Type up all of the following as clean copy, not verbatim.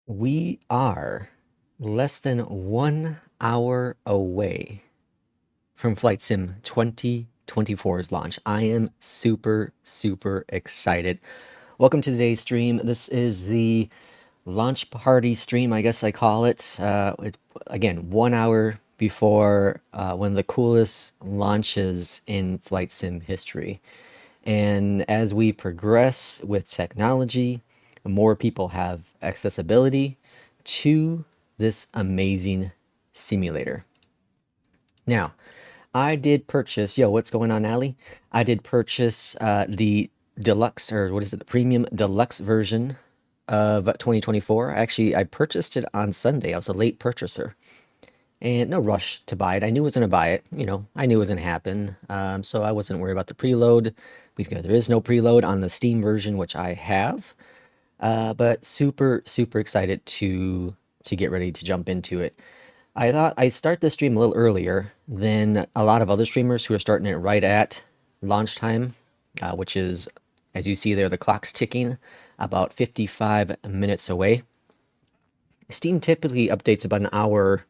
We are less than 1 hour away from Flight Sim 2024's launch. I am super, super excited. Welcome to today's stream. This is the launch party stream, I guess I call it. It's, again, 1 hour before one of the coolest launches in Flight Sim history. And as we progress with technology, more people have accessibility to this amazing simulator. Now, I did purchase, yo, what's going on, Allie? I did purchase the deluxe, or what is it, the premium deluxe version of 2024. Actually, I purchased it on Sunday. I was a late purchaser and no rush to buy it. I knew I was going to buy it. I knew it was going to happen. So I wasn't worried about the preload because there is no preload on the Steam version, which I have. But super, super excited to get ready to jump into it. I thought I'd start this stream a little earlier than a lot of other streamers who are starting it right at launch time, which is, as you see there, the clock's ticking, about 55 minutes away. Steam typically updates about an hour,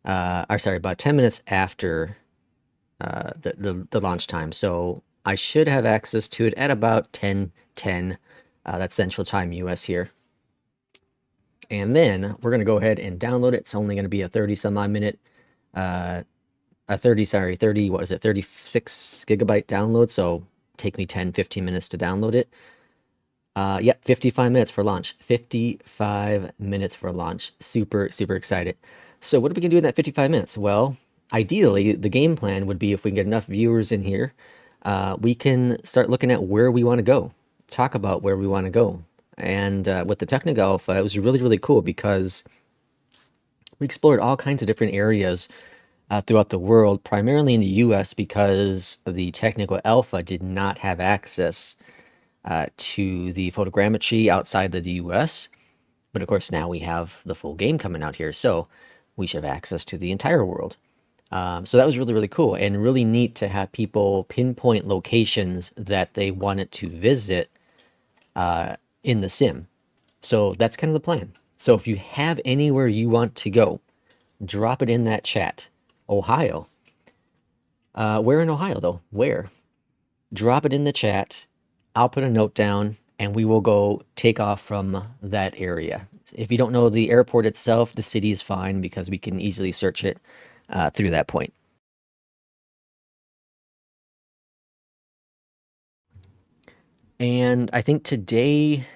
about 10 minutes after the launch time. So I should have access to it at about 10:10. That's Central Time US here. And then we're going to go ahead and download it. It's only going to be a 30 some odd minute, 36 gigabyte download. So take me 10, 15 minutes to download it. Yep, 55 minutes for launch. 55 minutes for launch. Super, super excited. So what are we going to do in that 55 minutes? Well, ideally, the game plan would be if we can get enough viewers in here, we can start looking at where we want to go. Talk about where we want to go. And with the Technical Alpha, it was really, really cool because we explored all kinds of different areas throughout the world, primarily in the US because the Technical Alpha did not have access to the photogrammetry outside of the US. But of course, now we have the full game coming out here, so we should have access to the entire world. So that was really, really cool and really neat to have people pinpoint locations that they wanted to visit in the sim. So that's kind of the plan. So if you have anywhere you want to go, drop it in that chat. Ohio. Where in Ohio, though? Where? Drop it in the chat. I'll put a note down, and we will go take off from that area. If you don't know the airport itself, the city is fine because we can easily search it through that point. And I think today,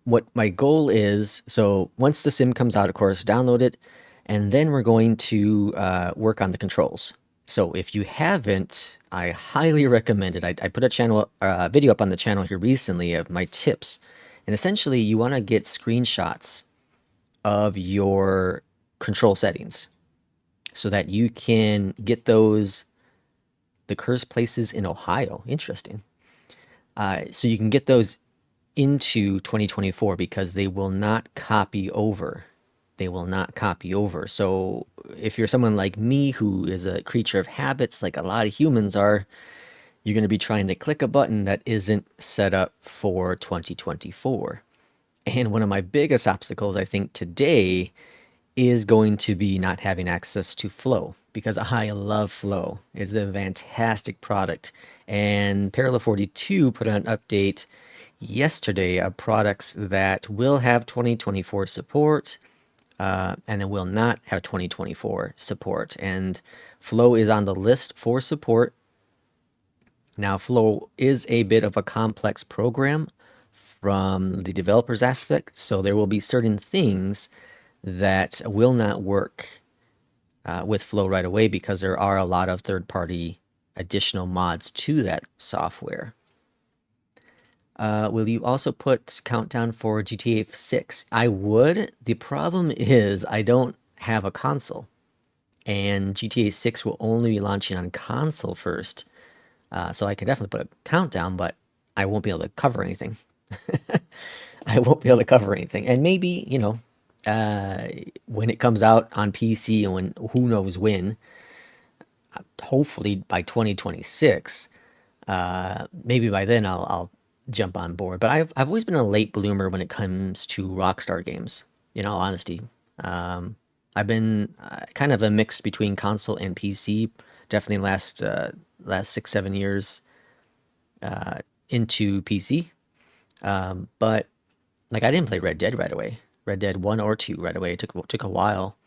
what my goal is, so once the sim comes out, of course, download it, and then we're going to work on the controls. So if you haven't, I highly recommend it. I put a video up on the channel here recently of my tips. And essentially, you want to get screenshots of your control settings so that you can get the cursed places in Ohio. Interesting. So you can get those into 2024 because they will not copy over. They will not copy over. So if you're someone like me who is a creature of habits, like a lot of humans are, you're going to be trying to click a button that isn't set up for 2024. And one of my biggest obstacles, I think, today is going to be not having access to Flow, because I love Flow. It's a fantastic product. And Parallel 42 put out an update yesterday of products that will have 2024 support, and it will not have 2024 support. And Flow is on the list for support. Now, Flow is a bit of a complex program from the developer's aspect, so there will be certain things that will not work with Flow right away because there are a lot of third-party additional mods to that software. Will you also put countdown for GTA 6? I would. The problem is I don't have a console, and GTA 6 will only be launching on console first. So I can definitely put a countdown, but I won't be able to cover anything. I won't be able to cover anything. And maybe, when it comes out on PC and when, who knows when, hopefully by 2026, maybe by then I'll jump on board. But I've always been a late bloomer when it comes to Rockstar games, in all honesty. I've been kind of a mix between console and PC, definitely last 6-7 years into PC. But like I didn't play Red Dead right away. Red Dead 1 or 2 right away. It took a while.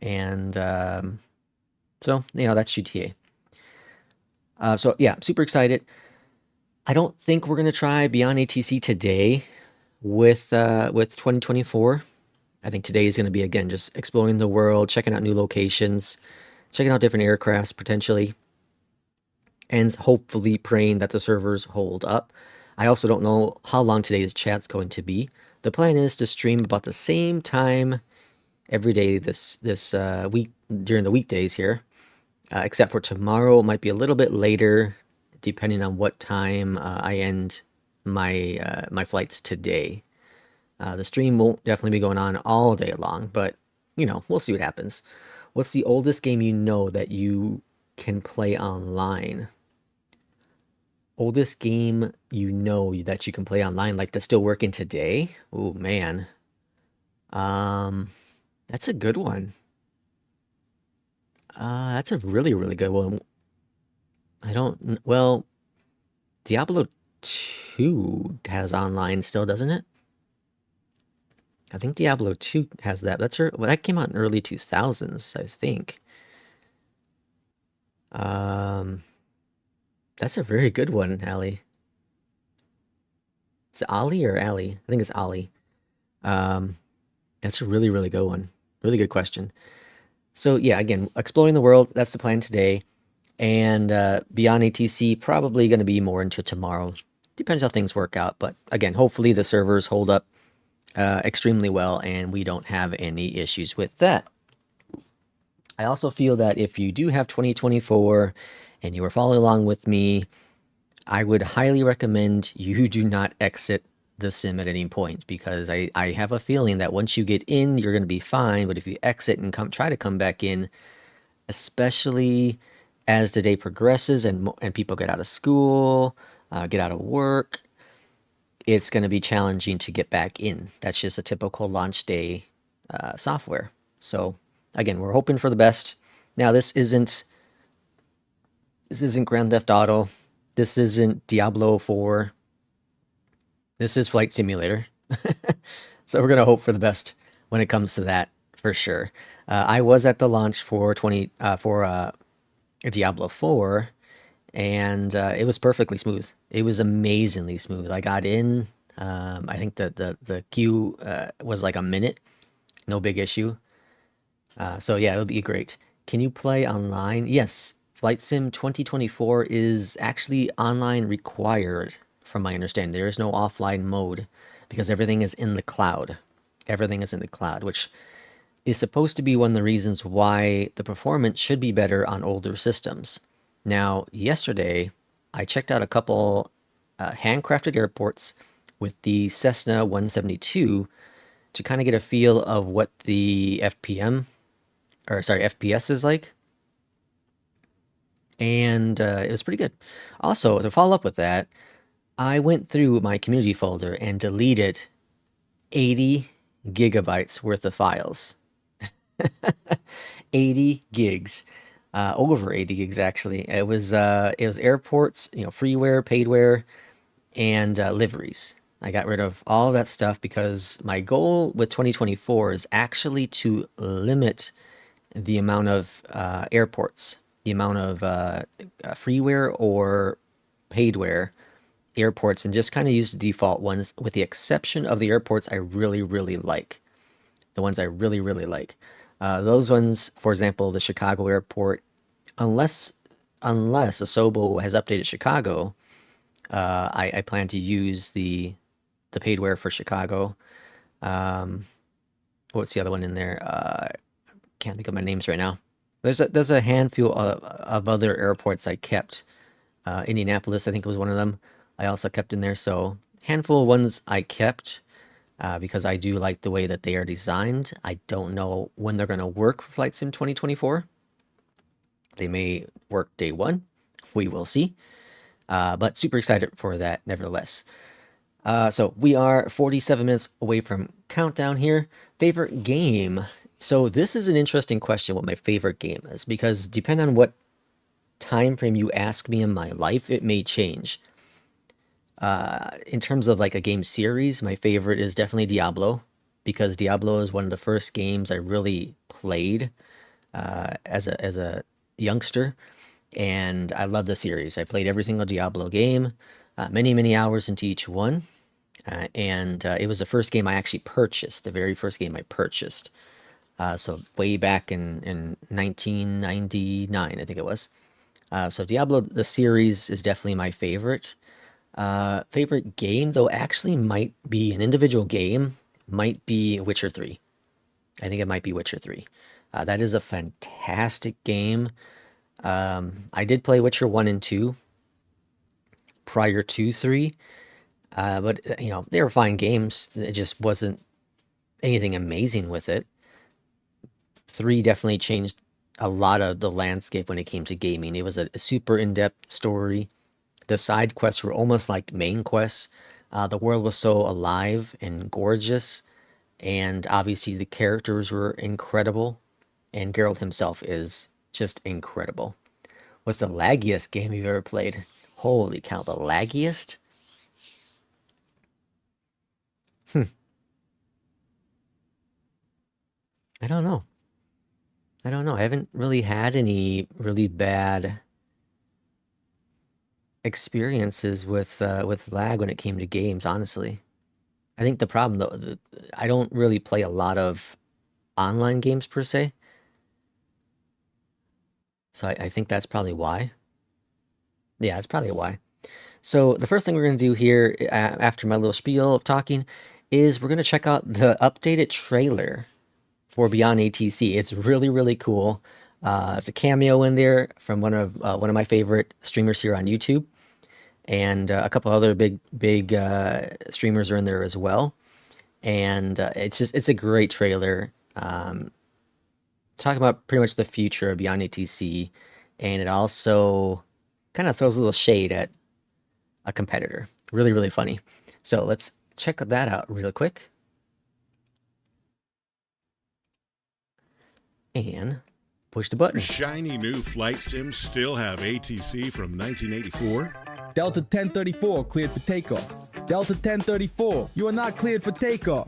And so, that's GTA. So yeah, super excited. I don't think we're gonna try Beyond ATC today with 2024. I think today is going to be, again, just exploring the world, checking out new locations, checking out different aircrafts potentially, and hopefully praying that the servers hold up. I also don't know how long today's chat's going to be. The plan is to stream about the same time every day this week during the weekdays here, except for tomorrow. It might be a little bit later, depending on what time I end my flights today. The stream won't definitely be going on all day long, but we'll see what happens. What's the oldest game you know that you can play online? Oldest game you know that you can play online, like that's still working today? Oh man. That's a good one. That's a really, really good one. Well, Diablo 2 has online still, doesn't it? I think Diablo 2 has that. Well, that came out in early 2000s, I think. That's a very good one, Ali. Is it Ali or Ali? I think it's Ali. That's a really, really good one. Really good question. So yeah, again, exploring the world, that's the plan today. And beyond ATC, probably going to be more until tomorrow. Depends how things work out. But again, hopefully the servers hold up extremely well and we don't have any issues with that. I also feel that if you do have 2024 and you are following along with me, I would highly recommend you do not exit the sim at any point, because I have a feeling that once you get in, you're going to be fine. But if you exit and try to come back in, especially as the day progresses and people get out of school, get out of work, it's going to be challenging to get back in. That's just a typical launch day software. So again, we're hoping for the best. Now, this isn't Grand Theft Auto. This isn't Diablo 4. This is Flight Simulator. So we're going to hope for the best when it comes to that, for sure. I was at the launch for Diablo 4, and it was perfectly smooth. It was amazingly smooth. I got in. I think the queue was like a minute. No big issue. So yeah, it'll be great. Can you play online? Yes. Flight Sim 2024 is actually online required, from my understanding. There is no offline mode because everything is in the cloud. Everything is in the cloud, which is supposed to be one of the reasons why the performance should be better on older systems. Now, yesterday, I checked out a couple handcrafted airports with the Cessna 172 to kind of get a feel of what the FPS is like. And it was pretty good. Also, to follow up with that, I went through my community folder and deleted 80 gigabytes worth of files. 80 gigs. Over 80 gigs, actually. It was airports, freeware, paidware, and liveries. I got rid of all that stuff because my goal with 2024 is actually to limit the amount of airports, the amount of freeware or paidware airports, and just kind of use the default ones, with the exception of the airports I really, really like. The ones I really, really like. Those ones, for example, the Chicago airport, unless Asobo has updated Chicago, I plan to use the paidware for Chicago. What's the other one in there? Can't think of my names right now. There's a handful of other airports I kept. Indianapolis, I think, was one of them. I also kept in there. So handful of ones I kept because I do like the way that they are designed. I don't know when they're going to work for Flight Sim 2024. They may work day one. We will see. But super excited for that nevertheless. So we are 47 minutes away from countdown here. Favorite game? So this is an interesting question, what my favorite game is, because depending on what time frame you ask me in my life, it may change. In terms of like a game series, my favorite is definitely Diablo, because Diablo is one of the first games I really played as a youngster, and I love the series. I played every single Diablo game, many hours into each one. and it was the first game I actually purchased, the very first game I purchased. So way back in 1999, I think it was. So Diablo, the series, is definitely my favorite. Favorite game, though, actually might be an individual game, might be Witcher 3. I think it might be Witcher 3. That is a fantastic game. I did play Witcher 1 and 2 prior to 3, but, you know, they were fine games. It just wasn't anything amazing with it. 3 definitely changed a lot of the landscape when it came to gaming. It was a super in-depth story. The side quests were almost like main quests. The world was so alive and gorgeous, and obviously the characters were incredible, and Geralt himself is just incredible. What's the laggiest game you've ever played? Holy cow, the laggiest? I don't know. I don't know. I haven't really had any really bad experiences with lag when it came to games, honestly. I think the problem, though, I don't really play a lot of online games per se. So I think that's probably why. Yeah, that's probably why. So the first thing we're going to do here, after my little spiel of talking, is we're going to check out the updated trailer for Beyond ATC. It's really, really cool. It's a cameo in there from one of my favorite streamers here on YouTube, and a couple other big streamers are in there as well. And it's a great trailer. Talking about pretty much the future of Beyond ATC, and it also kind of throws a little shade at a competitor. Really, really funny. So let's check that out real quick. And push the button. Shiny new flight sims still have ATC from 1984? Delta 1034 cleared for takeoff. Delta 1034, you are not cleared for takeoff.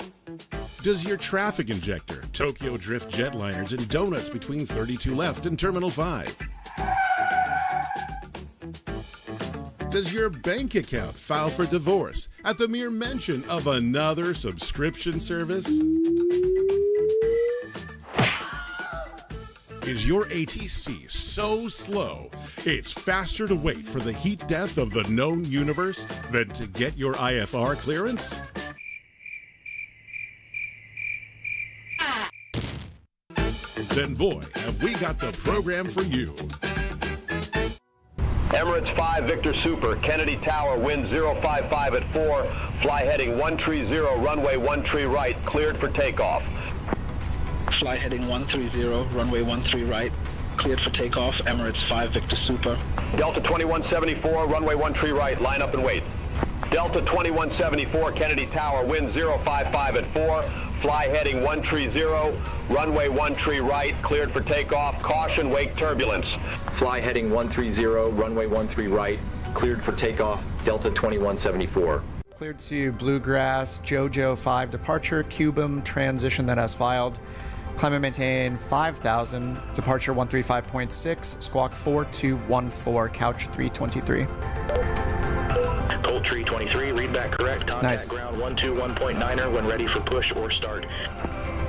Does your traffic injector, Tokyo Drift jetliners, and donuts between 32 left and Terminal 5? Does your bank account file for divorce at the mere mention of another subscription service? Is your ATC so slow, it's faster to wait for the heat death of the known universe than to get your IFR clearance? Then boy, have we got the program for you. Emirates 5 Victor Super, Kennedy Tower, wind 055 at 4, fly heading 130, runway 13 right, cleared for takeoff. Fly heading 130, runway 13 right, cleared for takeoff, Emirates 5 Victor Super. Delta 2174, runway 13 right, line up and wait. Delta 2174, Kennedy Tower, wind 055 at 4, fly heading 130, runway 13 right, cleared for takeoff, caution, wake turbulence. Fly heading 130, runway 13 right, cleared for takeoff, Delta 2174. Cleared to Bluegrass, JoJo 5 departure, Cubum transition that has filed. Climb and maintain 5,000, departure 135.6, squawk 4214, couch 323. Cold Tree 23, read back correct. Contact Nice. ground 121.9er when ready for push or start.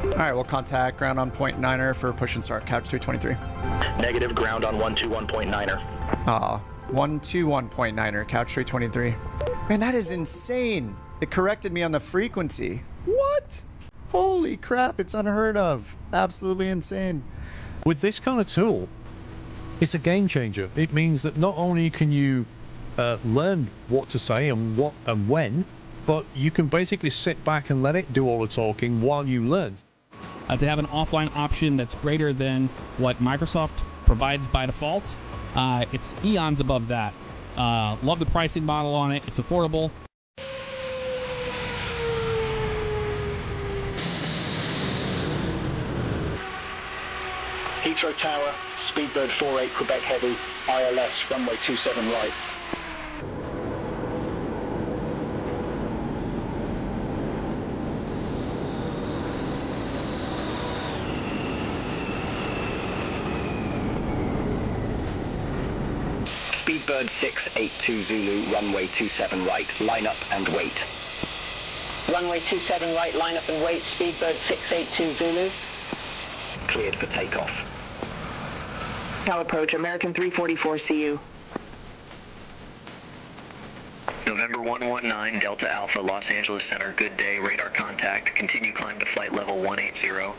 All right, we'll contact ground on point niner for push and start, couch 323. Negative, ground on 121.9er. 121.9er, couch 323. Man, that is insane. It corrected me on the frequency. What? Holy crap, it's unheard of. Absolutely insane. With this kind of tool, it's a game changer. It means that not only can you learn what to say and what and when, but you can basically sit back and let it do all the talking while you learn. To have an offline option that's greater than what Microsoft provides by default, it's eons above that. Love the pricing model on it. It's affordable. Heathrow Tower, Speedbird 48 Quebec Heavy, ILS, runway 27 right. Speedbird 682 Zulu, runway 27 right, line up and wait. Runway 27 right, line up and wait, speedbird 682 Zulu. Cleared for takeoff. Tower approach, American 344 CU. November 119, Delta Alpha, Los Angeles Center, good day, radar contact, continue climb to flight level 180.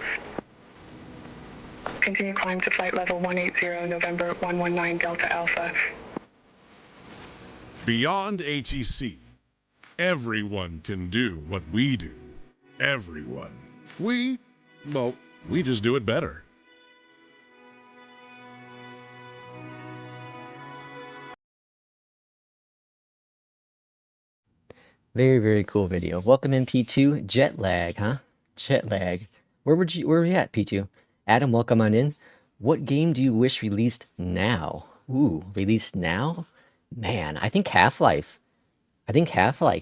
Continue climb to flight level 180, November 119, Delta Alpha. Beyond ATC, everyone can do what we do. Everyone. We just do it better. Very, very cool video. Welcome in, P2. Jet lag, huh? Jet lag. Where were we at, P2? Adam, welcome on in. What game do you wish released now? Ooh, released now? Man, I think Half-Life. I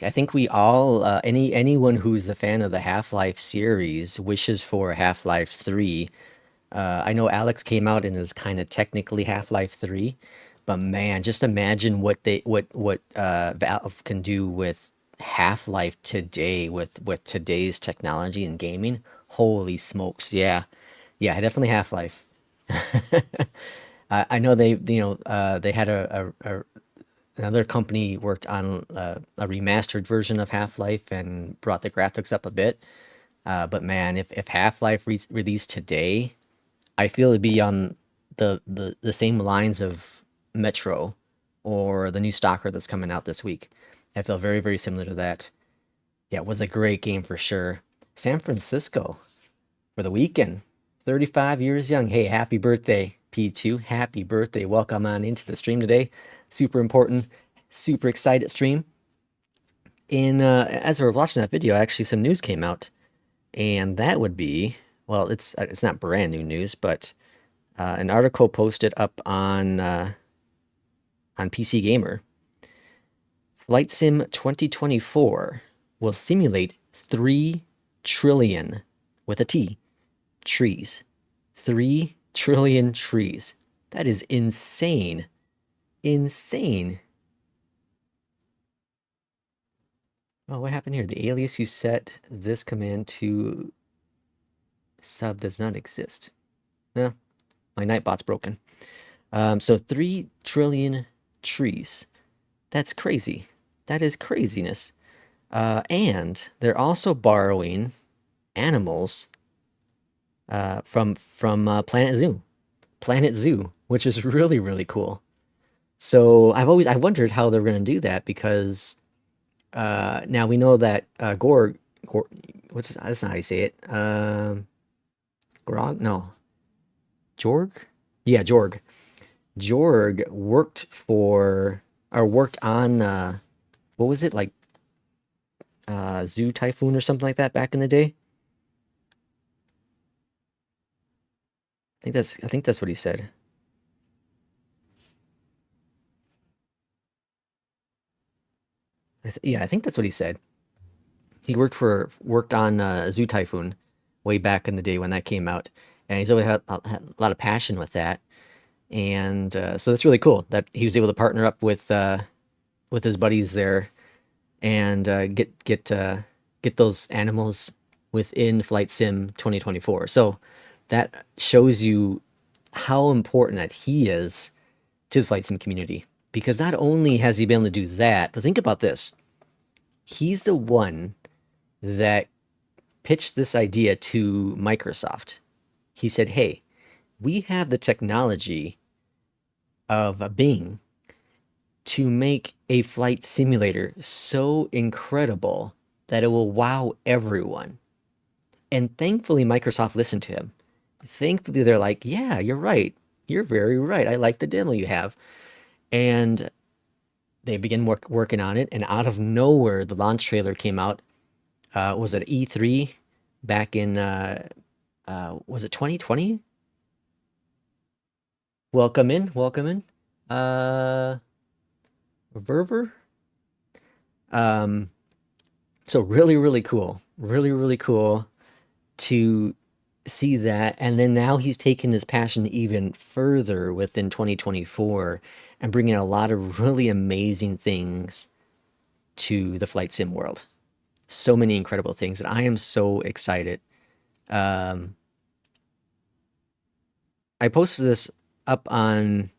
think we all, anyone who's a fan of the Half-Life series wishes for Half-Life 3. I know Alex came out and is kind of technically Half-Life 3, but man, just imagine what Valve can do with Half-Life today with today's technology and gaming. Holy smokes, yeah, definitely Half-Life. I know they had another company worked on a remastered version of Half-Life and brought the graphics up a bit. But man, if Half-Life released today, I feel it'd be on the same lines of Metro or the new Stalker that's coming out this week. I feel very, very similar to that. Yeah, it was a great game for sure. San Francisco for the weekend. 35 years young. Hey, happy birthday, P2. Happy birthday. Welcome on into the stream today. Super important, super excited stream. And as we were watching that video, actually some news came out. And that would be, well, it's not brand new news, but an article posted up on PC Gamer. Flight Sim 2024 will simulate 3 trillion, with a T, trees. 3 trillion trees. That is insane. Insane. Oh, what happened here? The alias you set this command to sub does not exist. No, my Nightbot's broken. So 3 trillion trees. That's crazy. That is craziness. And they're also borrowing animals from Planet Zoo, which is really, really cool. So I wondered how they're going to do that, because now we know that Gorg, that's not how you say it. Grog? No. Jorg? Yeah, Jorg. Jorg worked on what was it, like Zoo Typhoon or something like that back in the day? I think that's what he said. I think that's what he said. He worked on Zoo Typhoon way back in the day when that came out, and he's always had a lot of passion with that. And so that's really cool that he was able to partner up with his buddies there and get those animals within Flight Sim 2024. So that shows you how important that he is to the Flight Sim community, because not only has he been able to do that, but think about this. He's the one that pitched this idea to Microsoft. He said, hey, we have the technology of a Bing to make a flight simulator so incredible that it will wow everyone. And thankfully, Microsoft listened to him. Thankfully, they're like, yeah, you're right. You're very right. I like the demo you have. And they began working on it. And out of nowhere, the launch trailer came out. Was it E3 back in, was it 2020? Welcome in. Verver. So really cool. Really cool to see that. And then now he's taken his passion even further within 2024 and bringing a lot of really amazing things to the flight sim world. so many incredible things, and I am so excited. I posted this up on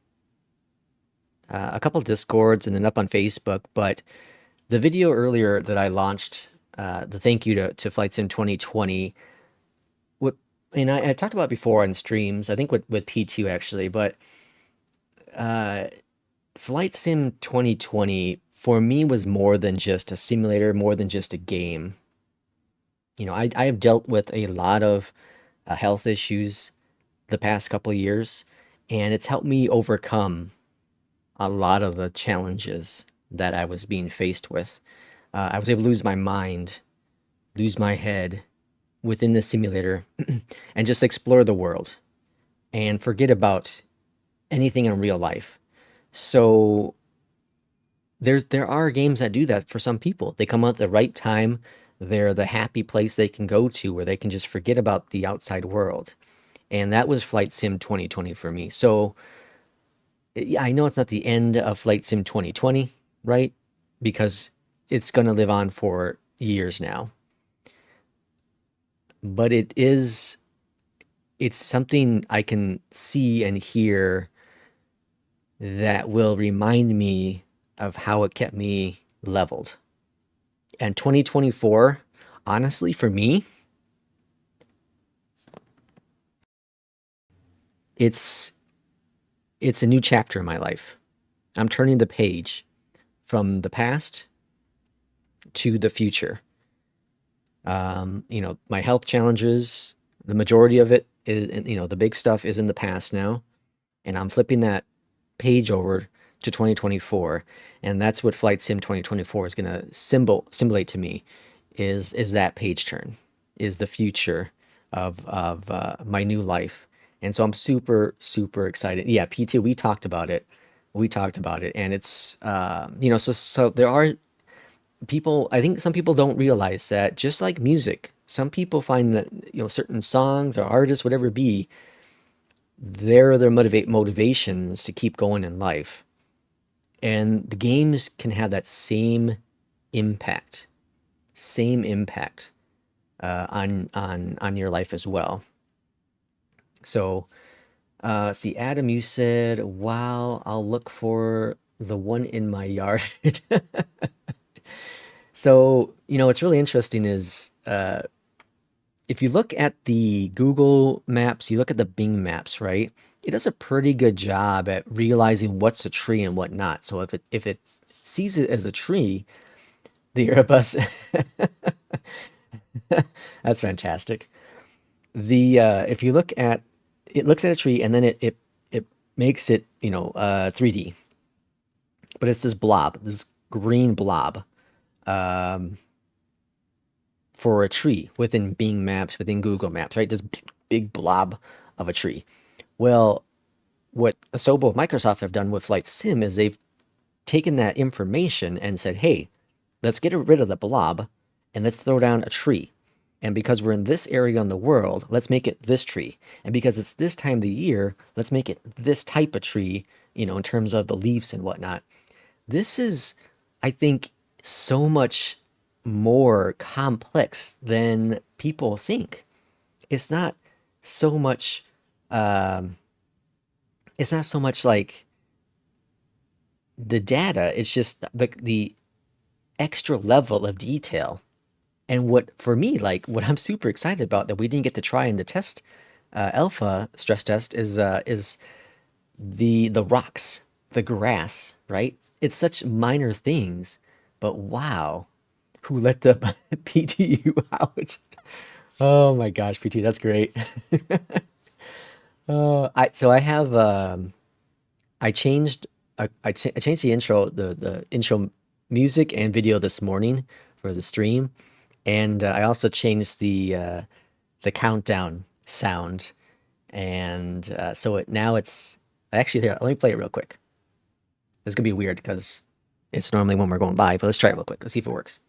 a couple Discords and then up on Facebook, but the video earlier that I launched, the thank you to Flight Sim 2020, and I talked about it before on streams, I think with P2 actually, but Flight Sim 2020 for me was more than just a simulator, more than just a game. You know, I have dealt with a lot of health issues the past couple of years, and it's helped me overcome a lot of the challenges that I was being faced with. I was able to lose my mind, lose my head within the simulator, and just explore the world and forget about anything in real life. So there are games that do that for some people. They come out at the right time. They're the happy place they can go to where they can just forget about the outside world. And that was Flight Sim 2020 for me. So I know it's not the end of Flight Sim 2020, right? Because it's going to live on for years now. But it's something I can see and hear that will remind me of how it kept me leveled. And 2024, honestly, for me, it's a new chapter in my life. I'm turning the page from the past to the future. You know, my health challenges, the majority of it is, you know, the big stuff is in the past now, and I'm flipping that page over to 2024, and that's what Flight Sim 2024 is going to symbolate to me, is that page turn, is the future of my new life. And so I'm super, super excited. Yeah, P2, we talked about it, and it's, you know, so there are people, I think some people don't realize that, just like music, some people find that, you know, certain songs or artists, whatever it be, they're their motivations to keep going in life. And the games can have that same impact on your life as well. So let's see, Adam, you said, wow, I'll look for the one in my yard. So, you know, what's really interesting is if you look at the Google Maps, you look at the Bing Maps, right? It does a pretty good job at realizing what's a tree and what not. So if it sees it as a tree, the Airbus, that's fantastic. If you look at, it looks at a tree and then it makes it, you know, 3D, but it's this blob, this green blob, for a tree within Bing Maps, within Google Maps, right? This big blob of a tree. Well, what Asobo Microsoft have done with Flight Sim is they've taken that information and said, hey, let's get rid of the blob and let's throw down a tree. And because we're in this area in the world, let's make it this tree. And because it's this time of the year, let's make it this type of tree, you know, in terms of the leaves and whatnot. This is, I think, so much more complex than people think. It's not so much like the data, it's just the extra level of detail. And what, for me, like what I'm super excited about that we didn't get to try in the test, alpha stress test, is the rocks, the grass, right? It's such minor things, but wow, who let the PTU out? Oh my gosh, PT, that's great. I changed the intro, the intro music and video this morning for the stream, and I also changed the countdown sound, and so now it's actually here. Let me play it real quick. It's gonna be weird because it's normally when we're going live, but let's try it real quick. Let's see if it works.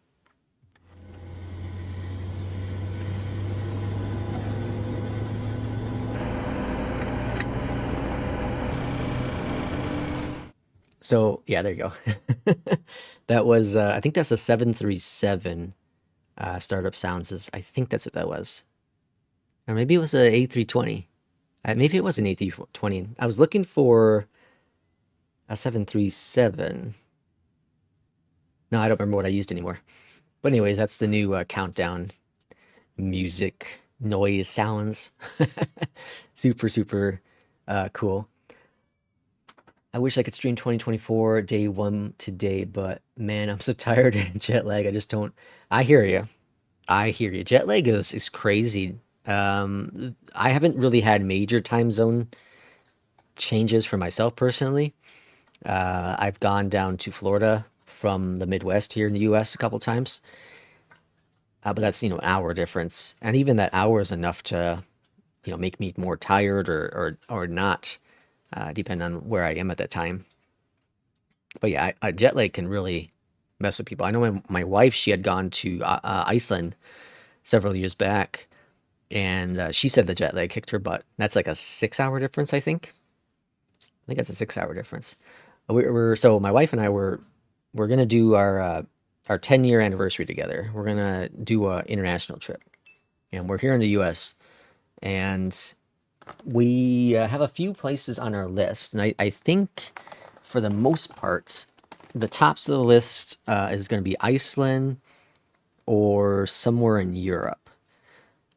So yeah, there you go. That was I think that's a 737 Startup Sounds is, I think that's what that was. Or maybe it was a A320. Maybe it was an A320. I was looking for a 737. No, I don't remember what I used anymore. But anyways, that's the new countdown music noise sounds. Super, super cool. I wish I could stream 2024 day 1 today, but man, I'm so tired and jet lag. I just don't. I hear you. I hear you. Jet lag is crazy. I haven't really had major time zone changes for myself personally. I've gone down to Florida from the Midwest here in the US a couple times. But that's, an hour difference. And even that hour is enough to, make me more tired or not, depending on where I am at that time. But yeah, jet lag can really mess with people. I know my wife, she had gone to Iceland several years back, and she said the jet lag kicked her butt. That's like a 6-hour difference, I think. I think that's a 6-hour difference. So my wife and I we're gonna do our 10-year anniversary together. We're gonna do an international trip, and we're here in the U.S. and we have a few places on our list, and I think for the most parts, the tops of the list is going to be Iceland or somewhere in Europe,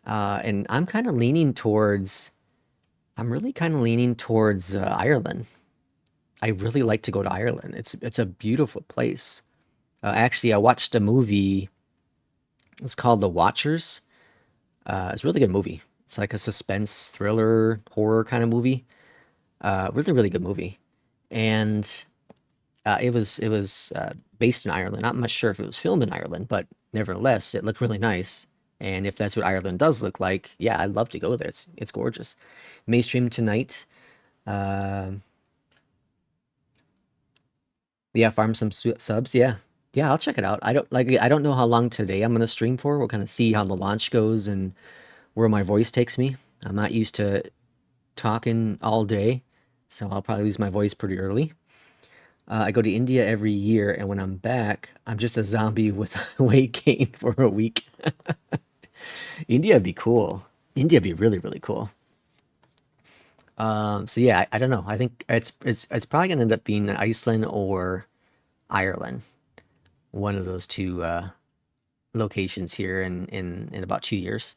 and I'm really kind of leaning towards Ireland. I really like to go to Ireland. It's a beautiful place. Actually, I watched a movie. It's called The Watchers. It's a really good movie. It's like a suspense, thriller, horror kind of movie. Really, really good movie. And it was based in Ireland. I'm not sure if it was filmed in Ireland, but nevertheless, it looked really nice. And if that's what Ireland does look like, yeah, I'd love to go there. It's gorgeous. May stream tonight. Yeah, farm some subs. Yeah, I'll check it out. I don't know how long today I'm gonna stream for. We'll kind of see how the launch goes and where my voice takes me. I'm not used to talking all day, so I'll probably lose my voice pretty early. I go to India every year, and when I'm back, I'm just a zombie with weight gain for a week. India would be cool. India would be really, really cool. So yeah, I don't know. I think it's probably gonna end up being Iceland or Ireland. One of those two locations here in about 2 years.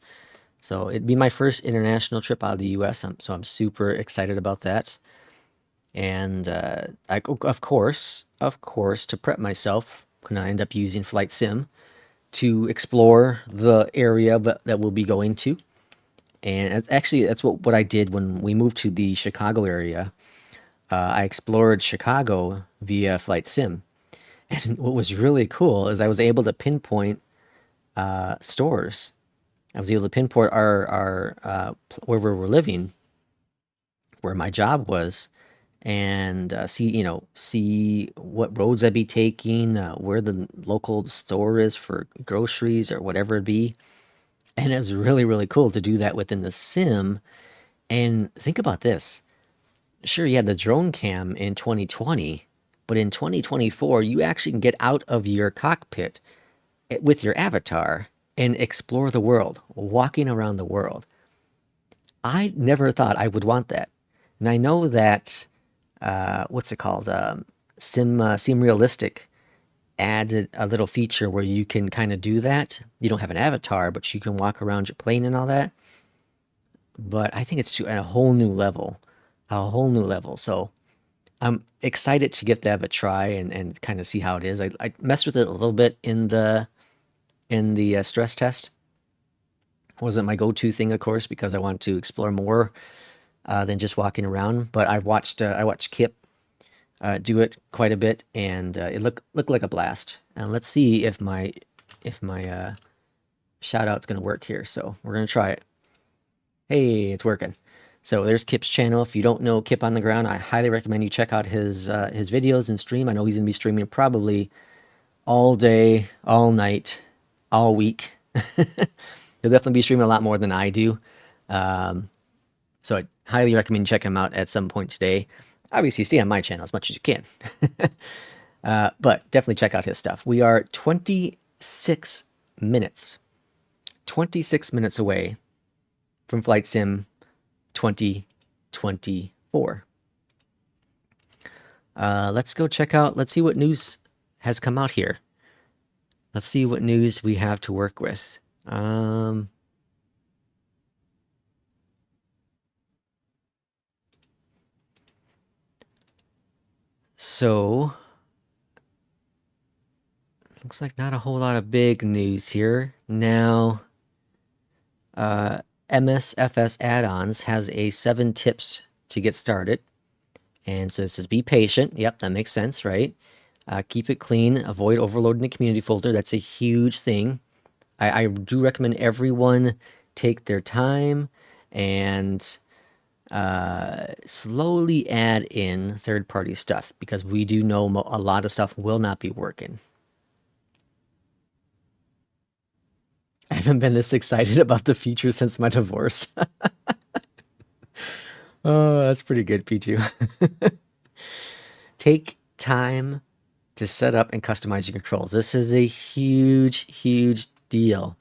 So it'd be my first international trip out of the US. So I'm super excited about that. And of course, to prep myself, I'm gonna end up using Flight Sim to explore the area that we'll be going to. And actually, that's what I did when we moved to the Chicago area. I explored Chicago via Flight Sim. And what was really cool is I was able to pinpoint stores. I was able to pinpoint our where we were living, where my job was, and see what roads I'd be taking, where the local store is for groceries or whatever it be. And it was really, really cool to do that within the sim. And think about this. Sure, you had the drone cam in 2020, but in 2024, you actually can get out of your cockpit with your avatar and explore the world, walking around the world. I never thought I would want that. And I know that, what's it called? Sim Realistic adds a little feature where you can kind of do that. You don't have an avatar, but you can walk around your plane and all that. But I think it's at a whole new level. So I'm excited to give that a try and kind of see how it is. I messed with it a little bit in the stress test. It wasn't my go-to thing, of course, because I want to explore more than just walking around. But I watched Kip do it quite a bit, and it looked like a blast. And let's see if my shout out's gonna work here. So we're gonna try it. Hey, it's working. So there's Kip's channel. If you don't know Kip on the Ground, I highly recommend you check out his videos and stream. I know he's gonna be streaming probably all day, all night, all week. He'll definitely be streaming a lot more than I do. So I highly recommend you check him out at some point today. Obviously, stay on my channel as much as you can. But definitely check out his stuff. We are 26 minutes. 26 minutes away from Flight Sim 2024. Let's go check out, let's see what news has come out here. Let's see what news we have to work with. So, looks like not a whole lot of big news here. Now, MSFS add-ons has a 7 tips to get started. And so it says be patient. Yep, that makes sense, right? Keep it clean. Avoid overloading the community folder. That's a huge thing. I do recommend everyone take their time and slowly add in third-party stuff, because we do know a lot of stuff will not be working. I haven't been this excited about the future since my divorce. Oh, that's pretty good, P2. Take time to set up and customize your controls. This is a huge, huge deal,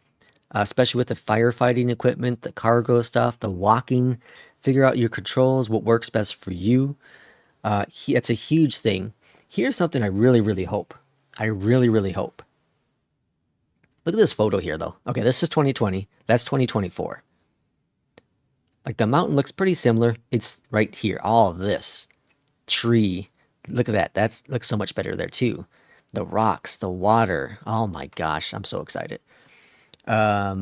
especially with the firefighting equipment, the cargo stuff, the walking. Figure out your controls, what works best for you. It's a huge thing. Here's something I really, really hope. I really, really hope. Look at this photo here, though. Okay, this is 2020. That's 2024. Like, the mountain looks pretty similar. It's right here. All of this tree. Look at that. That looks so much better there, too. The rocks, the water. Oh, my gosh. I'm so excited. I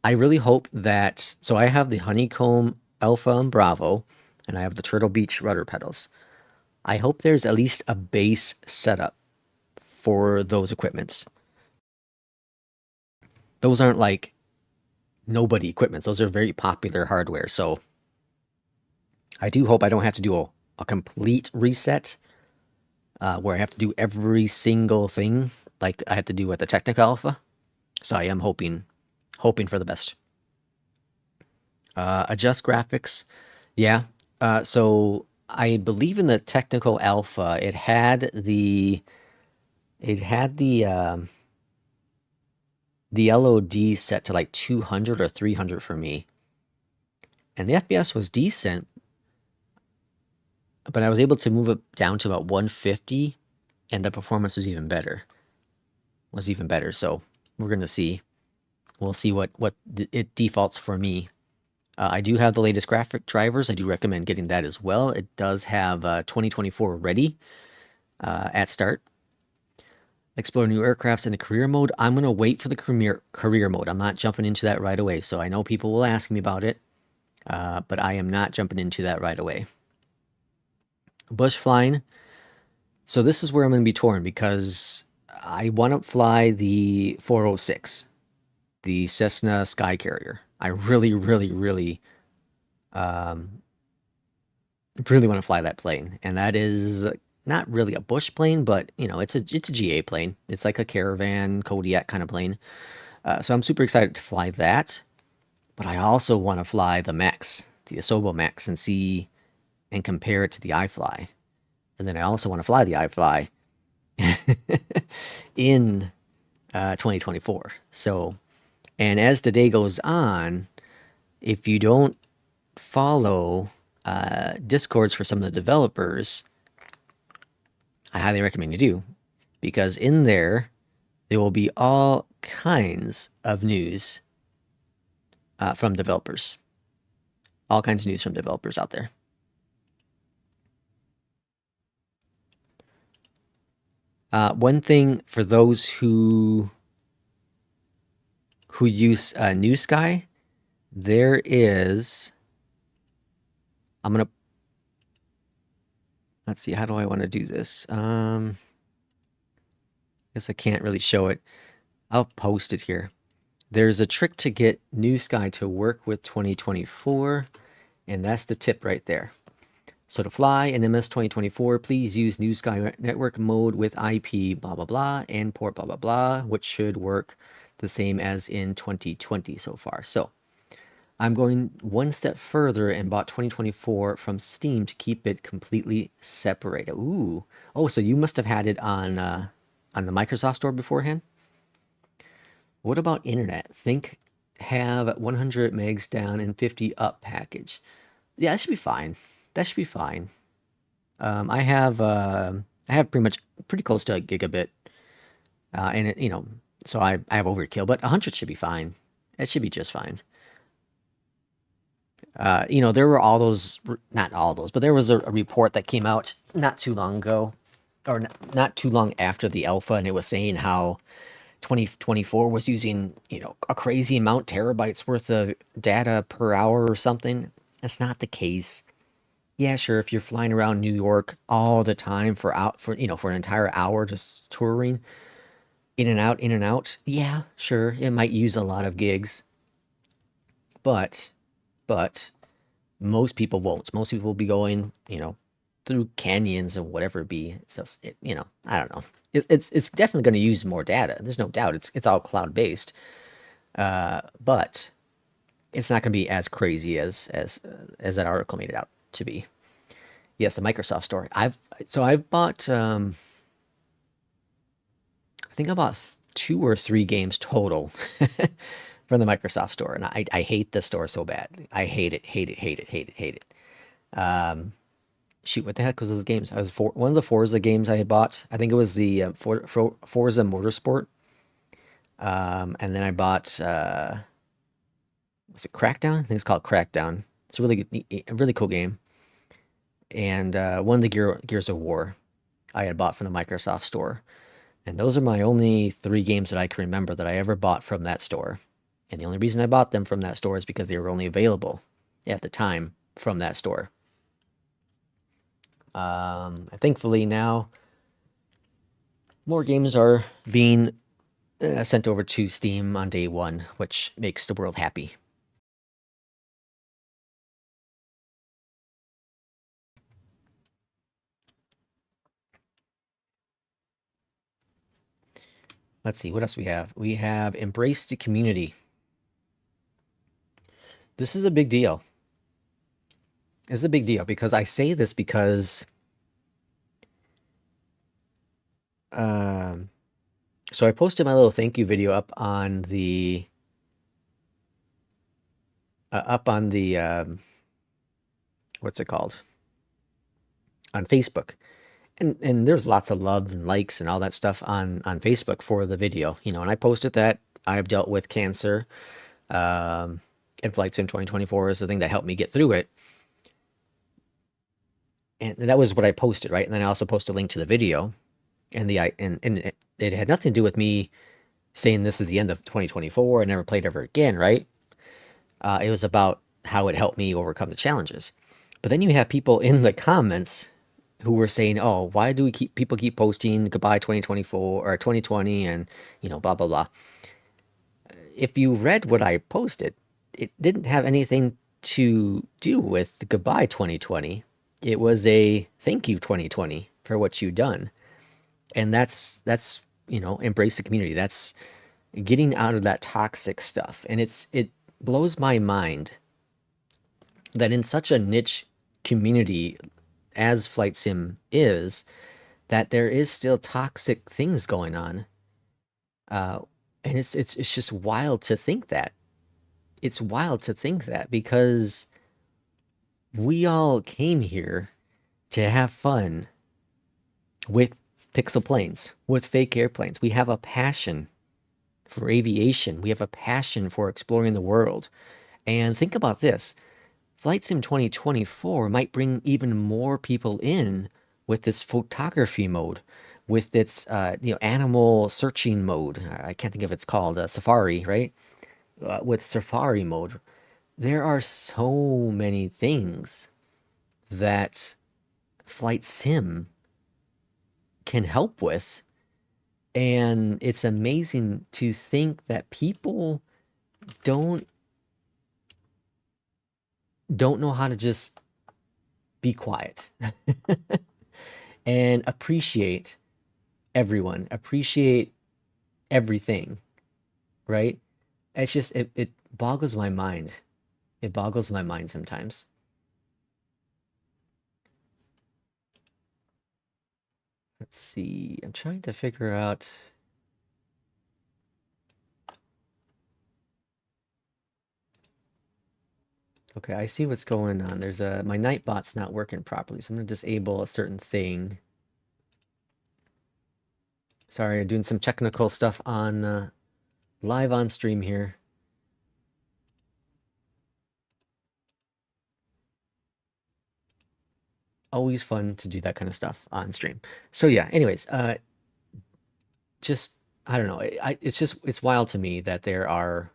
really hope that... So I have the Honeycomb Alpha and Bravo, and I have the Turtle Beach rudder pedals. I hope there's at least a base setup for those equipments. Those aren't like nobody equipments. Those are very popular hardware. So I do hope I don't have to do a complete reset where I have to do every single thing like I had to do with the Technical Alpha. So I am hoping for the best. Adjust graphics. Yeah. So I believe in the Technical Alpha, it had the LOD set to like 200 or 300 for me. And the FPS was decent, but I was able to move it down to about 150, and the performance was even better. So we're going to see. We'll see what it defaults for me. I do have the latest graphic drivers. I do recommend getting that as well. It does have 2024 ready at start. Explore new aircrafts in the career mode. I'm going to wait for the career mode. I'm not jumping into that right away. So I know people will ask me about it, but I am not jumping into that right away. Bush flying. So this is where I'm going to be torn, because I want to fly the 406, the Cessna Sky Carrier. I really, really, really, really want to fly that plane, and that is not really a bush plane, but you know, it's a GA plane. It's like a Caravan, Kodiak kind of plane. So I'm super excited to fly that. But I also want to fly the Max, the Asobo Max, and see and compare it to the iFly. And then I also want to fly the iFly in 2024. So, and as the day goes on, if you don't follow Discords for some of the developers, I highly recommend you do, because in there will be all kinds of news from developers. All kinds of news from developers out there. One thing for those who use New Sky, there is... Let's see, how do I want to do this? Guess I can't really show it. I'll post it here. There's a trick to get New Sky to work with 2024, and that's the tip right there. So to fly in MS 2024, please use New Sky Network mode with IP blah blah blah and port blah blah blah, which should work the same as in 2020 so far. So I'm going one step further and bought 2024 from Steam to keep it completely separated. Ooh. Oh, so you must have had it on the Microsoft Store beforehand? What about internet? Think have 100 megs down and 50 up package. Yeah, that should be fine. That should be fine. I have pretty close to a gigabit, and it, so I have overkill, but 100 should be fine. It should be just fine. There were all those, not all those, but there was a report that came out not too long ago, or not too long after the alpha, and it was saying how 2024 was using, a crazy amount, terabytes worth of data per hour or something. That's not the case. Yeah, sure, if you're flying around New York all the time for an entire hour just touring, in and out, yeah, sure, it might use a lot of gigs. But most people won't. Most people will be going, through canyons and whatever it be. So I don't know. It's definitely going to use more data. There's no doubt. It's all cloud based, but it's not going to be as crazy as that article made it out to be. Yes, the Microsoft Store. I've bought. I think I bought 2 or 3 games total from the Microsoft Store, and I hate the store so bad. I hate it. Shoot, what the heck was those games? One of the Forza games I had bought. I think it was the Forza Motorsport. And then I bought was it Crackdown? I think it's called Crackdown. It's a really cool game. And one of the Gears of War I had bought from the Microsoft Store. And those are my only 3 games that I can remember that I ever bought from that store. And the only reason I bought them from that store is because they were only available at the time from that store. Thankfully now, more games are being sent over to Steam on day 1, which makes the world happy. Let's see, what else we have? We have Embrace the Community. This is a big deal. It's a big deal because I say this because so I posted my little thank you video up on the what's it called? On Facebook. And there's lots of love and likes and all that stuff on Facebook for the video, and I posted that I've dealt with cancer, and Flight Sim 2024 is the thing that helped me get through it. And that was what I posted, right? And then I also posted a link to the video, and it had nothing to do with me saying this is the end of 2024 and never played ever again, right? It was about how it helped me overcome the challenges. But then you have people in the comments who were saying, "Oh, why do people keep posting goodbye 2024 or 2020 and blah blah blah." If you read what I posted, it didn't have anything to do with the goodbye 2020. It was a thank you 2020 for what you've done. And that's embrace the community. That's getting out of that toxic stuff. And it blows my mind that in such a niche community as Flight Sim is, that there is still toxic things going on. And it's just wild to think that. It's wild to think that because we all came here to have fun with pixel planes, with fake airplanes. We have a passion for aviation. We have a passion for exploring the world. And think about this. Flight Sim 2024 might bring even more people in with this photography mode, with its animal searching mode. I can't think of it's called Safari, right? With Safari mode, there are so many things that Flight Sim can help with, and it's amazing to think that people don't know how to just be quiet and appreciate everyone, appreciate everything, right? It's just, it boggles my mind. It boggles my mind sometimes. Let's see, I'm trying to figure out. Okay, I see what's going on. There's my Nightbot's not working properly, so I'm gonna disable a certain thing. Sorry, I'm doing some technical stuff on live on stream here. Always fun to do that kind of stuff on stream. So yeah, anyways, just I don't know. It's wild to me that there are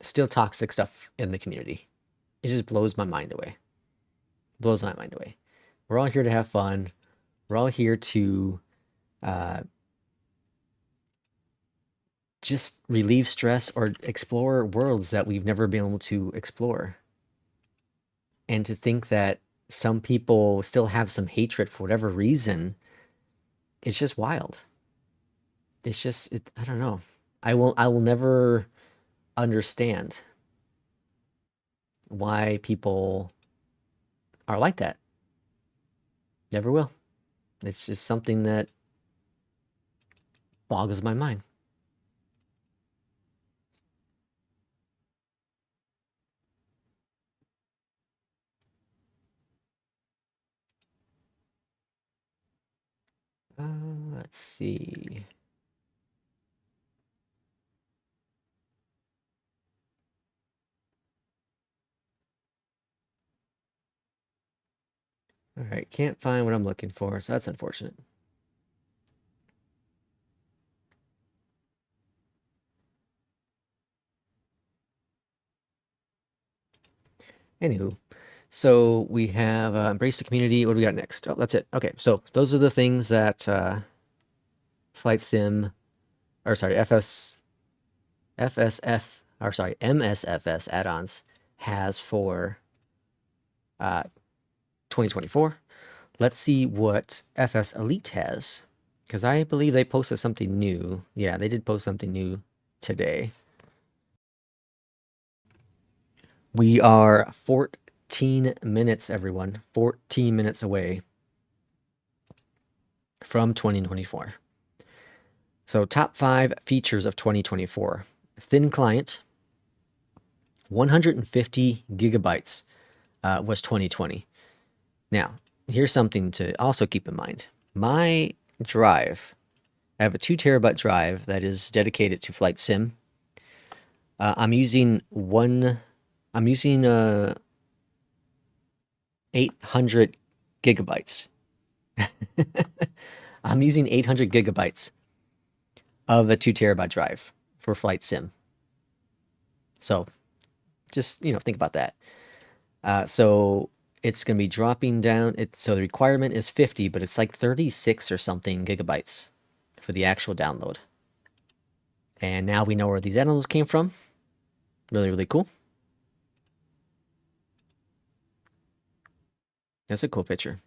still toxic stuff in the community. It just blows my mind away. Blows my mind away. We're all here to have fun. We're all here to just relieve stress or explore worlds that we've never been able to explore. And to think that some people still have some hatred for whatever reason, it's just wild. It's just, I don't know. I will never understand why people are like that. Never will. It's just something that boggles my mind. Let's see. All right, can't find what I'm looking for, so that's unfortunate. Anywho, so we have embrace the community. What do we got next? Oh, that's it. Okay, so those are the things that Flight Sim, or sorry, MSFS add-ons has for 2024. Let's see what FS Elite has, because I believe they posted something new. Yeah, they did post something new today. We are 14 minutes, everyone. 14 minutes away from 2024. So top 5 features of 2024. Thin client, 150 gigabytes was 2020. Now, here's something to also keep in mind. My drive, I have a 2 terabyte drive that is dedicated to Flight Sim. I'm using 800 gigabytes. I'm using 800 gigabytes of a 2 terabyte drive for Flight Sim. So just, think about that. So it's going to be dropping down. So the requirement is 50, but it's like 36 or something gigabytes for the actual download. And now we know where these add-ons came from. Really, really cool. That's a cool picture.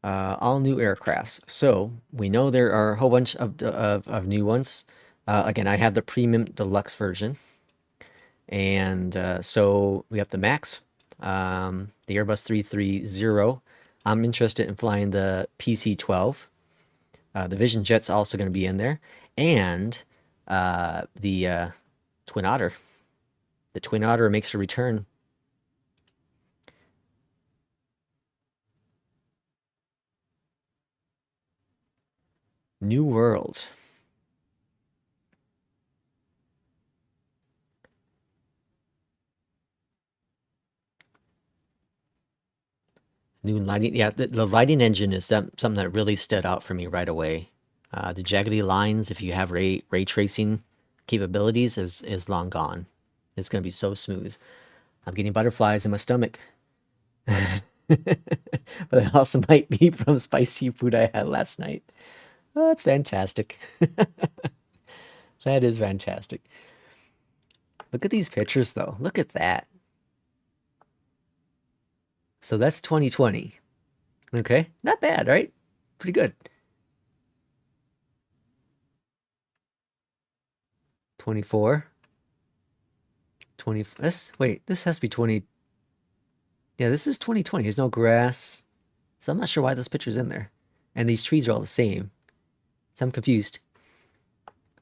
All new aircrafts. So we know there are a whole bunch of new ones. Again, I have the premium deluxe version. And so we have the Max, the Airbus 330. I'm interested in flying the PC-12. The Vision Jet's also going to be in there. And the Twin Otter. The Twin Otter makes a return. New World. New lighting. Yeah, the lighting engine is something that really stood out for me right away. The jaggedy lines, if you have ray tracing capabilities, is long gone. It's going to be so smooth. I'm getting butterflies in my stomach. But it also might be from spicy food I had last night. Oh, that's fantastic. That is fantastic. Look at these pictures, though. Look at that. So that's 2020. Okay, not bad, right? Pretty good. 24. 20. Wait, this has to be 20. Yeah, this is 2020. There's no grass. So I'm not sure why this picture's in there. And these trees are all the same. So I'm confused.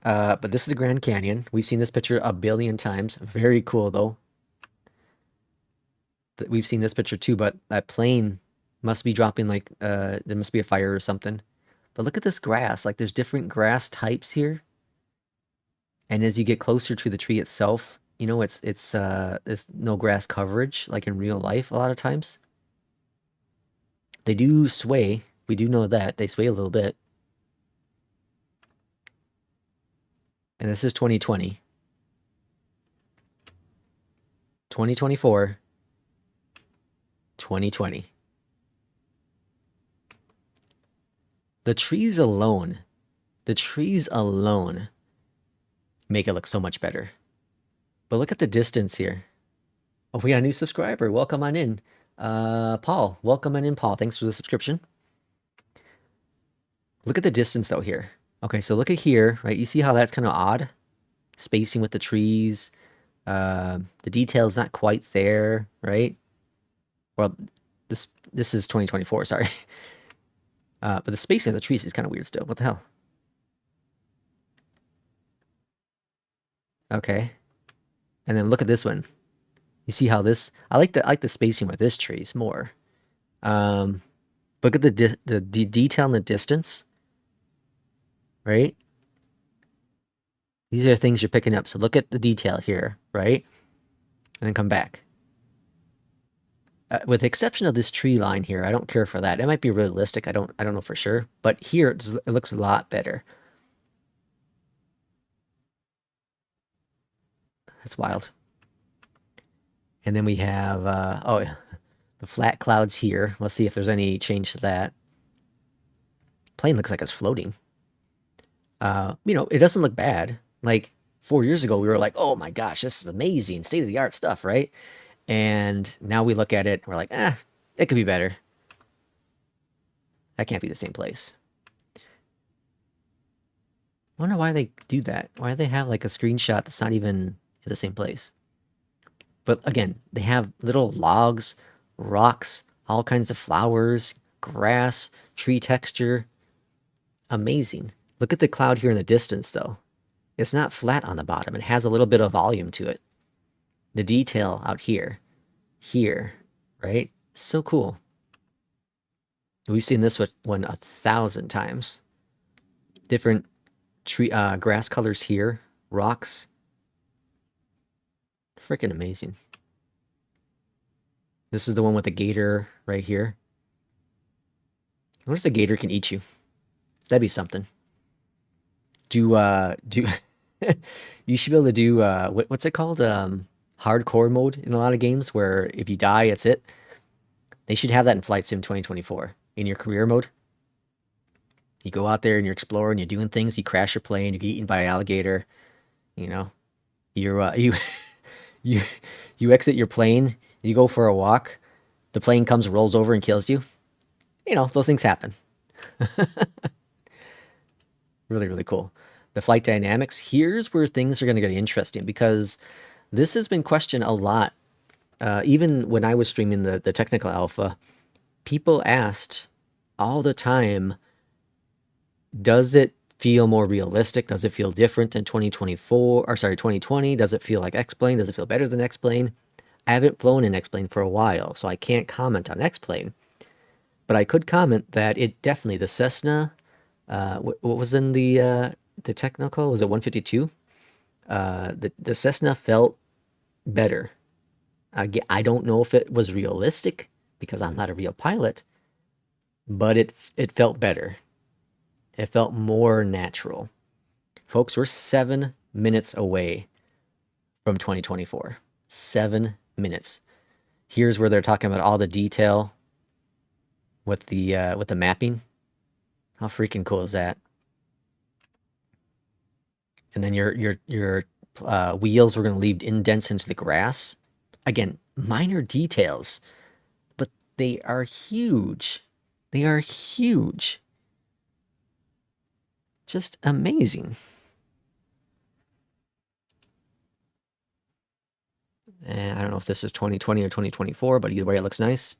But this is the Grand Canyon. We've seen this picture a billion times. Very cool, though. We've seen this picture too, but that plane must be dropping like, there must be a fire or something. But look at this grass. Like, there's different grass types here. And as you get closer to the tree itself, you know, there's no grass coverage like in real life a lot of times. They do sway. We do know that. They sway a little bit. And this is 2020. 2024. 2020. The trees alone make it look so much better. But look at the distance here. Oh, we got a new subscriber. Welcome on in. Paul. Welcome on in, Paul. Thanks for the subscription. Look at the distance, though, here. Okay, so look at here, right? You see how that's kind of odd? Spacing with the trees. The detail's not quite there, right? Well, this is 2024, sorry. But the spacing of the trees is kind of weird still. What the hell? Okay. And then look at this one. You see how this... I like the spacing with this trees more. Look at the detail in the distance. Right? These are things you're picking up. So look at the detail here, right? And then come back. With the exception of this tree line here, I don't care for that. It might be realistic. I don't know for sure. But here, it looks a lot better. That's wild. And then we have, the flat clouds here. Let's see if there's any change to that. Plane looks like it's floating. You know, it doesn't look bad. Like 4 years ago, we were like, oh my gosh, this is amazing, state-of-the-art stuff, right? And now we look at it, and we're like, it could be better. That can't be the same place. I wonder why they do that. Why do they have like a screenshot that's not even in the same place? But again, they have little logs, rocks, all kinds of flowers, grass, tree texture. Amazing. Look at the cloud here in the distance, though. It's not flat on the bottom. It has a little bit of volume to it. The detail out here, right? So cool. We've seen this one 1,000 times. Different tree, grass colors here, rocks. Freaking amazing. This is the one with the gator right here. I wonder if the gator can eat you. That'd be something. You should be able to do, what's it called? Hardcore mode in a lot of games where if you die, it's it. They should have that in Flight Sim 2024 in your career mode. You go out there and you're exploring, you're doing things, you crash your plane, you get eaten by an alligator, you know, you exit your plane, you go for a walk, the plane comes, rolls over and kills you. You know, those things happen. Really, really cool. The flight dynamics, here's where things are going to get interesting because this has been questioned a lot. Even when I was streaming the technical alpha, people asked all the time, does it feel more realistic? Does it feel different than 2020? Does it feel like X-Plane? Does it feel better than X-Plane? I haven't flown in X-Plane for a while, so I can't comment on X-Plane. But I could comment that it definitely, the Cessna, what was in the technical? Was it 152? The Cessna felt better. I don't know if it was realistic because I'm not a real pilot, but it felt better. It felt more natural. Folks, we're 7 minutes away from 2024. 7 minutes. Here's where they're talking about all the detail with the mapping. How freaking cool is that? And then your wheels were going to leave indents into the grass. Again, minor details, but they are huge. They are huge. Just amazing. And I don't know if this is 2020 or 2024, but either way, it looks nice.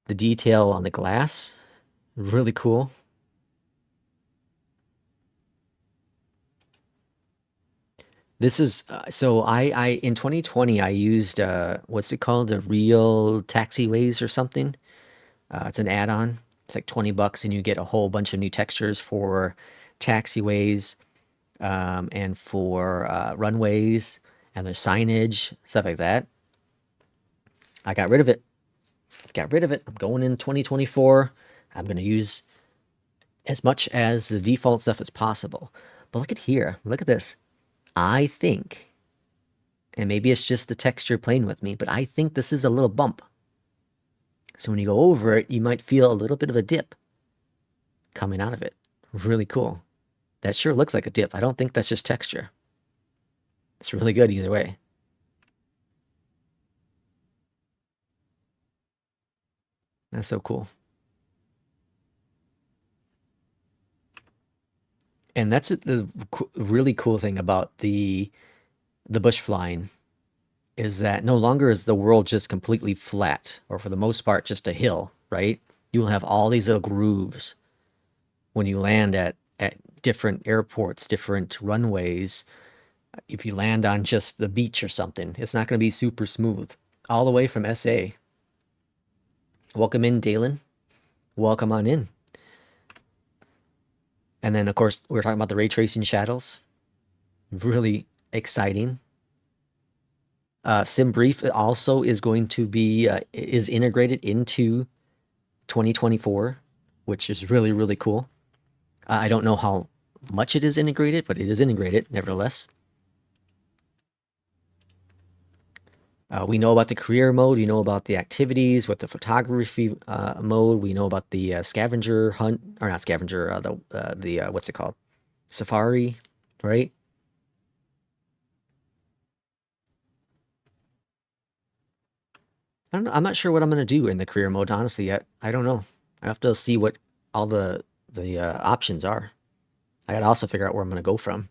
The detail on the glass, really cool. This is so I in 2020 I used what's it called? A real taxiways or something. It's an add-on. It's like $20 and you get a whole bunch of new textures for taxiways and for runways and there's signage, stuff like that. I got rid of it. Got rid of it. I'm going in 2024. I'm going to use as much as the default stuff as possible. But look at here. Look at this. I think, and maybe it's just the texture playing with me, but I think this is a little bump. So when you go over it, you might feel a little bit of a dip coming out of it. Really cool. That sure looks like a dip. I don't think that's just texture. It's really good either way. That's so cool. And that's the really cool thing about the bush flying is that no longer is the world just completely flat, or for the most part, just a hill, right? You will have all these little grooves when you land at different airports, different runways. If you land on just the beach or something, it's not going to be super smooth. All the way from SA. Welcome in, Dalen. Welcome on in. And then, of course, we're talking about the ray tracing shadows. Really exciting. SimBrief also is going to be is integrated into 2024, which is really, really cool. I don't know how much it is integrated, but it is integrated nevertheless. We know about the career mode. We know about the activities with the photography mode. We know about the scavenger hunt, or not scavenger, the what's it called? Safari, right? I don't know. I'm not sure what I'm going to do in the career mode, honestly, yet. I don't know. I have to see what all the options are. I got to also figure out where I'm going to go from.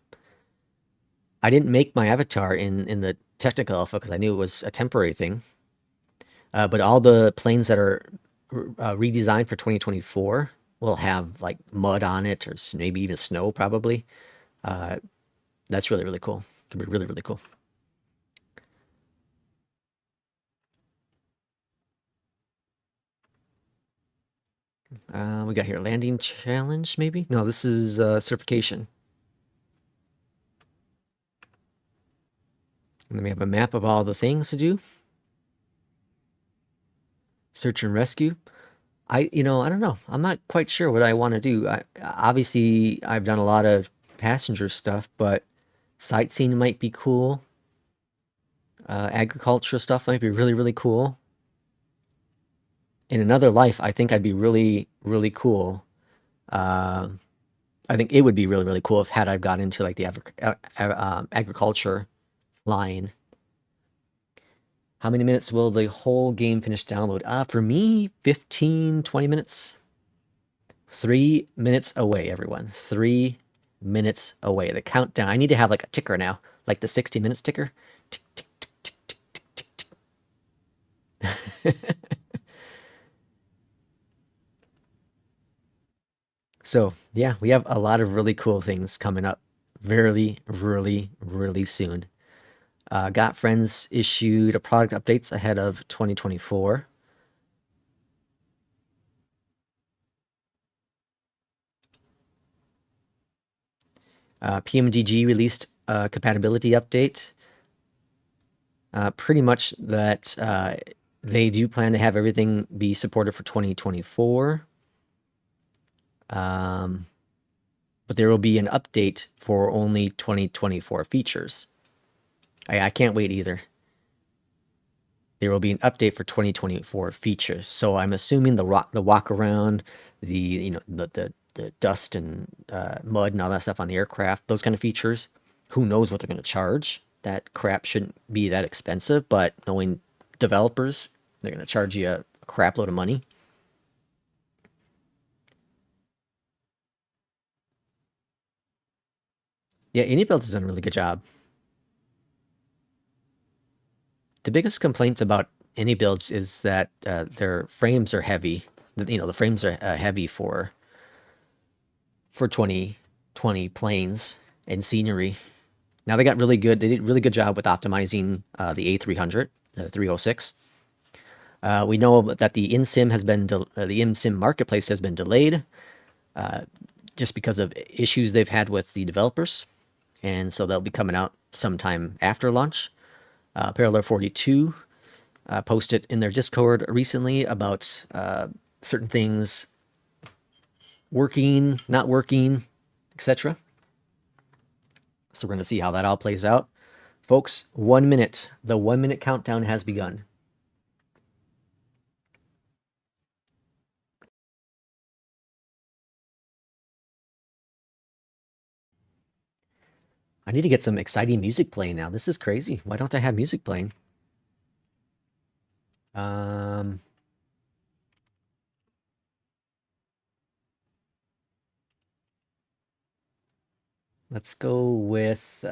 I didn't make my avatar in the technical alpha because I knew it was a temporary thing. But all the planes that are redesigned for 2024 will have like mud on it, or maybe even snow probably. That's really, really cool. It can be really, really cool. We got here landing challenge, maybe? No, this is certification. And then we have a map of all the things to do. Search and rescue. I don't know. I'm not quite sure what I want to do. Obviously, I've done a lot of passenger stuff, but sightseeing might be cool. Agricultural stuff might be really, really cool. In another life, I think I'd be really, really cool. I think it would be really, really cool had I got into like the agriculture line. How many minutes will the whole game finish download? For me, 15, 20 minutes. 3 minutes away, everyone. 3 minutes away. The countdown. I need to have like a ticker now, like the 60 minutes ticker. Tick, tick, tick, tick, tick, tick, tick, tick. So, yeah, we have a lot of really cool things coming up really, really, really soon. Got Friends issued a product updates ahead of 2024. PMDG released a compatibility update. Pretty much that they do plan to have everything be supported for 2024. But there will be an update for only 2024 features. I can't wait either. There will be an update for 2024 features. So I'm assuming the walk around, the dust and mud and all that stuff on the aircraft, those kind of features. Who knows what they're going to charge? That crap shouldn't be that expensive, but knowing developers, they're going to charge you a crap load of money. Yeah, AnyBuilds has done a really good job. The biggest complaints about AnyBuilds is that their frames are heavy. The frames are heavy for 2020 planes and scenery. Now they got really good. They did a really good job with optimizing the A300, the 306. We know that the InSim has been the InSim marketplace has been delayed just because of issues they've had with the developers, and so they'll be coming out sometime after launch. Parallel 42 posted in their Discord recently about certain things working, not working, etc. So we're going to see how that all plays out. Folks, 1 minute. The 1 minute countdown has begun. I need to get some exciting music playing now. This is crazy. Why don't I have music playing? Let's go with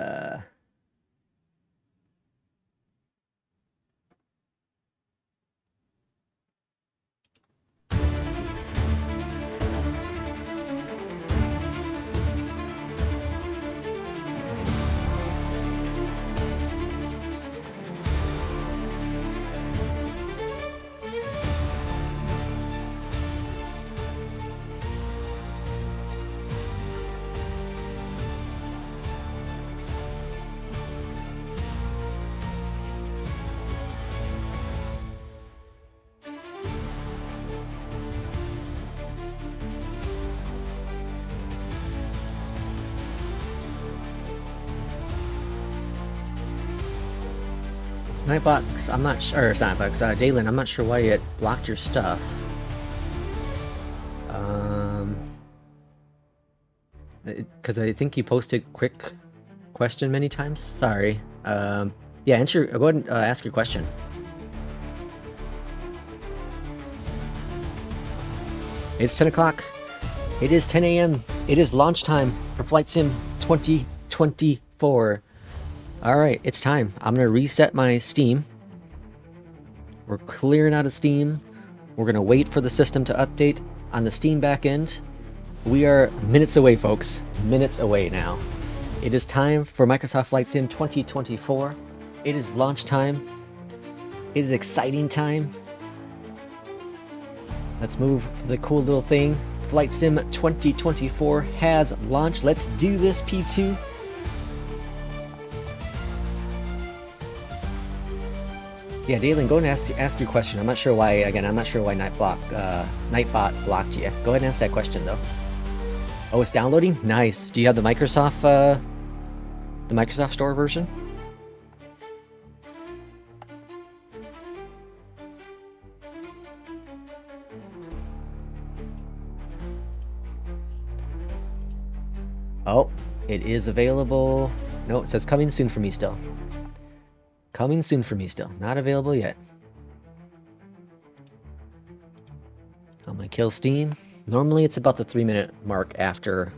Nightbox. I'm not sure. It's not Nightbox. Dalen, I'm not sure why it blocked your stuff. Because I think you posted quick question many times. Sorry. Yeah, answer. Go ahead and ask your question. It's 10 o'clock. It is 10 a.m. It is launch time for Flight Sim 2024. All right, it's time. I'm going to reset my Steam. We're clearing out of Steam. We're going to wait for the system to update on the Steam backend. We are minutes away, folks. Minutes away now. It is time for Microsoft Flight Sim 2024. It is launch time. It is exciting time. Let's move the cool little thing. Flight Sim 2024 has launched. Let's do this, P2. Yeah, Dalen, go and ask your question. I'm not sure why. Again, I'm not sure why Nightbot blocked you. Go ahead and ask that question though. Oh, it's downloading. Nice. Do you have the Microsoft Store version? Oh, it is available. No, it says coming soon for me still. Coming soon for me still. Not available yet. I'm gonna kill Steam. Normally it's about the 3-minute mark after.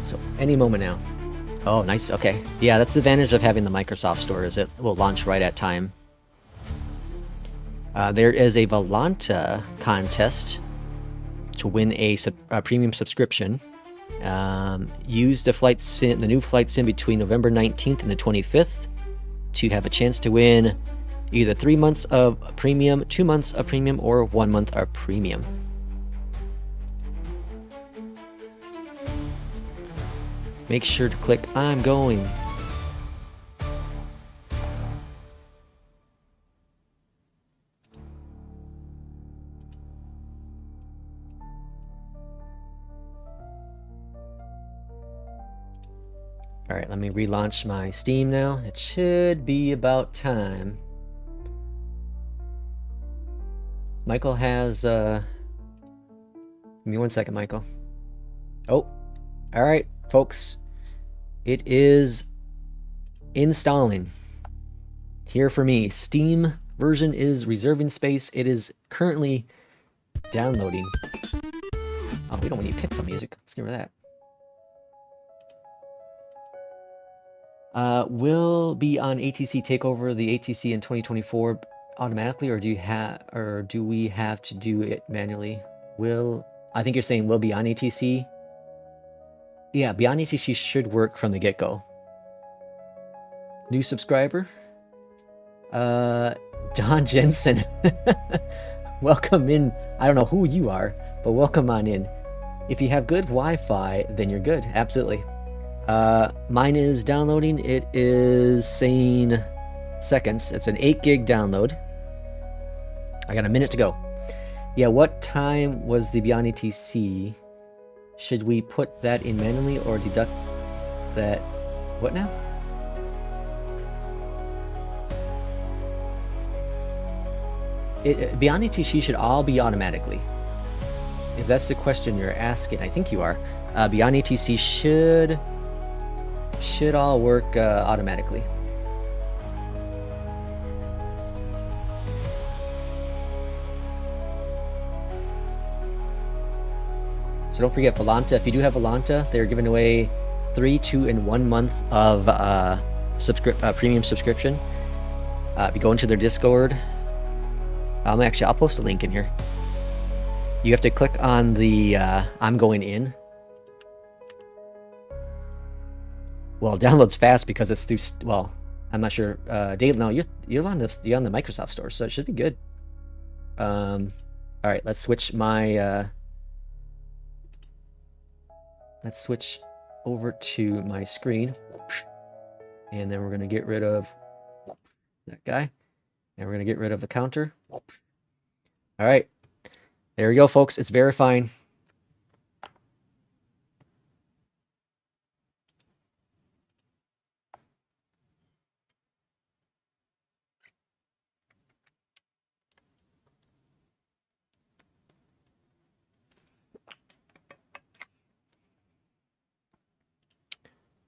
So any moment now. Oh, nice. Okay. Yeah, that's the advantage of having the Microsoft Store, is it will launch right at time. There is a Volanta contest to win a premium subscription. Use the new Flight Sim between November 19th and the 25th to have a chance to win either 3 months of premium, 2 months of premium, or 1 month of premium. Make sure to click I'm going. Alright, let me relaunch my Steam now. It should be about time. Michael has, give me 1 second, Michael. Oh, alright, folks. It is installing. Here for me. Steam version is reserving space. It is currently downloading. Oh, we don't need pixel music. Let's get rid of that. Will be on ATC take over the ATC in 2024 automatically, or do we have to do it manually? I think you're saying will be on ATC. Yeah, Beyond ATC should work from the get-go. New subscriber. John Jensen. Welcome in. I don't know who you are, but welcome on in. If you have good Wi-Fi, then you're good. Absolutely. Mine is downloading. It is saying seconds. It's an 8 gig download. I got a minute to go. Yeah, what time was the Beyond ATC? Should we put that in manually or deduct that? What now? Beyond ATC should all be automatically. If that's the question you're asking, I think you are. Beyond ATC should all work automatically. So don't forget Volanta. If you do have Volanta, they're giving away 3, 2, and 1 month of premium subscription. If you go into their Discord, actually, I'll post a link in here. You have to click on the I'm going in. Well, it downloads fast because it's through. Well, I'm not sure. Dave, no, you're on this. You're on the Microsoft Store, so it should be good. All right, let's switch my. Let's switch over to my screen, and then we're gonna get rid of that guy, and we're gonna get rid of the counter. All right, there we go, folks. It's verifying.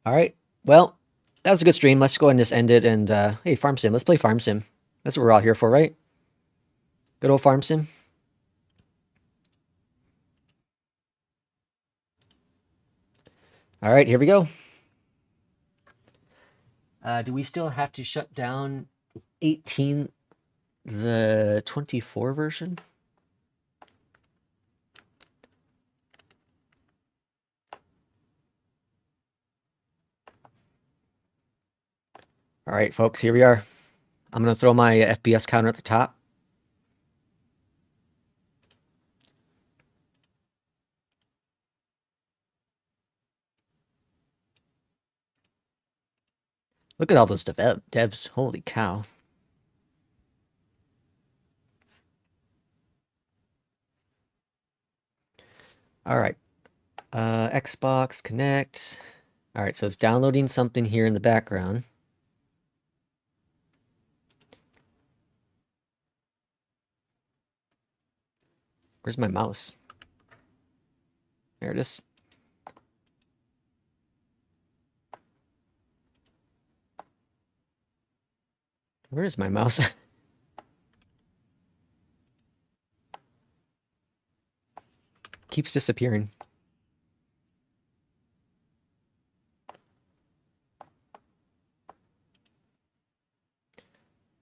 All right, well, that was a good stream. Let's go ahead and just end it. And hey, Farm Sim, let's play Farm Sim. That's what we're all here for, right? Good old Farm Sim. All right, here we go. Do we still have to shut down 18, the 24 version? All right, folks, here we are. I'm going to throw my FPS counter at the top. Look at all those devs. Holy cow. All right. Xbox Connect. All right, so it's downloading something here in the background. Where's my mouse? There it is. Where is my mouse? Keeps disappearing.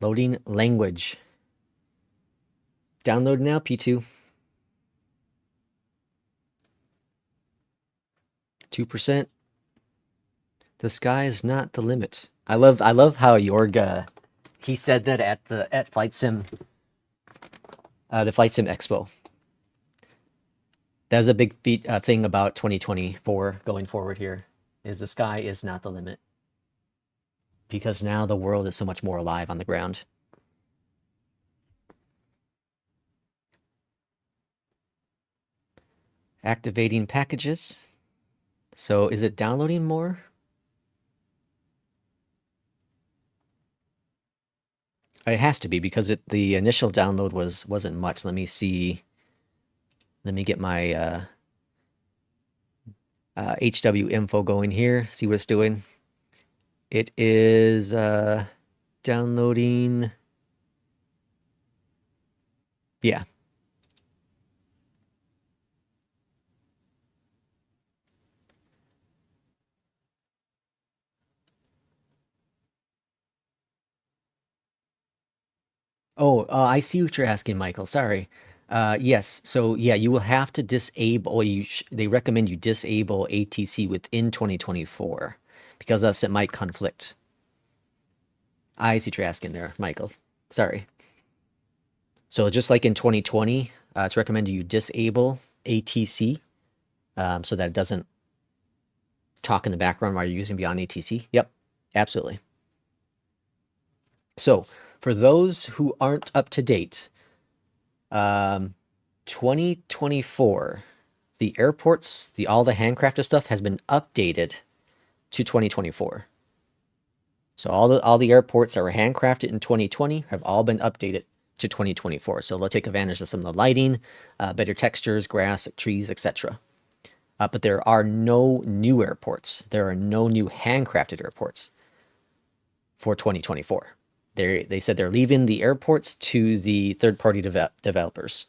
Loading language. Download now, P2. 2%. The sky is not the limit. I love how Jorg he said that at Flight Sim, the Flight Sim Expo. That's a big thing about 2024 going forward here, is the sky is not the limit. Because now the world is so much more alive on the ground. Activating packages. So is it downloading more? It has to be, because the initial download wasn't much. Let me see. Let me get my HW info going here. See what it's doing. It is downloading. Yeah. Oh, I see what you're asking, Michael. Sorry. Yes. So yeah, you will have to disable. They recommend you disable ATC within 2024 because else it might conflict. I see what you're asking there, Michael. Sorry. So just like in 2020, it's recommended you disable ATC so that it doesn't talk in the background while you're using beyond ATC. Yep, absolutely. So for those who aren't up to date, 2024, the airports, all the handcrafted stuff has been updated to 2024. So all the airports that were handcrafted in 2020 have all been updated to 2024. So they'll take advantage of some of the lighting, better textures, grass, trees, etc. But there are no new airports. There are no new handcrafted airports for 2024. They said they're leaving the airports to the third-party developers,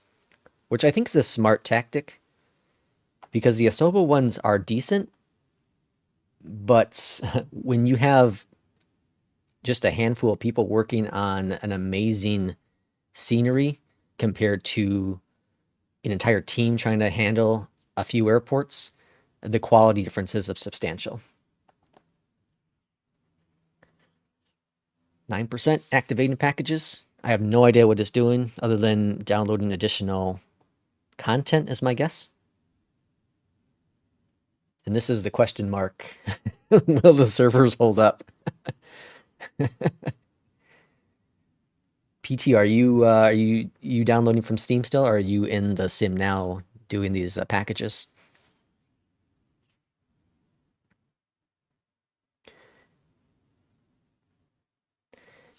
which I think is a smart tactic because the Asobo ones are decent, but when you have just a handful of people working on an amazing scenery compared to an entire team trying to handle a few airports, the quality differences are substantial. 9% activating packages. I have no idea what it's doing other than downloading additional content is my guess. And this is the question mark. Will the servers hold up? PT, are you downloading from Steam still, or are you in the sim now doing these packages?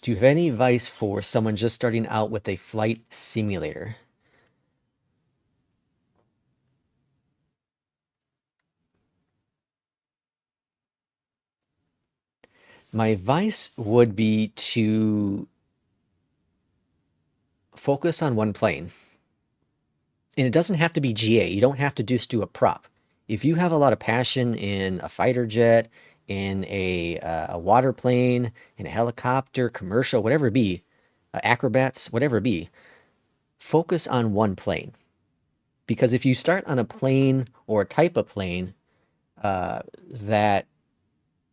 Do you have any advice for someone just starting out with a flight simulator? My advice would be to focus on one plane. And it doesn't have to be GA. You don't have to just do a prop. If you have a lot of passion in a fighter jet, in a water plane, in a helicopter, commercial, whatever it be, acrobats, whatever it be, focus on one plane. Because if you start on a plane or a type of plane that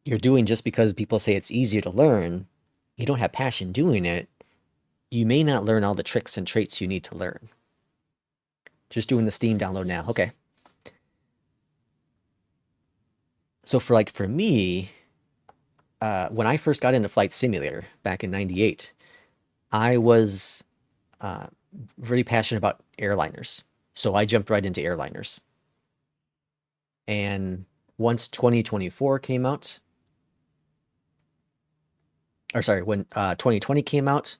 you're doing just because people say it's easier to learn, you don't have passion doing it, you may not learn all the tricks and traits you need to learn. Just doing the Steam download now. Okay. So for me, when I first got into Flight Simulator back in '98, I was really passionate about airliners. So I jumped right into airliners. And once 2024 came out, or sorry, when 2020 came out,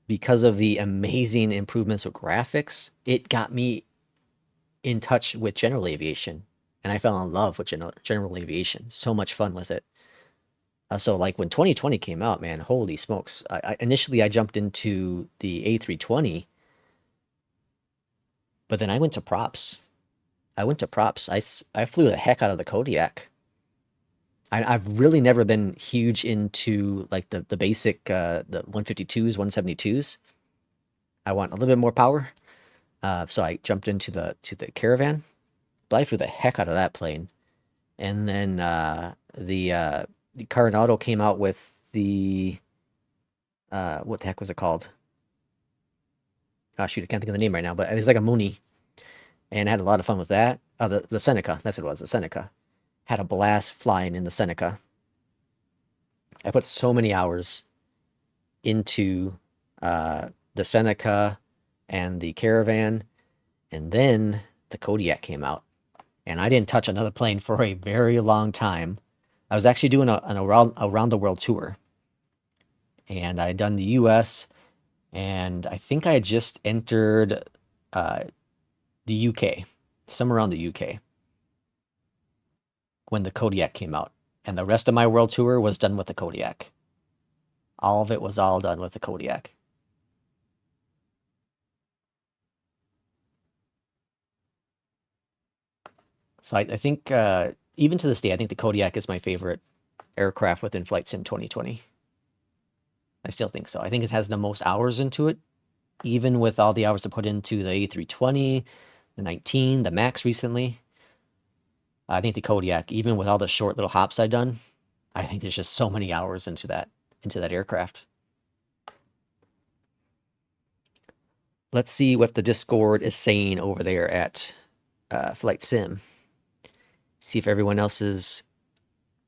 because of the amazing improvements with graphics, it got me in touch with general aviation. And I fell in love with general aviation. So much fun with it. So like when 2020 came out, man, holy smokes. Initially, I jumped into the A320. But then I went to props. I flew the heck out of the Kodiak. I've really never been huge into like the basic the 152s, 172s. I want a little bit more power. So I jumped into the Caravan. But I flew the heck out of that plane. And then the Coronado came out with the what the heck was it called? Oh shoot, I can't think of the name right now, but it's like a Mooney. And I had a lot of fun with that. The Seneca, that's what it was, the Seneca. Had a blast flying in the Seneca. I put so many hours into the Seneca and the Caravan, and then the Kodiak came out. And I didn't touch another plane for a very long time. I was actually doing an around the world tour. And I had done the US, and I think I had just entered the UK, somewhere around the UK, when the Kodiak came out. And the rest of my world tour was done with the Kodiak. All of it was all done with the Kodiak. So I think, even to this day, I think the Kodiak is my favorite aircraft within Flight Sim 2020. I still think so. I think it has the most hours into it, even with all the hours to put into the A320, the 19, the Max recently. I think the Kodiak, even with all the short little hops I've done, I think there's just so many hours into that aircraft. let's see what the Discord is saying over there at Flight Sim. See if everyone else is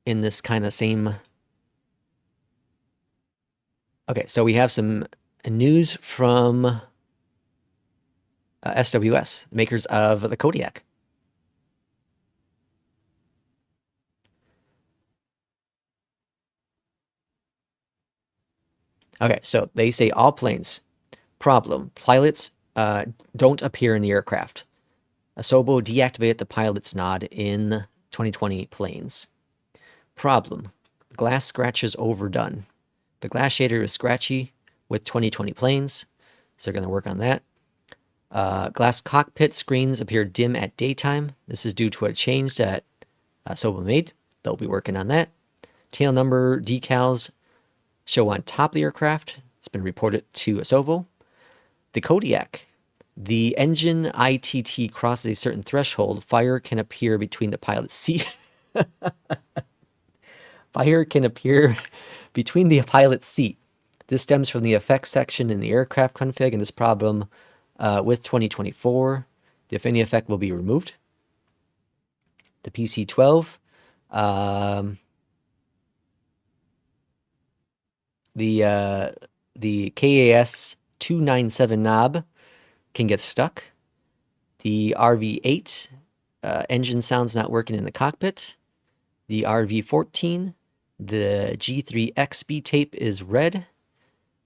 in this kind of same. Okay, so we have some news from SWS, makers of the Kodiak. Okay, so they say all planes. Problem. Pilots don't appear in the aircraft. Asobo deactivated the pilot's nod in 2020 planes. Problem. Glass scratches overdone. The glass shader is scratchy with 2020 planes, so they're going to work on that. Glass cockpit screens appear dim at daytime. This is due to a change that Asobo made. They'll be working on that. Tail number decals show on top of the aircraft. It's been reported to Asobo. The Kodiak. The engine ITT crosses a certain threshold. Fire can appear between the pilot's seat. Fire can appear between the pilot's seat. This stems from the effects section in the aircraft config, and this problem with 2024, the affinity effect will be removed. The PC-12, the KAS 297 knob can get stuck. The RV-8 engine sounds not working in the cockpit. The RV-14, the G3XB tape is red.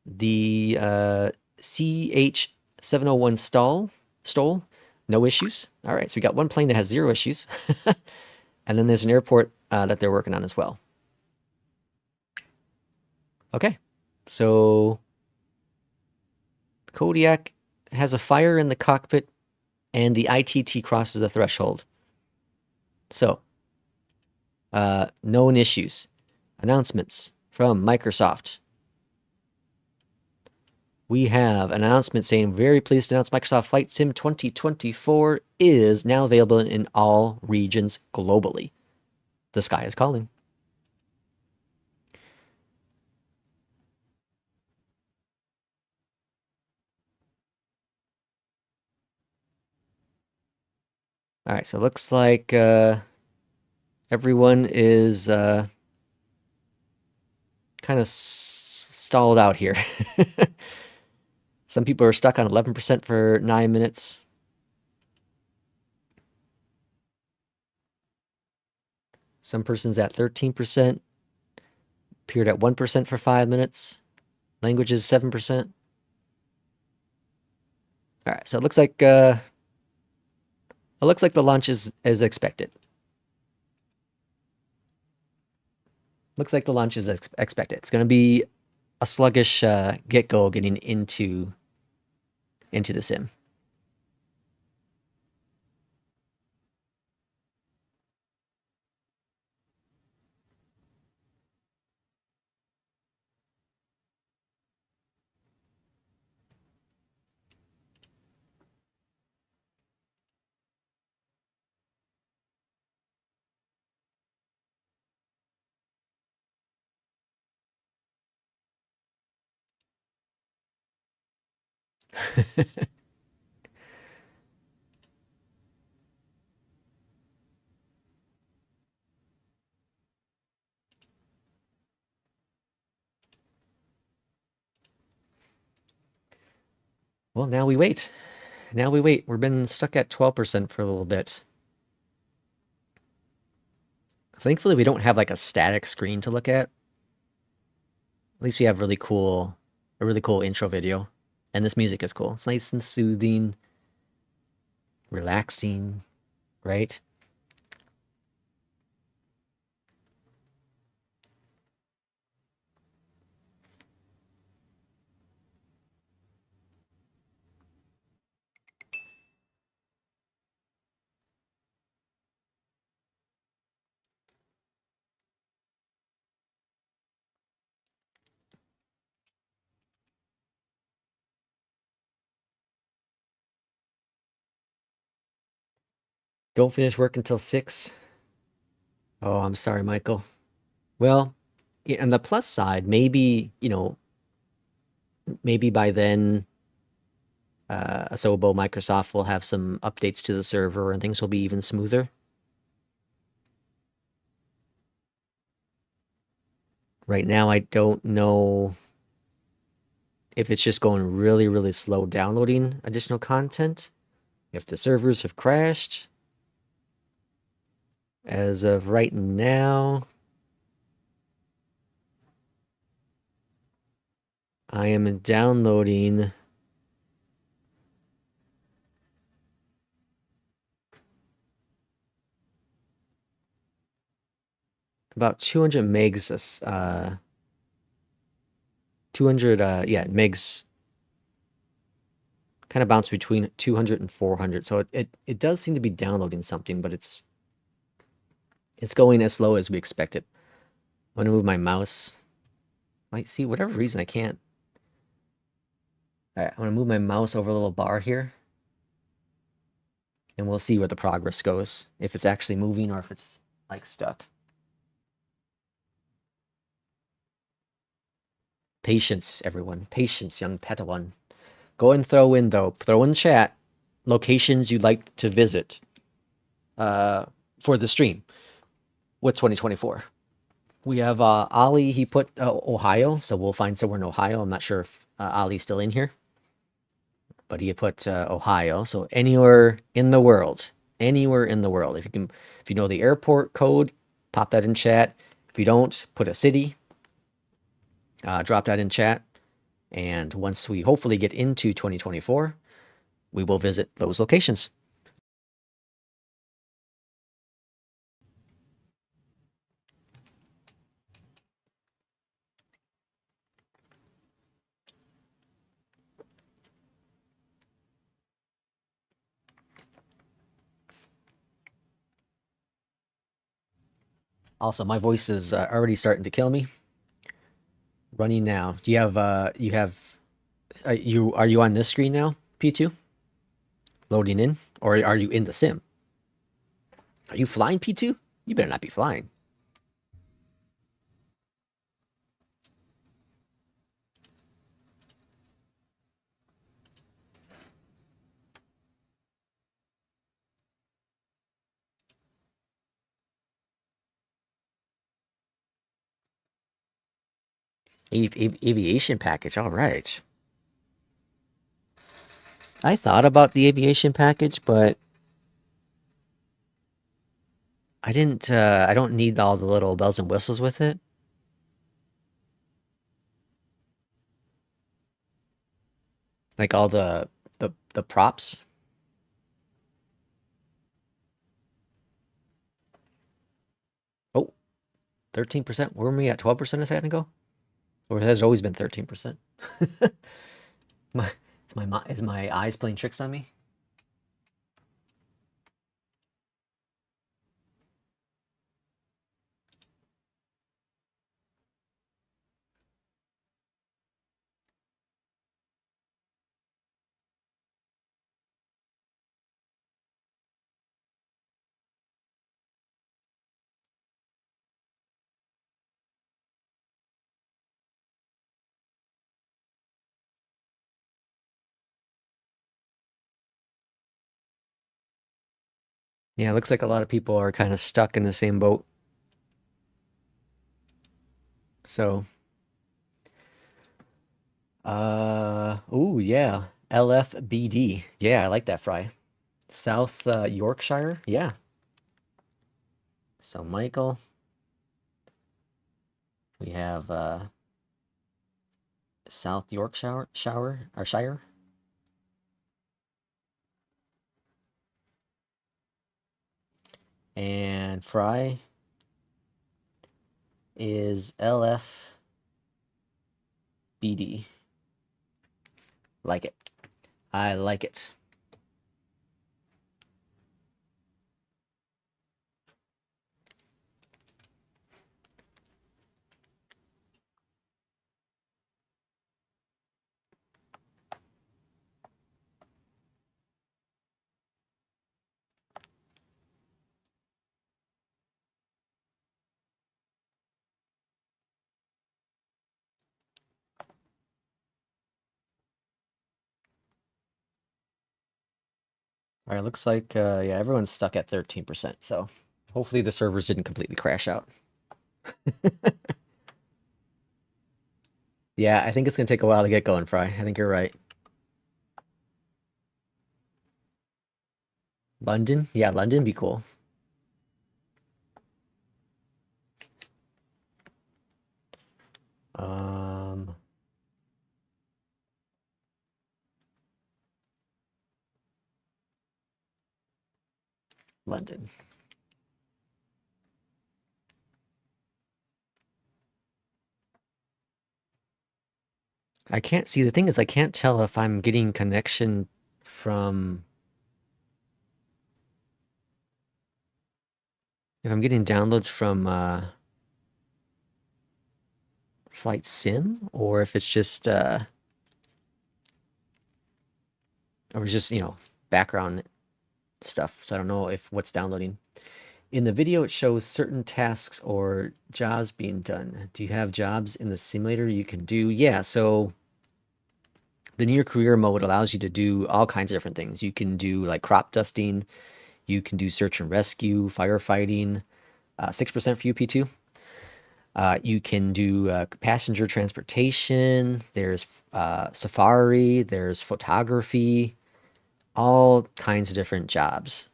The CH701 stole, no issues. All right, so we got one plane that has 0 issues. And then there's an airport that they're working on as well. Okay, so Kodiak has a fire in the cockpit and the ITT crosses the threshold. So, known issues. Announcements from Microsoft. We have an announcement saying, very pleased to announce Microsoft Flight Sim 2024 is now available in all regions globally. The sky is calling. All right, so it looks like everyone is kind of stalled out here. Some people are stuck on 11% for 9 minutes. Some person's at 13%. Appeared at 1% for 5 minutes. Languages 7%. All right, so it looks like the launch is as expected. Looks like the launch is expected. It's going to be a sluggish get-go getting into the sim. Well, now we wait. Now we wait. We've been stuck at 12% for a little bit. Thankfully, we don't have like a static screen to look at. At least we have a really cool intro video. And this music is cool. It's nice and soothing, relaxing, right? Don't finish work until 6. Oh, I'm sorry, Michael. Well, on the plus side, maybe, maybe by then, Asobo, Microsoft will have some updates to the server and things will be even smoother. Right now, I don't know if it's just going really, really slow downloading additional content, if the servers have crashed. As of right now, I am downloading about 200 megs, 200, yeah, megs, kind of bounce between 200 and 400. So it does seem to be downloading something, but it's going as slow as we expected. I'm gonna move my mouse. Might see, whatever reason I can't. All right, I'm gonna move my mouse over a little bar here. And we'll see where the progress goes. If it's actually moving or if it's like stuck. Patience, everyone. Patience, young Padawan. Go and throw in the chat locations you'd like to visit for the stream with 2024. We have Ali, he put Ohio, so we'll find somewhere in Ohio. I'm not sure if Ali's still in here, but he had put Ohio. So anywhere in the world, If you know the airport code, pop that in chat. If you don't, put a city, drop that in chat. And once we hopefully get into 2024, we will visit those locations. Also, my voice is already starting to kill me. Running now. Do you have are you on this screen now, P2? Loading in, or are you in the sim? Are you flying, P2? You better not be flying. Aviation package, all right. I thought about the aviation package, but I didn't. I don't need all the little bells and whistles with it. Like all the props. Oh, 13%. Were we at 12% a second ago? Or has it always been 13%? Is my eyes playing tricks on me? Yeah, it looks like a lot of people are kind of stuck in the same boat. So, ooh, yeah, LFBD. Yeah, I like that fry. South Yorkshire, yeah. So Michael, we have South Yorkshire, Shire. And Fry is LFBD. Like it. I like it. All right, looks like, yeah, everyone's stuck at 13%. So hopefully the servers didn't completely crash out. Yeah, I think it's going to take a while to get going, Fry. I think you're right. London? Yeah, London be cool. London. I can't see. The thing is, I can't tell if I'm getting connection from... If I'm getting downloads from Flight Sim, or if it's just... or it's just, you know, background stuff. So I don't know if what's downloading. In the video, it shows certain tasks or jobs being done. Do you have jobs in the simulator you can do? Yeah, so the near career mode allows you to do all kinds of different things. You can do like crop dusting, you can do search and rescue, firefighting, 6% for UP2. You can do passenger transportation, there's safari, there's photography, all kinds of different jobs.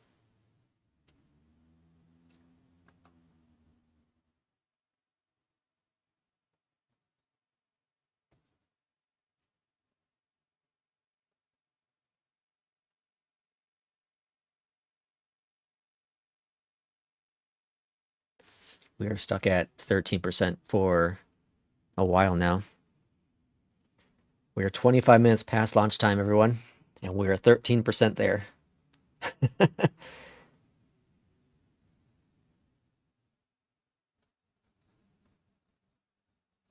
We are stuck at 13% for a while now. We are 25 minutes past launch time, everyone, and we are 13% there.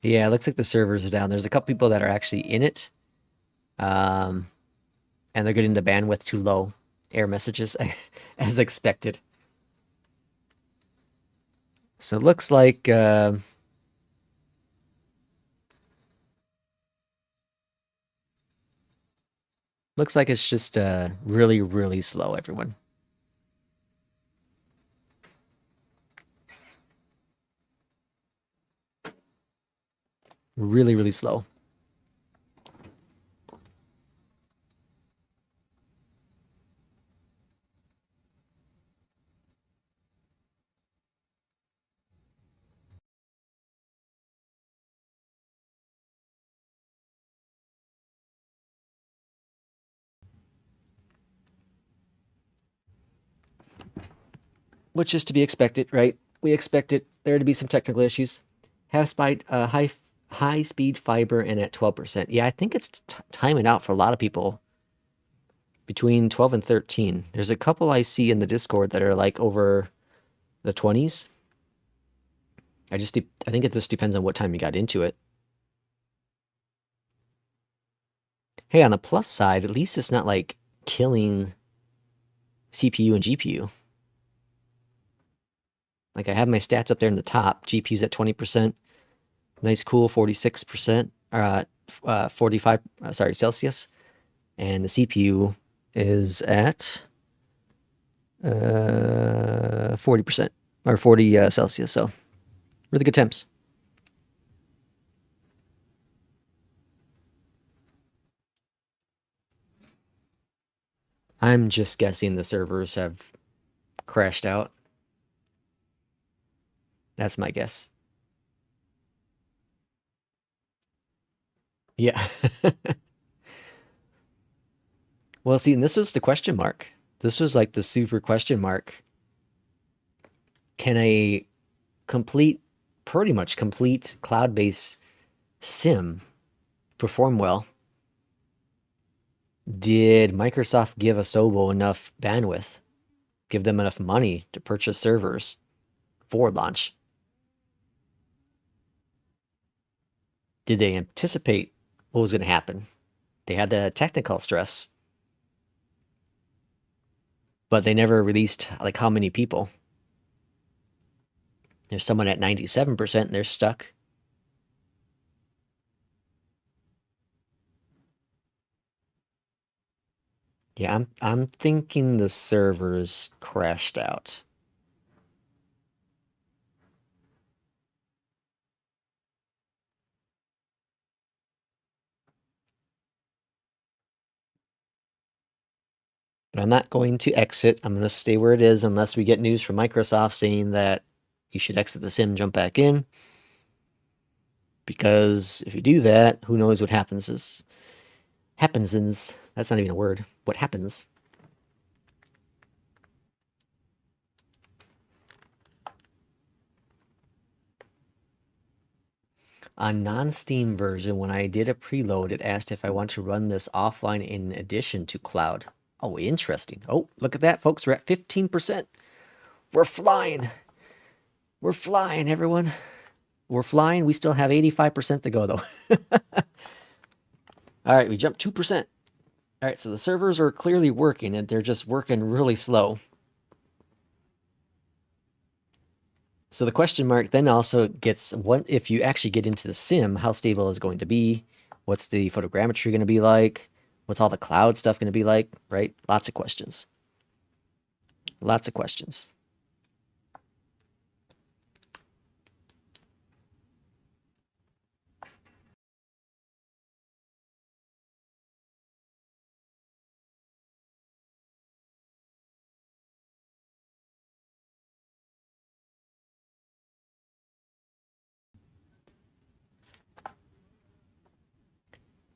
Yeah, it looks like the servers are down. There's a couple people that are actually in it, and they're getting the bandwidth too low. Error messages, as expected. So it looks like... looks like it's just really, really slow, everyone. Really, really slow. Which is to be expected, right? We expected there to be some technical issues. High speed fiber and at 12%. Yeah, I think it's timing out for a lot of people between 12 and 13. There's a couple I see in the Discord that are like over the 20s. I think it just depends on what time you got into it. Hey, on the plus side, at least it's not like killing CPU and GPU. Like I have my stats up there in the top. GPU's at 20%. Nice, cool 46%, 45, Celsius. And the CPU is at 40%, or 40 Celsius. So really good temps. I'm just guessing the servers have crashed out. That's my guess. Yeah. Well, see, and this was the question mark. This was like the super question mark. Can a pretty much complete cloud-based sim perform well? Did Microsoft give Asobo enough bandwidth? Give them enough money to purchase servers for launch? Did they anticipate what was going to happen? They had the technical stress, but they never released like how many people. There's someone at 97% and they're stuck. Yeah, I'm thinking the servers crashed out. But I'm not going to exit. I'm going to stay where it is unless we get news from Microsoft saying that you should exit the sim, jump back in. Because if you do that, who knows what happens is that's not even a word. What happens? On non-Steam version, when I did a preload, it asked if I want to run this offline in addition to cloud. Oh, interesting. Oh, look at that, folks. We're at 15%. We're flying. We're flying, everyone. We're flying. We still have 85% to go, though. All right, we jumped 2%. All right, so the servers are clearly working, and they're just working really slow. So the question mark then also gets, what if you actually get into the sim, how stable is it going to be? What's the photogrammetry going to be like? What's all the cloud stuff going to be like, right? Lots of questions. Lots of questions.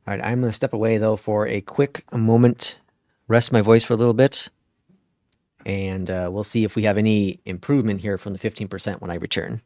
All right, I'm going to step away, though, for a quick moment, rest my voice for a little bit, and we'll see if we have any improvement here from the 15% when I return.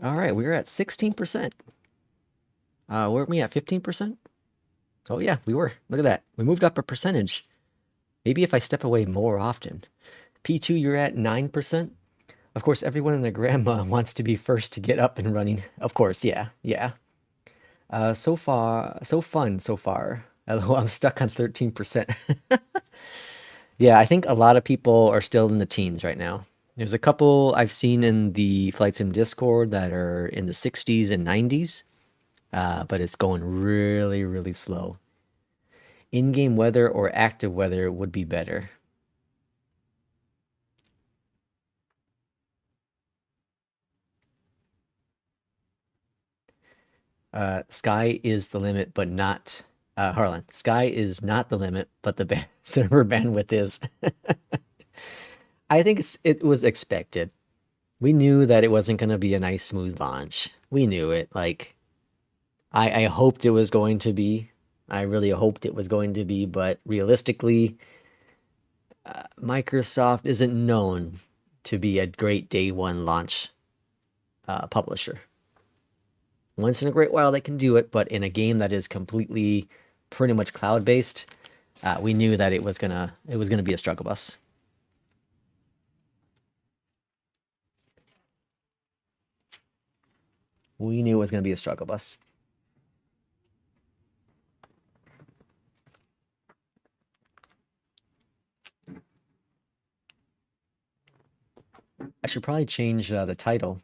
All right, we're at 16%. Weren't we at 15%? Oh yeah, we were. Look at that. We moved up a percentage. Maybe if I step away more often. P2, you're at 9%. Of course, everyone and their grandma wants to be first to get up and running. Of course, yeah, yeah. So far, so fun so far. Although I'm stuck on 13%. Yeah, I think a lot of people are still in the teens right now. There's a couple I've seen in the Flight Sim Discord that are in the 60s and 90s, but it's going really, really slow. In-game weather or active weather would be better. Sky is the limit, but not Harlan. Sky is not the limit, but the server bandwidth is. I think it was expected. We knew that it wasn't going to be a nice smooth launch. We knew it. Like, I hoped it was going to be. I really hoped it was going to be, but realistically, Microsoft isn't known to be a great day one launch publisher. Once in a great while they can do it, but in a game that is completely pretty much cloud based, we knew that it was gonna be a struggle bus. We knew it was gonna be a struggle bus. I should probably change the title.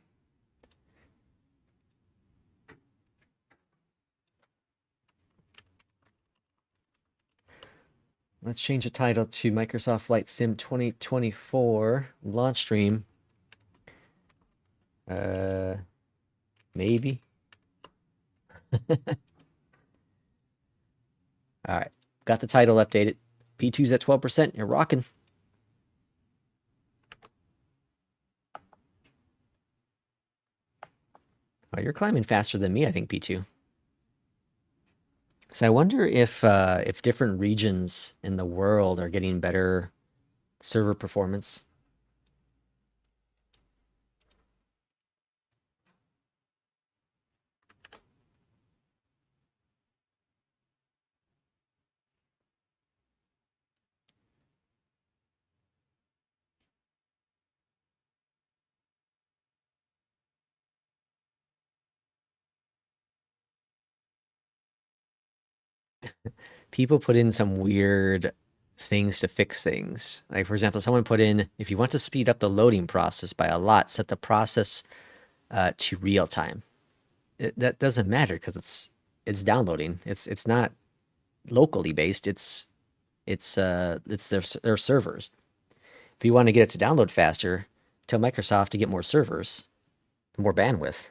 Let's change the title to Microsoft Flight Sim 2024 launch stream. Maybe. All right, got the title updated. P2's at 12%. You're rocking. Oh, you're climbing faster than me, I think, P2. So I wonder if different regions in the world are getting better server performance. People put in some weird things to fix things. Like, for example, someone put in, if you want to speed up the loading process by a lot, set the process to real time. That doesn't matter because it's downloading. It's not locally based. It's their servers. If you want to get it to download faster, tell Microsoft to get more servers, more bandwidth.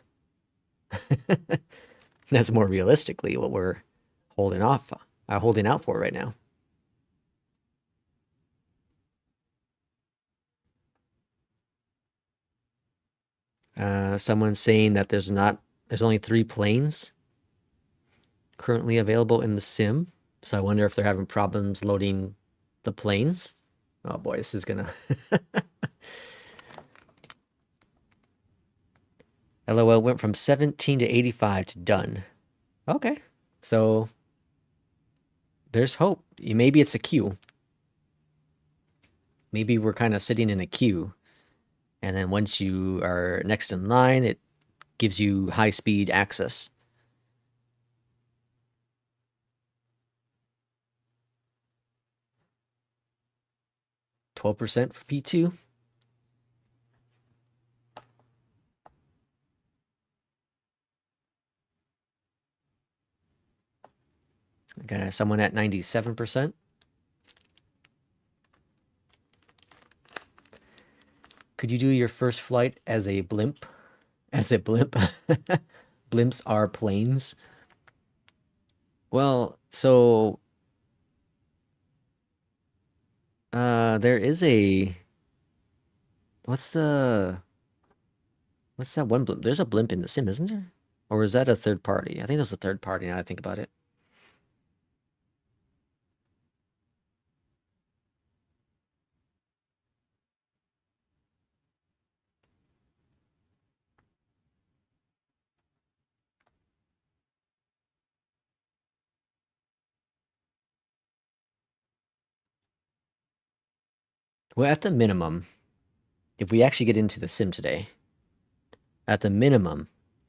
That's more realistically what we're holding out for right now. Someone's saying that there's only 3 planes currently available in the sim. So I wonder if they're having problems loading the planes. Oh boy, this is gonna... LOL went from 17 to 85 to done. Okay, so there's hope. Maybe it's a queue. Maybe we're kind of sitting in a queue. And then once you are next in line, it gives you high-speed access. %12 for P2. Got someone at 97%. Could you do your first flight as a blimp? As a blimp? Blimps are planes. Well, so there is a what's that one blimp? There's a blimp in the sim, isn't there? Or is that a third party? I think that's a third party now I think about it. Well, at the minimum, if we actually get into the sim today, at the minimum,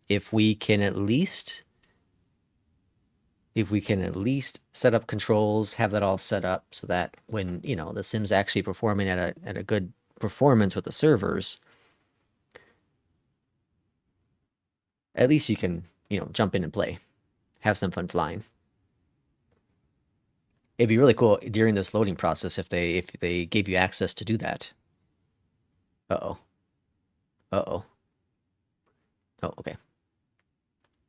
if we can at least set up controls, have that all set up so that when, you know, the sim's actually performing at a good performance with the servers, at least you can, you know, jump in and play, have some fun flying. It'd be really cool during this loading process if they gave you access to do that. Uh-oh. Uh-oh. Oh, okay.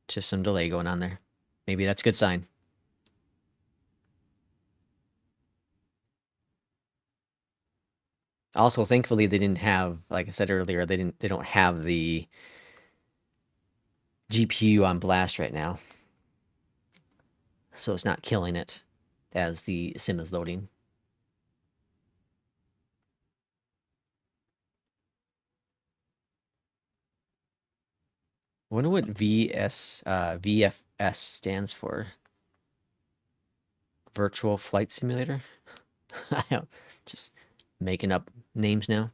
Just some delay going on there. Maybe that's a good sign. Also, thankfully, they didn't have, like I said earlier, they don't have the GPU on blast right now. So it's not killing it as the sim is loading. I wonder what VFS stands for. Virtual Flight Simulator? I don't, just making up names now.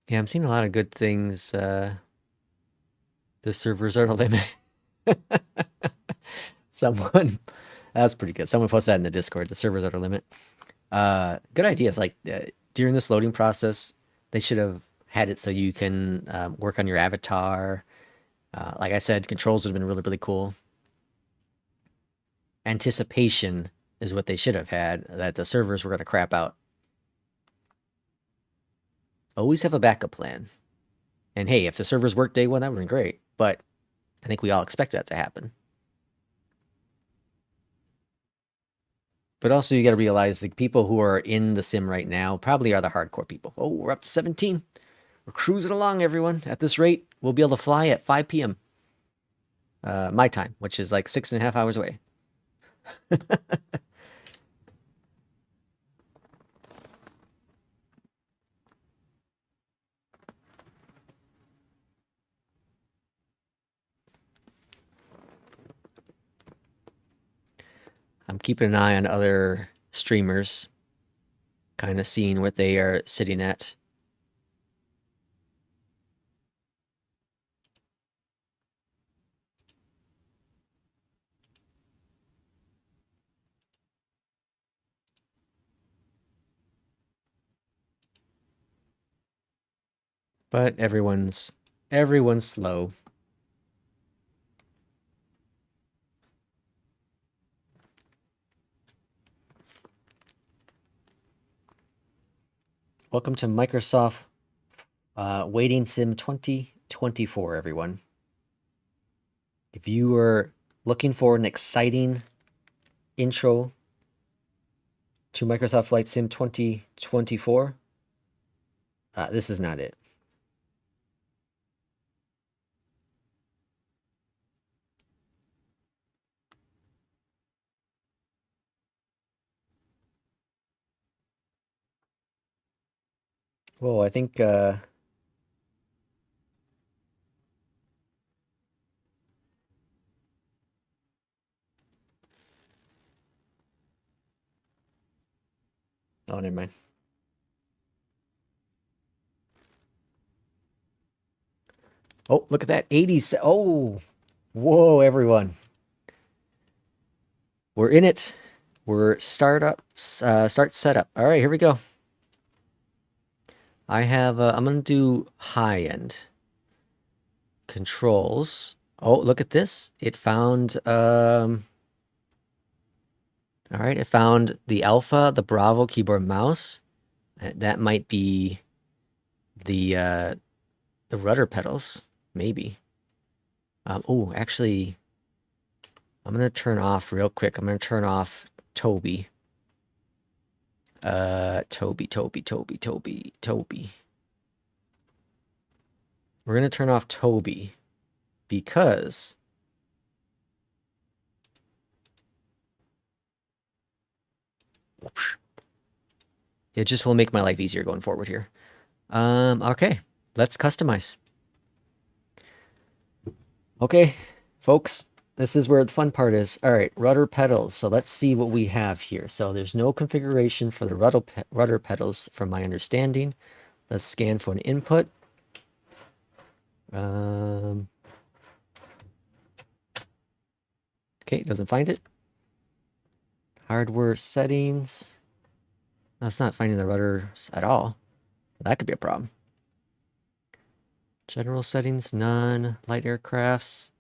Yeah, I'm seeing a lot of good things. The servers are the limit. Someone, that's pretty good. Someone posted that in the Discord. The servers are the limit. Good ideas. Like during this loading process, they should have had it so you can work on your avatar. Like I said, controls would have been really, really cool. Anticipation is what they should have had, that the servers were going to crap out. Always have a backup plan. And hey, if the servers worked day one, that would have been great. But I think we all expect that to happen. But also you got to realize the people who are in the sim right now probably are the hardcore people. Oh, we're up to 17. We're cruising along, everyone. At this rate, we'll be able to fly at 5 p.m. My time, which is like 6.5 hours away. I'm keeping an eye on other streamers, kind of seeing what they are sitting at. But everyone's slow. Welcome to Microsoft Waiting Sim 2024, everyone. If you are looking for an exciting intro to Microsoft Flight Sim 2024, this is not it. Whoa, I think oh, never mind. Oh, look at that. 80s. Oh, whoa, everyone. We're in it. We're start setup. All right, here we go. I have, I'm going to do high end controls. Oh, look at this. It found, all right, it found the Alpha, the Bravo keyboard mouse. That might be the rudder pedals, maybe. Oh, actually, I'm going to turn off real quick. I'm going to turn off Toby. Toby. We're going to turn off Toby because It just will make my life easier going forward here. Okay, let's customize. Okay, folks, this is where the fun part is. All right, rudder pedals. So let's see what we have here. So there's no configuration for the rudder pedals from my understanding. Let's scan for an input. Okay, doesn't find it. Hardware settings. No, it's not finding the rudders at all. That could be a problem. General settings, none. Light aircrafts.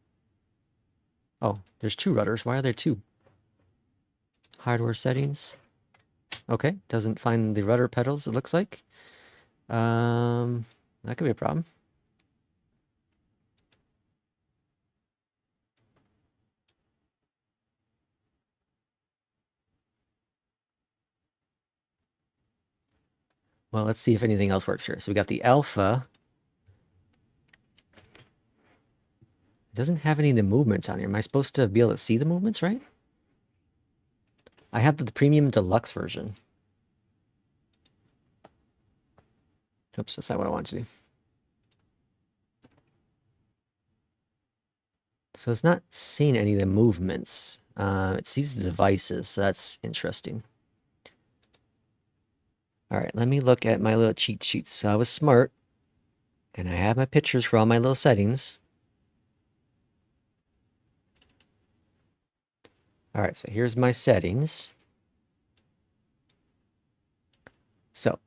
Oh, there's 2 rudders. Why are there 2? Hardware settings. Okay, doesn't find the rudder pedals, it looks like. That could be a problem. Well, let's see if anything else works here. So we got the alpha. It doesn't have any of the movements on here. Am I supposed to be able to see the movements, right? I have the premium deluxe version. Oops, that's not what I wanted to do. So it's not seeing any of the movements. It sees the devices, so that's interesting. All right, let me look at my little cheat sheets. So I was smart, and I have my pictures for all my little settings. All right, so here's my settings. So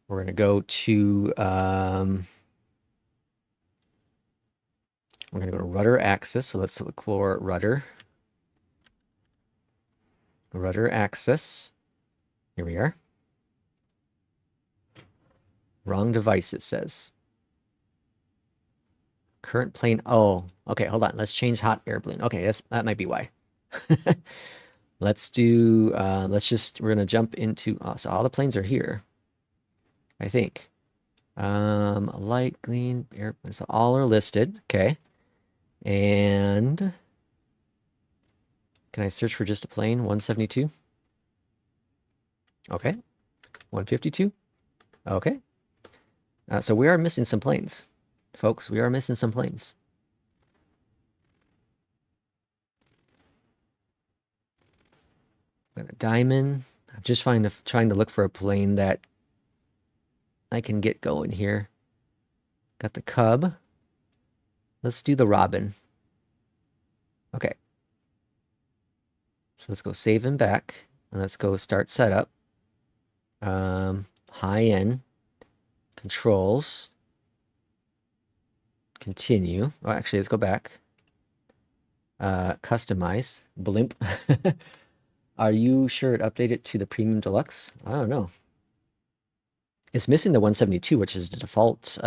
we're going to go to, we're going to go to rudder axis. So let's look for rudder. Rudder axis. Here we are. Wrong device, it says. Current plane. Oh, okay, hold on. Let's change hot air balloon. Okay, that might be why. Let's do, we're going to jump into, so all the planes are here, I think. Light, clean, airplane, so all are listed. Okay. And can I search for just a plane? 172. Okay. 152. Okay. So we are missing some planes, folks. We are missing some planes. Got a diamond. I'm just trying to look for a plane that I can get going here. Got the Cub. Let's do the Robin. Okay. So let's go save and back, and let's go start setup. High end controls. Continue. Oh, actually, let's go back. Customize. Blimp. Are you sure it updated to the premium deluxe? I don't know. It's missing the 172, which is the default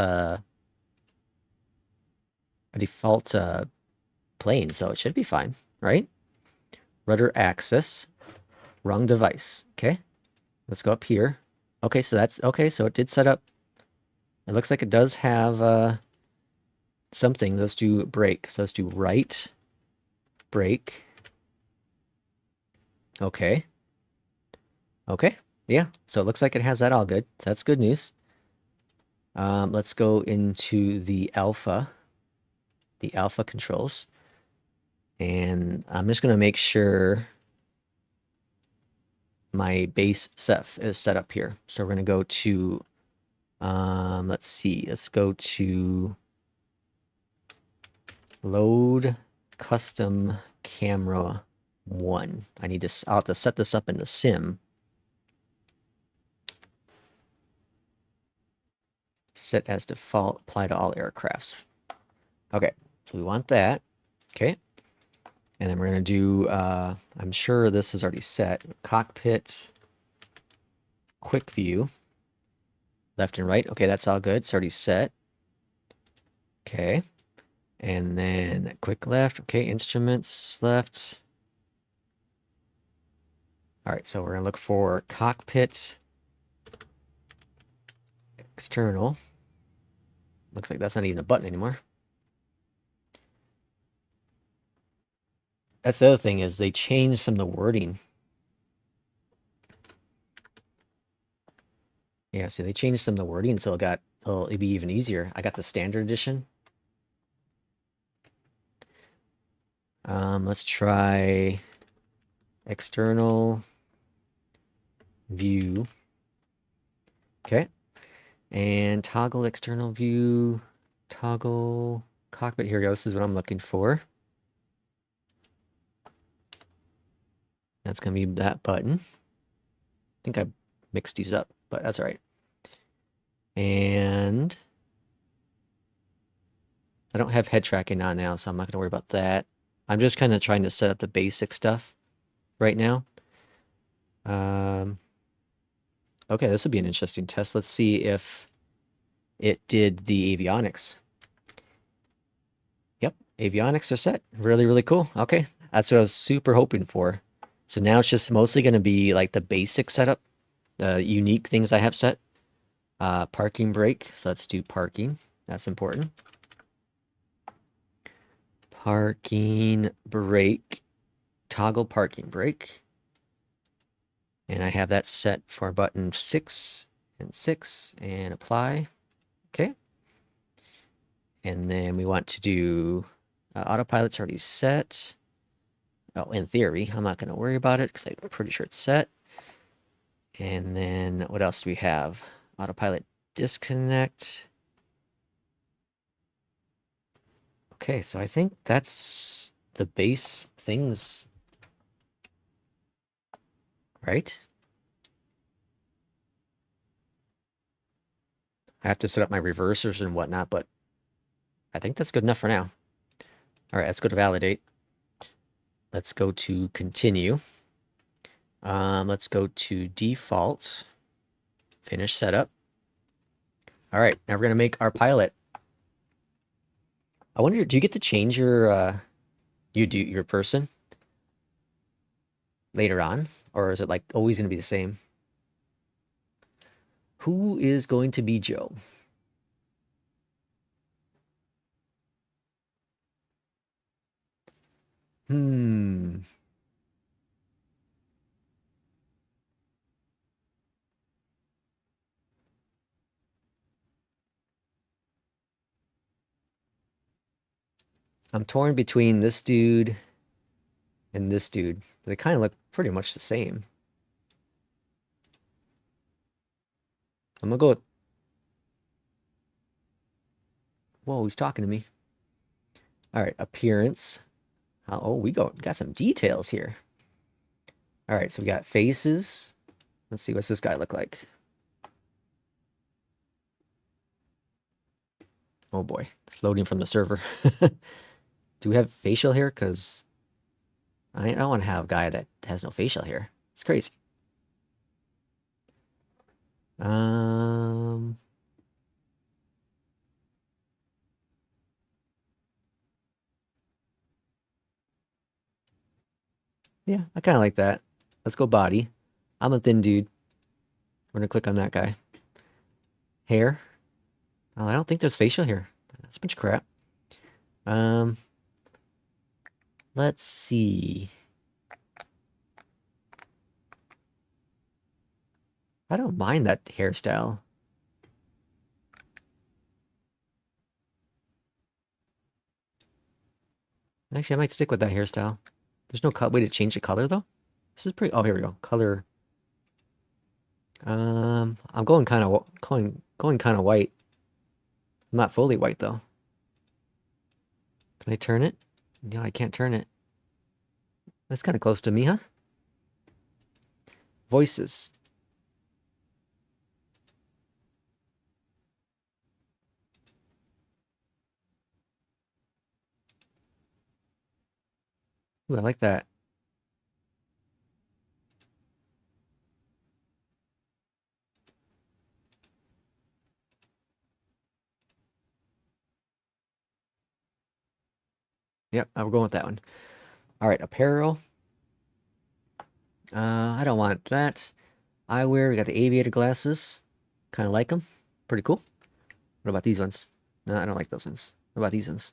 plane, so it should be fine, right? Rudder axis, wrong device. Okay, let's go up here. Okay, so that's okay. So it did set up. It looks like it does have something. Let's do brake. So let's do right brake. Okay. Okay. Yeah. So it looks like it has that all good. So that's good news. Let's go into the alpha controls. And I'm just going to make sure my base SEF is set up here. So we're going to go to, let's see, let's go to load custom camera 1. I'll have to set this up in the sim. Set as default, apply to all aircrafts. Okay, so we want that. Okay. And then we're going to do, I'm sure this is already set, cockpit, quick view, left and right. Okay, that's all good. It's already set. Okay. And then quick left. Okay, instruments left. All right, so we're going to look for cockpit, external. Looks like that's not even a button anymore. That's the other thing is they changed some of the wording. Yeah, see, they changed some of the wording, so it'd be even easier. I got the standard edition. Let's try external view. Okay. And toggle external view, toggle cockpit. Here we go. This is what I'm looking for. That's going to be that button. I think I mixed these up, but that's all right. And I don't have head tracking on now, so I'm not going to worry about that. I'm just kind of trying to set up the basic stuff right now. Okay, this would be an interesting test. Let's see if it did the avionics. Yep, avionics are set. Really, really cool. Okay, that's what I was super hoping for. So now it's just mostly going to be like the basic setup, the unique things I have set. Parking brake. So let's do parking. That's important. Parking brake. Toggle parking brake. And I have that set for button 6 and 6 and apply. Okay. And then we want to do autopilot's already set. Oh, in theory, I'm not going to worry about it because I'm pretty sure it's set. And then what else do we have? Autopilot disconnect. Okay, so I think that's the base things. Right? I have to set up my reversers and whatnot, but I think that's good enough for now. All right, let's go to validate. Let's go to continue. Let's go to default. Finish setup. All right, now we're going to make our pilot. I wonder, do you get to change your your person later on? Or is it like always going to be the same? Who is going to be Joe? I'm torn between this dude and this dude. They kind of look pretty much the same. I'm gonna go with... Whoa, he's talking to me. All right, appearance. Oh, we got some details here. All right, so we got faces. Let's see, what's this guy look like? Oh boy, it's loading from the server. Do we have facial hair? Because I don't want to have a guy that has no facial hair. It's crazy. Yeah, I kind of like that. Let's go body. I'm a thin dude. We're gonna click on that guy. Hair. Oh, I don't think there's facial hair. That's a bunch of crap. Let's see. I don't mind that hairstyle. Actually, I might stick with that hairstyle. There's no way to change the color though. This is pretty. Oh, here we go. Color. I'm going kind of white. I'm not fully white though. Can I turn it? No, I can't turn it. That's kind of close to me, huh? Voices. Ooh, I like that. Yep, we're going with that one. All right, apparel. I don't want that. Eyewear, we got the aviator glasses. Kind of like them. Pretty cool. What about these ones? No, I don't like those ones. What about these ones?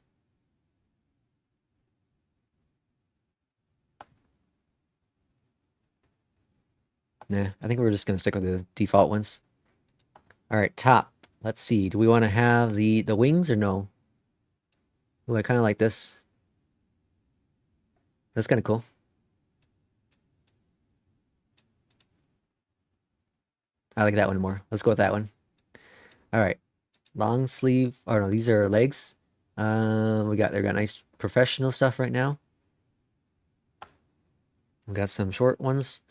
Nah, I think we're just going to stick with the default ones. All right, top. Let's see. Do we want to have the wings or no? Ooh, I kind of like this. That's kind of cool. I like that one more. Let's go with that one. All right. Long sleeve. Oh no, these are legs. They got nice professional stuff right now. We got some short ones.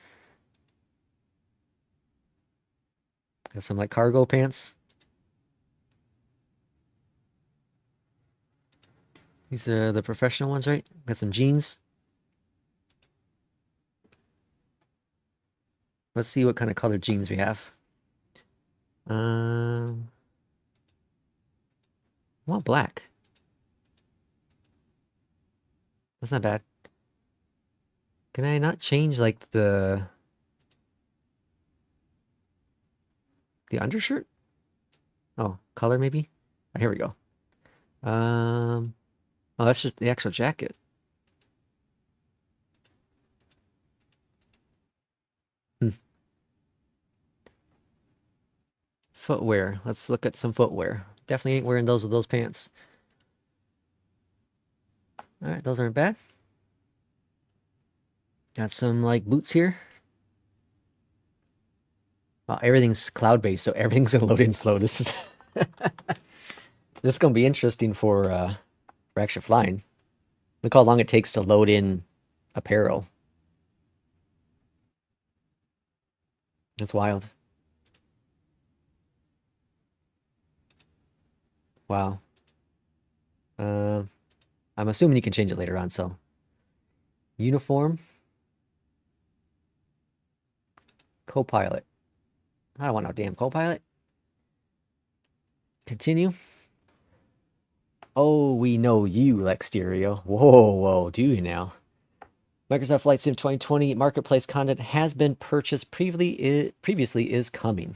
Got some like cargo pants. These are the professional ones, right? Got some jeans. Let's see what kind of colored jeans we have. I want black. That's not bad. Can I not change like the undershirt? Oh, color maybe? Oh, here we go. Oh, that's just the actual jacket. Footwear. Let's look at some footwear. Definitely ain't wearing those with those pants. All right, those aren't bad. Got some like boots here. Well, everything's cloud-based, so everything's gonna load in slow. This is this is gonna be interesting for actually flying. Look how long it takes to load in apparel. That's wild. Wow. I'm assuming you can change it later on, so. Uniform. Co-pilot. I don't want no damn co-pilot. Continue. Oh, we know you, Lex Stereo. Whoa, do you now? Microsoft Flight Sim 2020 Marketplace content has been purchased. Previously is coming.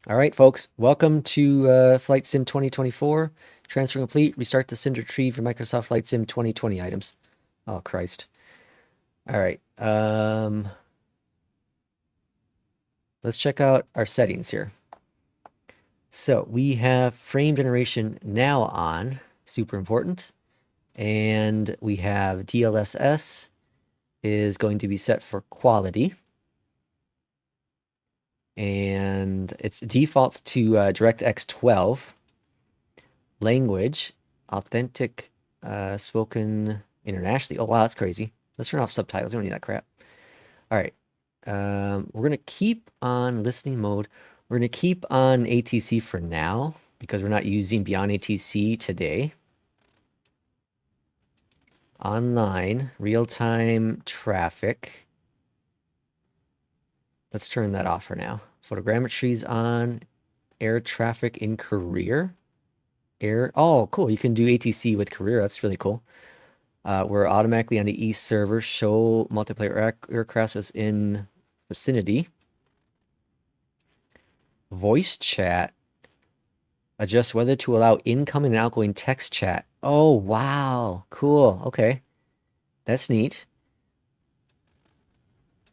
All right, folks. Welcome to Flight Sim 2024. Transfer complete. Restart the sim to retrieve your Microsoft Flight Sim 2020 items. Oh, Christ. All right. Let's check out our settings here. So we have frame generation now on. Super important. And we have DLSS is going to be set for quality. And it defaults to DirectX 12. Language, authentic spoken internationally. Oh, wow, that's crazy. Let's turn off subtitles. We don't need that crap. All right. We're going to keep on listening mode. We're going to keep on ATC for now because we're not using Beyond ATC today. Online, real-time traffic. Let's turn that off for now. Photogrammetry's on. Air traffic in career. Oh, cool. You can do ATC with career. That's really cool. We're automatically on the East server. Show multiplayer aircraft within vicinity. Voice chat. Adjust whether to allow incoming and outgoing text chat. Oh, wow. Cool. Okay. That's neat.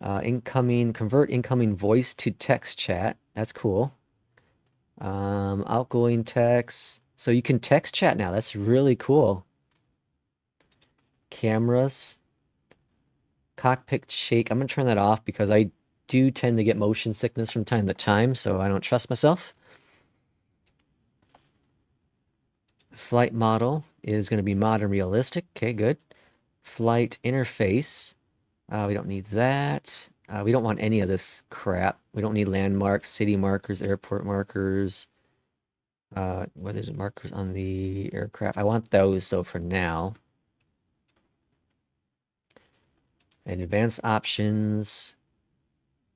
Convert incoming voice to text chat. That's cool. Outgoing text. So you can text chat now. That's really cool. Cameras. Cockpit shake. I'm going to turn that off because I do tend to get motion sickness from time to time, so I don't trust myself. Flight model is going to be modern realistic. Okay, good. Flight interface. We don't need that. We don't want any of this crap. We don't need landmarks, city markers, airport markers. Whether there's markers on the aircraft. I want those, though, for now. And advanced options.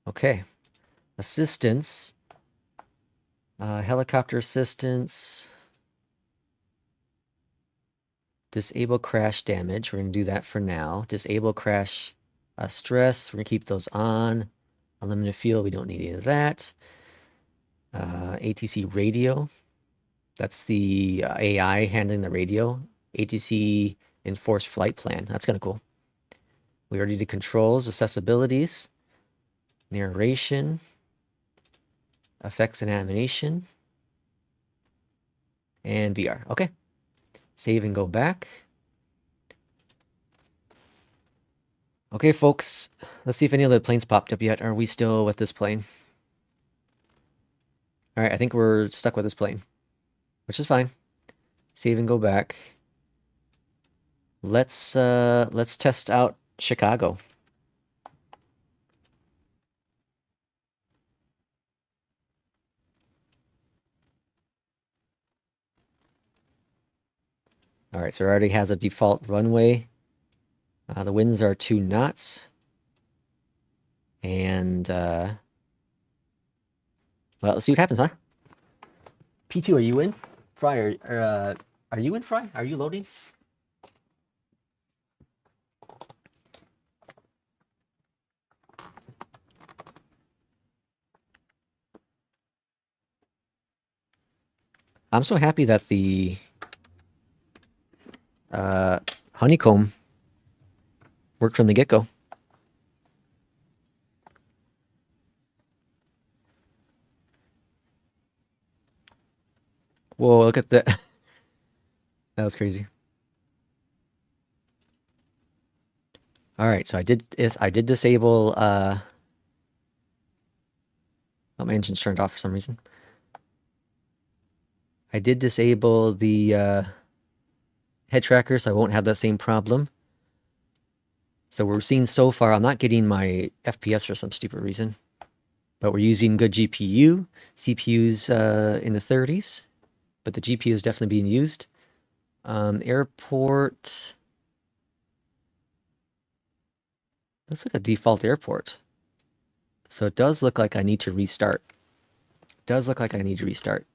Okay. Assistance. Helicopter assistance. Disable crash damage. We're going to do that for now. Disable crash stress. We're going to keep those on. Unlimited fuel. We don't need any of that. ATC radio. That's the AI handling the radio. ATC enforced flight plan. That's kind of cool. We already did controls, accessibilities, narration, effects and animation, and VR. Okay. Save and go back. Okay, folks. Let's see if any other planes popped up yet. Are we still with this plane? All right, I think we're stuck with this plane, which is fine. Save and go back. Let's test out Chicago. All right, so it already has a default runway. The winds are 2 knots. And, well, let's see what happens, huh? P2, are you in? Fry, are you in, Fry? Are you loading? I'm so happy that the honeycomb worked from the get-go. Whoa, look at that. That was crazy. All right, so I did disable oh, my engine's turned off for some reason. I did disable the head tracker, so I won't have that same problem. So we're seeing so far, I'm not getting my FPS for some stupid reason, but we're using good GPU. CPU's in the 30s, but the GPU is definitely being used. Airport. Looks like a default airport. So it does look like I need to restart. It does look like I need to restart.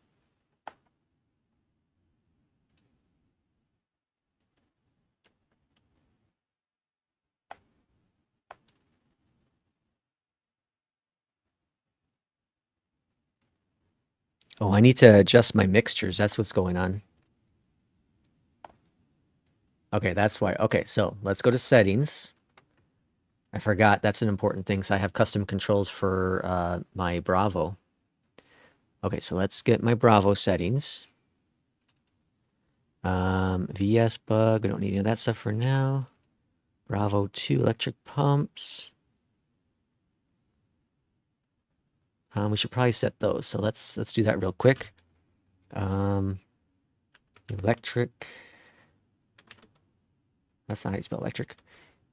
Oh, I need to adjust my mixtures. That's what's going on. Okay, that's why. Okay, so let's go to settings. I forgot that's an important thing. So I have custom controls for my Bravo. Okay, so let's get my Bravo settings. VS bug. We don't need any of that stuff for now. Bravo 2 electric pumps. We should probably set those. So let's do that real quick. Electric. That's not how you spell electric.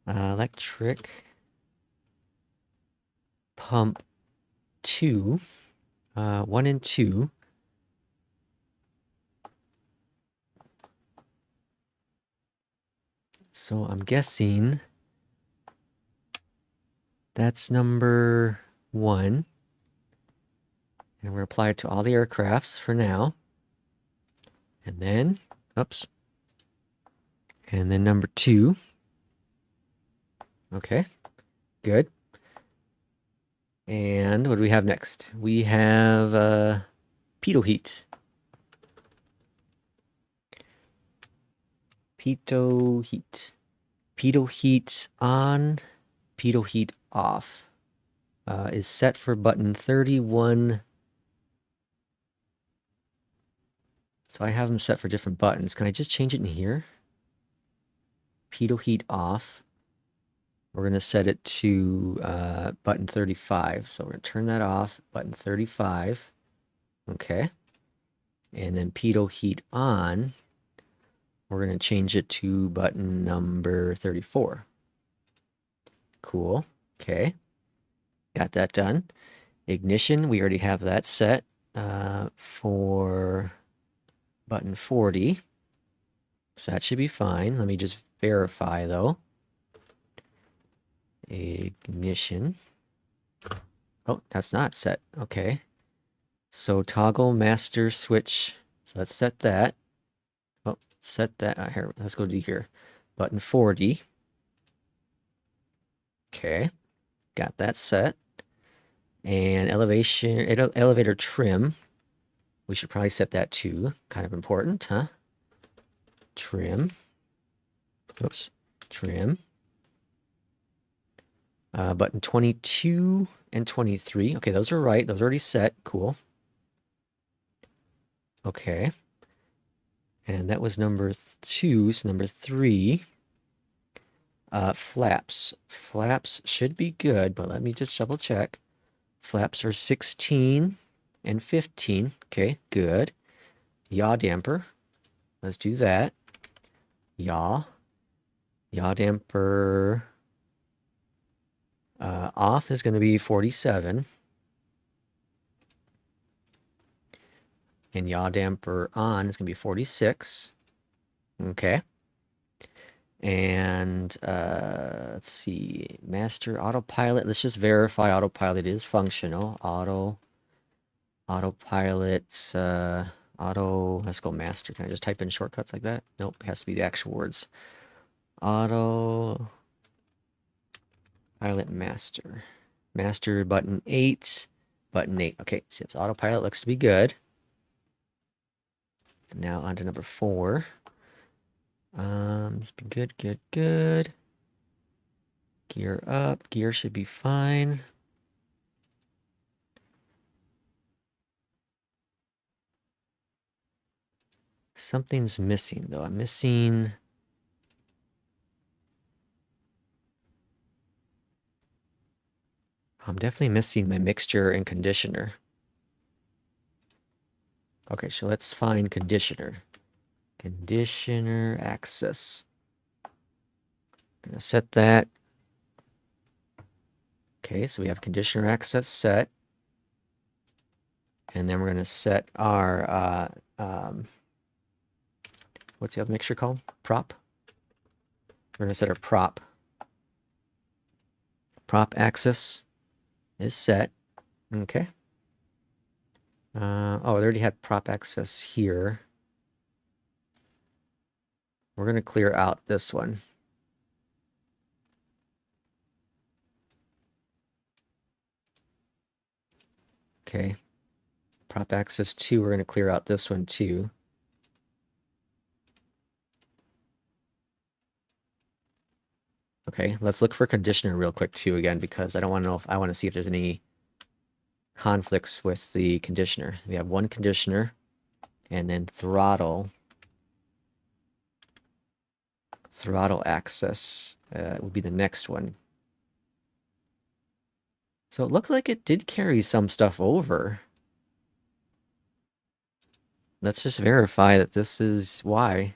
Electric pump 2, 1 and 2. So I'm guessing that's number 1. And we're apply it to all the aircrafts for now. And then, oops. And then number 2. Okay, good. And what do we have next? We have pitot heat. Pitot heat. Pitot heat on, pitot heat off. Is set for button 31. So I have them set for different buttons. Can I just change it in here? Pitot heat off. We're going to set it to button 35. So we're going to turn that off, button 35. Okay. And then pitot heat on, we're going to change it to button number 34. Cool. Okay. Got that done. Ignition, we already have that set for button 40. So that should be fine. Let me just verify though. Ignition. Oh, that's not set. Okay. So toggle master switch. So let's set that. Oh, set that. Here, let's go to here. Button 40. Okay. Got that set. And elevator trim. We should probably set that to. Kind of important, huh? Trim. Oops. Trim. Button 22 and 23. Okay, those are right. Those are already set. Cool. Okay. And that was number 2. So number 3, flaps. Flaps should be good, but let me just double check. Flaps are 16 and 15. Okay, good. Yaw damper. Let's do that. Yaw. Yaw damper off is going to be 47. And yaw damper on is going to be 46. Okay. And let's see, master autopilot. Let's just verify autopilot is functional. Autopilot, let's go master. Can I just type in shortcuts like that? Nope, it has to be the actual words. Autopilot master. Master button 8, button 8. Okay, so autopilot looks to be good. Now on to number 4. It's been good, good, good. Gear up. Gear should be fine. Something's missing, though. I'm definitely missing my mixture and conditioner. Okay, so let's find conditioner. Conditioner access. Gonna set that. Okay, so we have conditioner access set. And then we're gonna set our what's the other mixture called? Prop. We're gonna set our prop. Prop access is set. Okay. Oh, I already had prop access here. We're going to clear out this one. Okay. Prop access 2, we're going to clear out this one too. Okay, let's look for conditioner real quick too again, because I don't want to know if I want to see if there's any conflicts with the conditioner. We have one conditioner, and then throttle access will be the next one. So it looked like it did carry some stuff over. Let's just verify that this is why.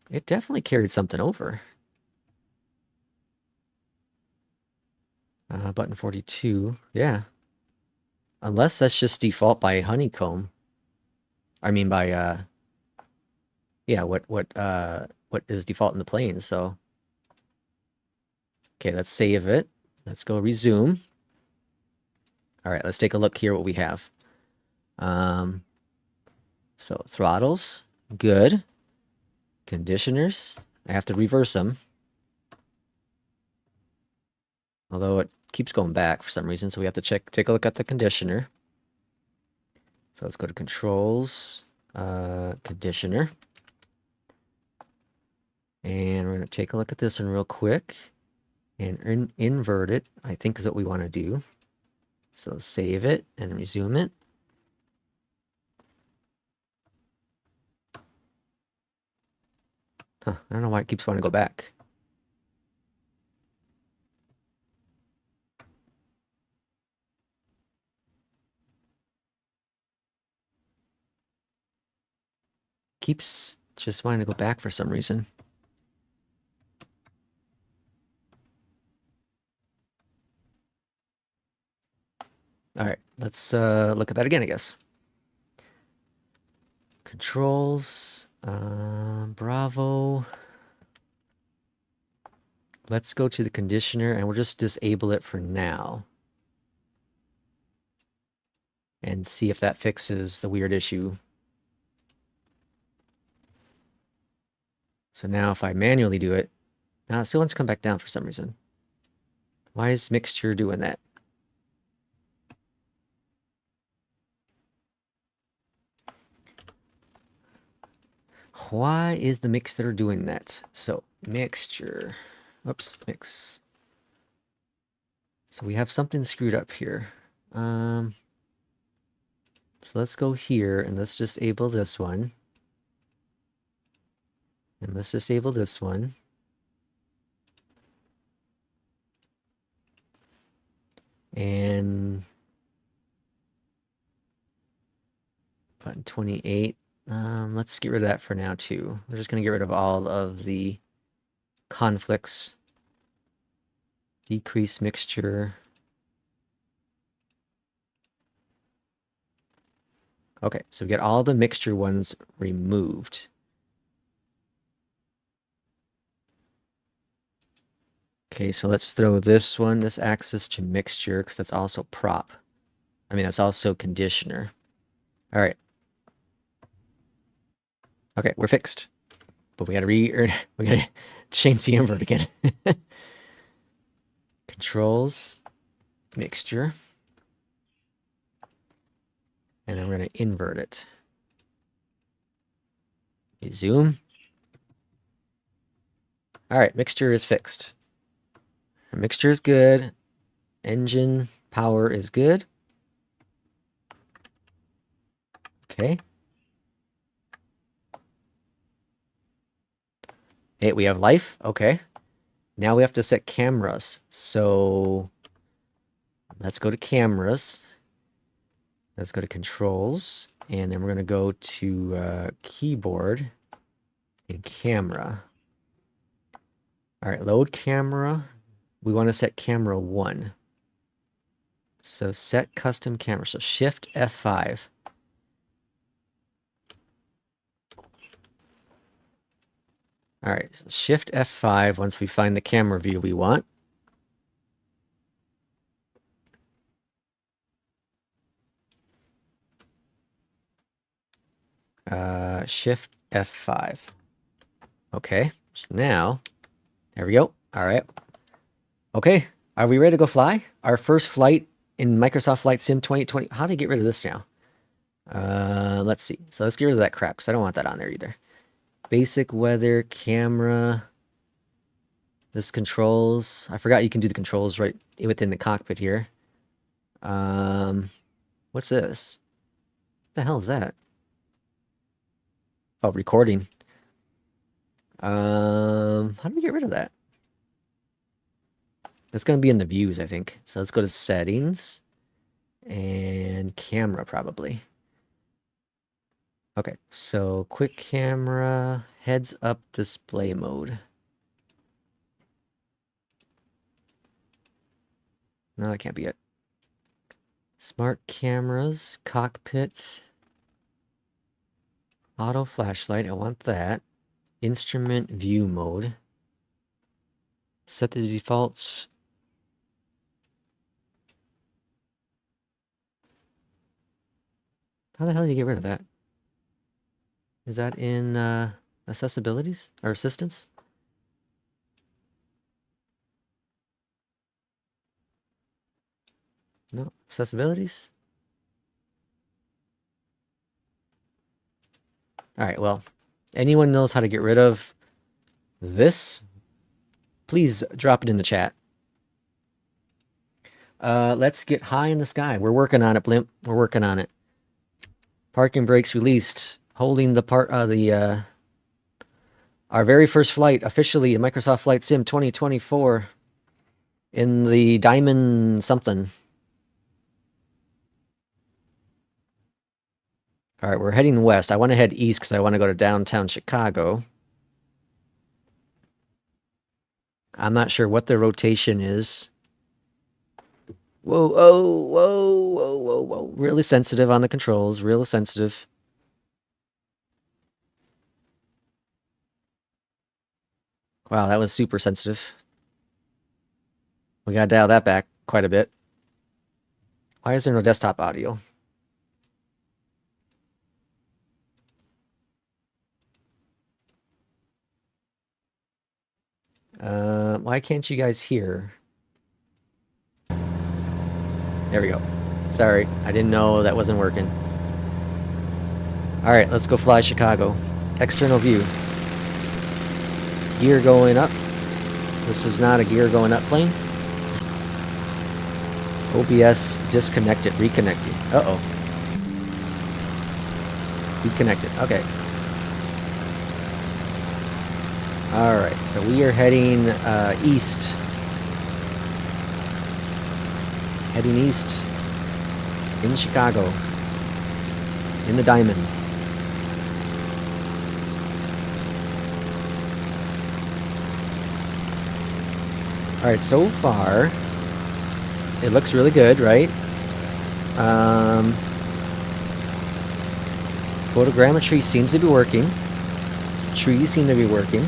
It definitely carried something over. Button 42, yeah. Unless that's just default by honeycomb. I mean by yeah, what is default in the plane, so. Okay, let's save it. Let's go resume. All right, let's take a look here what we have. So throttles, good. Conditioners, I have to reverse them. Although it keeps going back for some reason, so we have to take a look at the conditioner. So let's go to controls, conditioner. And we're going to take a look at this one real quick and invert it, I think is what we want to do. So save it and resume it. Huh, I don't know why it keeps wanting to go back. Keeps just wanting to go back for some reason. All right, let's look at that again, I guess. Controls, Bravo. Let's go to the conditioner and we'll just disable it for now. And see if that fixes the weird issue. So now if I manually do it, now it still wants to come back down for some reason. Why is mixture doing that? Why is the mixer doing that? So mixture, oops, mix. So we have something screwed up here. So let's go here and let's disable this one. And let's disable this one. And button 28. Let's get rid of that for now too. We're just going to get rid of all of the conflicts. Decrease mixture. Okay, so we get all the mixture ones removed. Okay, so let's throw this one, this axis to mixture, because that's also prop. I mean, that's also conditioner. All right. Okay, we're fixed. But we gotta we gotta change the invert again. Controls, mixture. And then we're gonna invert it. Zoom. All right, mixture is fixed. Mixture is good. Engine power is good. Okay. Hey, we have life. Okay. Now we have to set cameras. So let's go to cameras. Let's go to controls. And then we're going to go to keyboard and camera. All right, load camera. We want to set camera 1. So set custom camera. So shift F5. All right, so shift F5 once we find the camera view we want. Shift F5. Okay, so now, there we go. All right. Okay, are we ready to go fly? Our first flight in Microsoft Flight Sim 2020. How do I get rid of this now? Let's see. So let's get rid of that crap because I don't want that on there either. Basic weather, camera. This controls. I forgot you can do the controls right within the cockpit here. What's this? What the hell is that? Oh, recording. How do we get rid of that? It's going to be in the views, I think. So let's go to settings and camera probably. Okay, so quick camera, heads up display mode. No, that can't be it. Smart cameras, cockpit, auto flashlight, I want that. Instrument view mode. Set the defaults. How the hell do you get rid of that? Is that in accessibilities or assistance? No, accessibilities? All right, well, anyone knows how to get rid of this? Please drop it in the chat. Let's get high in the sky. We're working on it, Blimp. We're working on it. Parking brakes released. Holding the our very first flight officially in Microsoft Flight Sim 2024 in the Diamond something. All right, we're heading west. I want to head east because I want to go to downtown Chicago. I'm not sure what the rotation is. Whoa, oh, whoa, whoa, whoa, whoa. Really sensitive on the controls. Really sensitive. Wow, that was super sensitive. We gotta dial that back quite a bit. Why is there no desktop audio? Why can't you guys hear? There we go. Sorry, I didn't know that wasn't working. All right, let's go fly Chicago. External view. Gear going up. This is not a gear going up plane. OBS disconnected, reconnecting. Uh-oh. Reconnected, okay. Alright, so we are heading east. Heading east in Chicago. In the Diamond. Alright, so far, it looks really good, right? Photogrammetry seems to be working. Trees seem to be working.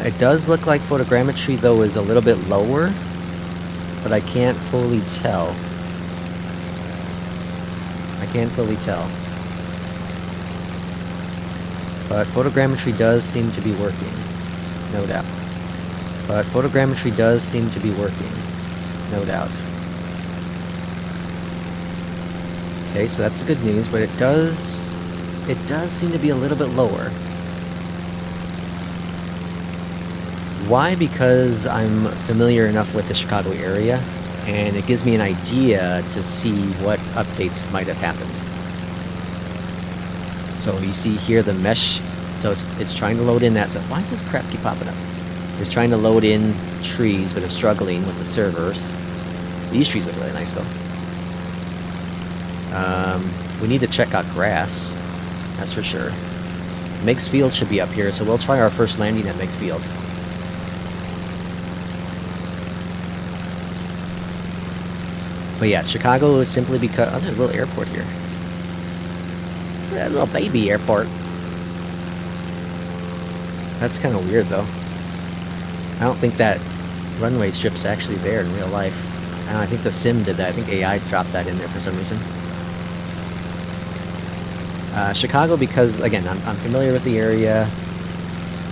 It does look like photogrammetry, though, is a little bit lower, but I can't fully tell. I can't fully tell. But photogrammetry does seem to be working, no doubt. But photogrammetry does seem to be working, no doubt. Okay, so that's good news, but it does seem to be a little bit lower. Why? Because I'm familiar enough with the Chicago area, and it gives me an idea to see what updates might have happened. So you see here the mesh, so it's trying to load in that. So why does this crap keep popping up? It's trying to load in trees, but it's struggling with the servers. These trees look really nice, though. We need to check out grass, that's for sure. Meigs Field should be up here, so we'll try our first landing at Meigs Field. But yeah, Chicago is simply because... Oh, there's a little airport here. A little baby airport. That's kind of weird, though. I don't think that runway strip's actually there in real life. I think the sim did that. I think AI dropped that in there for some reason. Chicago, because, again, I'm familiar with the area,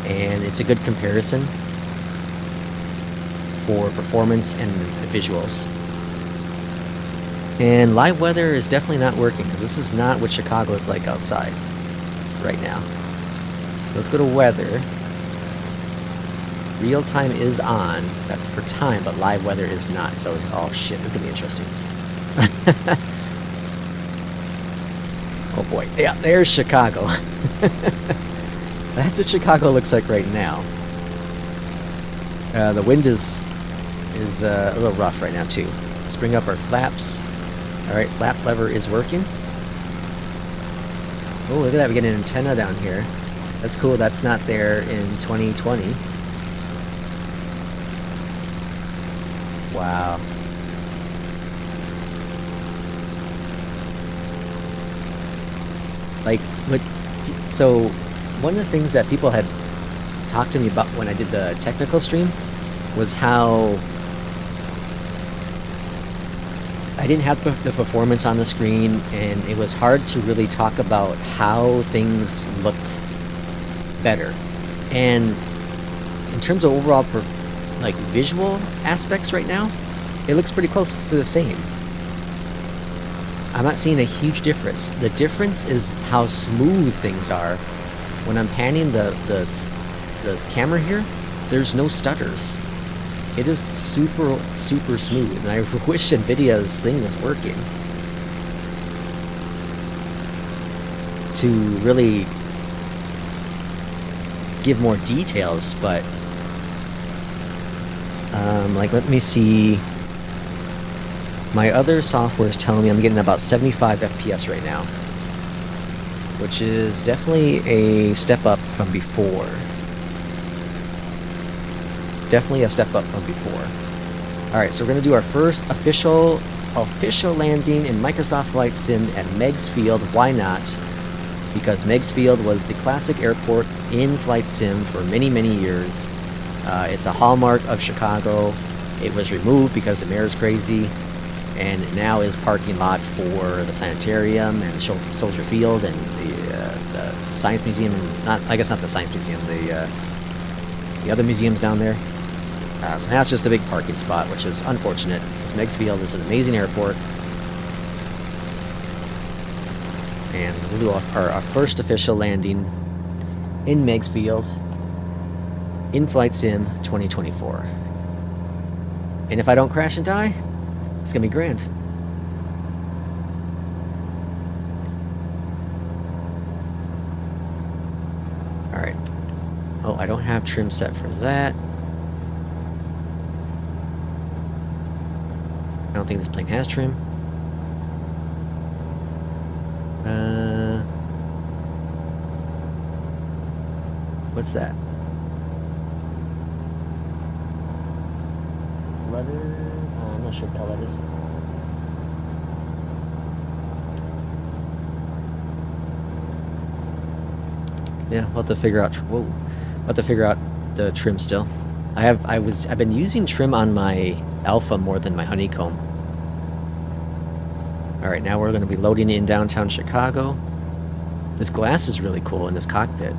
and it's a good comparison for performance and visuals. And live weather is definitely not working, because this is not what Chicago is like outside right now. Let's go to weather. Real time is on for time, but live weather is not. So, oh shit, this is gonna be interesting. Oh boy, yeah, there's Chicago. That's what Chicago looks like right now. The wind is a little rough right now too. Let's bring up our flaps. All right, flap lever is working. Oh, look at that, we get an antenna down here. That's cool. That's not there in 2020. Wow. Like, so one of the things that people had talked to me about when I did the technical stream was how I didn't have the performance on the screen, and it was hard to really talk about how things look better. And in terms of overall like visual aspects right now, it looks pretty close to the same. I'm not seeing a huge difference. The difference is how smooth things are. When I'm panning the camera here, there's no stutters. It is super, super smooth, and I wish NVIDIA's thing was working to really give more details, but like, let me see. My other software is telling me I'm getting about 75 FPS right now, which is definitely a step up from before. Definitely a step up from before. Alright, so we're going to do our first official landing in Microsoft Flight Sim at Meigs Field. Why not? Because Meigs Field was the classic airport in Flight Sim for many, many years. It's a hallmark of Chicago. It was removed because the mayor's crazy, and it now is parking lot for the planetarium and Soldier Field and the Science Museum. I guess not the Science Museum, the other museums down there. So now it's just a big parking spot, which is unfortunate, because Meigs Field is an amazing airport. And we'll do our first official landing in Meigs Field in Flight Sim 2024. And if I don't crash and die, it's gonna be grand. Alright. Oh, I don't have trim set for that. I don't think this plane has trim. What's that? Letter? I'm not sure what the hell that is. Yeah, we'll have to figure out. Whoa, we'll have to figure out the trim still. I've been using trim on my Alpha more than my Honeycomb. All right, now we're going to be loading in downtown Chicago. This glass is really cool in this cockpit.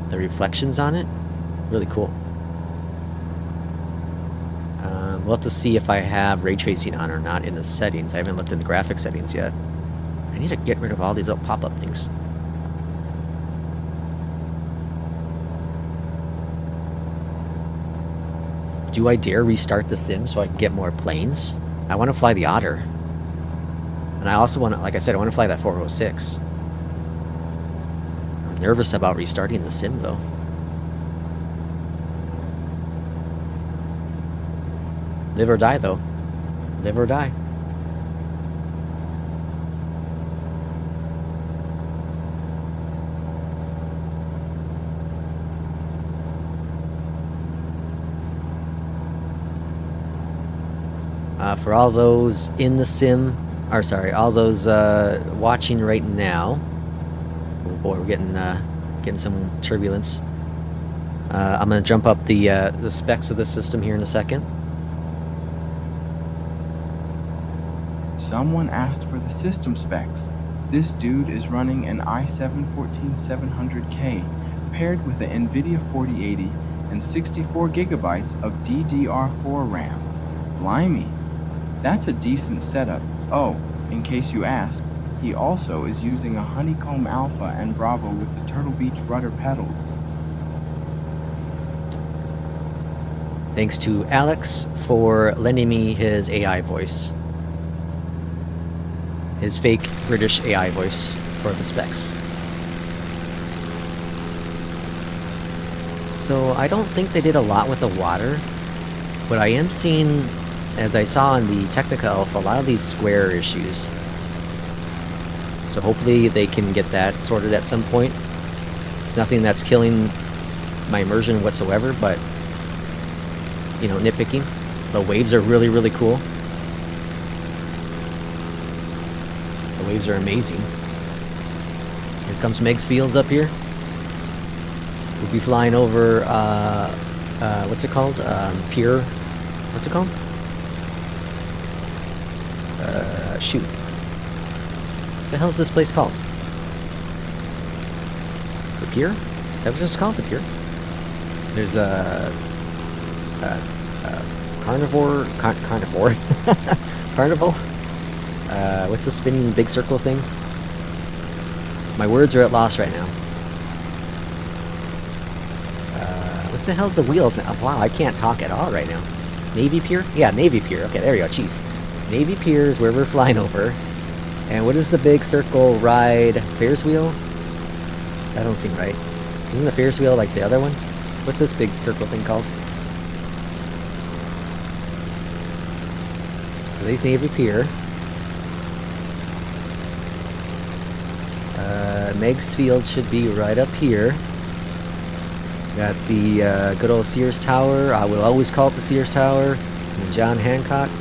The reflections on it, really cool. We'll have to see if I have ray tracing on or not in the settings. I haven't looked in the graphic settings yet. I need to get rid of all these little pop-up things. Do I dare restart the sim so I can get more planes? I want to fly the Otter. And I also want to, like I said, I want to fly that 406. I'm nervous about restarting the sim though. Live or die though. Live or die. For all those in the sim, or sorry, all those watching right now. Oh boy, we're getting some turbulence. I'm gonna jump up the specs of the system here in a second. Someone asked for the system specs. This dude is running an i7-14700K paired with an NVIDIA 4080 and 64 gigabytes of DDR4 RAM. Blimey, that's a decent setup. Oh, in case you ask, he also is using a Honeycomb Alpha and Bravo with the Turtle Beach rudder pedals. Thanks to Alex for lending me his AI voice. His fake British AI voice for the specs. So I don't think they did a lot with the water, but I am seeing, as I saw in the Technica Alpha, a lot of these square issues. So hopefully they can get that sorted at some point. It's nothing that's killing my immersion whatsoever, but, you know, nitpicking. The waves are really, really cool. The waves are amazing. Here comes Meigs Fields up here. We'll be flying over, what's it called? Pier, what's it called? Shoot. What the hell is this place called? The Pier? Is that what it's called? The Pier? There's a carnivore. Carnival? What's the spinning big circle thing? My words are at loss right now. What the hell's the wheel? Wow, I can't talk at all right now. Navy Pier? Yeah, Navy Pier. Okay, there we go. Jeez. Navy Pier is where we're flying over. And what is the big circle ride? Ferris wheel? That don't seem right. Isn't the Ferris wheel like the other one? What's this big circle thing called? So there's Navy Pier. Meigs Field should be right up here. Got the good old Sears Tower. I will always call it the Sears Tower. And the John Hancock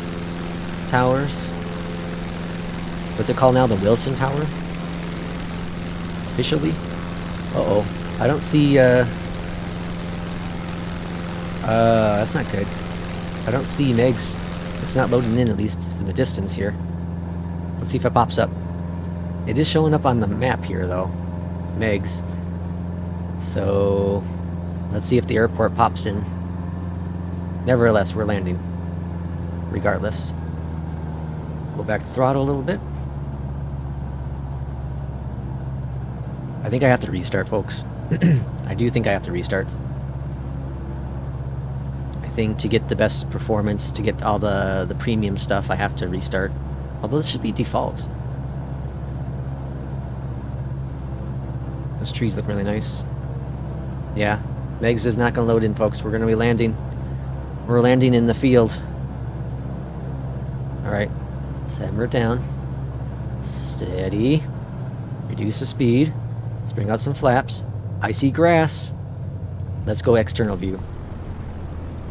Towers. What's it called now? The Wilson Tower? Officially? Uh-oh. I don't see, that's not good. I don't see Meigs. It's not loading in, at least in the distance here. Let's see if it pops up. It is showing up on the map here, though. Meigs. So, let's see if the airport pops in. Nevertheless, we're landing. Regardless. Go back to throttle a little bit. I think I have to restart, folks. I I do think I have to restart. I think to get the best performance, to get all the premium stuff, I have to restart. Although this should be default. Those trees look really nice. Yeah, Megs is not going to load in, folks. We're going to be landing. We're landing in the field. Alright, simmer down. Steady. Reduce the speed. Let's bring out some flaps. I see grass. Let's go external view.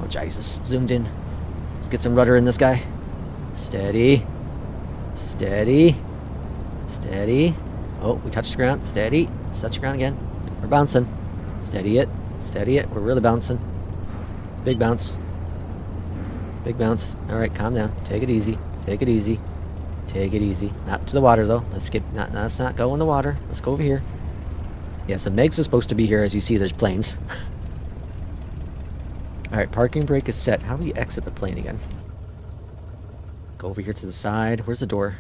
Oh, Jesus. Zoomed in. Let's get some rudder in this guy. Steady. Steady. Steady. Oh, we touched the ground. Steady. Let's touch the ground again. We're bouncing. Steady it. Steady it. We're really bouncing. Big bounce. Big bounce. Alright, calm down. Take it easy. Take it easy. Take it easy. Not to the water, though. Let's not go in the water. Let's go over here. Yeah, so Megs is supposed to be here. As you see, there's planes. Alright, parking brake is set. How do we exit the plane again? Go over here to the side. Where's the door?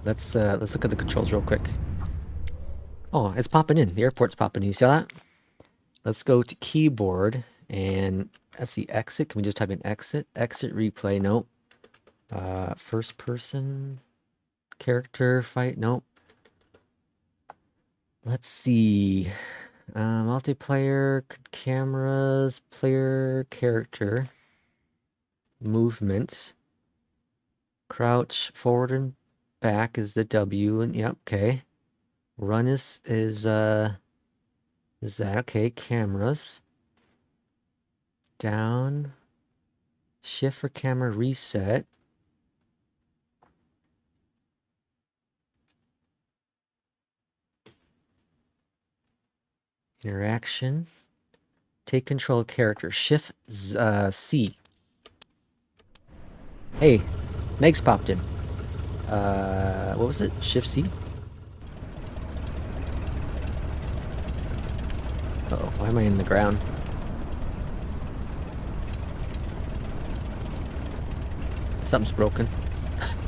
Let's look at the controls real quick. Oh, it's popping in. The airport's popping in. You see that? Let's go to keyboard, and that's the exit. Can we just type in exit? Exit replay. Nope. First person character fight. Nope. Let's see. Multiplayer, cameras, player, character, movement, crouch, forward and back is the W, and yep, okay. Run is that okay? Cameras, down, shift for camera reset. Interaction. Take control of character. Shift C. Hey, Meg's popped in. What was it? Shift C? Uh-oh, why am I in the ground? Something's broken.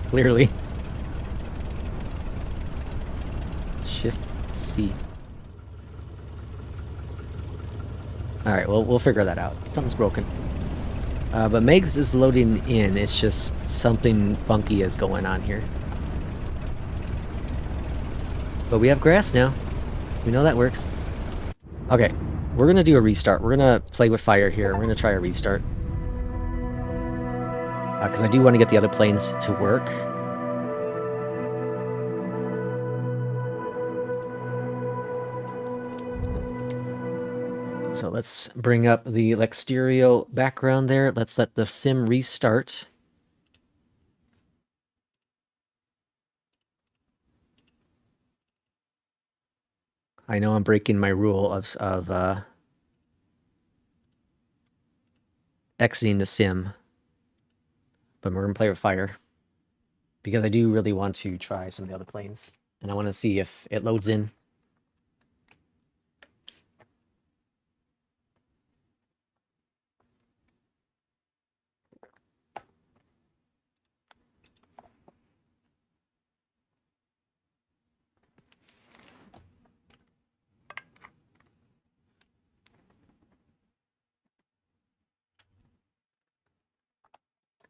Clearly. Shift C. Alright, well, we'll figure that out. Something's broken. But Megs is loading in. It's just something funky is going on here. But we have grass now, so we know that works. Okay, we're going to do a restart. We're going to play with fire here. We're going to try a restart. Because I do want to get the other planes to work. So let's bring up the exterior background there. Let's let the sim restart. I know I'm breaking my rule of exiting the sim, but we're going to play with fire because I do really want to try some of the other planes, and I want to see if it loads in.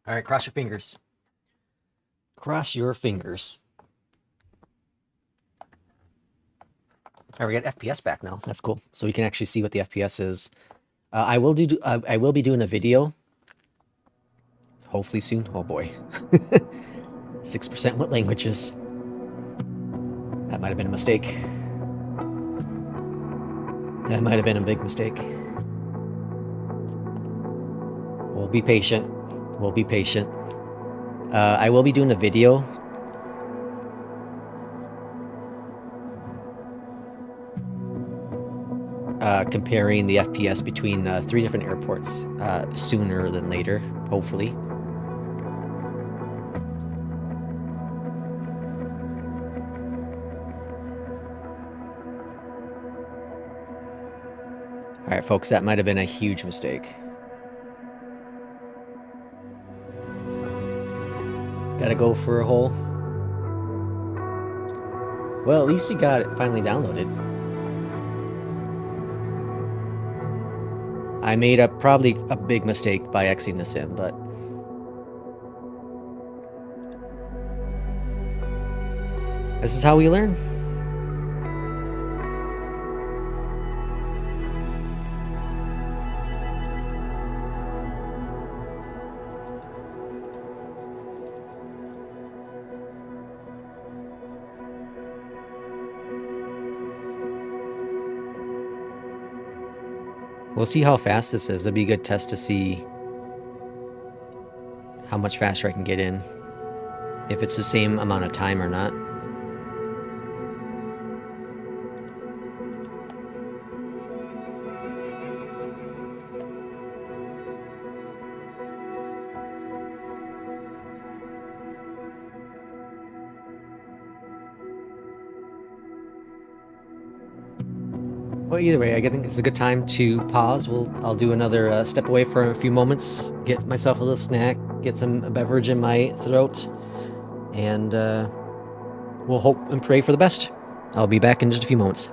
All right, cross your fingers. Cross your fingers. All right, we got FPS back now. That's cool. So we can actually see what the FPS is. I will be doing a video. Hopefully soon. Oh boy. 6% what languages? That might have been a mistake. That might have been a big mistake. We'll be patient. We'll be patient. I will be doing a video. Comparing the FPS between 3 different airports sooner than later, hopefully. Alright, folks, that might have been a huge mistake. Gotta go for a hole. Well, at least you got it finally downloaded. I made probably a big mistake by exiting the sim, but this is how we learn. We'll see how fast this is. That'd be a good test to see how much faster I can get in. If it's the same amount of time or not. Well, either way, I think it's a good time to pause. I'll do another step away for a few moments, get myself a little snack, get some beverage in my throat, and we'll hope and pray for the best. I'll be back in just a few moments.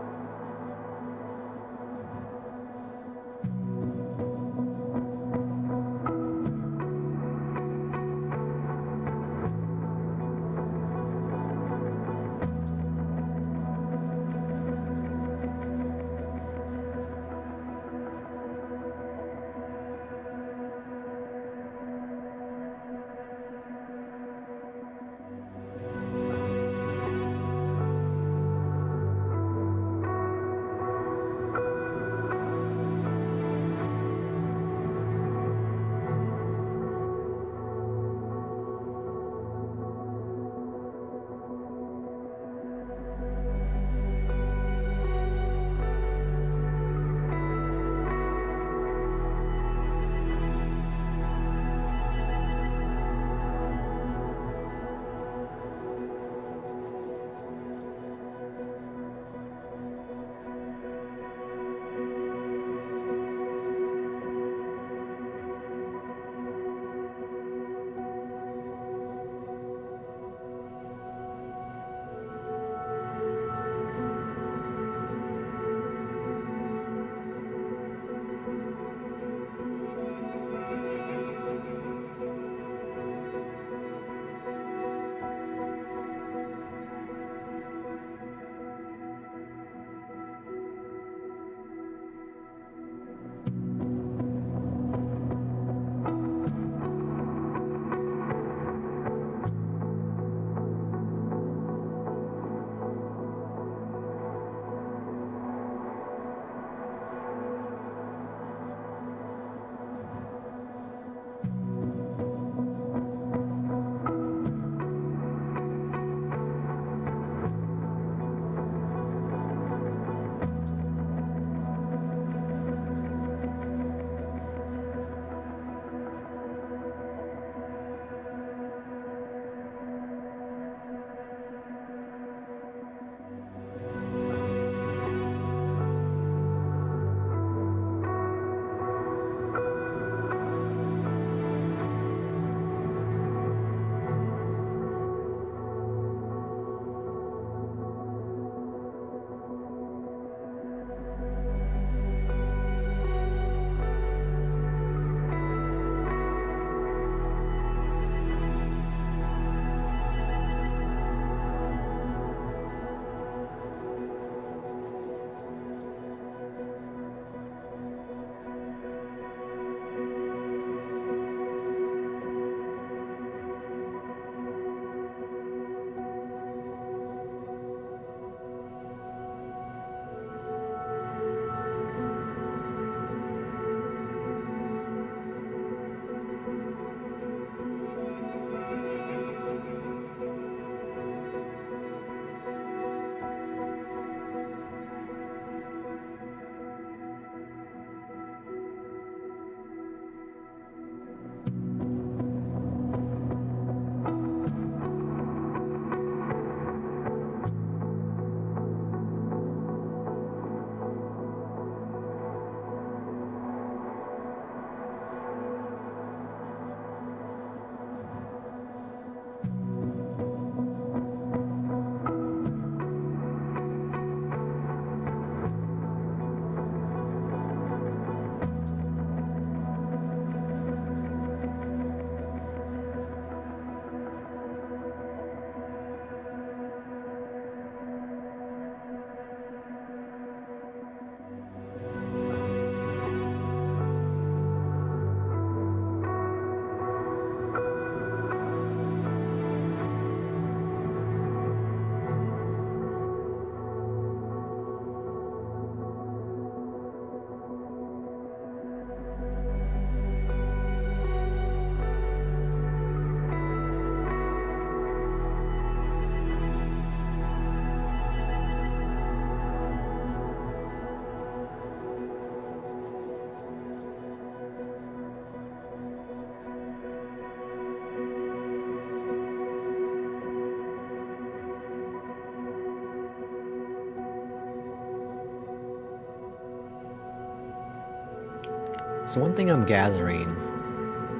So one thing I'm gathering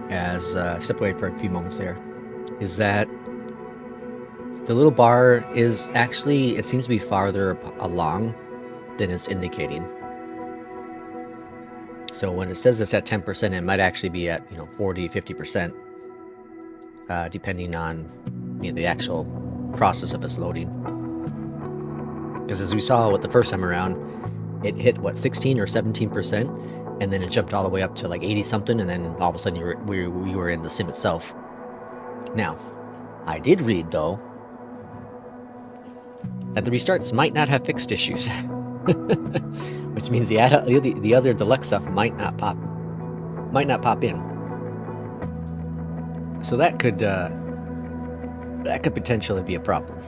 as step away for a few moments there is that the little bar is actually, it seems to be farther along than it's indicating. So when it says it's at 10%, it might actually be at 40, 50%, depending on the actual process of its loading. Because as we saw with the first time around, it hit 16 or 17%, and then it jumped all the way up to like 80 something, and then all of a sudden we were in the sim itself. Now, I did read though that the restarts might not have fixed issues, which means the other deluxe stuff might not pop in. So that could potentially be a problem.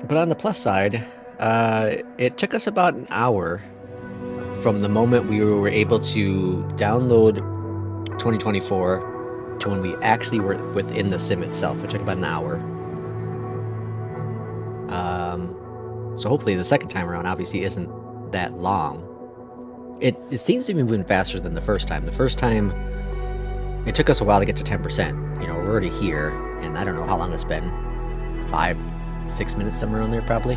But on the plus side, it took us about an hour from the moment we were able to download 2024 to when we actually were within the sim itself. It took about an hour. So hopefully the second time around obviously isn't that long. It seems to be moving faster than the first time. The first time, it took us a while to get to 10%. We're already here, and I don't know how long it's been. 5-6 minutes, somewhere around there, probably.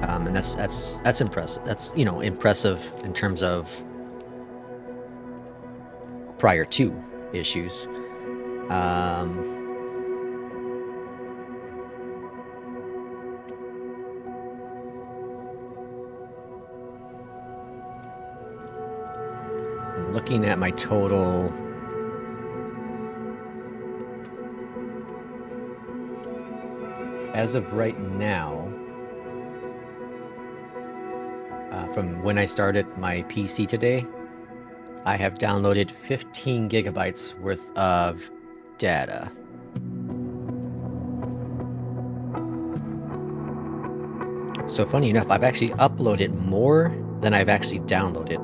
And that's impressive. That's impressive in terms of prior to issues. I'm looking at my total. As of right now, from when I started my PC today, I have downloaded 15 gigabytes worth of data. So funny enough, I've actually uploaded more than I've actually downloaded.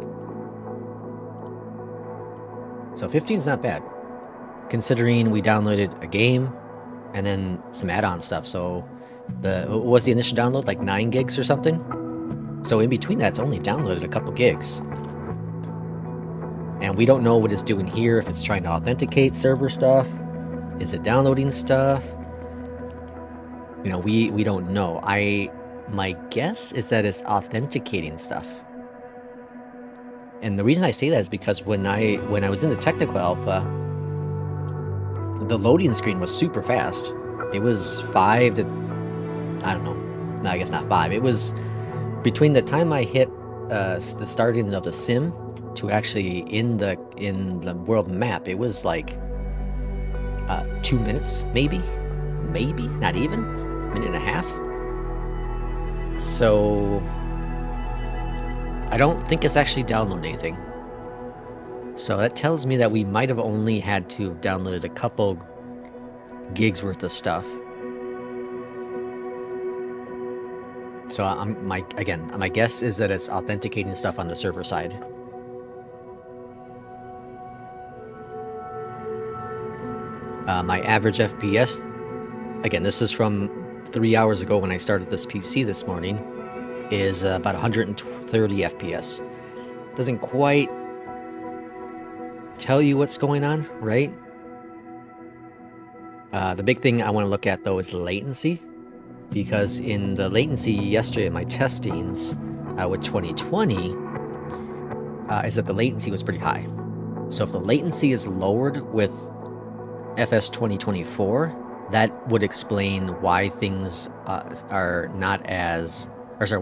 So 15 is not bad, considering we downloaded a game and then some add-on stuff. So what was the initial download, like 9 gigs or something? So in between that, it's only downloaded a couple gigs. And we don't know what it's doing here, if it's trying to authenticate server stuff. Is it downloading stuff? We don't know. My guess is that it's authenticating stuff. And the reason I say that is because when I was in the technical alpha, the loading screen was super fast. It was 5 to, I don't know. No, I guess not 5. It was between the time I hit the starting of the sim to actually in the world map, it was like 2 minutes, maybe, not even, minute and a half. So I don't think it's actually downloading anything. So that tells me that we might have only had to have downloaded a couple gigs worth of stuff. So my guess is that it's authenticating stuff on the server side. My average FPS, again, this is from 3 hours ago when I started this PC this morning, is about 130 FPS. Doesn't quite tell you what's going on, right? The big thing I want to look at though is latency, because in the latency yesterday in my testings with 2020 is that the latency was pretty high. So if the latency is lowered with FS 2024, that would explain why things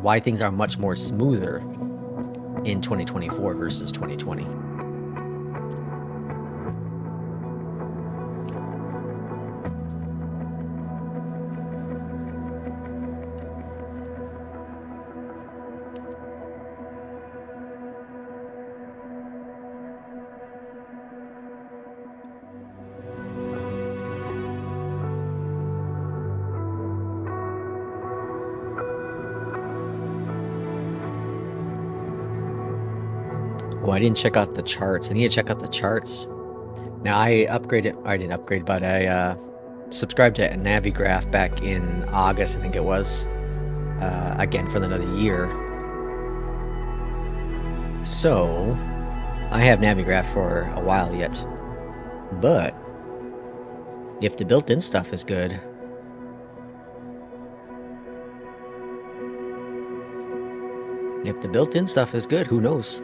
why things are much more smoother in 2024 versus 2020. Oh, I didn't check out the charts. I need to check out the charts. Now, I didn't upgrade, but I subscribed to Navigraph back in August, I think it was, again for another year. So, I have Navigraph for a while yet, but if the built-in stuff is good, who knows?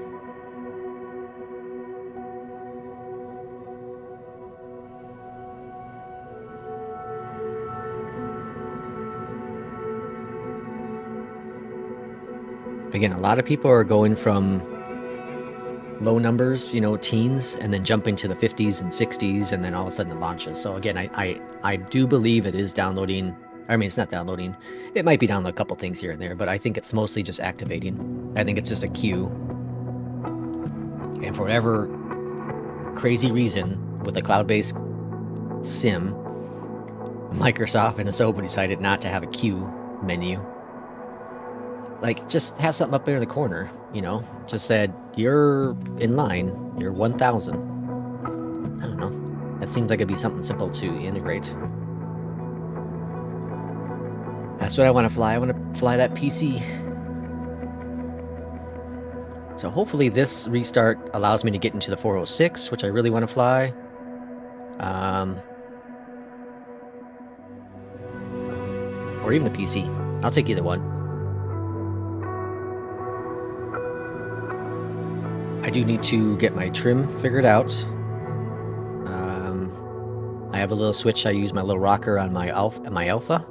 Again, a lot of people are going from low numbers, you know, teens, and then jumping to the 50s and 60s, and then all of a sudden it launches. So again, I do believe it is downloading. I mean, it's not downloading. It might be downloading a couple things here and there, but I think it's mostly just activating. I think it's just a queue. And for whatever crazy reason, with a cloud-based sim, Microsoft and Asobo decided not to have a queue menu. Like, just have something up there in the corner, you know? Just said, you're in line, you're 1,000. I don't know. That seems like it'd be something simple to integrate. That's what I want to fly. I want to fly that PC. So hopefully this restart allows me to get into the 406, which I really want to fly. Or even the PC. I'll take either one. I do need to get my trim figured out. I have a little switch. I use my little rocker on my Alpha.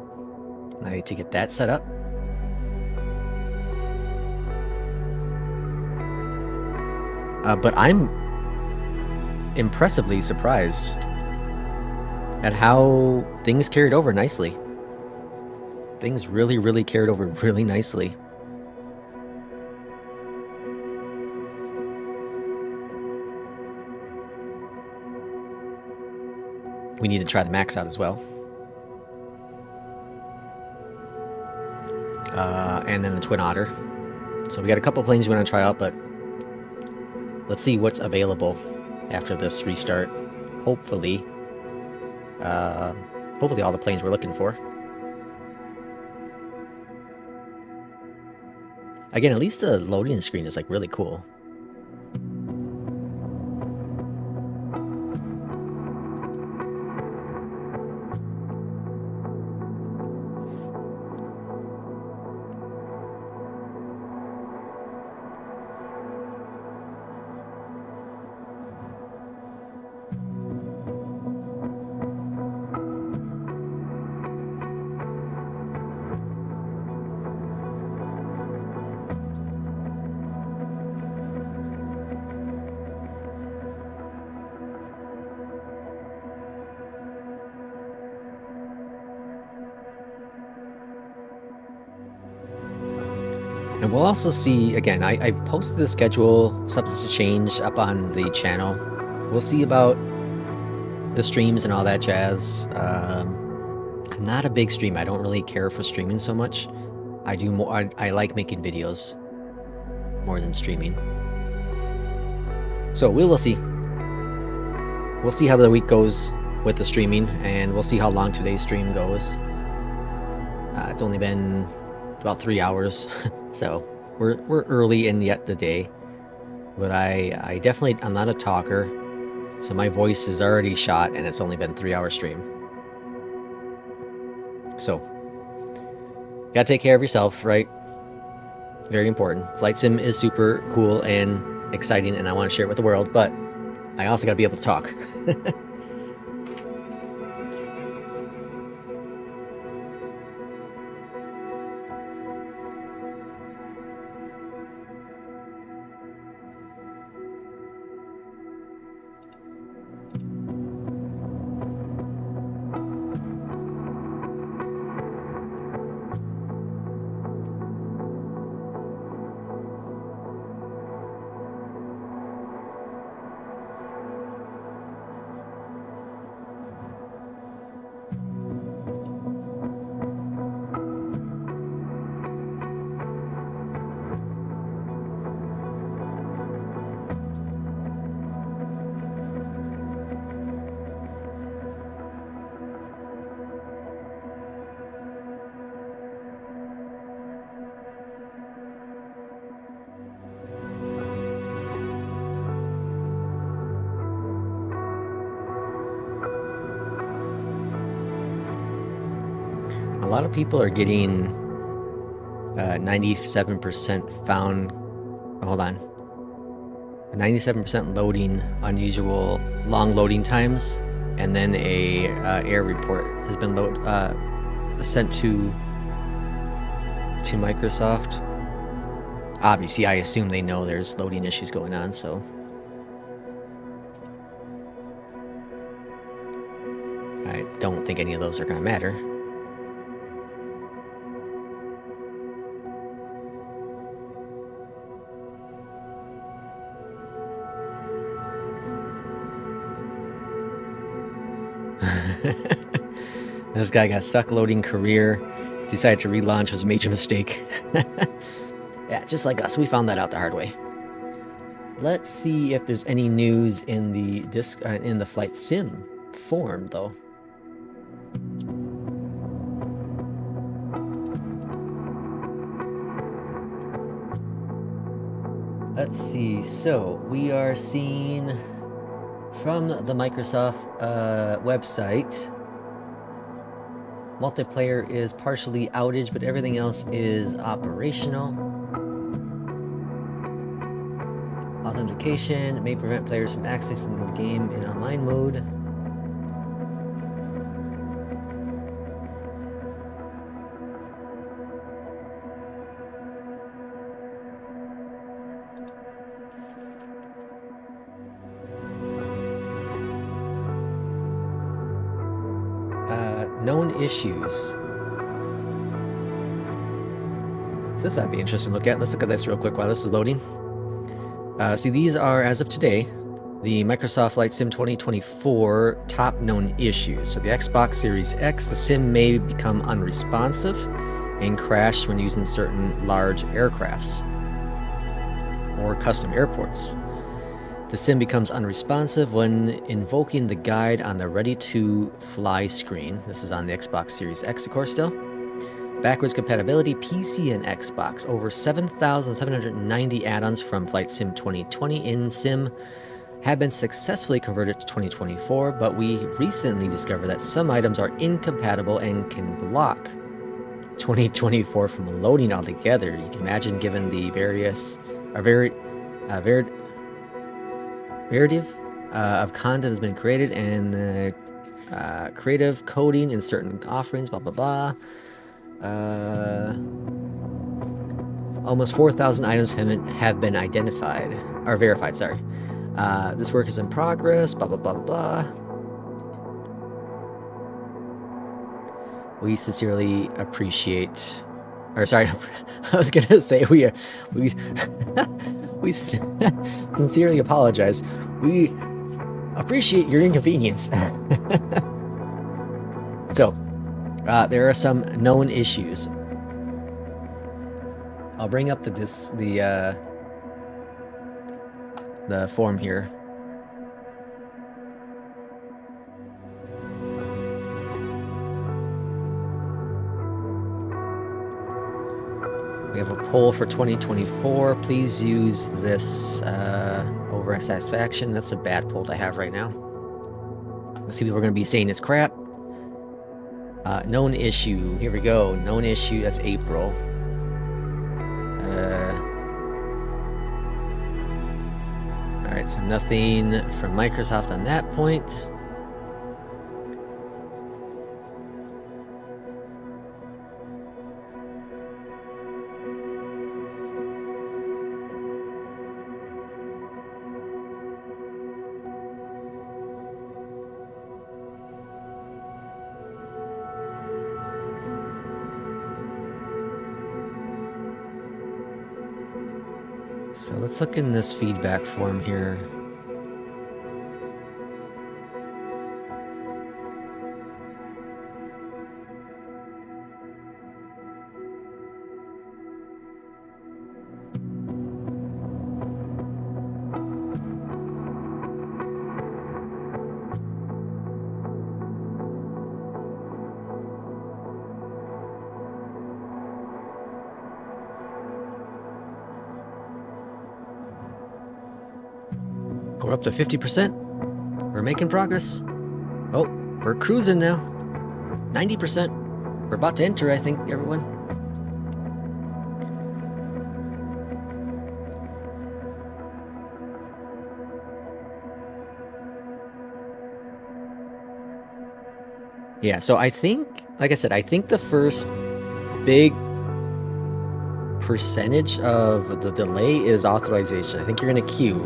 I need to get that set up. But I'm impressively surprised at how things carried over nicely. Things really, really carried over really nicely. We need to try the Max out as well. And then the Twin Otter. So we got a couple planes we want to try out, but let's see what's available after this restart. Hopefully all the planes we're looking for. Again, at least the loading screen is like really cool. And we'll also see, again, I posted the schedule, subject to change, up on the channel. We'll see about the streams and all that jazz. I'm not a big streamer. I don't really care for streaming so much. I do more. I like making videos more than streaming. So we will see. We'll see how the week goes with the streaming, and we'll see how long today's stream goes. It's only been about 3 hours, so we're early in yet the day. But I'm not a talker, so my voice is already shot, and it's only been 3 hour stream. So gotta take care of yourself, right? Very important. Flight sim is super cool and exciting, and I want to share it with the world, but I also gotta be able to talk. A lot of people are getting 97% found. Hold on. 97% loading, unusual long loading times, and then a error report has been sent to Microsoft. Obviously, I assume they know there's loading issues going on, so I don't think any of those are going to matter. This guy got stuck loading career, decided to relaunch, was a major mistake. Yeah, just like us, we found that out the hard way. Let's see if there's any news in the flight sim form, though. Let's see. So we are seeing from the Microsoft website, multiplayer is partially outage, but everything else is operational. Authentication may prevent players from accessing the game in online mode. Known issues. So this might be interesting to look at. Let's look at this real quick while this is loading. See, these are, as of today, the Microsoft Flight Sim 2024 top known issues. So the Xbox Series X, the sim may become unresponsive and crash when using certain large aircrafts or custom airports. The sim becomes unresponsive when invoking the guide on the ready to fly screen. This is on the Xbox Series X, of course, still. Backwards compatibility, PC and Xbox. Over 7,790 add-ons from Flight Sim 2020 in Sim have been successfully converted to 2024, but we recently discovered that some items are incompatible and can block 2024 from loading altogether. You can imagine, given the various variety of content has been created and the creative coding in certain offerings, blah blah blah. Almost 4,000 items have been identified or verified. Sorry, this work is in progress. Blah blah blah blah. We sincerely appreciate, or sorry, I was gonna say we sincerely apologize. We appreciate your inconvenience. So, there are some known issues. I'll bring up the form here. We have a poll for 2024. Please use this over satisfaction. That's a bad poll to have right now. Let's see, people are going to be saying it's crap. Known issue. Here we go. Known issue. That's April. Alright, so nothing from Microsoft on that point. So let's look in this feedback form here. We're up to 50%. We're making progress. Oh, we're cruising now. 90%. We're about to enter, I think, everyone. Yeah, so I think, like I said, I think the first big percentage of the delay is authorization. I think you're in a queue.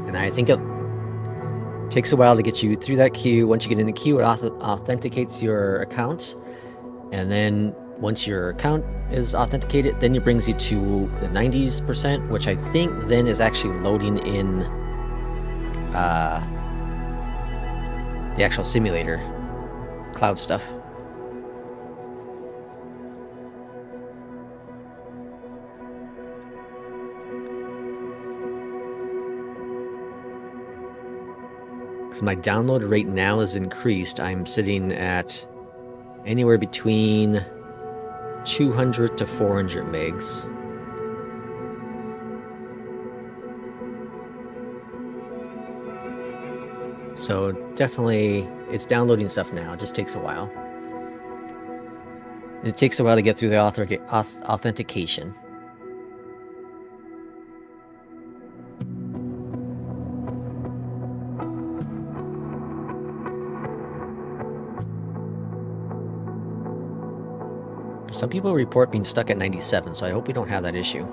And I think it takes a while to get you through that queue. Once you get in the queue, it authenticates your account. And then once your account is authenticated, then it brings you to the 90%, which I think then is actually loading in the actual simulator cloud stuff. So my download rate now is increased. I'm sitting at anywhere between 200 to 400 megs. So definitely, it's downloading stuff now. It just takes a while. It takes a while to get through the authentication. Some people report being stuck at 97, so I hope we don't have that issue.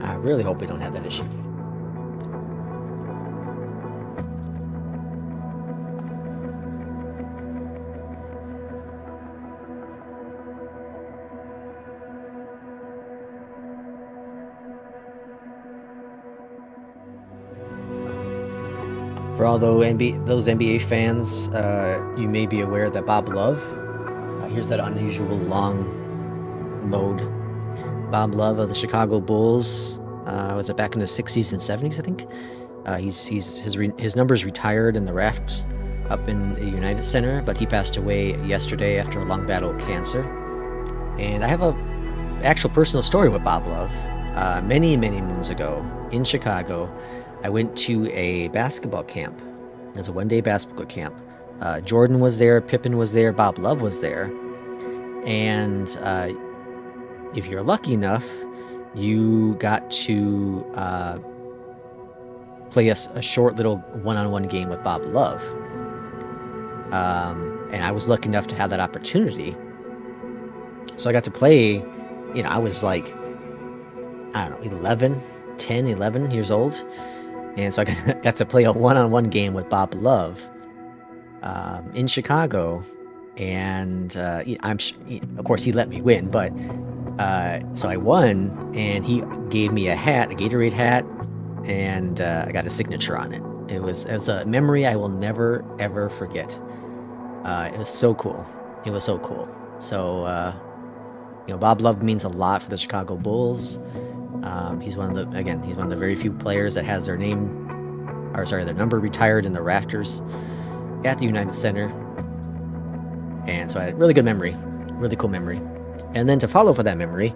I really hope we don't have that issue. For all those NBA fans, you may be aware that Bob Love, here's that unusual long load. Bob Love of the Chicago Bulls, was it back in the 60s and 70s, I think? His numbers retired in the raft up in the United Center, but he passed away yesterday after a long battle with cancer. And I have a actual personal story with Bob Love. Many moons ago in Chicago, I went to a basketball camp. It was a one-day basketball camp. Jordan was there, Pippen was there, Bob Love was there. And if you're lucky enough, you got to play a short little one-on-one game with Bob Love. And I was lucky enough to have that opportunity. So I got to play, I was like, I don't know, 10, 11 years old. And so I got to play a one-on-one game with Bob Love in Chicago. And of course, he let me win. But so I won, and he gave me a hat, a Gatorade hat, and I got a signature on it. It was a memory I will never, ever forget. It was so cool. It was so cool. So, Bob Love means a lot for the Chicago Bulls. He's one of the very few players that has their number retired in the rafters at the United Center. And so I had a really good memory, really cool memory. And then to follow for that memory,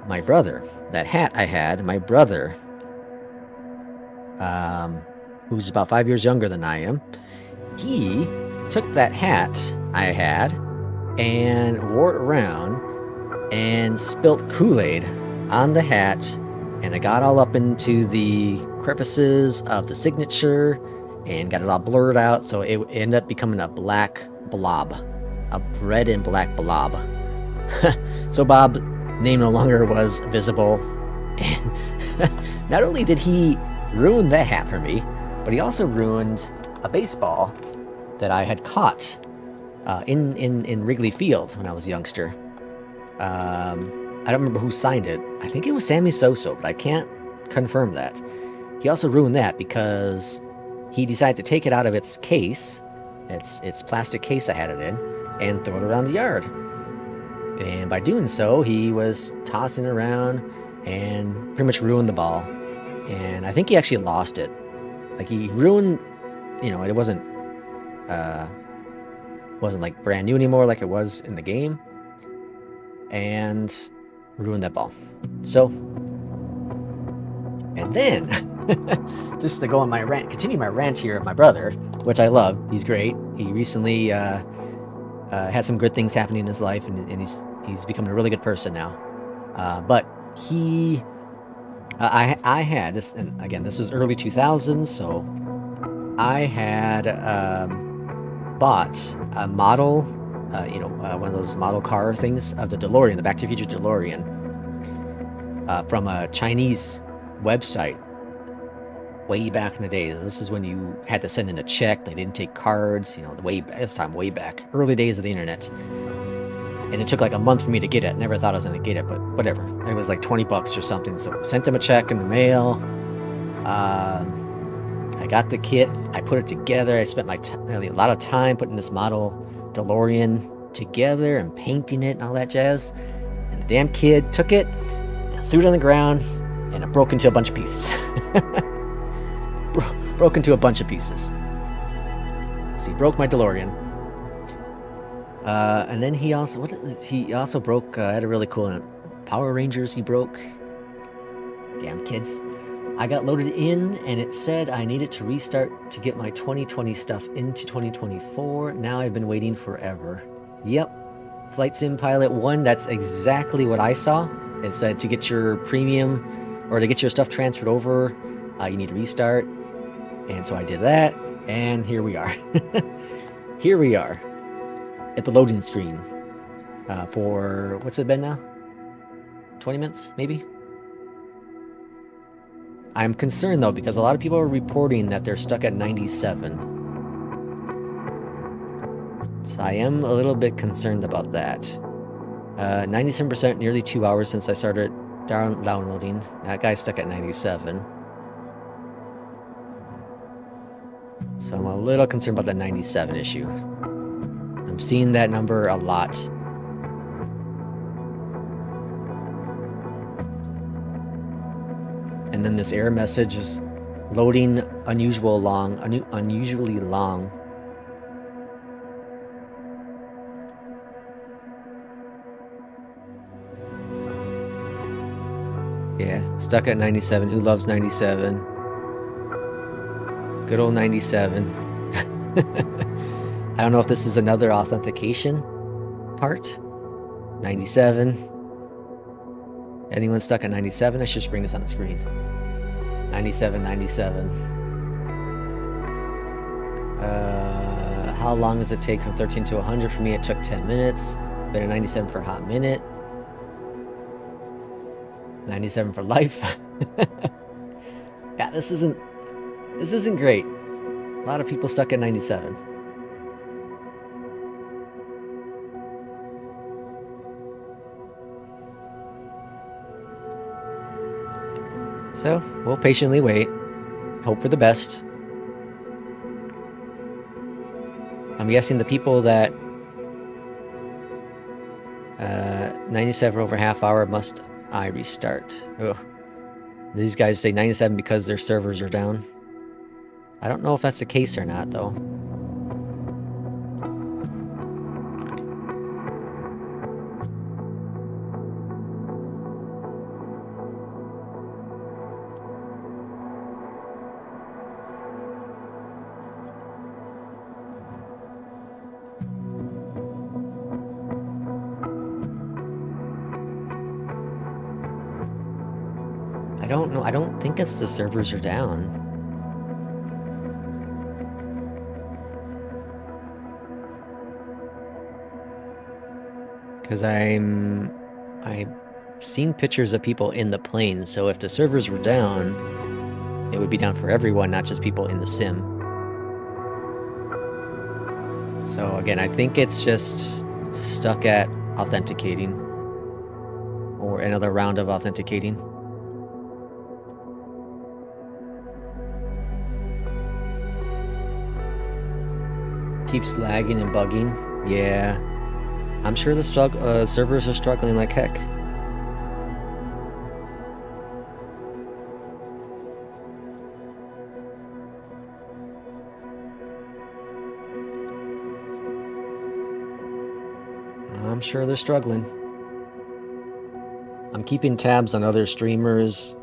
my brother, that hat I had, my brother, who's about 5 years younger than I am, he took that hat I had and wore it around and spilt Kool-Aid on the hat, and I got all up into the crevices of the signature and got it all blurred out, so it ended up becoming a black blob, a red and black blob. So Bob's name no longer was visible, and not only did he ruin that hat for me, but he also ruined a baseball that I had caught in Wrigley Field when I was a youngster. I don't remember who signed it. I think it was Sammy Sosa, but I can't confirm that. He also ruined that because he decided to take it out of its case, its plastic case I had it in, and throw it around the yard. And by doing so, he was tossing it around and pretty much ruined the ball. And I think he actually lost it. Like, he ruined, it wasn't like brand new anymore like it was in the game. And ruined that ball. So then, just to go on my rant, continue my rant here of my brother, which I love. He's great. He recently had some good things happening in his life, and he's becoming a really good person now. But he, I had this, and again, this was early 2000s, so I had bought a model, one of those model car things of the DeLorean, the Back to the Future DeLorean, from a Chinese website way back in the day. This is when you had to send in a check. They didn't take cards, this time way back, early days of the internet. And it took like a month for me to get it. Never thought I was going to get it, but whatever. It was like $20 or something. So sent them a check in the mail. I got the kit. I put it together. I spent a lot of time putting this model DeLorean together and painting it and all that jazz. And the damn kid took it and threw it on the ground, and it broke into a bunch of pieces. Broke into a bunch of pieces. So he broke my DeLorean. And then he also broke, had a really cool Power Rangers he broke. Damn kids. I got loaded in, and it said I needed to restart to get my 2020 stuff into 2024. Now I've been waiting forever. Yep. Flight Sim Pilot 1, that's exactly what I saw. It said to get your premium, or to get your stuff transferred over, you need to restart. And so I did that, and here we are. Here we are. At the loading screen for, what's it been now? 20 minutes, maybe? I'm concerned, though, because a lot of people are reporting that they're stuck at 97. So I am a little bit concerned about that. 97%, nearly 2 hours since I started downloading. That guy's stuck at 97. So I'm a little concerned about the 97 issue. I'm seeing that number a lot. And then this error message is loading unusually long. Yeah, stuck at 97. Who loves 97? Good old 97. I don't know if this is another authentication part. 97. Anyone stuck at 97? I should just bring this on the screen. 97, 97. How long does it take from 13 to 100? For me, it took 10 minutes. Been at 97 for a hot minute. 97 for life. Yeah, this isn't great. A lot of people stuck at 97. So, we'll patiently wait. Hope for the best. I'm guessing the people that 97 over half hour must I restart. Ugh. These guys say 97 because their servers are down. I don't know if that's the case or not, though. I don't know. I don't think it's the servers are down. Because I've seen pictures of people in the plane, so if the servers were down, it would be down for everyone, not just people in the sim. So again, I think it's just stuck at authenticating, or another round of authenticating. Keeps lagging and bugging. Yeah. I'm sure the servers are struggling like heck. I'm sure they're struggling. I'm keeping tabs on other streamers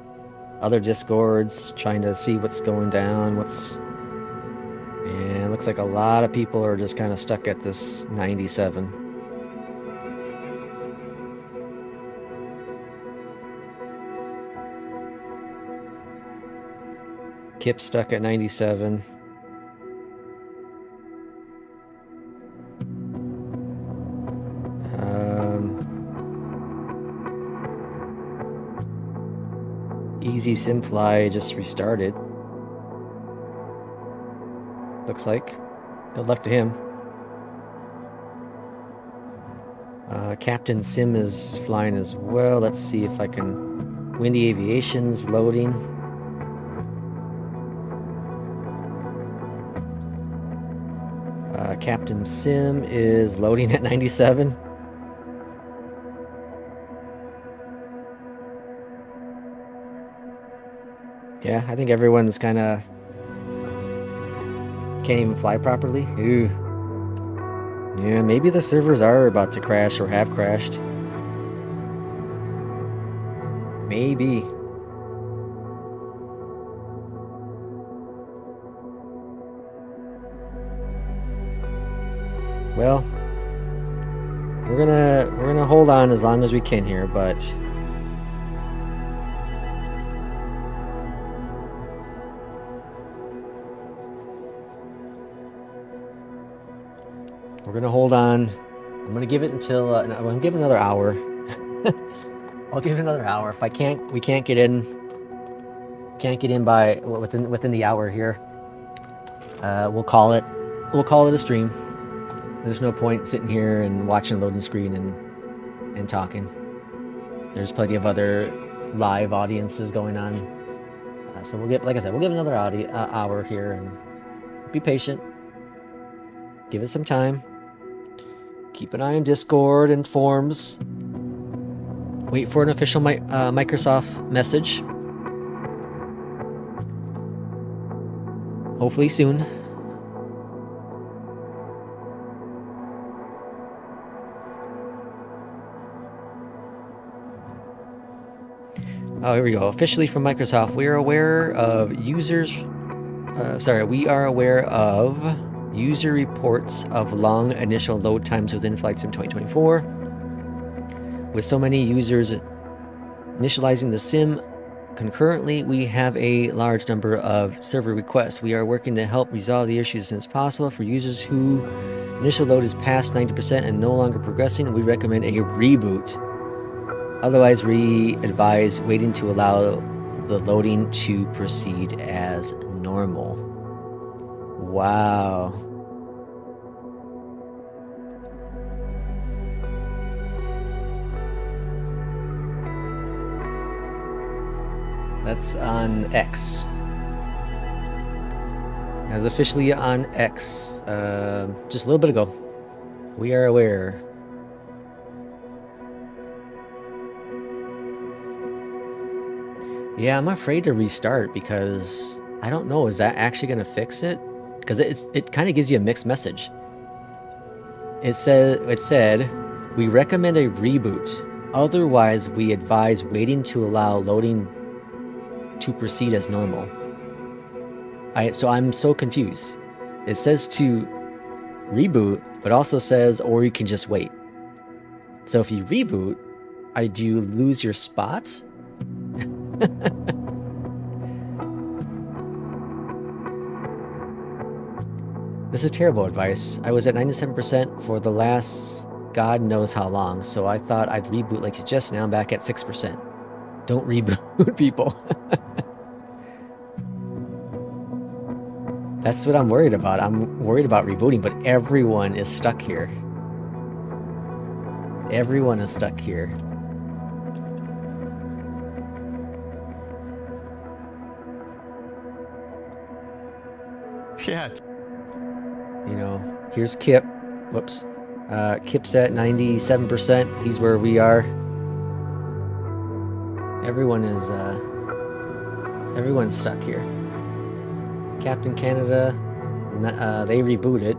other discords, trying to see what's going down, and it looks like a lot of people are just kind of stuck at this 97. Kip's stuck at 97. Easy Simfly just restarted. Looks like. Good luck to him. Captain Sim is flying as well. Let's see if I can... Windy Aviation's loading. Captain Sim is loading at 97. Yeah, I think everyone's kind of can't even fly properly. Ooh. Yeah, maybe the servers are about to crash or have crashed. Maybe. Well, we're gonna hold on as long as we can here, but we're gonna hold on. I'm gonna give it until I'm gonna give it another hour. I'll give it another hour. If we can't get in by within the hour here. We'll call it a stream. There's no point sitting here and watching a loading screen and talking. There's plenty of other live audiences going on. So we'll get, like I said, we'll give another hour here and be patient. Give it some time. Keep an eye on Discord and forums. Wait for an official Microsoft message. Hopefully soon. Oh, here we go. Officially from Microsoft, we are aware of user reports of long initial load times within Flight Sim 2024. With so many users initializing the sim concurrently, we have a large number of server requests. We are working to help resolve the issues as soon as possible. For users who initial load is past 90% and no longer progressing, we recommend a reboot. Otherwise, we advise waiting to allow the loading to proceed as normal. Wow. That's on X. That's officially on X. Just a little bit ago. We are aware. Yeah, I'm afraid to restart because I don't know. Is that actually going to fix it? Because it kind of gives you a mixed message. It said we recommend a reboot. Otherwise, we advise waiting to allow loading to proceed as normal. So I'm so confused. It says to reboot, but also says, or you can just wait. So if you reboot, do you lose your spot? This is terrible advice. I was at 97% for the last God knows how long, so I thought I'd reboot like just now. I'm back at 6%. Don't reboot, people. That's what I'm worried about. I'm worried about rebooting, but everyone is stuck here. Everyone is stuck here. Yeah. You know, here's Kip. Whoops. Kip's at 97%. He's where we are. Everyone's stuck here. Captain Canada, they rebooted.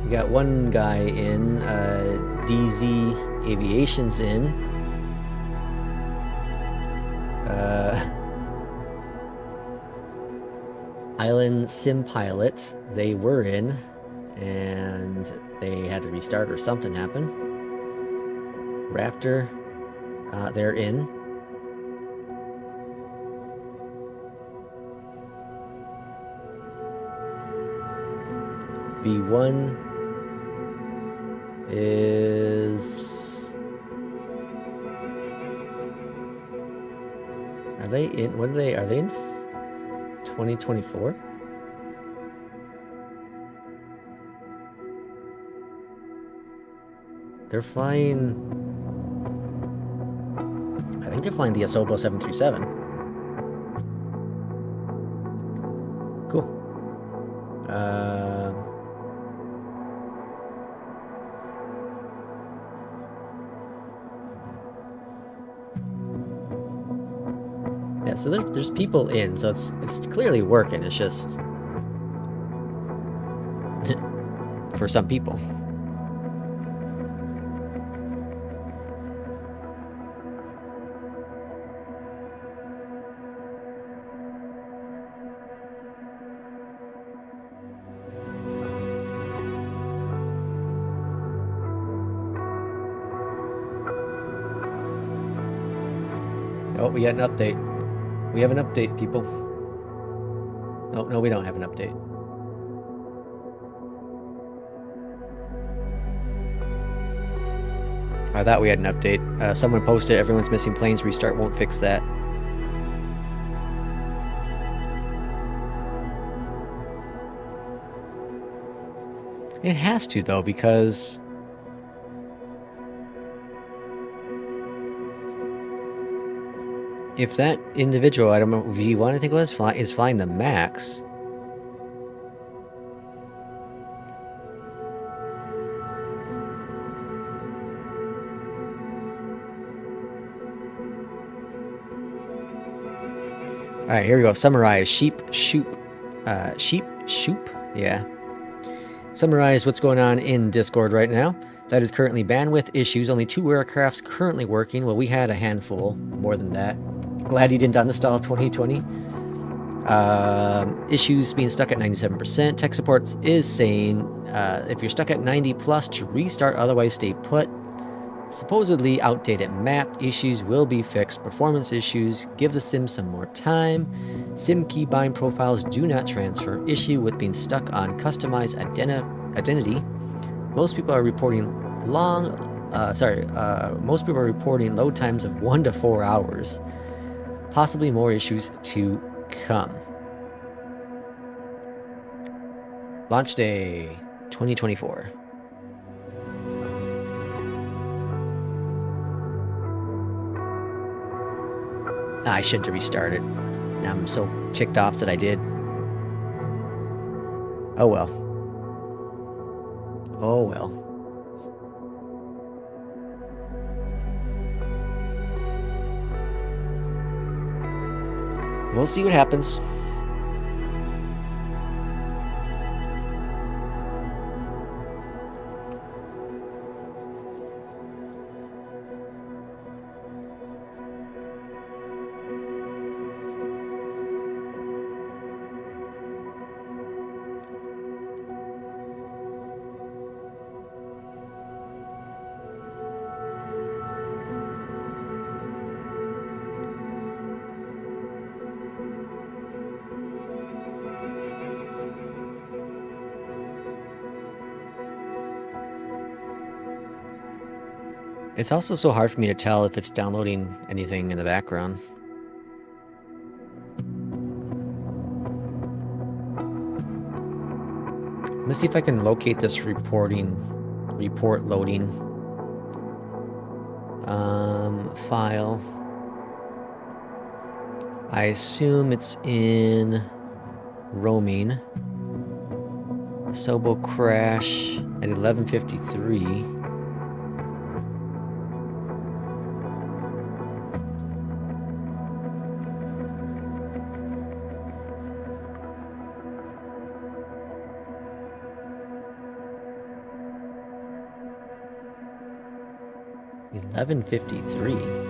We got one guy in. DZ Aviation's in. Island Sim Pilot, they were in, and they had to restart or something happened. Raptor, they're in. V1 is... Are they in? What are they? Are they in 2024? They're flying... I think they're flying the Asobo 737. Cool. Yeah, so there's people in, so it's clearly working. It's just for some people. Oh, we got an update. We have an update, people. No, we don't have an update. I thought we had an update. Someone posted, everyone's missing planes, restart won't fix that. It has to, though, because... if that individual, I don't know, V1 I think it was, is flying the MAX... Alright, here we go. Summarize. Sheep Shoop. Yeah. Summarize what's going on in Discord right now. That is currently bandwidth issues. Only 2 aircrafts currently working. Well, we had a handful, more than that. Glad he didn't uninstall 2020. Issues being stuck at 97%. Tech support is saying if you're stuck at 90 plus to restart, otherwise stay put. Supposedly outdated map issues will be fixed. Performance issues, give the sim some more time. Sim keybind profiles do not transfer. Issue with being stuck on customized identity. Most people are reporting most people are reporting load times of 1 to 4 hours. Possibly more issues to come. Launch day 2024. I shouldn't have restarted. I'm so ticked off that I did. Oh well. Oh well. We'll see what happens. It's also so hard for me to tell if it's downloading anything in the background. Let me see if I can locate this report loading file. I assume it's in roaming. Sobo crash at 11:53. 11:53.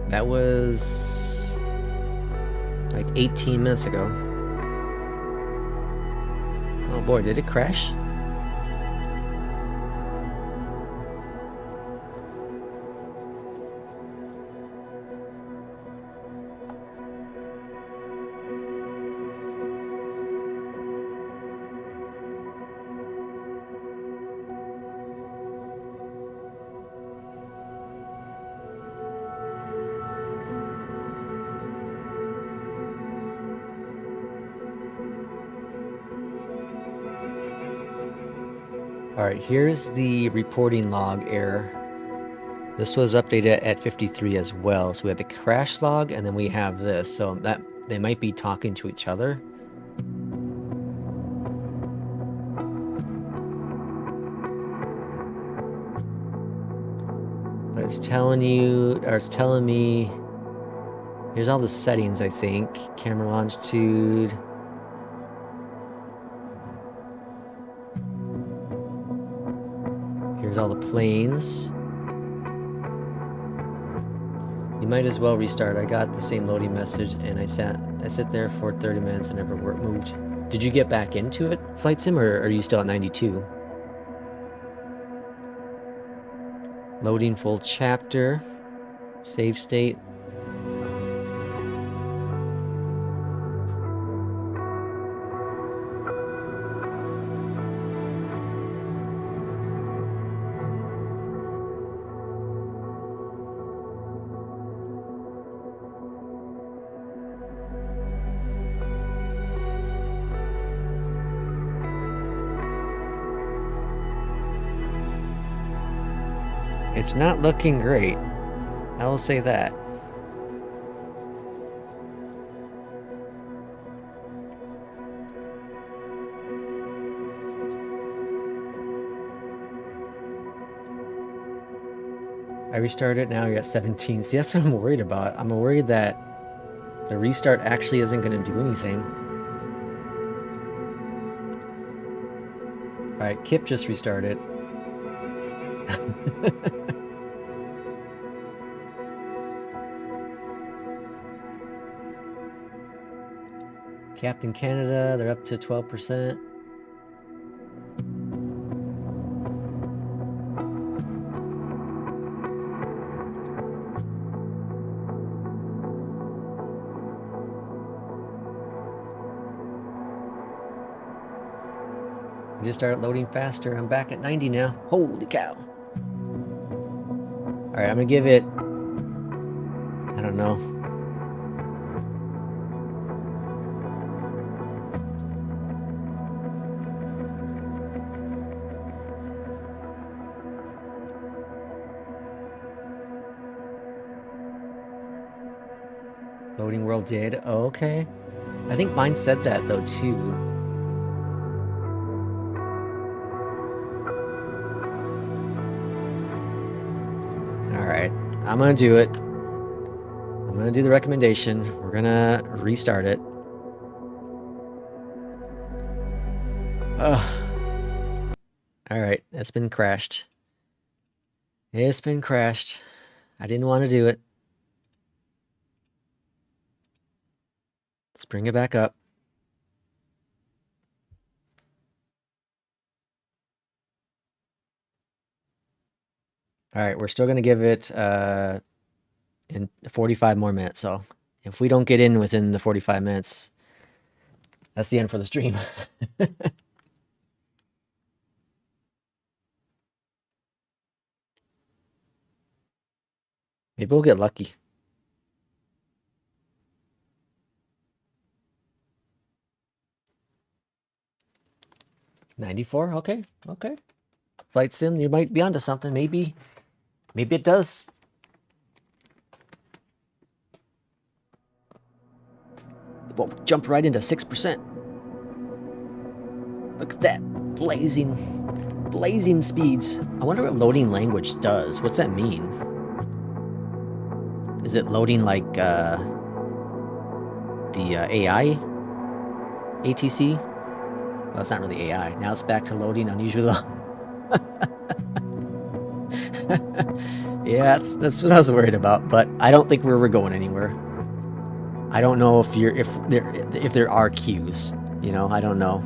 That was like 18 minutes ago. Oh boy, did it crash? Alright, here's the reporting log error. This was updated at 53 as well. So we have the crash log and then we have this. So that they might be talking to each other. But it's telling you, or it's telling me, here's all the settings, I think. Camera longitude. Here's all the planes. You might as well restart. I got the same loading message and I sat there for 30 minutes and never moved. Did you get back into it, Flight Sim, or are you still at 92? Loading full chapter. Save state. It's not looking great. I will say that. I restarted, now you're at 17. See, that's what I'm worried about. I'm worried that the restart actually isn't going to do anything. Alright, Kip just restarted. Captain Canada, they're up to 12%. I just started loading faster. I'm back at 90 now. Holy cow. Alright, I'm gonna give it, I don't know, loading world data. Oh, okay. I think mine said that though too. Alright, I'm gonna do it. I'm gonna do the recommendation. We're gonna restart it. Alright, it's been crashed. It's been crashed. I didn't want to do it. Let's bring it back up. Alright, we're still gonna give it in 45 more minutes, so if we don't get in within the 45 minutes, that's the end for the stream. Maybe we'll get lucky. $94? Okay, okay. Flight Sim, you might be onto something. Maybe it does. Whoa, jump right into 6%. Look at that, blazing. blazing speeds. I wonder what loading language does. What's that mean? Is it loading like the AI ATC? Well, it's not really AI. Now it's back to loading unusually low. Yeah, that's what I was worried about. But I don't think we're going anywhere. I don't know if there are queues. You know, I don't know.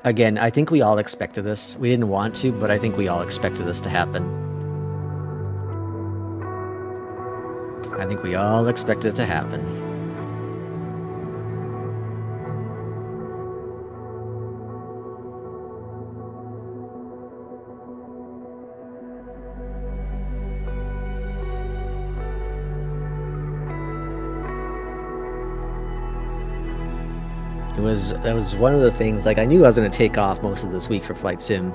Again, I think we all expected this. We didn't want to, but I think we all expected this to happen. I think we all expected it to happen. That was one of the things, like I knew I was going to take off most of this week for Flight Sim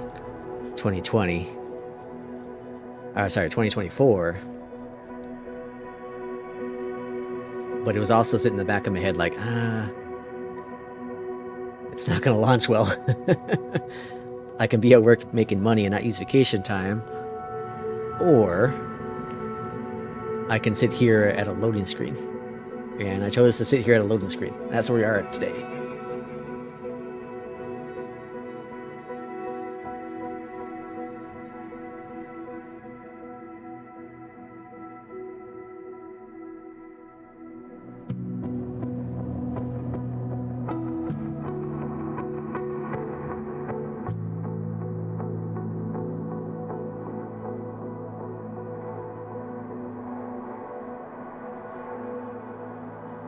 2020. Sorry, 2024. But it was also sitting in the back of my head like, it's not going to launch well. I can be at work making money and not use vacation time. Or I can sit here at a loading screen. And I chose to sit here at a loading screen. That's where we are today.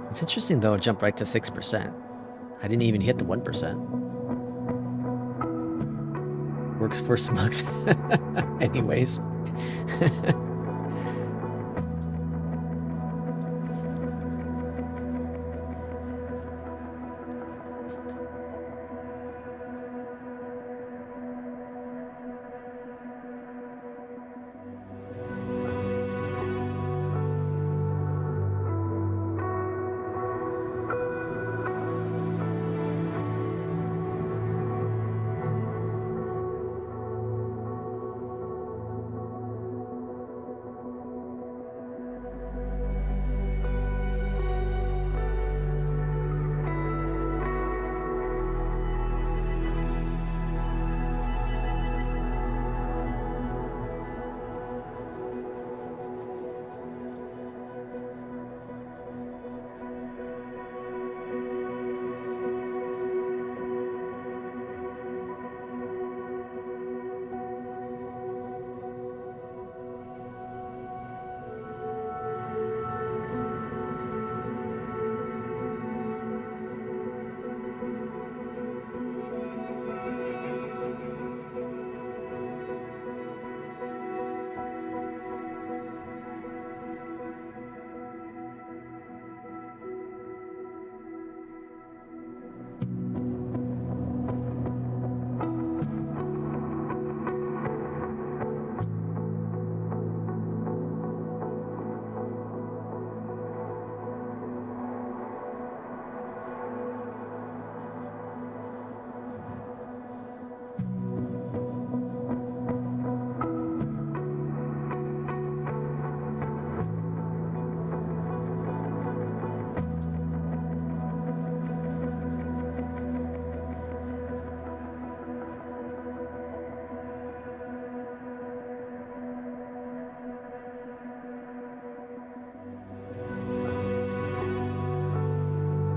It's interesting though, it jumped right to 6%. I didn't even hit the 1%. Works for smugs. Anyways.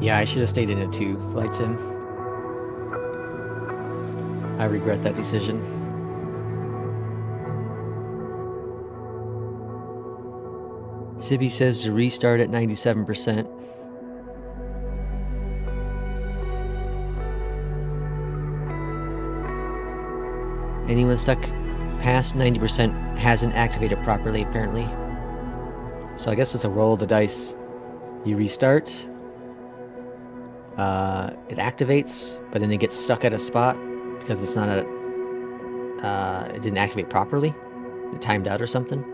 Yeah, I should have stayed in it too, Flight Sim. I regret that decision. Sibby says to restart at 97%. Anyone stuck past 90% hasn't activated properly, apparently. So I guess it's a roll of the dice. You restart. It activates, but then it gets stuck at a spot because it's not a... it didn't activate properly. It timed out or something.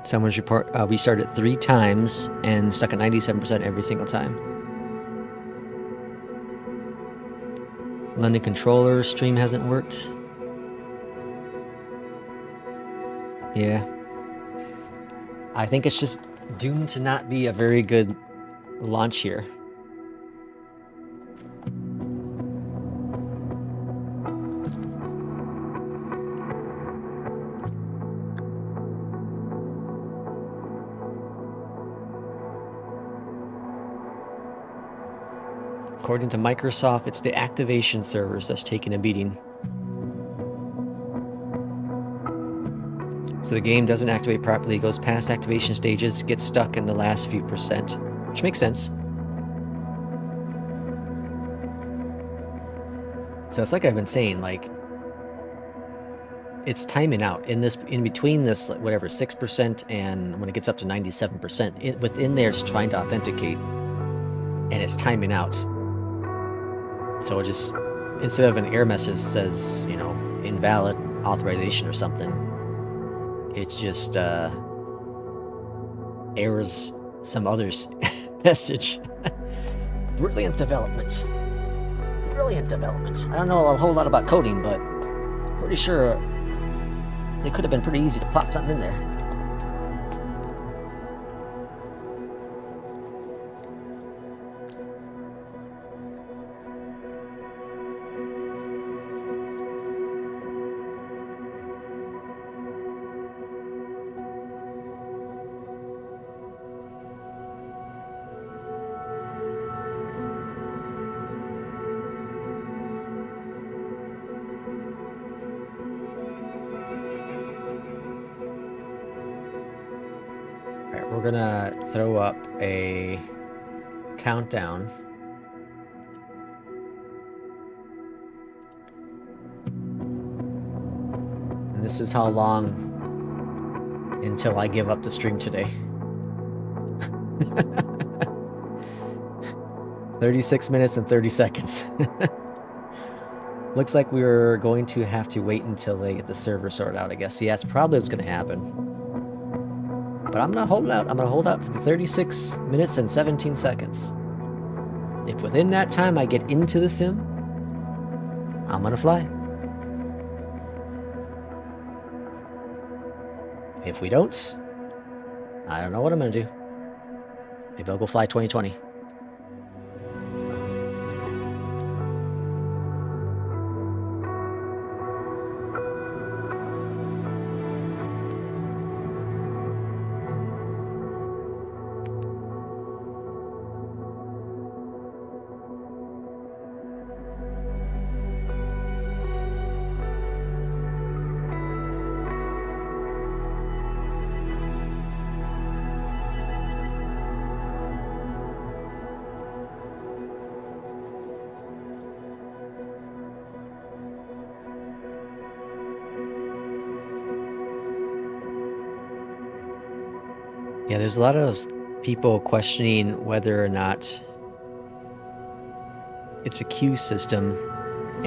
Someone's report, we started 3 times and stuck at 97% every single time. London controller stream hasn't worked. Yeah. I think it's just doomed to not be a very good launch here. According to Microsoft, it's the activation servers that's taking a beating. So the game doesn't activate properly, goes past activation stages, gets stuck in the last few percent, which makes sense. So it's like I've been saying, like, it's timing out in between this, whatever, 6% and when it gets up to 97%, within there it's trying to authenticate, and it's timing out. So it just, instead of an error message says, you know, invalid authorization or something, it just errors some other's message. Brilliant development. Brilliant development. I don't know a whole lot about coding, but pretty sure it could have been pretty easy to pop something in there. We're gonna throw up a countdown. And this is how long until I give up the stream today. 36 minutes and 30 seconds. Looks like we're going to have to wait until they get the server sorted out, I guess. Yeah, that's probably what's gonna happen. But I'm not holding out. I'm going to hold out for the 36 minutes and 17 seconds. If within that time I get into the sim, I'm going to fly. If we don't, I don't know what I'm going to do. Maybe I'll go fly 2020. Yeah, there's a lot of people questioning whether or not it's a queue system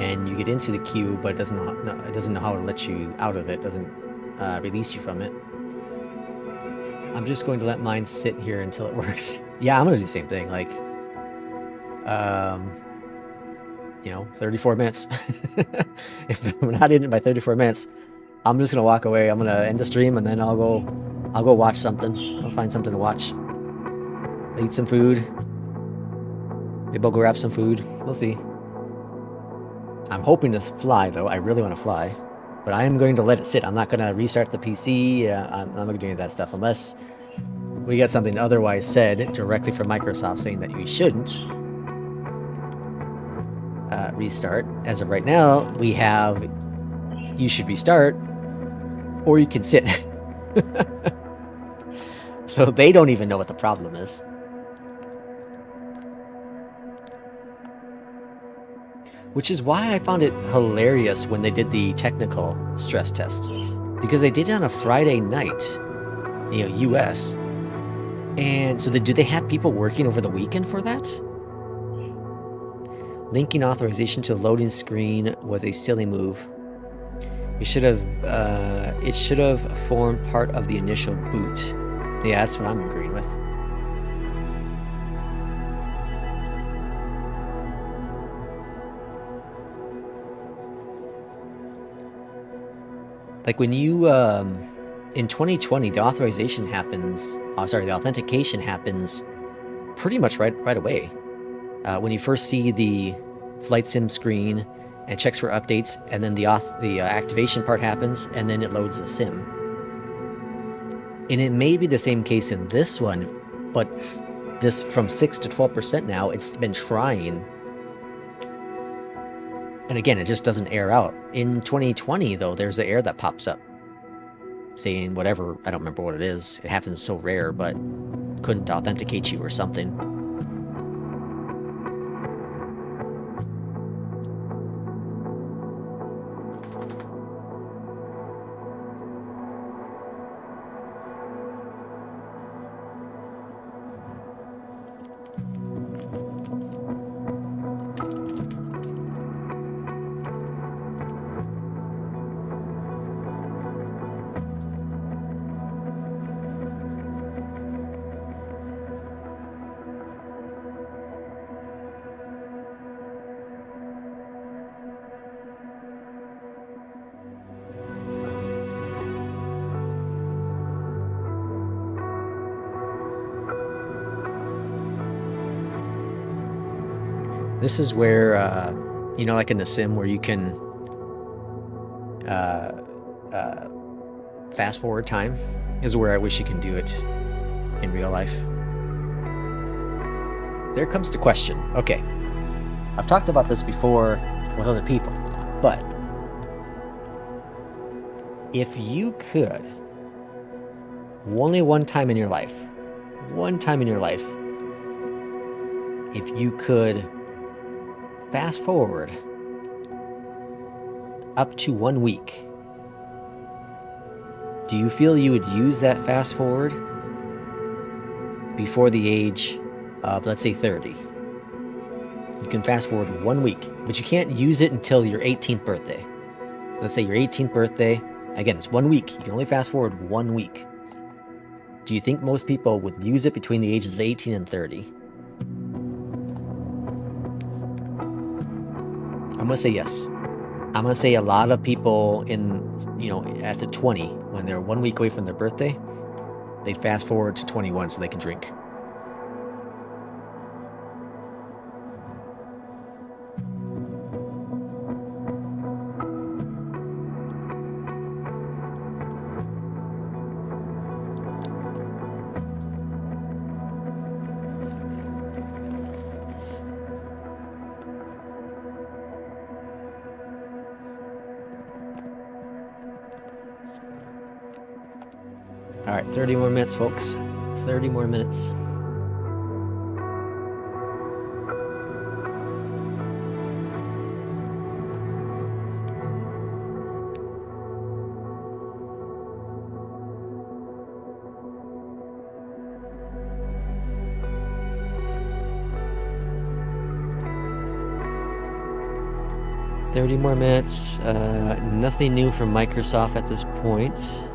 and you get into the queue, but it doesn't know how to let you out of it, doesn't release you from it. I'm just going to let mine sit here until it works. Yeah, I'm going to do the same thing, like, you know, 34 minutes. If I'm not in it by 34 minutes, I'm just going to walk away. I'm going to end the stream and then I'll go watch something. I'll find something to watch. I'll eat some food. Maybe I'll go grab some food. We'll see. I'm hoping to fly, though. I really want to fly. But I am going to let it sit. I'm not going to restart the PC. I'm not going to do any of that stuff unless we get something otherwise said directly from Microsoft saying that we shouldn't restart. As of right now, we have you should restart or you can sit. So they don't even know what the problem is. Which is why I found it hilarious when they did the technical stress test. Because they did it on a Friday night, you know, US. And so do they have people working over the weekend for that? Linking authorization to the loading screen was a silly move. it should have formed part of the initial boot. Yeah, that's what I'm agreeing with. Like when you in 2020, the authorization happens. Oh, sorry, the authentication happens pretty much right away. When you first see the flight sim screen and checks for updates, and then the activation part happens, and then it loads the sim. And it may be the same case in this one, but this from 6 to 12% now, it's been trying. And again, it just doesn't air out. In 2020, though, there's the error that pops up saying whatever, I don't remember what it is. It happens so rare, but couldn't authenticate you or something. This is where, you know, like in the sim where you can fast forward time, is where I wish you can do it in real life. There comes the question. Okay, I've talked about this before with other people, but if you could, only one time in your life, if you could fast forward up to 1 week, do you feel you would use that fast forward before the age of, let's say, 30? You can fast forward 1 week, but you can't use it until your 18th birthday. Let's say your 18th birthday, again, it's 1 week. You can only fast forward 1 week. Do you think most people would use it between the ages of 18 and 30? I'm gonna say yes. I'm gonna say a lot of people at the 20, when they're 1 week away from their birthday, they fast forward to 21 so they can drink. All right, 30 more minutes, folks. 30 more minutes. Nothing new from Microsoft at this point.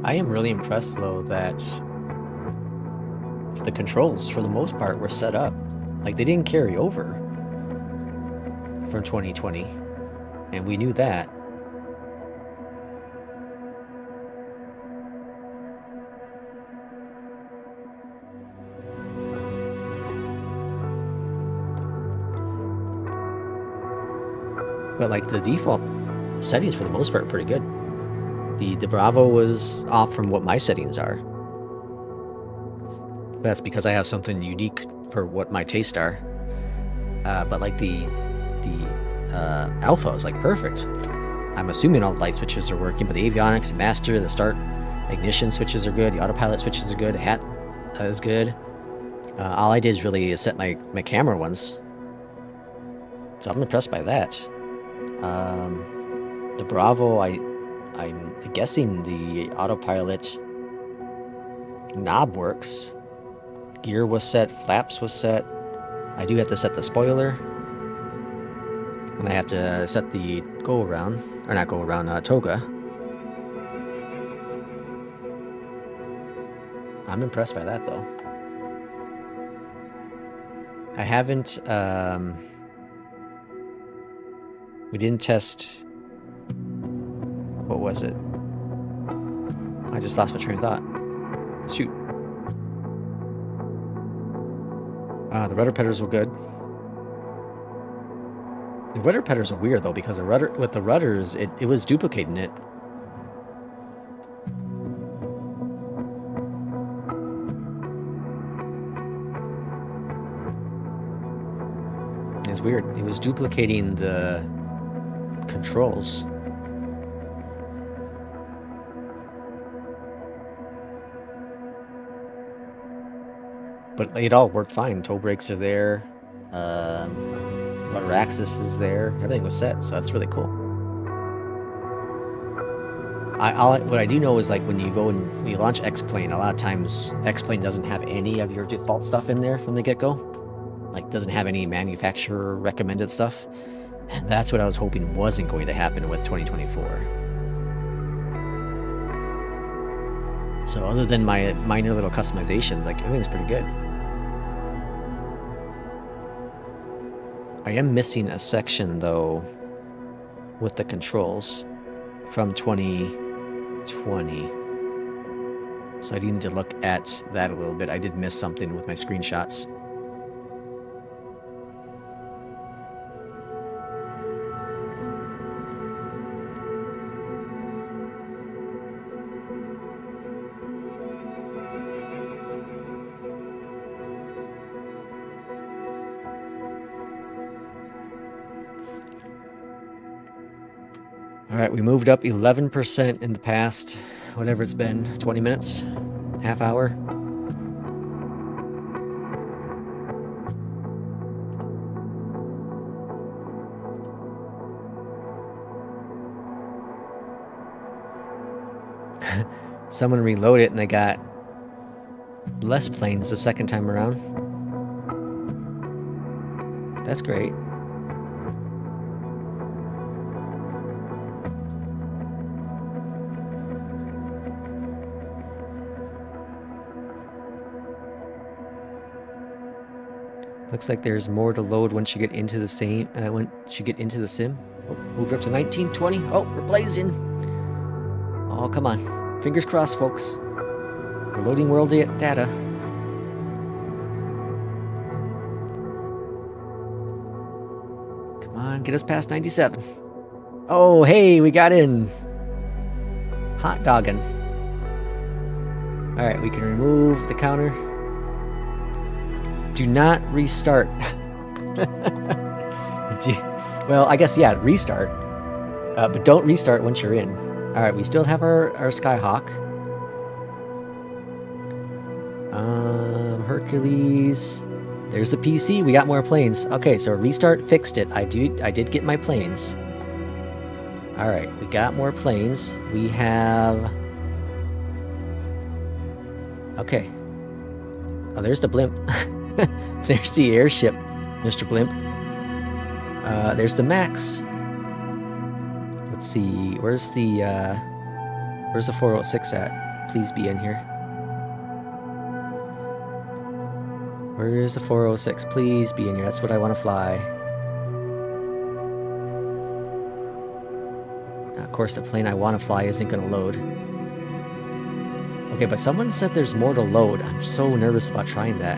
I am really impressed, though, that the controls, for the most part, were set up. Like, they didn't carry over from 2020, and we knew that. But like the default settings for the most part are pretty good. The Bravo was off from what my settings are. That's because I have something unique for what my tastes are. But like the Alpha is like perfect. I'm assuming all the light switches are working, but the avionics, the master, the start ignition switches are good. The autopilot switches are good. The hat is good. All I did is really set my camera ones. So I'm impressed by that. The Bravo, I'm guessing the autopilot knob works. Gear was set, flaps was set. I do have to set the spoiler. And I have to set the go-around, or not go-around, toga. I'm impressed by that, though. I haven't, we didn't test, what was it? I just lost my train of thought. Shoot. The rudder pedals were good. The rudder pedals are weird though, because with the rudders, it was duplicating it. It's weird. It was duplicating the controls. But it all worked fine. Toe brakes are there. Rudder axis is there. Everything was set, so that's really cool. What I do know is like when you launch X-Plane, a lot of times X-Plane doesn't have any of your default stuff in there from the get-go. Like doesn't have any manufacturer recommended stuff. And that's what I was hoping wasn't going to happen with 2024. So other than my minor little customizations, like everything's pretty good. I am missing a section though with the controls from 2020. So I need to look at that a little bit. I did miss something with my screenshots. All right, we moved up 11% in the past, whatever it's been, 20 minutes, half hour. Someone reloaded it and they got less planes the second time around. That's great. Looks like there's more to load once you get into the sim. Oh, moved up to 1920. Oh, we're blazing. Oh, come on. Fingers crossed, folks. We're loading world data. Come on, get us past 97. Oh, hey, we got in. Hot dogging. All right, we can remove the counter. Do not restart. Well, I guess, yeah, restart. But don't restart once you're in. All right, we still have our Skyhawk. Hercules. There's the PC. We got more planes. Okay, so restart fixed it. I did get my planes. All right, we got more planes. We have... Okay. Oh, there's the blimp. There's the airship, Mr. Blimp. There's the Max. Let's see, where's the 406 at? Please be in here. Where's the 406? Please be in here. That's what I want to fly. Of course, the plane I want to fly isn't going to load. Okay, but someone said there's more to load. I'm so nervous about trying that.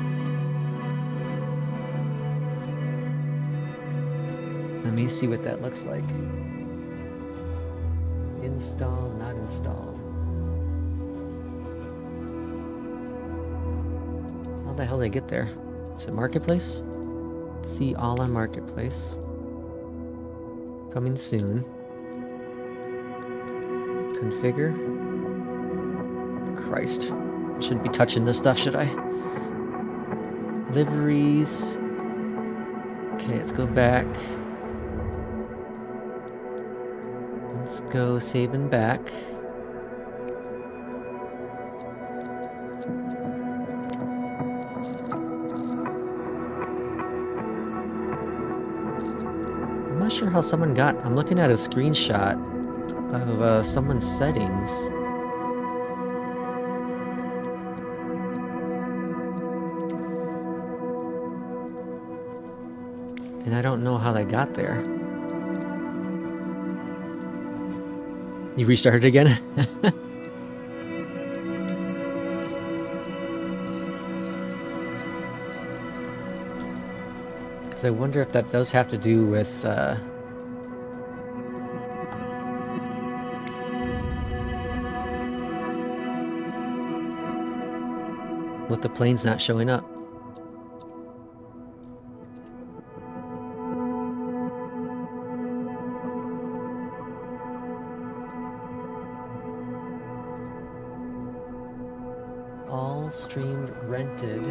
Let me me see what that looks like. Installed, not installed. How the hell did I get there? Is it Marketplace? See all on Marketplace. Coming soon. Configure. Christ. I shouldn't be touching this stuff, should I? Liveries. Okay, let's go back. Let's go save and back. I'm not sure how someone got... I'm looking at a screenshot of someone's settings. And I don't know how they got there. You restarted again? Because I wonder if that does have to do with... with the planes not showing up. All streamed rented.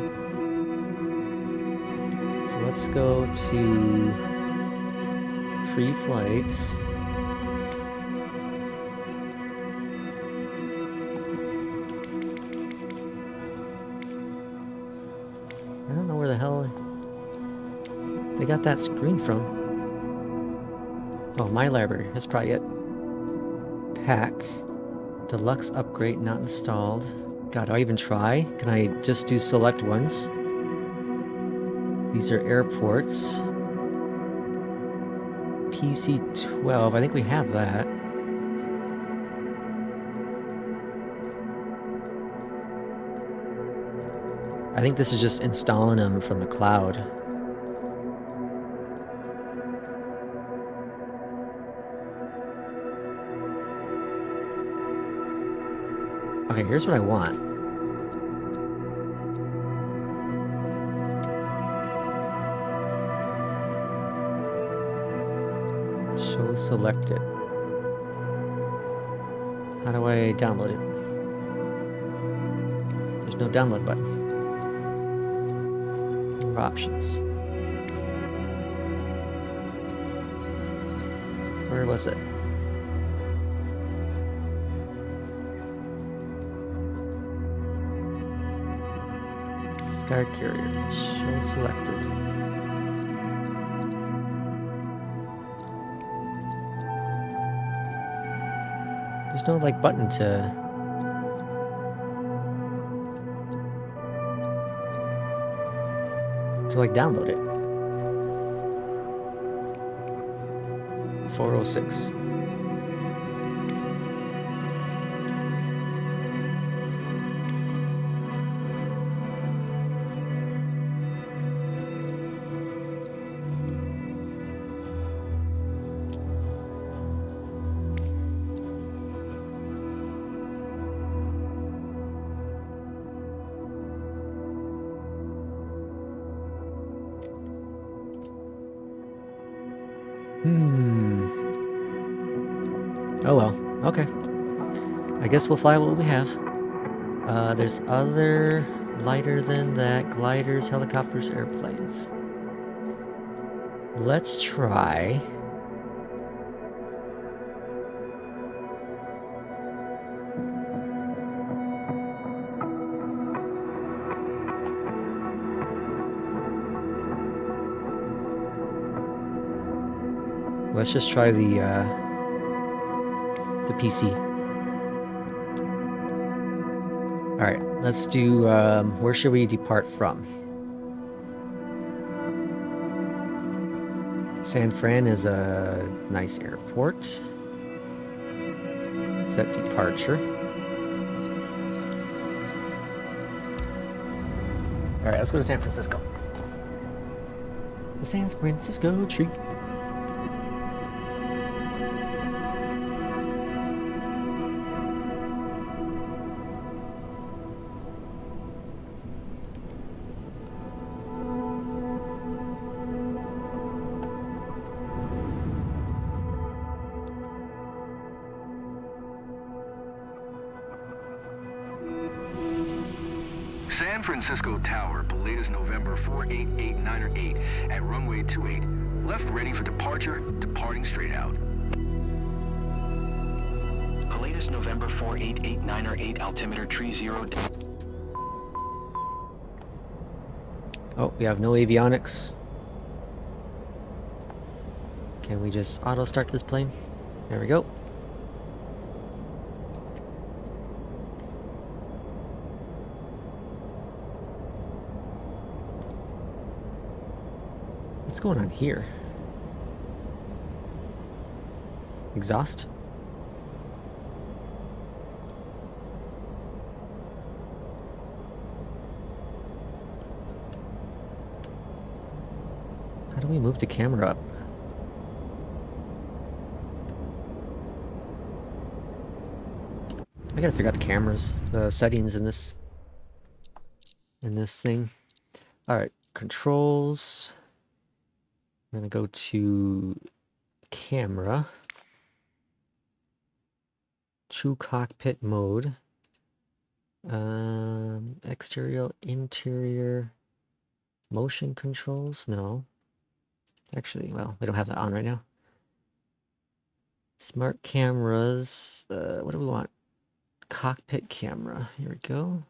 So let's go to free flights. I don't know where the hell they got that screen from. Oh, my library. That's probably it. Pack. Deluxe upgrade not installed. God, do I even try? Can I just do select ones? These are airports. PC-12. I think we have that. I think this is just installing them from the cloud. Okay, here's what I want. Show selected. How do I download it? There's no download button. More options. Where was it? Sky carrier. Show selected. There's no like button to like download it. 406. Oh well, okay. I guess we'll fly what we have. There's other lighter than that. Gliders, helicopters, airplanes. Let's try... Let's just try the PC. Alright, let's do, where should we depart from? San Fran is a nice airport. Set departure. Alright, let's go to San Francisco. The San Francisco tree. San Francisco Tower, Pilatus November 48898 at runway 28. Left ready for departure, departing straight out. Pilatus November 48898, altimeter tree 0. Oh, we have no avionics. Can we just auto start this plane? There we go. What's going on here? Exhaust? How do we move the camera up? I gotta figure out the cameras, the settings in this thing. Alright, controls. I'm gonna go to camera. True cockpit mode. Exterior, interior, motion controls? No. Actually, well, we don't have that on right now. Smart cameras. What do we want? Cockpit camera. Here we go.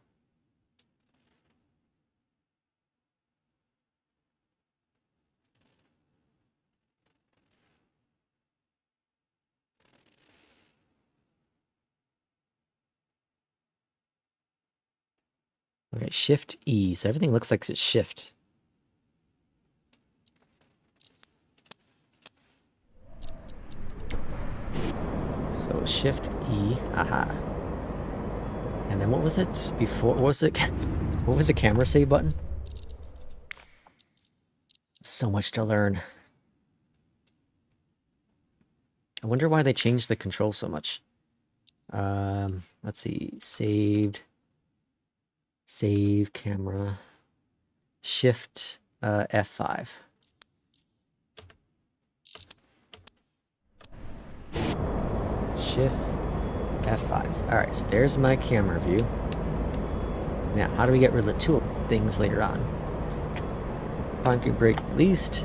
Okay, Shift E. So everything looks like it's Shift. So Shift E. Aha. And then what was it before? What was it? What was the camera save button? So much to learn. I wonder why they changed the control so much. Let's see. Saved. Save camera. Shift F5. Shift F5. Alright, so there's my camera view. Now, how do we get rid of the tool things later on? Parking brake released.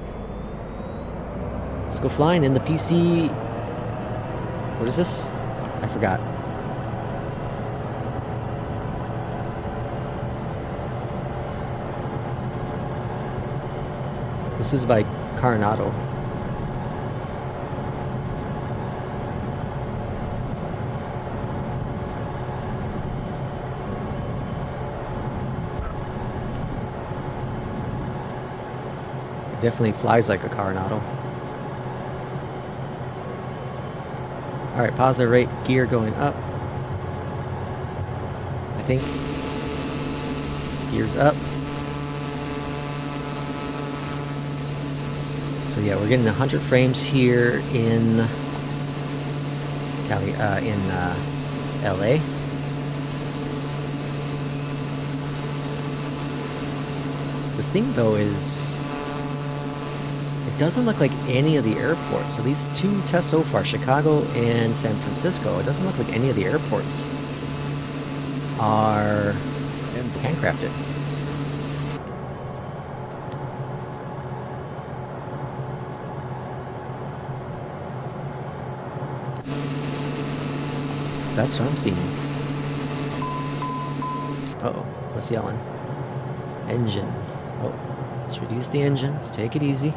Let's go flying in the PC. What is this? I forgot. This is by Coronado. It definitely flies like a Coronado. Alright, positive rate, gear going up. I think. Gears up. So yeah, we're getting 100 frames here in Cali, LA. The thing though is, it doesn't look like any of the airports. So these two tests so far, Chicago and San Francisco, it doesn't look like any of the airports are handcrafted. That's what I'm seeing. Uh-oh, what's yelling? Engine. Oh, let's reduce the engine. Let's take it easy.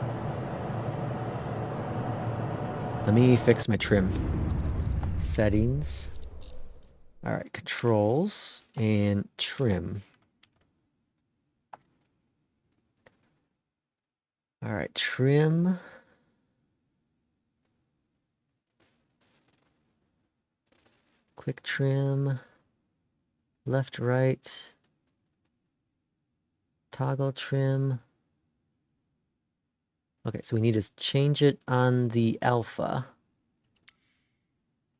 Let me fix my trim. Settings. Alright, controls and trim. Alright, trim. Quick trim. Left, right. Toggle trim. Okay, so we need to change it on the alpha.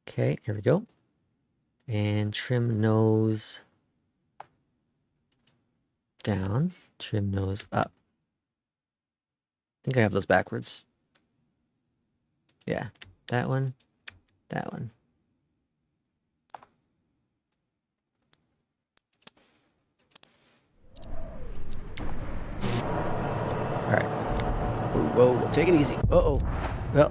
Okay, here we go. And trim nose down. Trim nose up. I think I have those backwards. Yeah, that one, that one. Whoa, take it easy. Uh-oh. Well.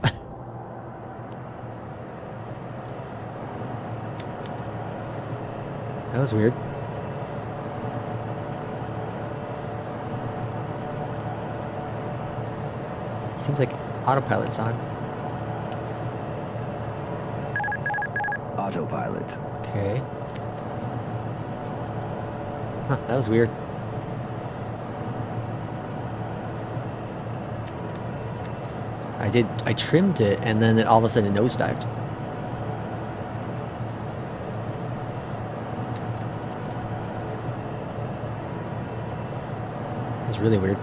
That was weird. Seems like autopilot's on. Autopilot. Okay. Huh, that was weird. I trimmed it and then all of a sudden it nosedived. It's really weird.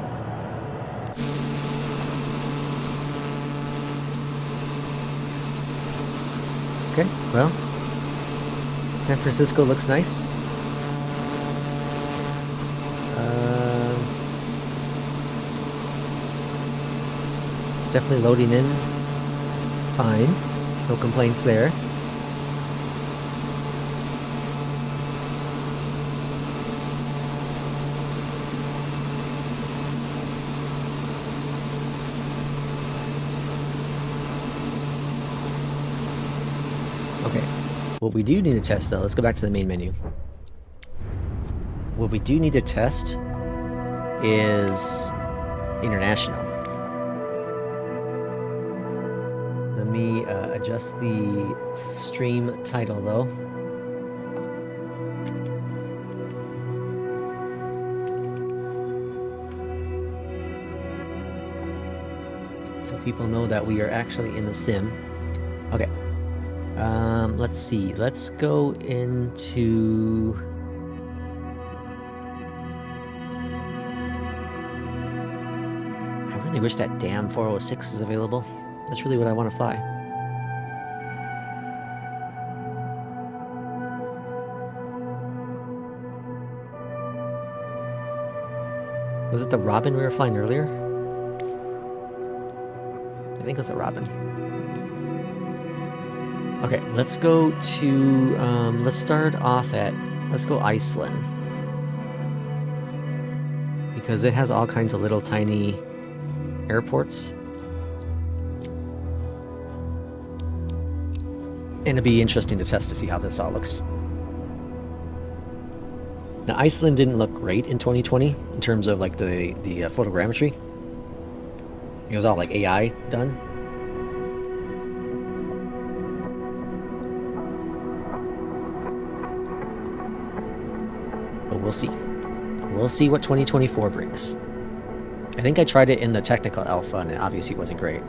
Okay, well, San Francisco looks nice. It's definitely loading in fine. No complaints there. Okay, what we do need to test though, let's go back to the main menu. What we do need to test is international. Let me adjust the stream title though. So people know that we are actually in the sim. Okay. Let's see. Let's go into... I really wish that damn 406 is available. That's really what I want to fly. Was it the Robin we were flying earlier? I think it was the Robin. Okay, let's go to, let's start off at, let's go Iceland. Because it has all kinds of little tiny airports. And it'd be interesting to test to see how this all looks. Now, Iceland didn't look great in 2020 in terms of like the photogrammetry. It was all like AI done. But we'll see. We'll see what 2024 brings. I think I tried it in the technical alpha and it obviously wasn't great.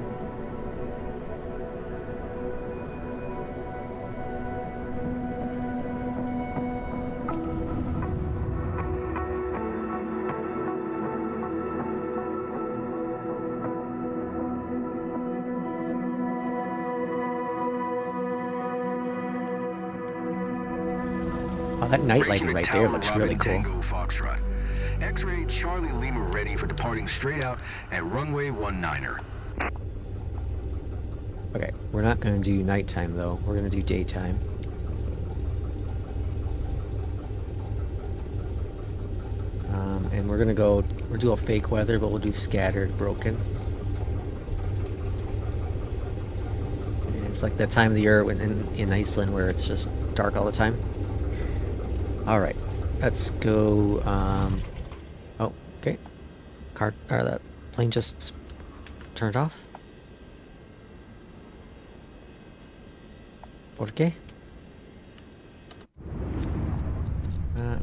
Oh, that night lighting right there looks really cool. Foxtrot. X-ray Charlie Lima ready for departing straight out at runway 19er. Okay, we're not going to do nighttime though. We're going to do daytime. And we're going to we'll do a fake weather, but we'll do scattered broken. And it's like that time of the year in Iceland where it's just dark all the time. Alright, let's go, oh, okay. That plane just turned off. ¿Por qué?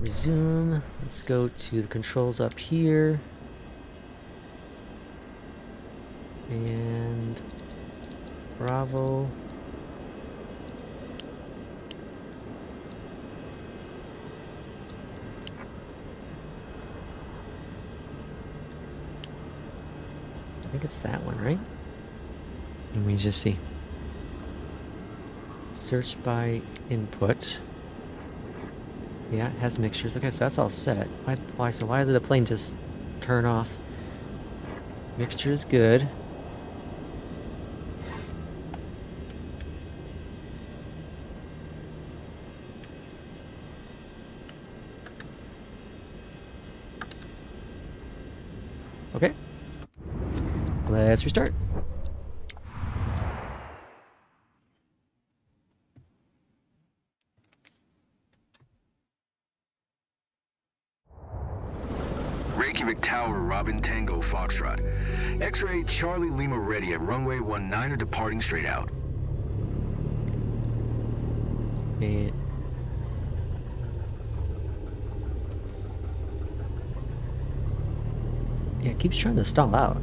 Resume. Let's go to the controls up here. And Bravo. I think it's that one, right? Let me just see. Search by input. Yeah, it has mixtures. Okay, so that's all set. Why did the plane just turn off? Mixture is good. Okay. Let's restart. Reykjavik Tower, Robin Tango Foxtrot. X-ray Charlie Lima ready at runway 19 departing straight out. And yeah, it keeps trying to stall out.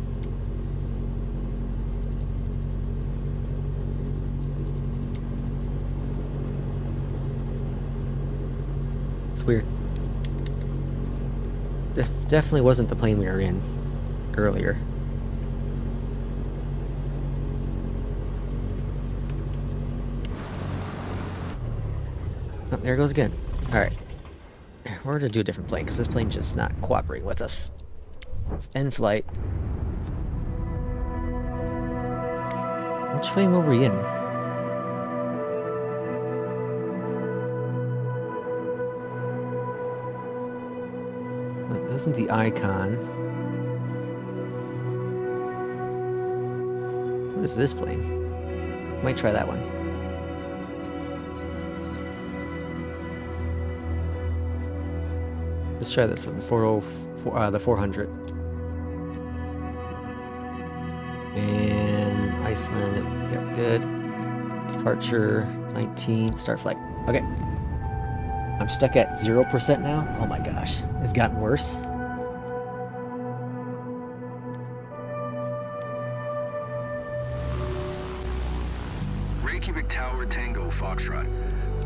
It's weird. Definitely wasn't the plane we were in earlier. Oh, there it goes again. Alright. We're gonna do a different plane, because this plane's just not cooperating with us. Let's end flight. Which plane were we in? That wasn't the icon. What is this plane? Might try that one. Let's try this one, the 400. And Iceland, yep, good. Departure 19, start flight. Okay. I'm stuck at 0% now. Oh my gosh, it's gotten worse. Reykjavik Tower, Tango Foxtrot.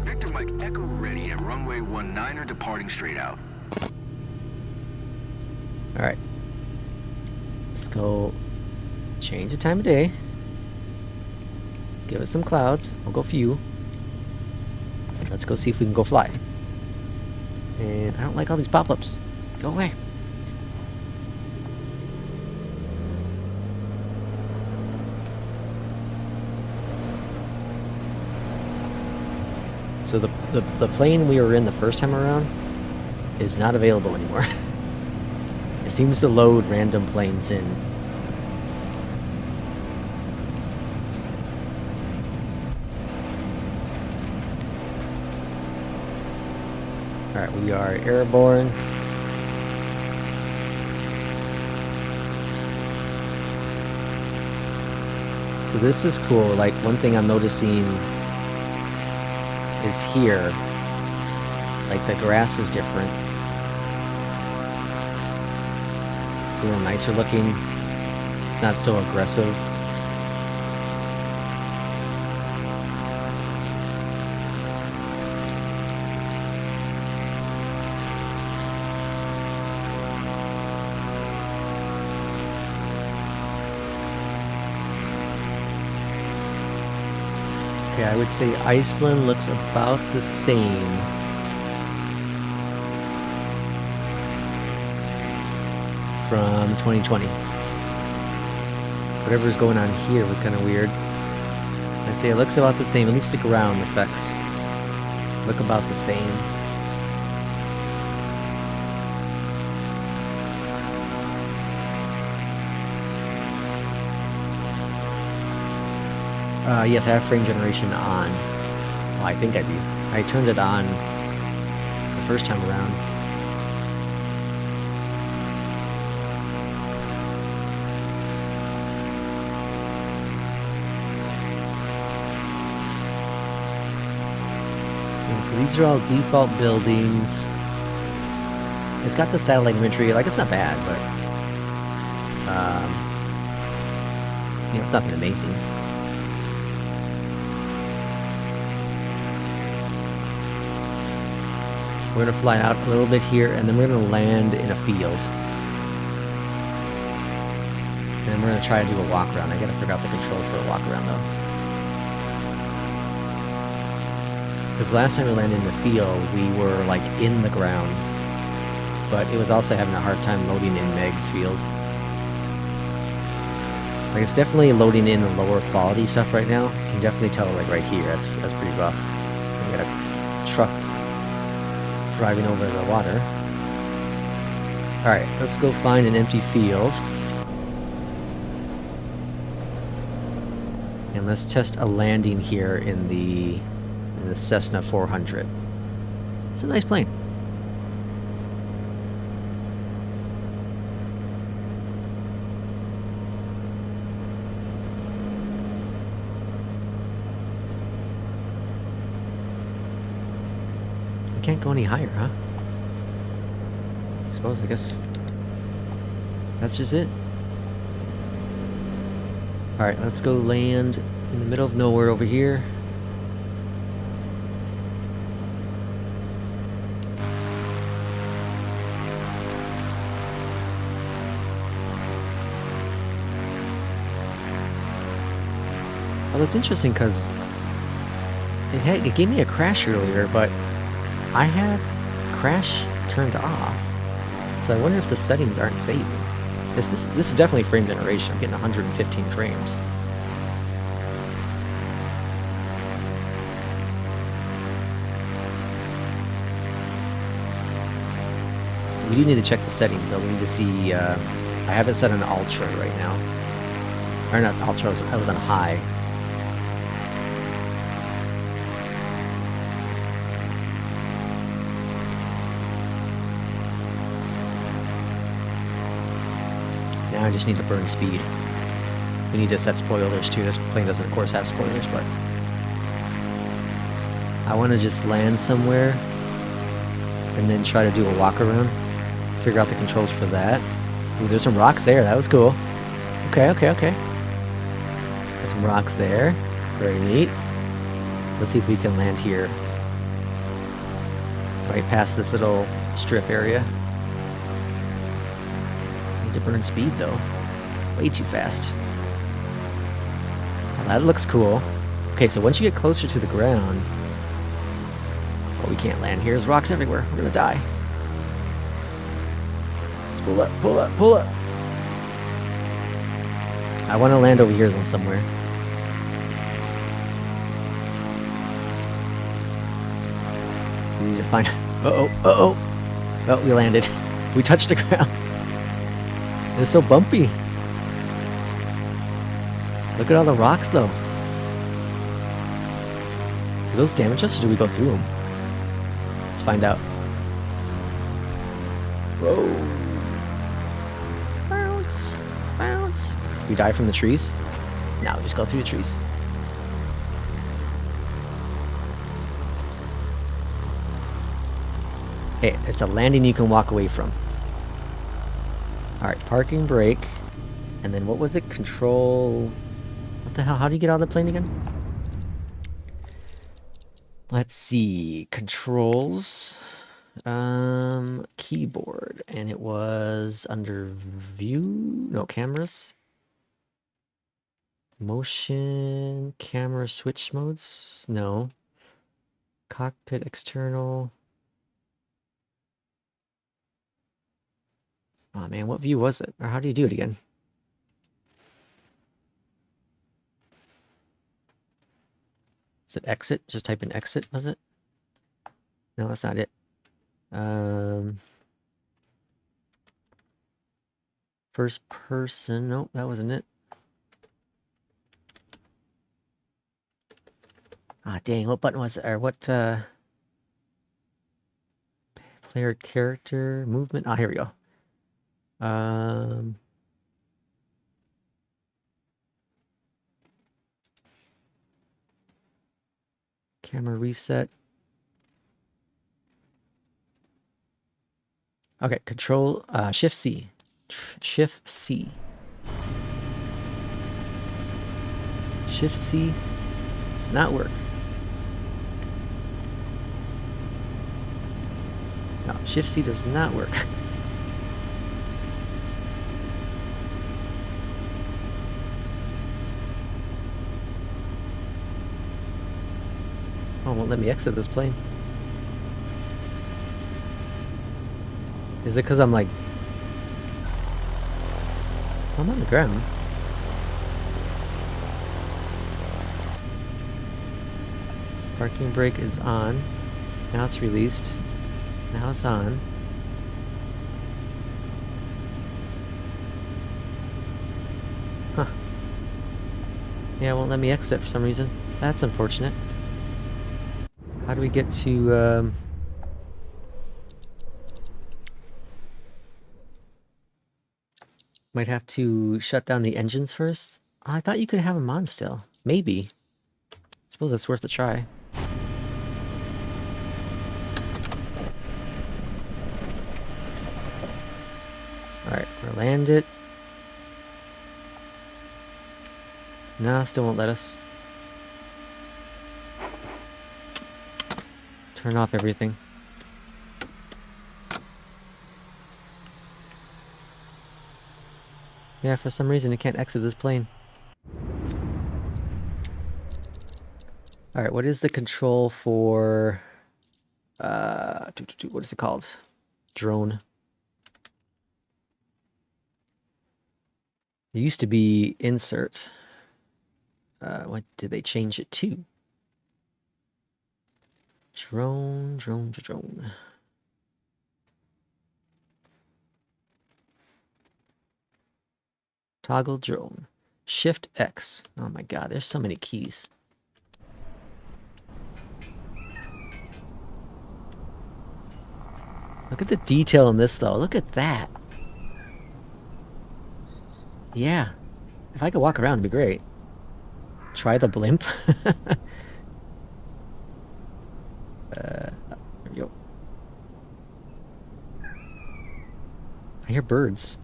Victor Mike Echo ready at runway 19 departing straight out. Alright. Let's go change the time of day. Give it some clouds. We'll go few. Let's go see if we can go fly. And I don't like all these pop-ups. Go away. So the plane we were in the first time around is not available anymore. It seems to load random planes in. Alright, we are airborne. So this is cool. Like, one thing I'm noticing is here, like, the grass is different. It's a little nicer looking. It's not so aggressive. Okay, I would say Iceland looks about the same. From 2020. Whatever's going on here was kind of weird. I'd say it looks about the same, at least the ground effects look about the same. Yes, I have frame generation on. Well, I think I do. I turned it on the first time around. So these are all default buildings. It's got the satellite imagery, like, it's not bad, but you know, it's nothing amazing. We're gonna fly out a little bit here, and then we're gonna land in a field. And then we're gonna try to do a walk around. I gotta figure out the controls for a walk around though. Because last time we landed in the field, we were like in the ground, but it was also having a hard time loading in Meg's field. Like, it's definitely loading in the lower quality stuff right now. You can definitely tell, like, right here, that's pretty rough. We got a truck driving over the water. Alright, let's go find an empty field. And let's test a landing here in the Cessna 400. It's a nice plane. We can't go any higher, huh? I guess that's just it. Alright, let's go land in the middle of nowhere over here. Well, that's interesting because it gave me a crash earlier, but I had crash turned off. So I wonder if the settings aren't saving. This is definitely frame generation. I'm getting 115 frames. We do need to check the settings though. We need to see, I have it set on Ultra right now. Or not Ultra, I was on High. Now I just need to burn speed. We need to set spoilers too. This plane doesn't of course have spoilers, but I want to just land somewhere and then try to do a walk around. Figure out the controls for that. Ooh, there's some rocks there. That was cool. Okay. Got some rocks there. Very neat. Let's see if we can land here. Right past this little strip area. Need to burn speed though. Way too fast. Well, that looks cool. Okay, so once you get closer to the ground... Oh, we can't land here. There's rocks everywhere. We're gonna die. Let's pull up. I want to land over here though somewhere. We need to find... Uh-oh. Oh, we landed. We touched the ground. It's so bumpy. Look at all the rocks though. Do those damage us or do we go through them? Let's find out. Whoa. Bounce. We die from the trees? No, we just go through the trees. Hey, it's a landing you can walk away from. Alright, parking brake. And then what was it? Control... What the hell? How do you get out of the plane again? Let's see. Controls. Keyboard. And it was under view? No, cameras. Motion. Camera switch modes? No. Cockpit external. Oh man, what view was it? Or how do you do it again? Is it exit? Just type in exit, was it? No, that's not it. First person. Nope, that wasn't it. Ah, dang, what button was it? Or what, player character movement? Ah, here we go. Camera reset. Okay, control, Shift C. Shift C. Shift C does not work. No, Shift C does not work. Oh, won't let me exit this plane. Is it because I'm like... I'm on the ground. Parking brake is on. Now it's released. Now it's on. Huh. Yeah, it won't let me exit for some reason. That's unfortunate. How do we get to, Might have to shut down the engines first? I thought you could have them on still. Maybe. Suppose it's worth a try. Alright, we'll land it. No, still won't let us. Turn off everything. Yeah, for some reason it can't exit this plane. Alright, what is the control for... what is it called? Drone. It used to be insert. What did they change it to? Drone. Toggle drone. Shift X. Oh my god, there's so many keys. Look at the detail in this though. Look at that. Yeah. If I could walk around, it'd be great. Try the blimp. There we go. I hear birds.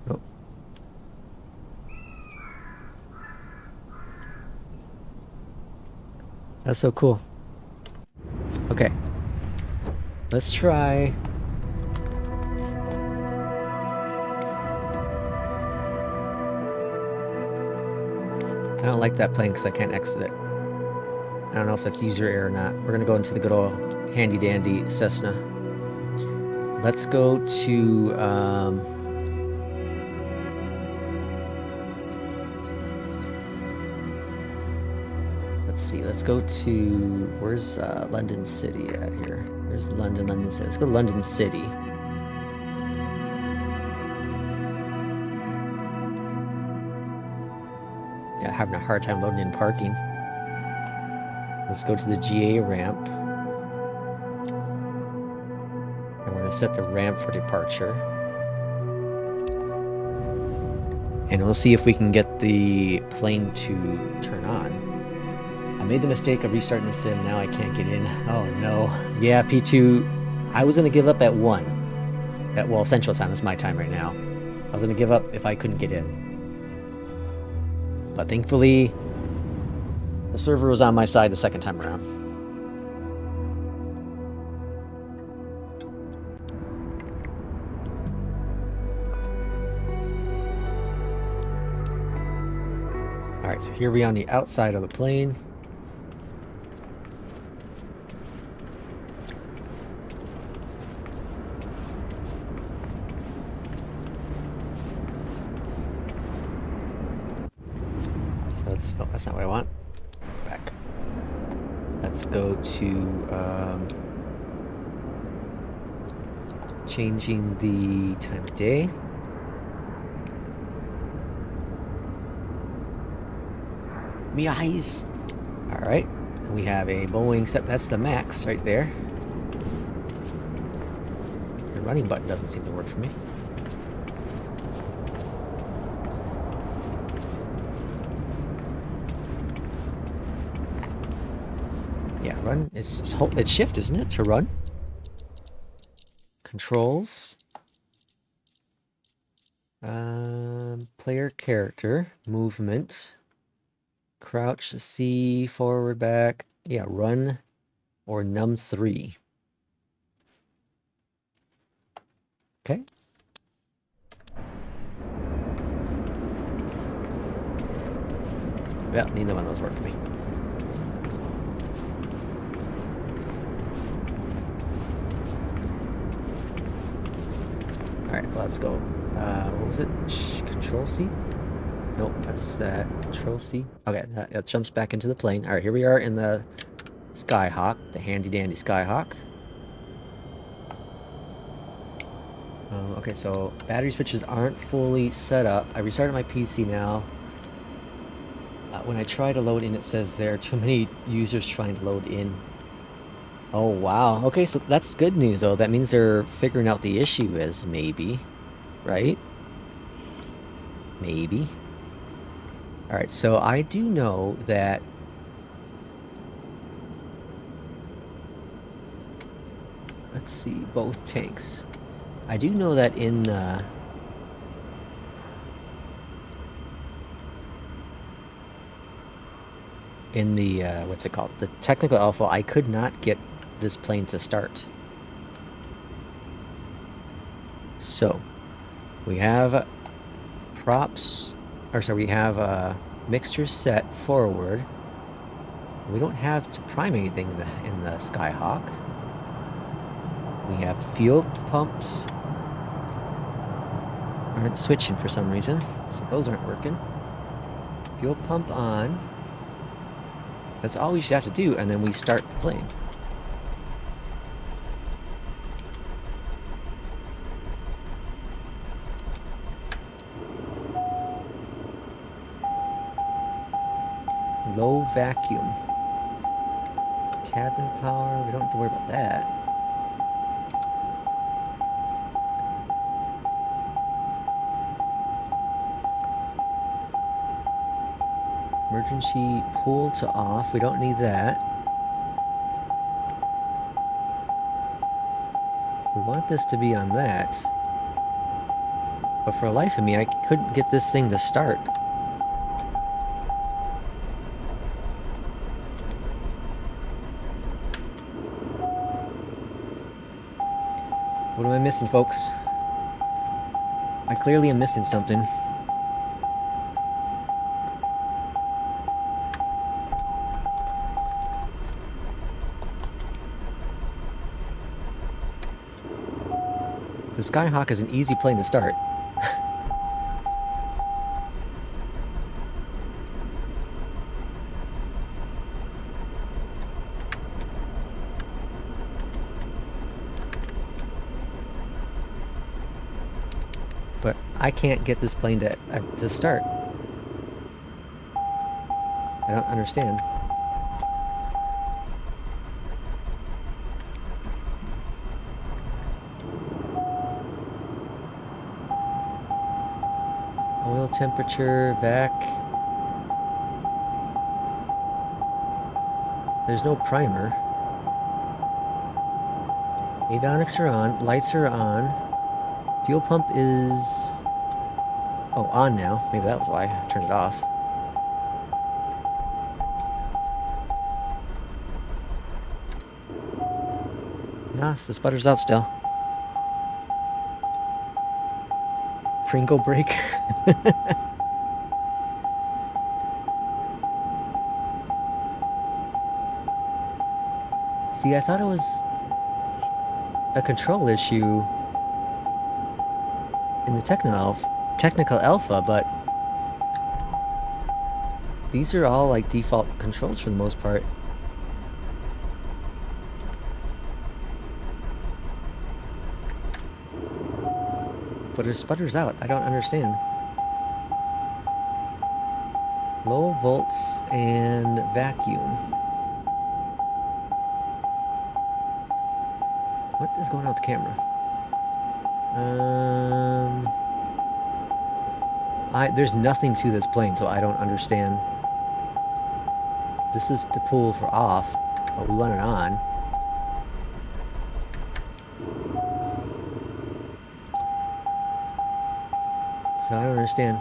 Oh. That's so cool. Okay. Let's try... I don't like that plane because I can't exit it. I don't know if that's user error or not. We're gonna go into the good old handy-dandy Cessna. Let's go to... let's see, let's go to... Where's London City at here? Where's London City? Let's go to London City. Yeah, having a hard time loading in parking. Let's go to the GA ramp. And we're going to set the ramp for departure. And we'll see if we can get the plane to turn on. I made the mistake of restarting the sim. Now I can't get in. Oh no. Yeah, P2. I was going to give up at 1. Well, Central Time. That's my time right now. I was going to give up if I couldn't get in. But thankfully, the server was on my side the second time around. Alright, so here we are on the outside of the plane. So let's, oh, that's not what I want. Back. Let's go to changing the time of day. Me eyes. All right, we have a Boeing set. That's the max right there. The running button doesn't seem to work for me. Yeah, run. It's shift, isn't it, to run? Controls. Player character. Movement. Crouch, C, forward, back. Yeah, run or num 3. Okay. Yeah, neither one of those work for me. Alright, let's go. What was it? Control C? Nope, that's that Control C. Okay, that jumps back into the plane. All right, here we are in the Skyhawk, the handy-dandy Skyhawk. Okay, so battery switches aren't fully set up. I restarted my PC now. When I try to load in, it says there are too many users trying to load in. Oh, wow. Okay, so that's good news, though. That means they're figuring out the issue is, maybe. Right? Maybe. Alright, so I do know that... Let's see, both tanks. I do know that in the... what's it called? The technical alpha, I could not get this plane to start. So, we have props, or sorry, we have mixtures set forward. We don't have to prime anything in the Skyhawk. We have fuel pumps. Aren't switching for some reason, so those aren't working. Fuel pump on. That's all we should have to do, and then we start the plane. Low vacuum. Cabin power, we don't have to worry about that. Emergency pull to off, we don't need that. We want this to be on that. But for the life of me, I couldn't get this thing to start. What am I missing, folks? I clearly am missing something. The Skyhawk is an easy plane to start. But I can't get this plane to start. I don't understand. Oil temperature, vac. There's no primer. Avionics are on, lights are on. Fuel pump is... oh, on now. Maybe that was why I turned it off. Nah, so the sputter's out still. Pringle break. See, I thought it was a control issue in the technical alpha, but these are all like default controls for the most part. But it sputters out. I don't understand. Low volts and vacuum. What is going on with the camera? There's nothing to this plane, so I don't understand. This is the pull for off, but we want it on. So I don't understand.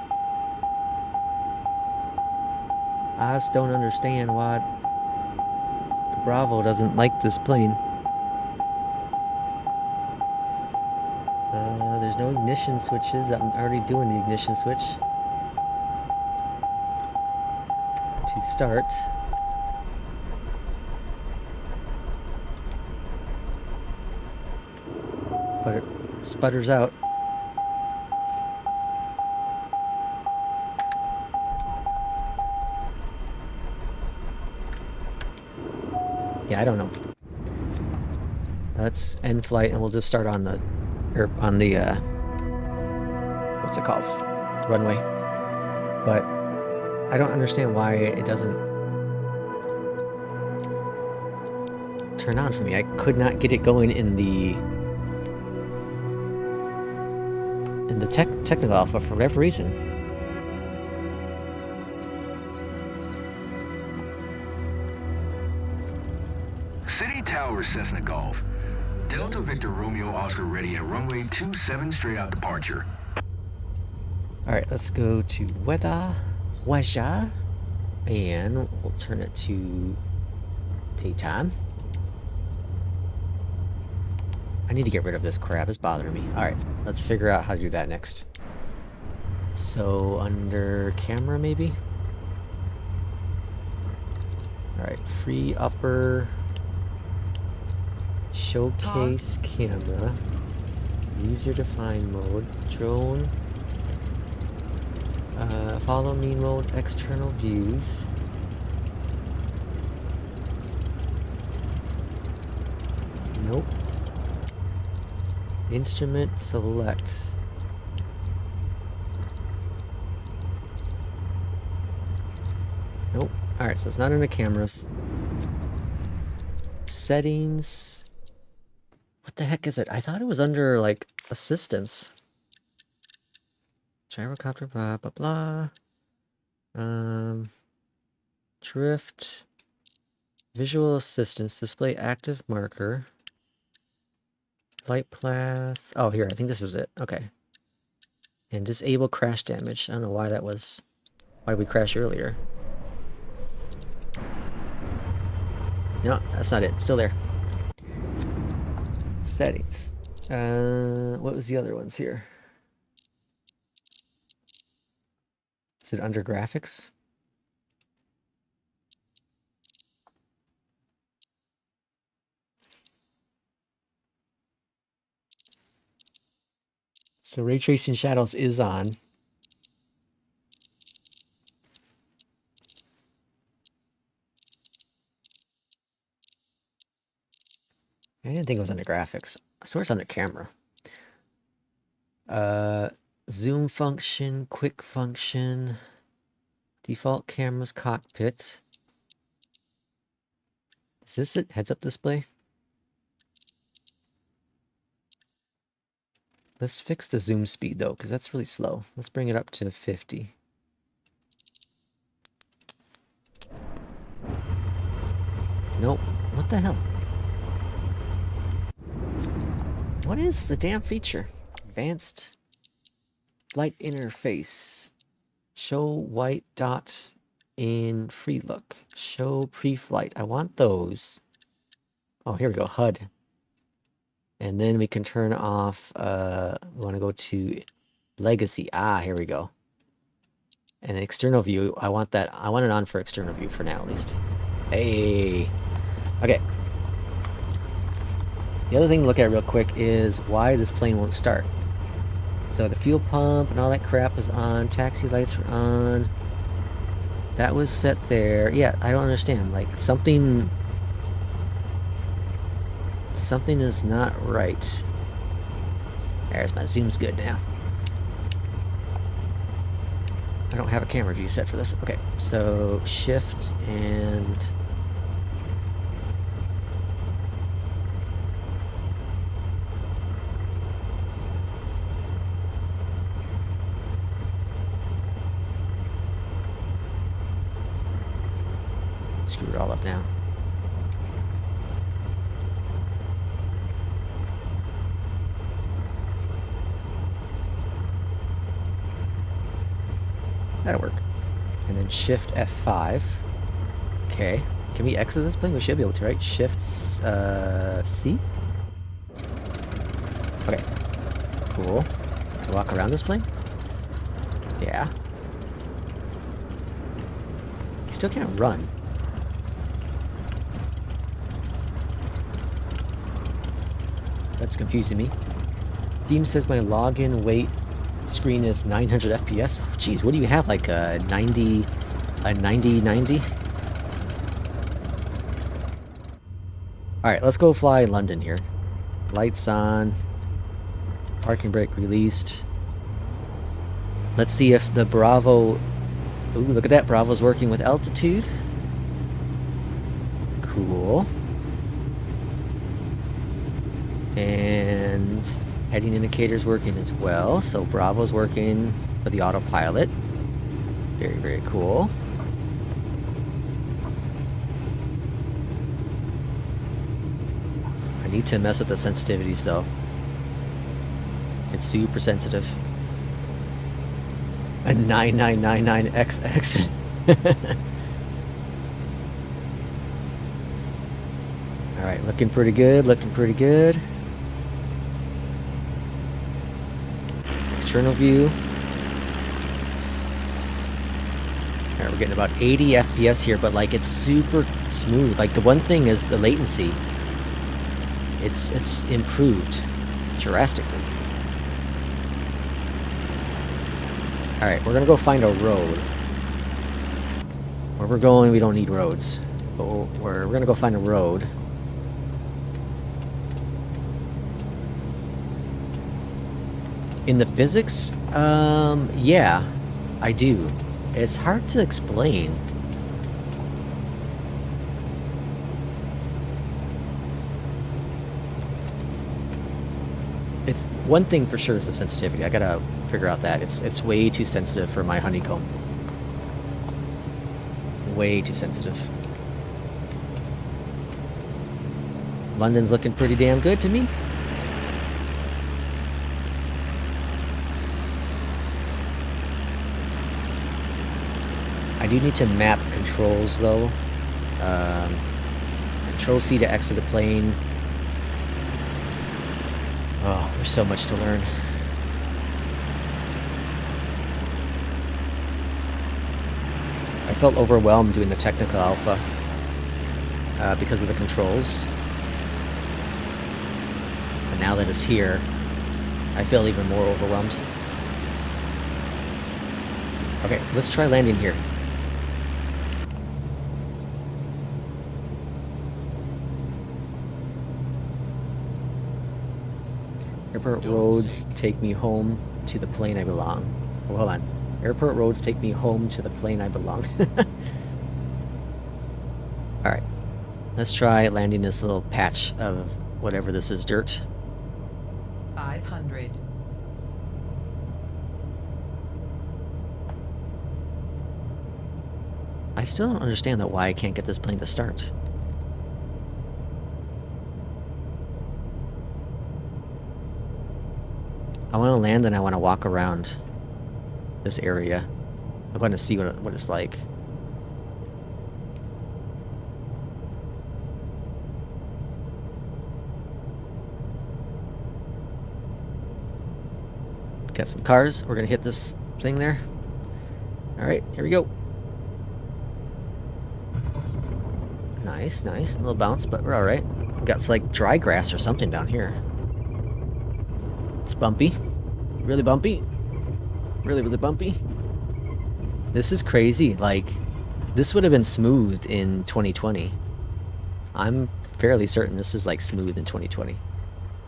I just don't understand why the Bravo doesn't like this plane. There's no ignition switches. I'm already doing the ignition switch to start. But it sputters out. Yeah, I don't know. Let's end flight and we'll just start on the, what's it called? Runway. But I don't understand why it doesn't turn on for me. I could not get it going in the technical alpha for whatever reason. City Tower, Cessna Golf. Delta Victor Romeo Oscar ready at runway 27 straight out departure. Alright, let's go to weather, and we'll turn it to daytime. I need to get rid of this crap, it's bothering me. Alright, let's figure out how to do that next. So, under camera, maybe? Alright, free upper... Showcase camera, user defined mode, drone, follow mean mode, external views. Nope. Instrument select. Nope. Alright, so it's not in the cameras. Settings. What the heck is it? I thought it was under, like, assistance. Gyrocopter, blah, blah, blah. Drift. Visual assistance. Display active marker. Flight path. Oh, here. I think this is it. Okay. And disable crash damage. I don't know why that was... Why did we crash earlier? No, that's not it. It's still there. Settings. What was the other ones here? Is it under graphics? So ray tracing shadows is on. I didn't think it was under graphics. I swear it's under camera. Zoom function, quick function, default cameras, cockpit. Is this it? Heads-up display? Let's fix the zoom speed though, because that's really slow. Let's bring it up to 50. Nope. What the hell? What is the damn feature? Advanced flight interface. Show white dot in free look. Show pre-flight. I want those. Oh, here we go. HUD. And then we can turn off, we want to go to legacy. Ah, here we go. And external view. I want that. I want it on for external view for now, at least. Hey. Okay. The other thing to look at real quick is why this plane won't start. So the fuel pump and all that crap is on. Taxi lights are on. That was set there. Yeah, I don't understand. Like, something is not right. There's my zoom's good now. I don't have a camera view set for this. Okay, so shift and... Screw it all up now. That'll work. And then shift F5. Okay. Can we exit this plane? We should be able to, right? Shift C? Okay. Cool. Can we walk around this plane? Yeah. You still can't run. That's confusing me. Deem says my login weight screen is 900 FPS. Oh, geez, what do you have? Like a 90? Alright, let's go fly London here. Lights on. Parking brake released. Let's see if the Bravo... Ooh, look at that. Bravo's working with altitude. Cool. And heading indicator's working as well. So Bravo's working for the autopilot. Very, very cool. I need to mess with the sensitivities though. It's super sensitive. A 9999XX. Alright, looking pretty good, looking pretty good. External view. Alright, we're getting about 80 FPS here, but like it's super smooth. Like the one thing is the latency. It's improved drastically. Alright, we're gonna go find a road. Where we're going, we don't need roads. But we're gonna go find a road. In the physics? Yeah, I do. It's hard to explain. It's one thing for sure is the sensitivity. I gotta figure out that. It's way too sensitive for my honeycomb. Way too sensitive. London's looking pretty damn good to me. I do need to map controls though. Control C to exit a plane. Oh, there's so much to learn. I felt overwhelmed doing the technical alpha because of the controls. But now that it's here, I feel even more overwhelmed. Okay, let's try landing here. Airport roads take me home to the plane I belong. Oh, hold on. Airport roads take me home to the plane I belong. Alright. Let's try landing this little patch of whatever this is, dirt. 500. I still don't understand why I can't get this plane to start. I want to land and I want to walk around this area. I want to see what it's like. Got some cars. We're going to hit this thing there. Alright, here we go. Nice, nice. A little bounce, but we're alright. We got like dry grass or something down here. It's bumpy. Really bumpy. Really, really bumpy. This is crazy. Like, this would have been smooth in 2020. I'm fairly certain this is like smooth in 2020.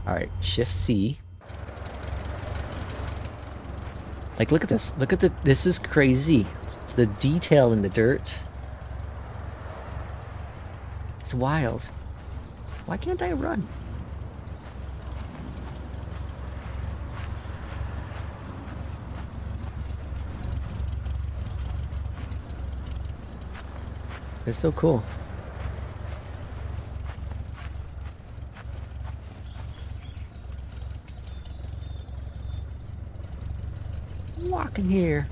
Alright, Shift C. Like, look at this. Look at the... This is crazy. The detail in the dirt. It's wild. Why can't I run? It's so cool. Walking here.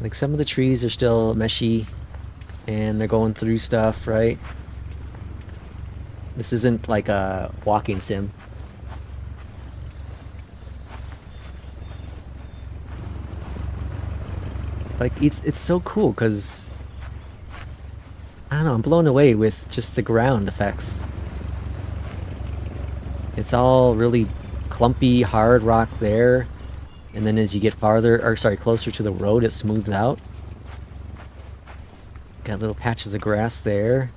Like some of the trees are still meshy and they're going through stuff, right? This isn't like a walking sim. Like, it's so cool because I don't know, I'm blown away with just the ground effects. It's all really clumpy, hard rock there, And then as you get farther, or sorry, closer to the road, it smooths out. Got little patches of grass there.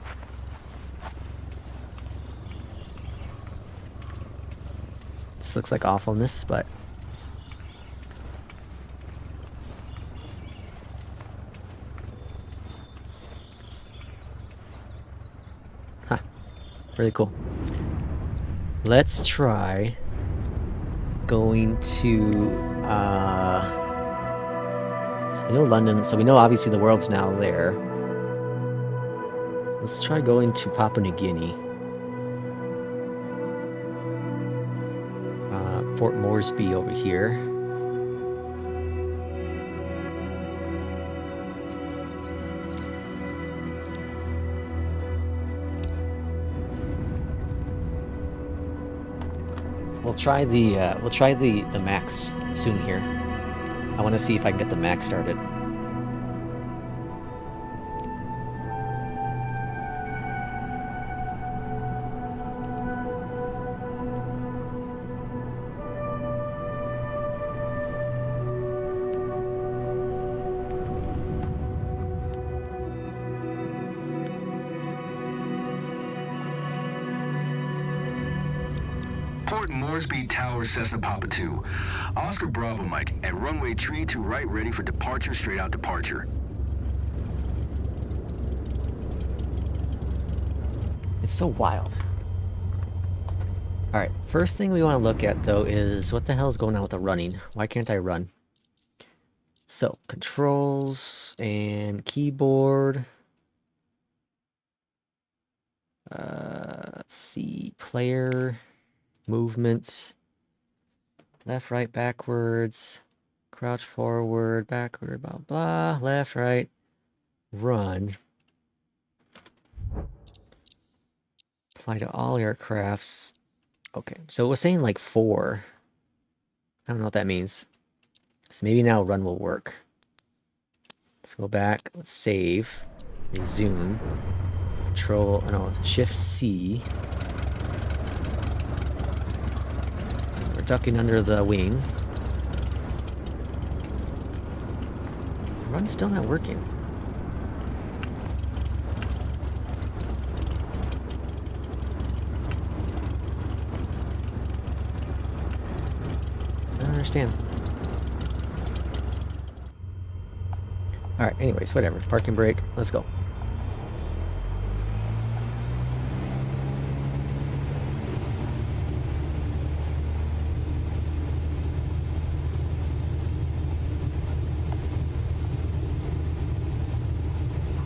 This looks like awfulness, but huh, really cool. Let's try going to so we know London, so we know obviously the world's now there. Let's try going to Papua New Guinea. Port Moresby over here. We'll try the max soon here. I want to see if I can get the max started. Port Moresby Tower, Cessna Papa 2. Oscar Bravo Mike, at runway 32 right, ready for departure, straight out departure. It's so wild. Alright, first thing we want to look at though is what the hell is going on with the running? Why can't I run? So, controls and keyboard. Let's see, player, movement, left, right, backwards, crouch forward, backward, blah, blah, left, right, run. Apply to all aircrafts. Okay, so it was saying like 4. I don't know what that means. So maybe now run will work. Let's go back, let's save, resume, control, no, shift C. We're ducking under the wing. Run's still not working. I don't understand. Alright, anyways, whatever. Parking brake. Let's go.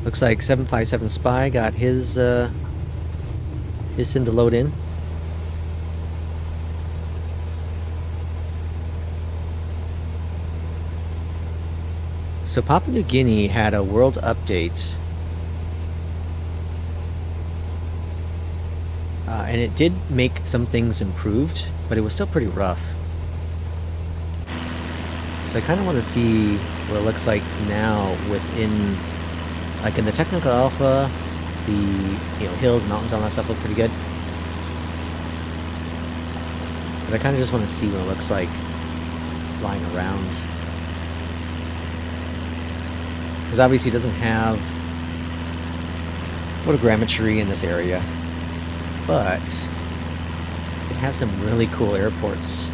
Looks like 757 Spy got his SIM to load in. So Papua New Guinea had a world update, and it did make some things improved, but it was still pretty rough. So I kind of want to see what it looks like now within, like in the technical alpha, the hills, mountains, all that stuff look pretty good. But I kind of just want to see what it looks like flying around. Because obviously it doesn't have photogrammetry in this area, but it has some really cool airports.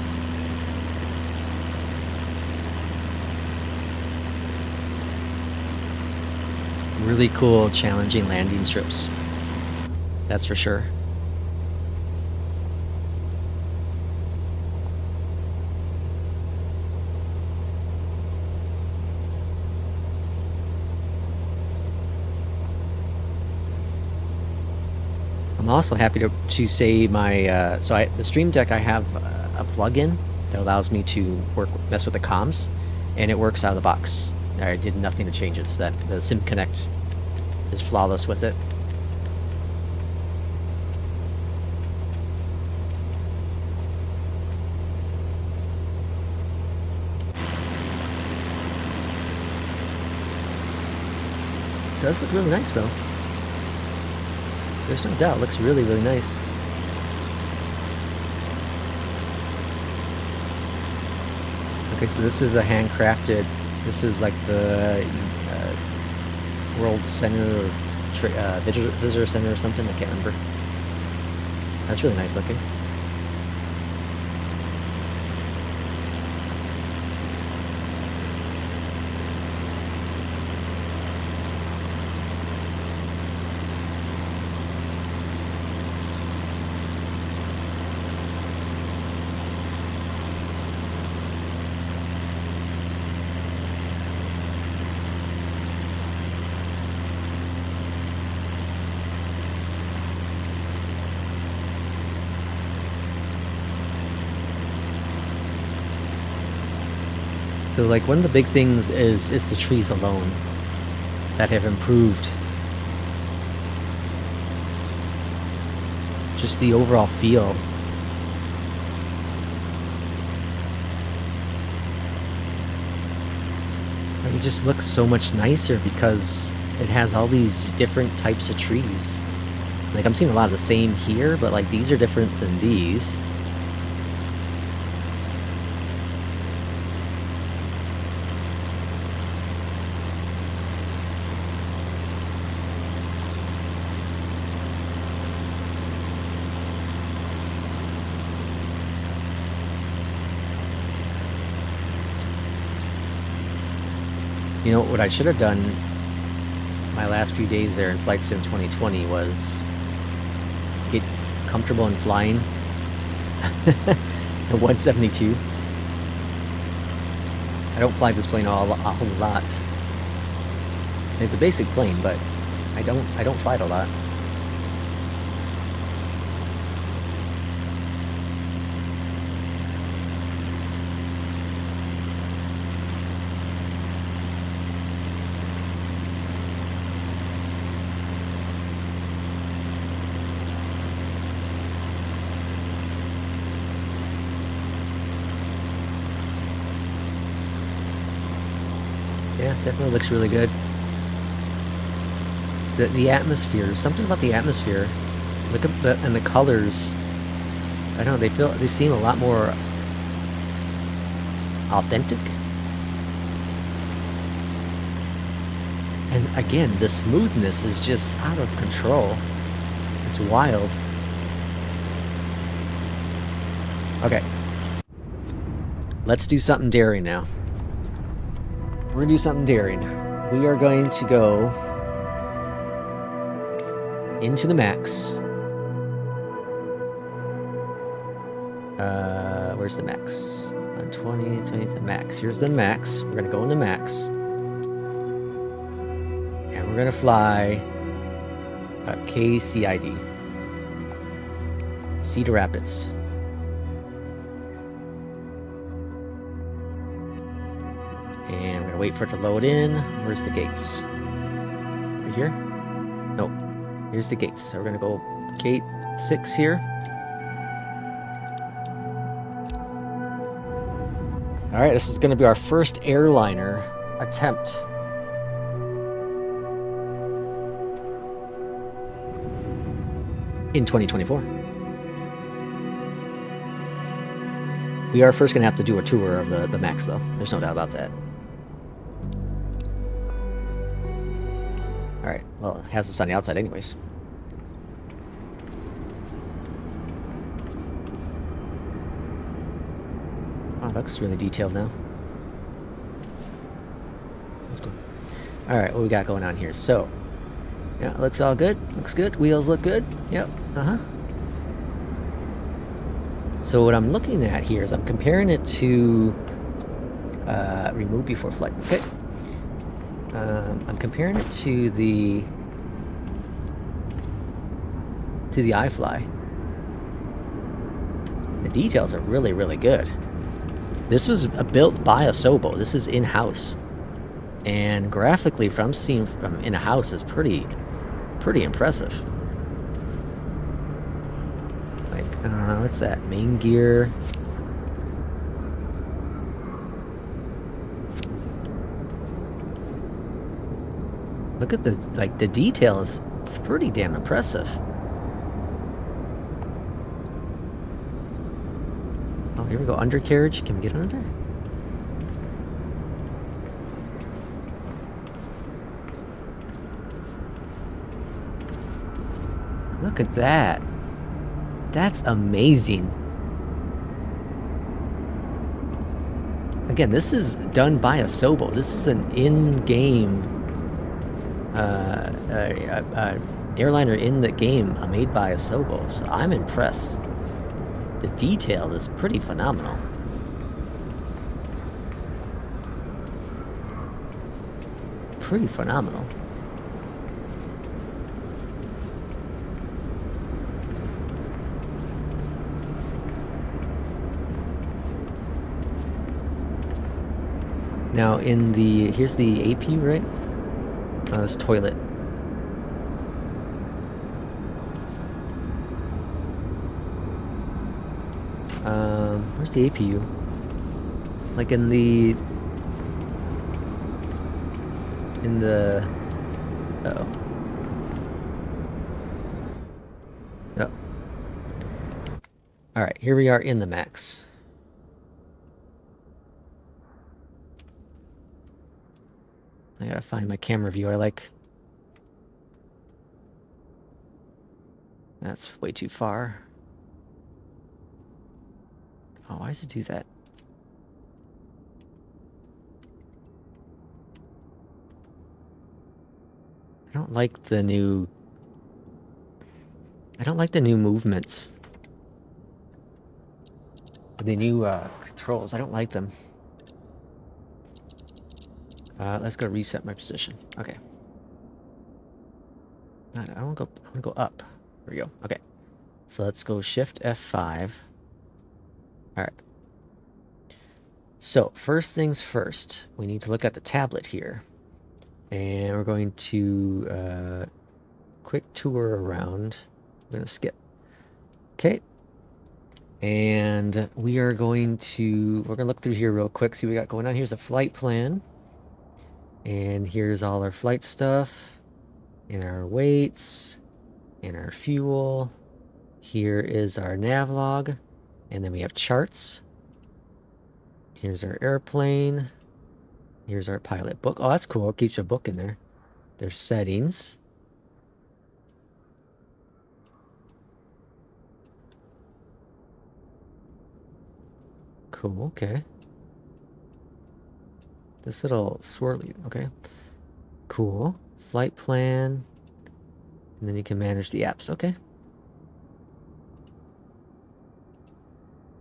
Really cool, challenging landing strips. That's for sure. I'm also happy to say my the Stream Deck, I have a plugin that allows me to mess with the comms, and it works out of the box. I did nothing to change it, so that the Sim Connect is flawless with it. It does look really nice though. There's no doubt, it looks really, really nice. Okay, so this is a handcrafted. This is like the World Center or Visitor Center or something. I can't remember. That's really nice looking. So like one of the big things is the trees alone that have improved just the overall feel. Like it just looks so much nicer because it has all these different types of trees. Like I'm seeing a lot of the same here, but like these are different than these. You know, what I should have done my last few days there in Flight Sim 2020 was get comfortable in flying at 172. I don't fly this plane a whole lot. It's a basic plane, but I don't fly it a lot. Yeah, definitely looks really good. The atmosphere, something about the atmosphere. Look at the colors. I don't know, they seem a lot more authentic. And again, the smoothness is just out of control. It's wild. Okay. Let's do something daring now. We're gonna do something daring. We are going to go into the max. Where's the max? On 20, the max. Here's the max. We're gonna go into max. And we're gonna fly KCID. Cedar Rapids. And we're gonna wait for it to load in. Where's the gates? Right here? Nope. Here's the gates. So we're gonna go gate 6 here. Alright, this is gonna be our first airliner attempt. In 2024. We are first gonna have to do a tour of the max though. There's no doubt about that. Alright, well, it has us on the outside anyways. Oh, it looks really detailed now. That's cool. Alright, what we got going on here? So, yeah, it looks all good. Looks good. Wheels look good. Yep. Uh-huh. So what I'm looking at here is I'm comparing it to remove before flight. Okay. I'm comparing it to the iFly. The details are really, really good. This was built by Asobo. This is in-house, and graphically, from seeing from in a house, is pretty impressive. Like, what's that? Main gear. Look at the detail is pretty damn impressive. Oh, here we go. Undercarriage. Can we get under there? Look at that. That's amazing. Again, this is done by Asobo. This is an in-game airliner in the game made by Asobo. So I'm impressed. The detail is pretty phenomenal. Pretty phenomenal. Now in the, here's the APU, right? This toilet. Where's the APU? Like in the... Uh-oh. Oh. Alright, here we are in the max. I gotta find my camera view I like. That's way too far. Oh, why does it do that? I don't like the new... I don't like the new movements. The new controls, I don't like them. Let's go reset my position. Okay. I want to go up. There we go. Okay. So let's go Shift F5. All right. So first things first, we need to look at the tablet here, and we're going to quick tour around. I'm gonna skip. Okay. And we're gonna look through here real quick. See what we got going on. Here's a flight plan. And here's all our flight stuff, and our weights, and our fuel. Here is our nav log, and then we have charts. Here's our airplane. Here's our pilot book. Oh, that's cool. It keeps a book in there. There's settings. Cool, okay. This little swirly, okay. Cool. Flight plan. And then you can manage the apps, okay.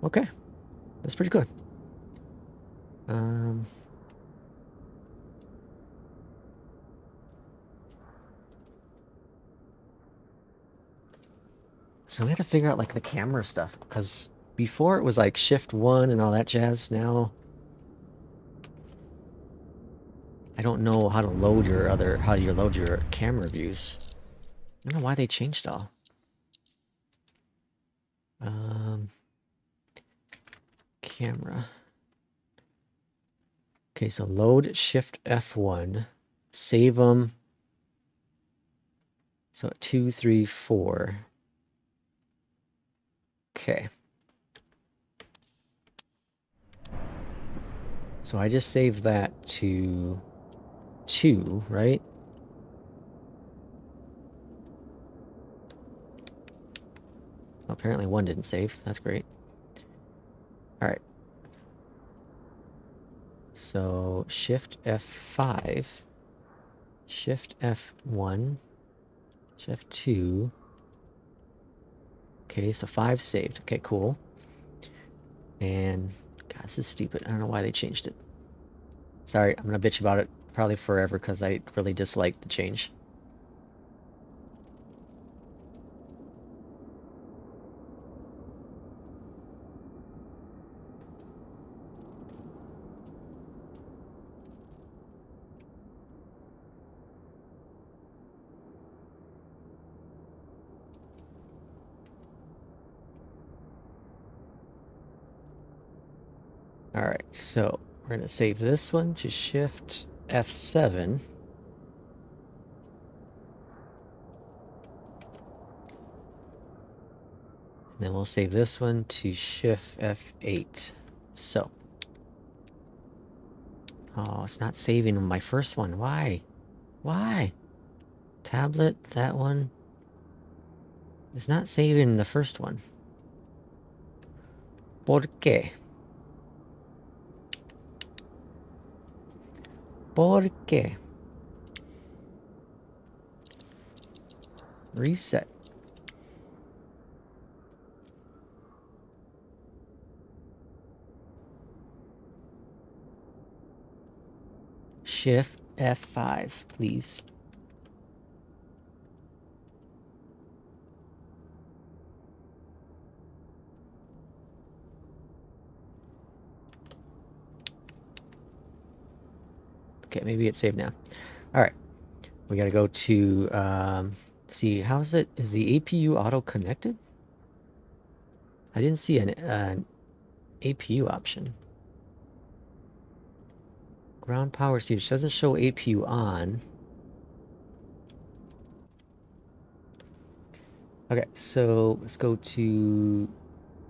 Okay. That's pretty good. So we had to figure out like the camera stuff, because before it was like Shift 1 and all that jazz. Now I don't know how to load how you load your camera views. I don't know why they changed it all. Camera. Okay, so load Shift F1, save them. So 2, 3, 4. Okay. So I just saved that to 2, right? Well, apparently 1 didn't save. That's great. All right. So Shift F5, Shift F1, Shift 2. Okay, so 5 saved. Okay, cool. And God, this is stupid. I don't know why they changed it. Sorry, I'm gonna bitch about it probably forever because I really dislike the change. All right, so we're going to save this one to Shift F7. And then we'll save this one to Shift F8. So. Oh, it's not saving my first one. Why? Why? Tablet, that one. It's not saving the first one. ¿Por qué? ¿Por qué? Reset. Shift F5, please. Okay, maybe it's saved now. All right, we gotta go to see, how is it? Is the APU auto connected? I didn't see an APU option. Ground power stage doesn't show APU on. Okay, so let's go to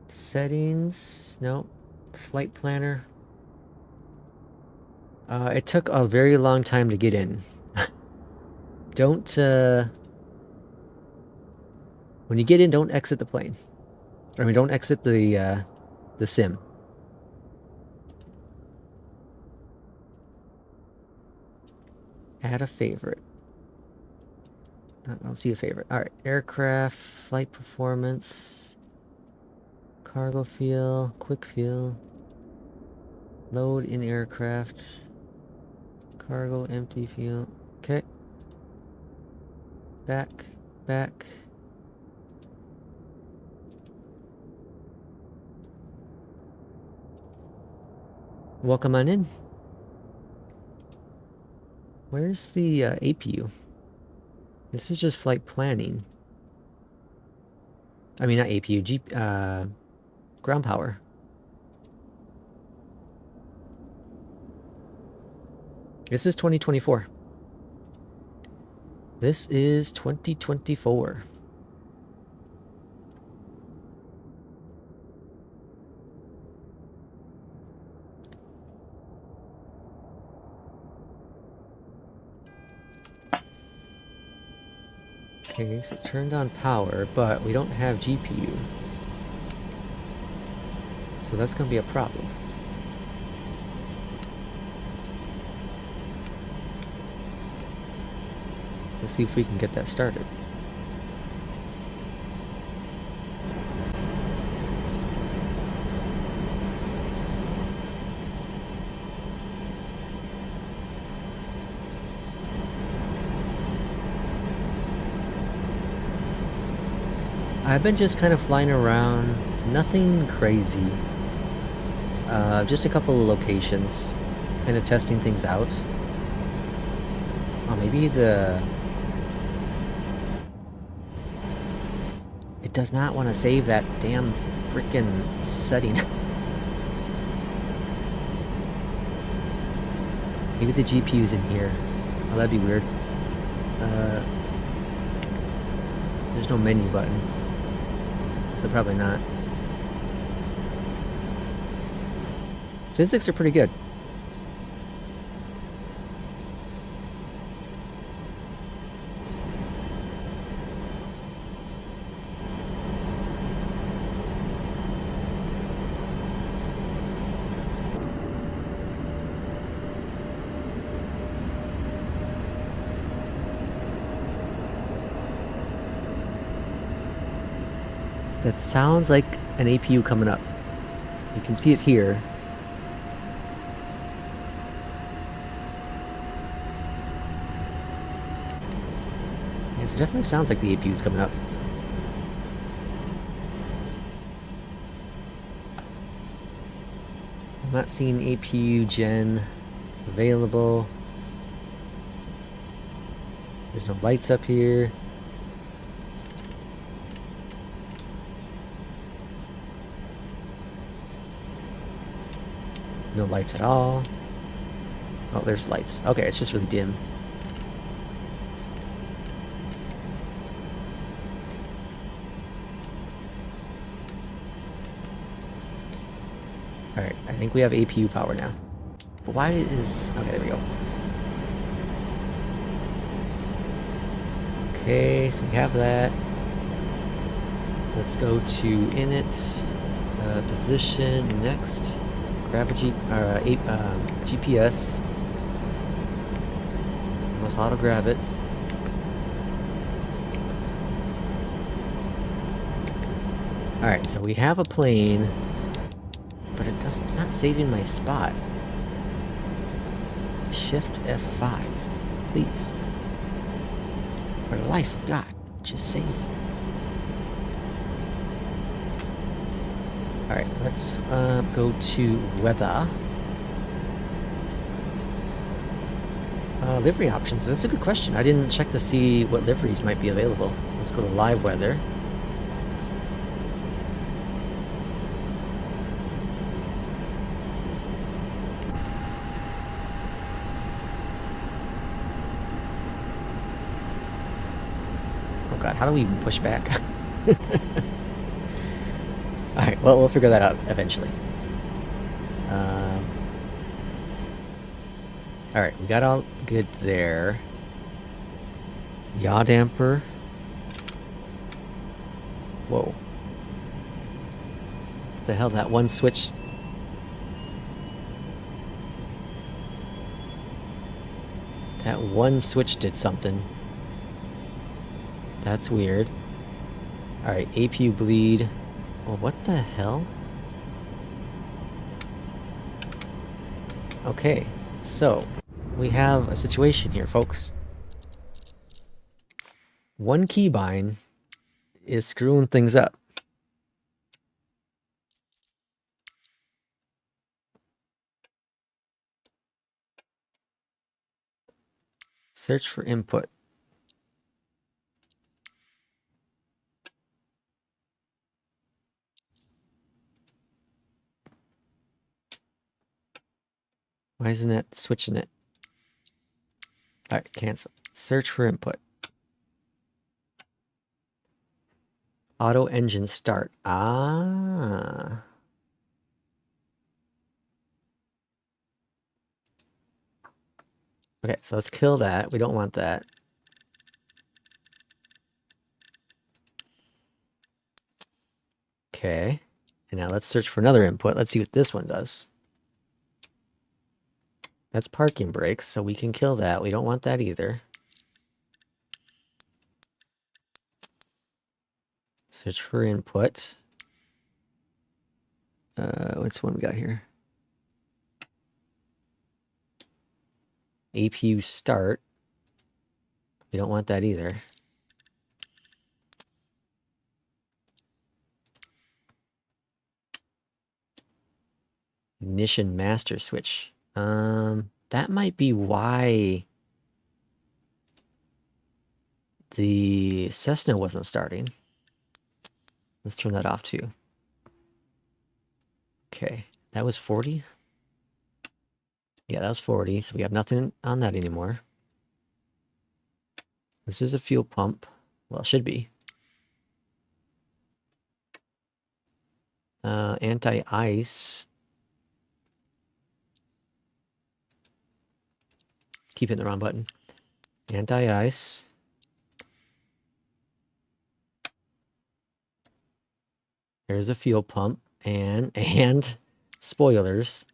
settings. No, flight planner. It took a very long time to get in. Don't when you get in, don't exit the plane. I mean, don't exit the sim. Add a favorite. I don't see a favorite. All right, aircraft, flight performance, cargo fuel, quick fuel, load in aircraft, cargo empty fuel. Okay. Back. Welcome on in. Where's the APU? This is just flight planning. I mean, not APU, ground power. This is 2024. This is 2024. Okay, so it turned on power, but we don't have GPU. So that's going to be a problem. Let's see if we can get that started. I've been just kind of flying around, nothing crazy. Just a couple of locations, kind of testing things out. Oh, maybe it does not want to save that damn freaking setting. Maybe the GPU's in here. Oh, that'd be weird. There's no menu button. So probably not. Physics are pretty good. That sounds like an APU coming up. You can see it here. Yes, it definitely sounds like the APU is coming up. I'm not seeing APU gen available. There's no lights up here. No lights at all. Oh, there's lights. Okay, it's just really dim. Alright, I think we have APU power now. But why is... Okay, there we go. Okay, so we have that. Let's go to init, position, next, grab a GPS. Must auto grab it. Alright, so we have a plane, but it's not saving my spot. Shift F5, please. For the life of God, just save. Alright, let's go to weather. Livery options. That's a good question. I didn't check to see what liveries might be available. Let's go to live weather. Oh god, how do we even push back? Alright, well, we'll figure that out eventually. Alright, we got all good there. Yaw damper. Whoa. What the hell, that one switch... That one switch did something. That's weird. Alright, APU bleed. Well, what the hell? Okay, so we have a situation here, folks. One keybind is screwing things up. Search for input. Why isn't it switching it? Alright, cancel. Search for input. Auto engine start. Ah. Okay, so let's kill that. We don't want that. Okay. And now let's search for another input. Let's see what this one does. That's parking brakes, so we can kill that. We don't want that either. Search for input. What's the one we got here? APU start. We don't want that either. Ignition master switch. That might be why the Cessna wasn't starting. Let's turn that off too. Okay, that was 40. Yeah, that was 40, so we have nothing on that anymore. This is a fuel pump. Well, it should be. Anti-ice. Keep hitting the wrong button. Anti-ice. There's a fuel pump and spoilers.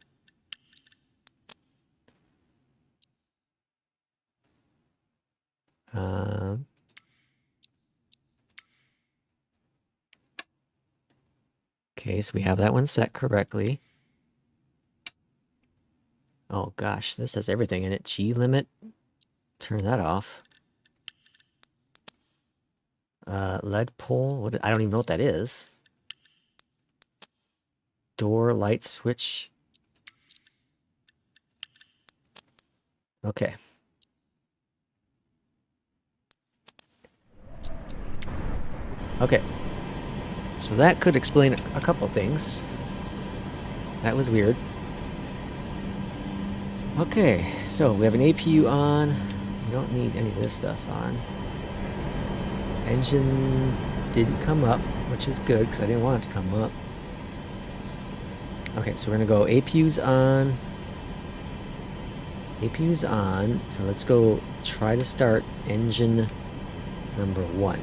Okay, so we have that one set correctly. Oh gosh, this has everything in it. G limit. Turn that off. Lead pole. What? I don't even know what that is. Door light switch. Okay. Okay. So that could explain a couple things. That was weird. Okay, so we have an APU on. We don't need any of this stuff on. Engine didn't come up, which is good because I didn't want it to come up. Okay, so we're gonna go APU's on. APU's on. So let's go try to start engine number 1.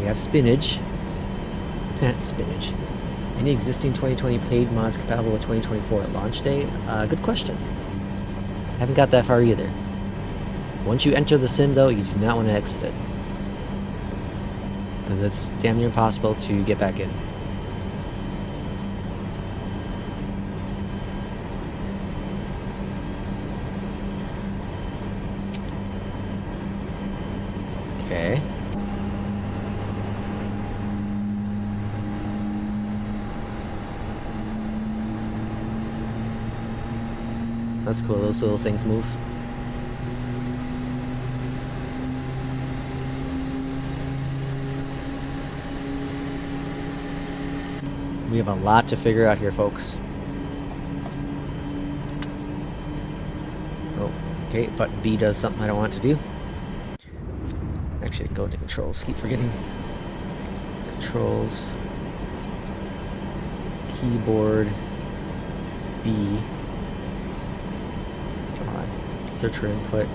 We have spinach. Spinach. Any existing 2020 paid mods compatible with 2024 at launch day? Good question. Haven't got that far either. Once you enter the sim, though, you do not want to exit it. Because it's damn near impossible to get back in. Okay. That's cool, those little things move. We have a lot to figure out here, folks. Oh, okay, button B does something I don't want to do. Actually, go to controls. Keep forgetting. Controls. Keyboard. B. Come on. Search for input.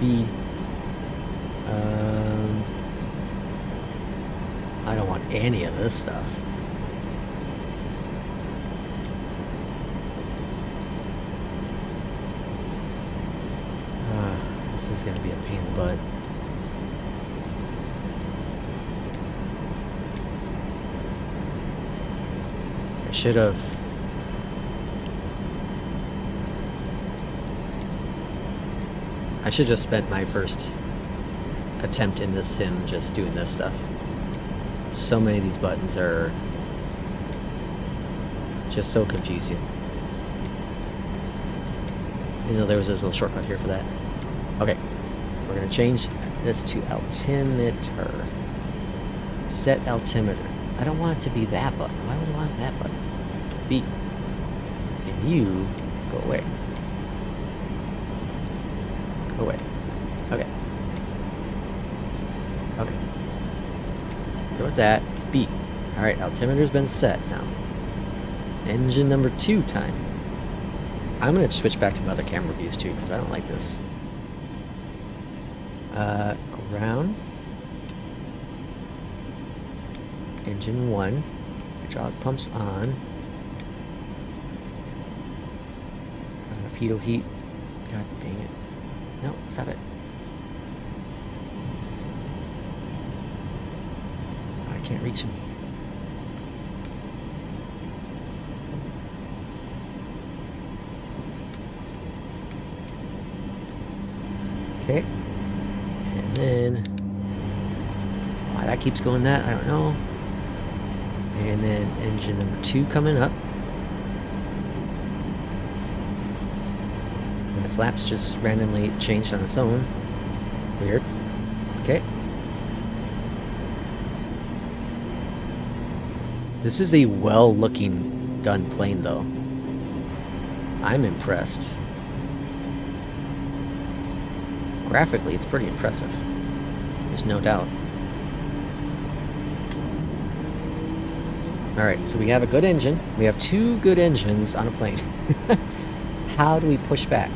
B. I don't want any of this stuff. This is gonna be a pain in the butt. I should have. I should have spent my first attempt in this sim just doing this stuff. So many of these buttons are just so confusing. You know, there was this little shortcut here for that. Okay, we're gonna change this to altimeter. Set altimeter. I don't want it to be that button. Why would I want that button? B. And you go away. Go away. Okay. Okay. So go with that. B. Alright, altimeter's been set now. Engine number 2 time. I'm gonna switch back to my other camera views too, because I don't like this. Ground. Engine 1. Hydraulic pumps on. Pitot heat. God dang it. No, stop it. I can't reach him. Okay. And then why that keeps going that, I don't know. And then engine number 2 coming up. And the flaps just randomly changed on its own. Weird. Okay. This is a well-looking done plane, though. I'm impressed. Graphically, it's pretty impressive. There's no doubt. Alright, so we have a good engine. We have 2 good engines on a plane. How do we push back?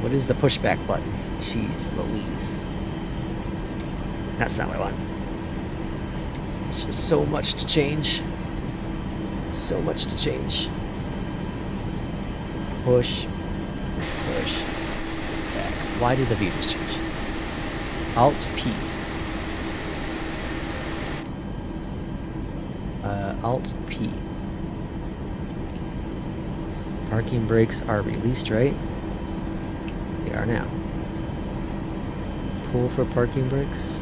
What is the pushback button? Jeez Louise. That's not what I want. There's just so much to change. So much to change. Push. Push. Back. Why did the view just change? Alt P. Alt P. Parking brakes are released, right? They are now. Pull for parking brakes.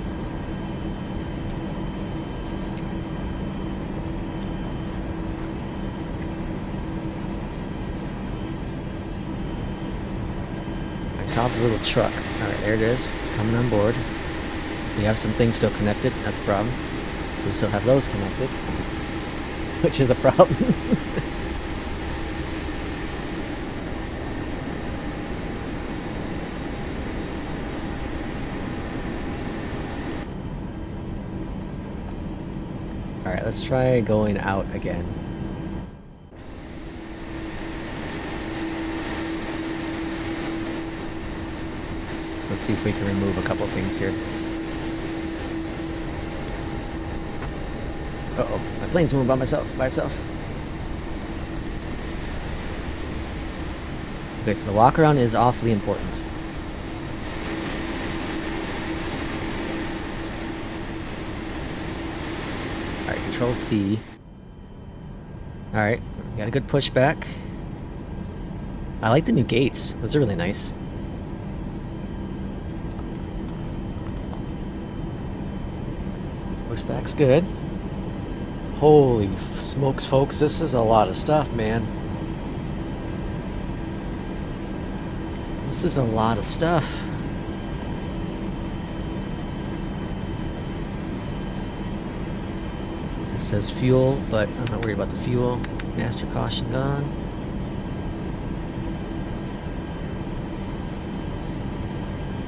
I saw the little truck. Alright, there it is. It's coming on board. We have some things still connected. That's a problem. We still have those connected. Which is a problem. Alright, let's try going out again. Let's see if we can remove a couple things here. Uh-oh, my plane's moving by itself. Okay, so the walk around is awfully important. Alright, Control C. Alright, got a good pushback. I like the new gates. Those are really nice. Pushback's good. Holy smokes, folks, this is a lot of stuff, man. This is a lot of stuff. It says fuel, but I'm not worried about the fuel. Master caution gone.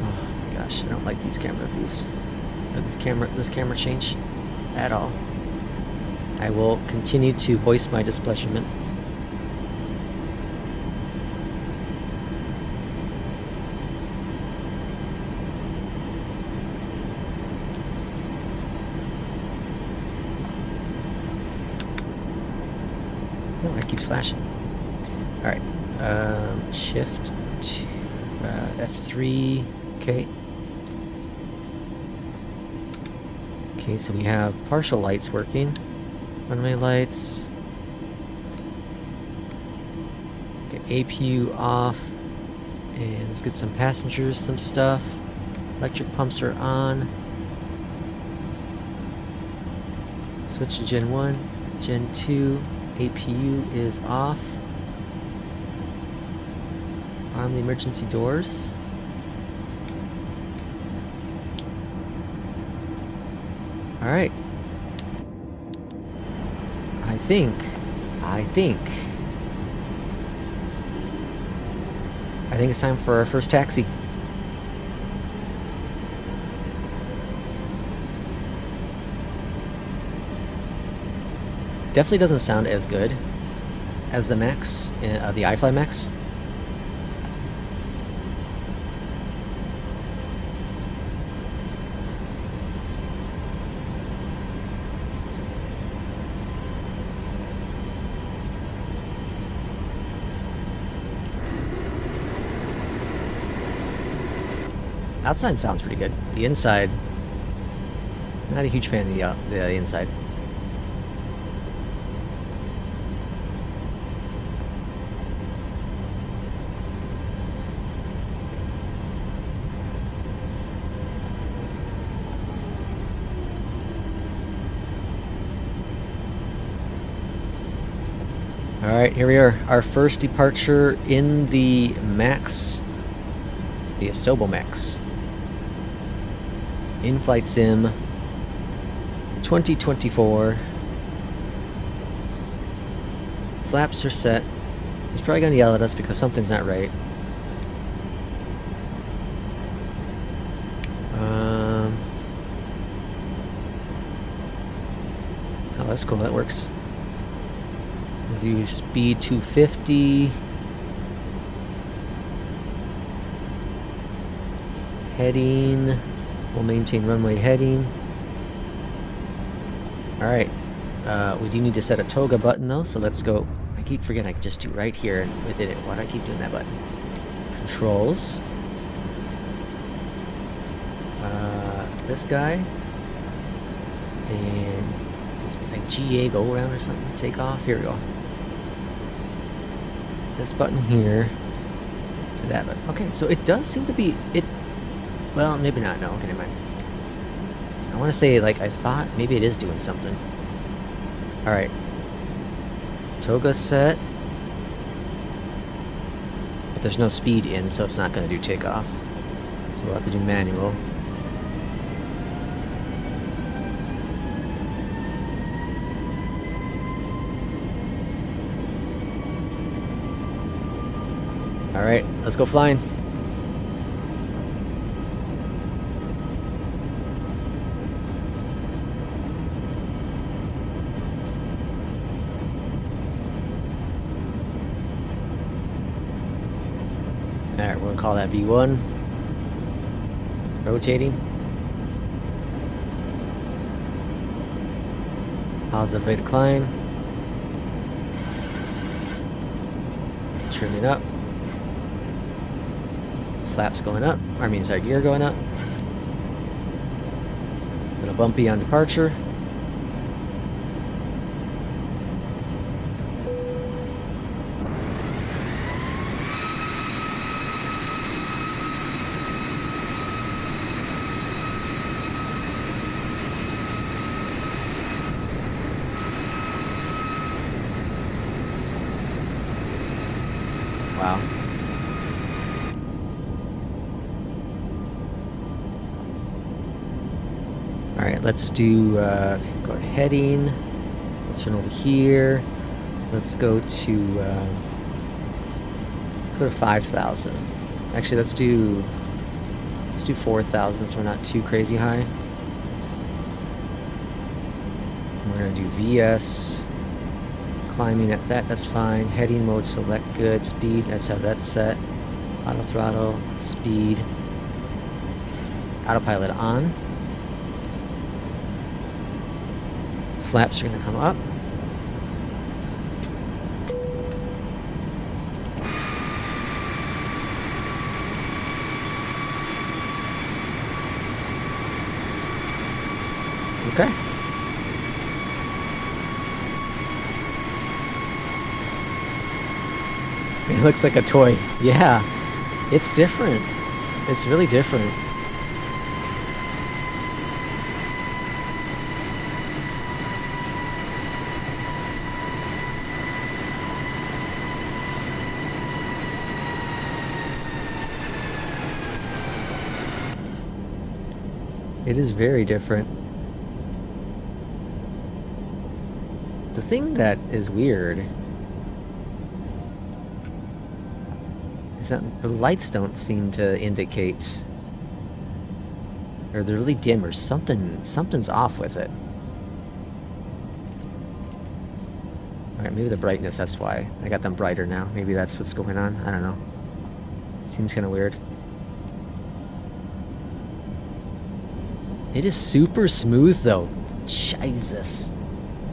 Oh my gosh, I don't like these camera views. This camera change at all. I will continue to voice my displeasure. Oh, I keep slashing. Alright. Shift to F3. Okay. Okay, so we have partial lights working. Runway lights. Okay, APU off. And let's get some passengers, some stuff. Electric pumps are on. Switch to Gen 1. Gen 2. APU is off. Arm the emergency doors. Alright. I think it's time for our first taxi. Definitely doesn't sound as good as the Max, the iFly Max. Outside sounds pretty good. The inside, not a huge fan of the inside. Alright, here we are. Our first departure in the Max, the Asobo Max. In-flight sim 2024. Flaps are set. He's probably going to yell at us because something's not right. Oh, that's cool. That works. We'll do speed 250. Heading. We'll maintain runway heading. Alright. We do need to set a toga button though, so let's go. I keep forgetting I can just do right here within it. Why do I keep doing that button? Controls. This guy. And this like GA go around or something. Take off. Here we go. This button here. To that button. Okay, so it does seem to be it. Well, maybe not. No, okay, never mind. I want to say, like, I thought maybe it is doing something. Alright. Toga set. But there's no speed in, so it's not going to do takeoff. So we'll have to do manual. Alright, let's go flying. Alright, we're gonna call that V1. Rotating. Positive rate of climb. Trimming up. Flaps going up. I mean, sorry, gear going up. Little bumpy on departure. Wow. All right, let's do, go to heading. Let's turn over here. Let's go to 5,000. Actually, let's do 4,000 so we're not too crazy high. We're gonna do VS. Climbing at that, that's fine. Heading mode, select good. Speed, that's how that's set. Auto throttle, speed. Autopilot on. Flaps are going to come up. Okay. It looks like a toy. Yeah, it's different. It's really different. It is very different. The thing that is weird is that the lights don't seem to indicate, or they're really dim, or something's off with it. Alright, maybe the brightness, that's why. I got them brighter now. Maybe that's what's going on. I don't know. Seems kind of weird. It is super smooth though. Jesus.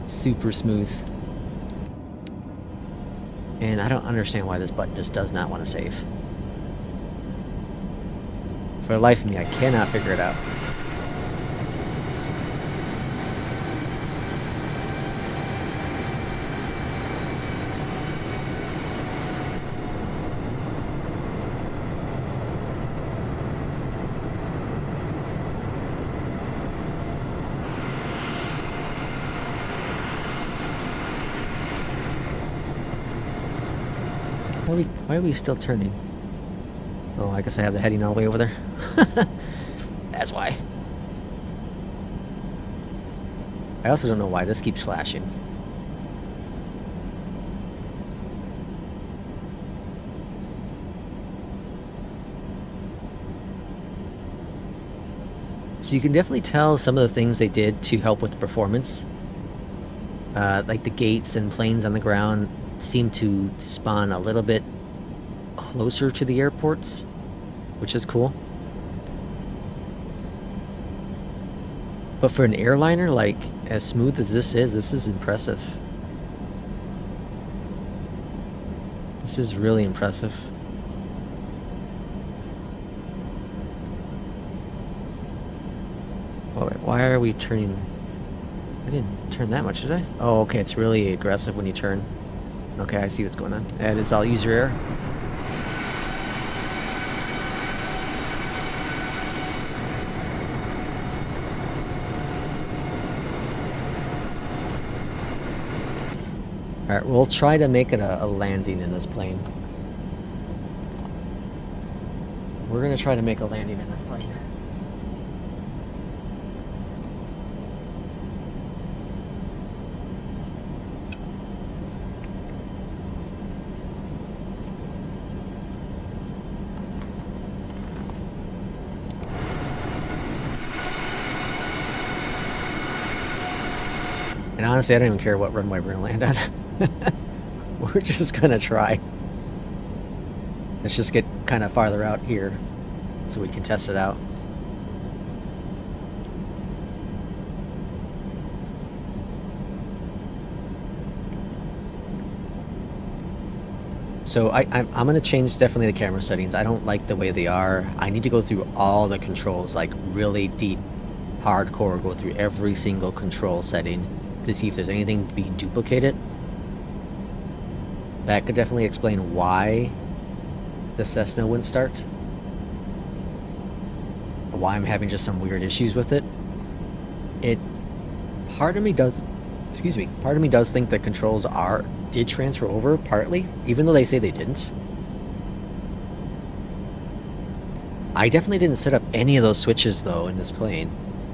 Super smooth. And I don't understand why this button just does not want to save. For the life of me, I cannot figure it out. Why are we still turning? Oh, I guess I have the heading all the way over there. That's why. I also don't know why this keeps flashing. So you can definitely tell some of the things they did to help with the performance. Like the gates and planes on the ground seem to spawn a little bit closer to the airports, which is cool. But for an airliner, like, as smooth as this is impressive. This is really impressive. Oh, wait, why are we turning? I didn't turn that much, did I? Oh, okay, it's really aggressive when you turn. Okay, I see what's going on. That is, I'll use your air. Alright, we'll try to make it a landing in this plane. We're gonna try to make a landing in this plane. And honestly, I don't even care what runway we're gonna land on. We're just gonna try. Let's just get kind of farther out here so we can test it out. So I'm going to change definitely the camera settings. I don't like the way they are. I need to go through all the controls, like really deep, hardcore, go through every single control setting to see if there's anything being duplicated. That could definitely explain why the Cessna wouldn't start. Why I'm having just some weird issues with it. Part of me does think the controls did transfer over partly, even though they say they didn't. I definitely didn't set up any of those switches though in this plane.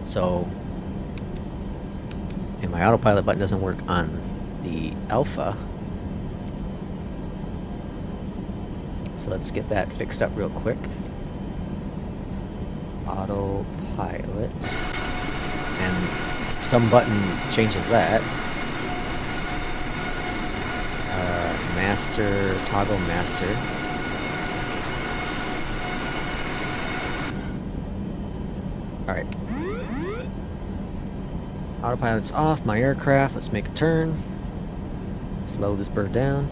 So, and my autopilot button doesn't work on the Alpha. So let's get that fixed up real quick. Autopilot. And some button changes that. Master, toggle master. Alright. Autopilot's off, my aircraft. Let's make a turn. Slow this bird down.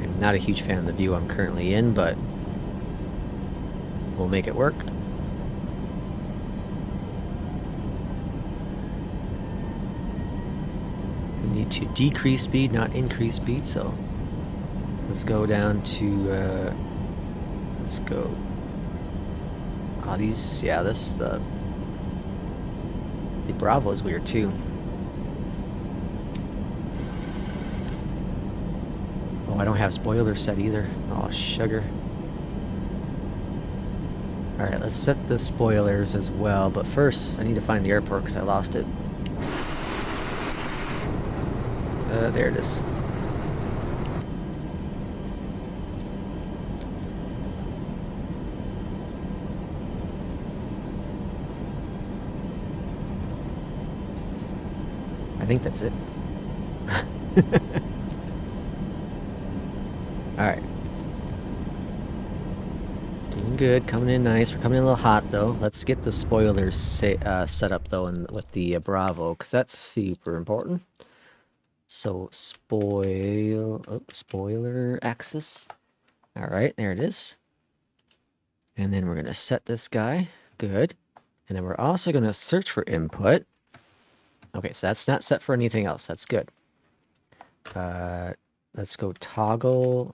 I'm not a huge fan of the view I'm currently in, but we'll make it work. We need to decrease speed, not increase speed, so let's go down to, let's go, the Bravo is weird too. Oh, I don't have spoilers set either. Oh, sugar. Alright, let's set the spoilers as well, but first I need to find the airport because I lost it. There it is. I think that's it. Alright. Doing good, coming in nice. We're coming in a little hot though. Let's get the spoilers set up though with the Bravo, because that's super important. So spoiler axis. Alright, there it is. And then we're going to set this guy. Good. And then we're also going to search for input. Okay, so that's not set for anything else. That's good. Let's go toggle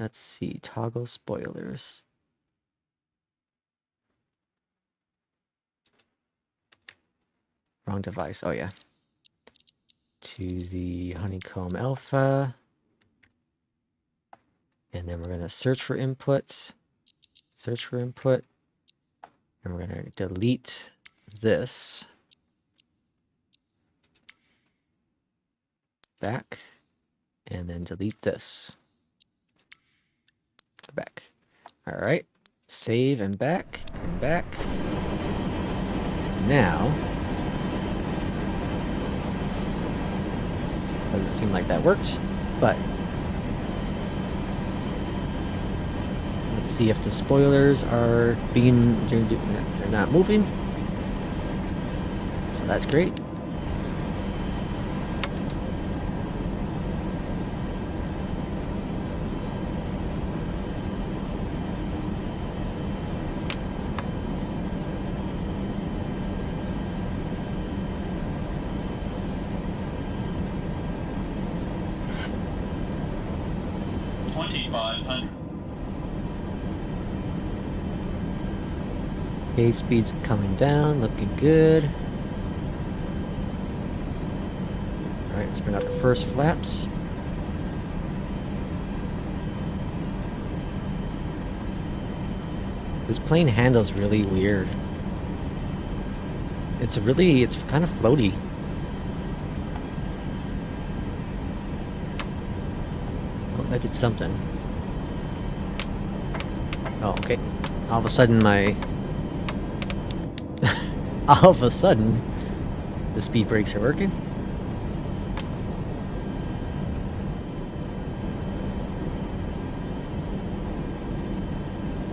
let's see, toggle spoilers. Wrong device. Oh yeah. To the honeycomb alpha. And then we're going to search for input. Search for input. And we're going to delete this. Back. And then delete this. Go back. Alright. Save and back. And back. Now. Doesn't seem like that worked. But. Let's see if the spoilers are they're not moving. So that's great. Gauge speed's coming down, looking good. Alright, let's bring out the first flaps. This plane handles really weird. It's kind of floaty. Oh, that did something. Oh, okay. All of a sudden the speed brakes are working.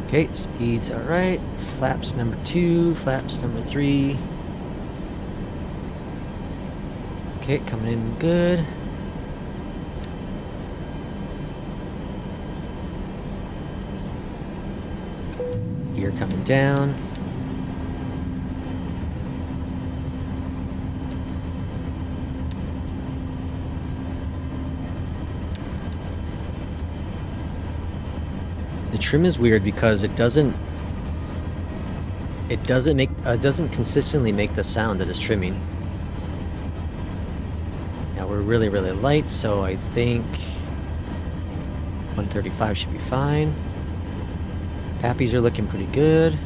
Okay, speed's alright. Flaps number 2, flaps number 3. Okay, coming in good. Gear coming down. The trim is weird because it doesn't consistently make the sound that it's trimming. Now we're really light, so I think 135 should be fine. Pappies are looking pretty good.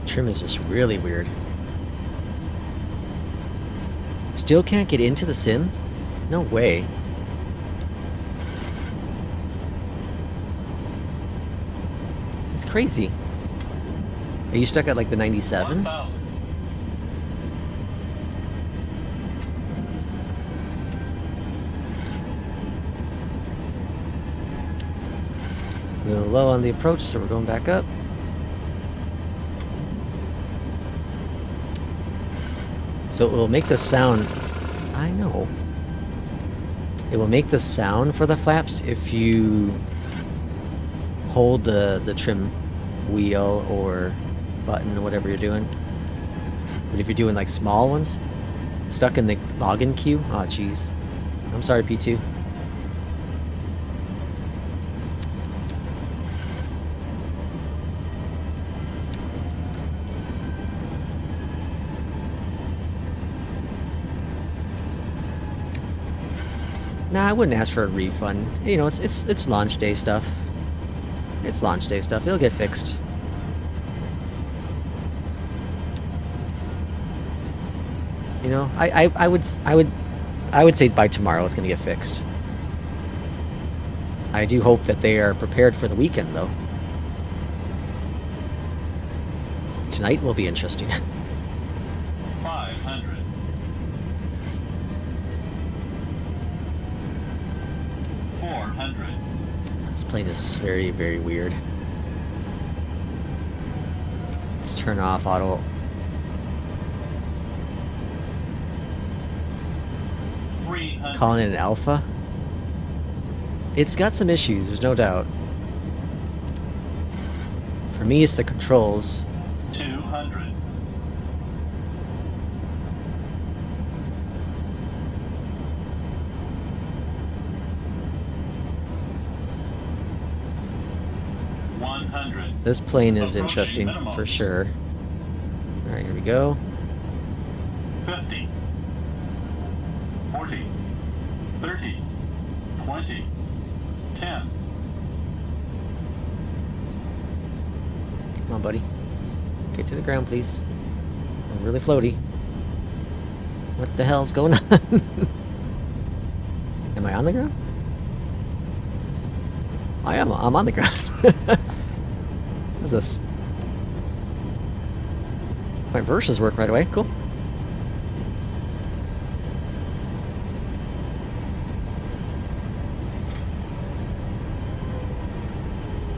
Trim is just really weird. Still can't get into the sim? No way. It's crazy. Are you stuck at like the 97? A little low on the approach, so we're going back up. So it will make the sound... I know. It will make the sound for the flaps if you hold the trim wheel or button or whatever you're doing. But if you're doing like small ones, stuck in the login queue, oh jeez. I'm sorry, P2. Nah, I wouldn't ask for a refund. You know, it's launch day stuff. It's launch day stuff. It'll get fixed. You know, I would say by tomorrow it's gonna get fixed. I do hope that they are prepared for the weekend though. Tonight will be interesting. 500. 400. This plane is very weird. Let's turn off auto. Calling it an alpha. It's got some issues, there's no doubt. For me, it's the controls. 200. This plane is interesting for sure. Alright, here we go. 50. 40. 30. 20. 10. Come on, buddy. Get to the ground, please. I'm really floaty. What the hell's going on? Am I on the ground? I am. I'm on the ground. What's this? My verses work right away. Cool.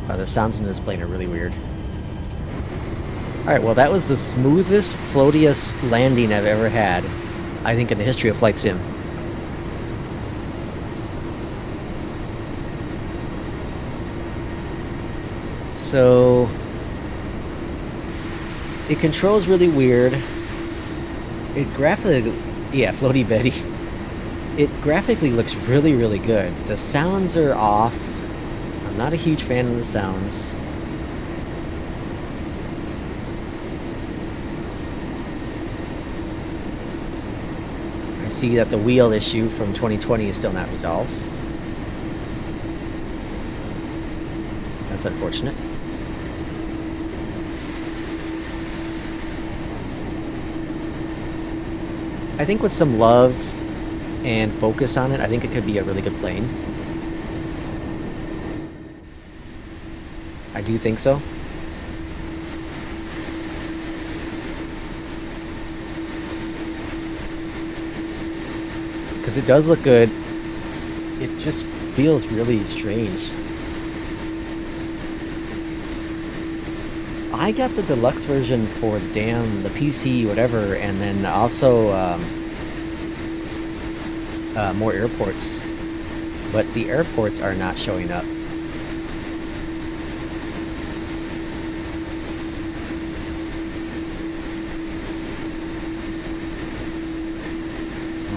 Wow, the sounds in this plane are really weird. Alright, well that was the smoothest, floatiest landing I've ever had, I think, in the history of Flight Sim. So it controls really weird. It graphically, yeah, Floaty Betty. It graphically looks really good. The sounds are off. I'm not a huge fan of the sounds. I see that the wheel issue from 2020 is still not resolved. That's unfortunate. I think with some love and focus on it, I think it could be a really good plane. I do think so. because it does look good. It just feels really strange. I got the deluxe version for the PC, whatever, and then also more airports. But the airports are not showing up.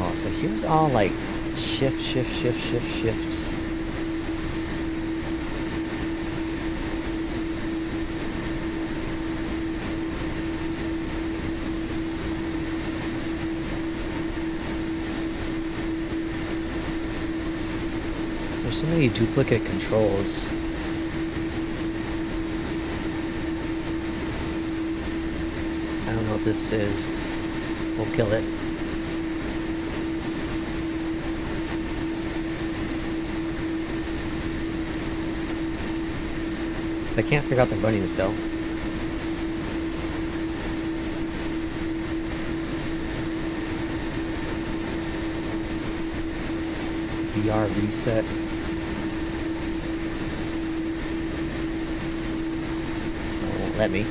Oh, so here's all like shift. There's so many duplicate controls. I don't know what this is. We'll kill it. I can't figure out the running still. VR reset. It won't let me.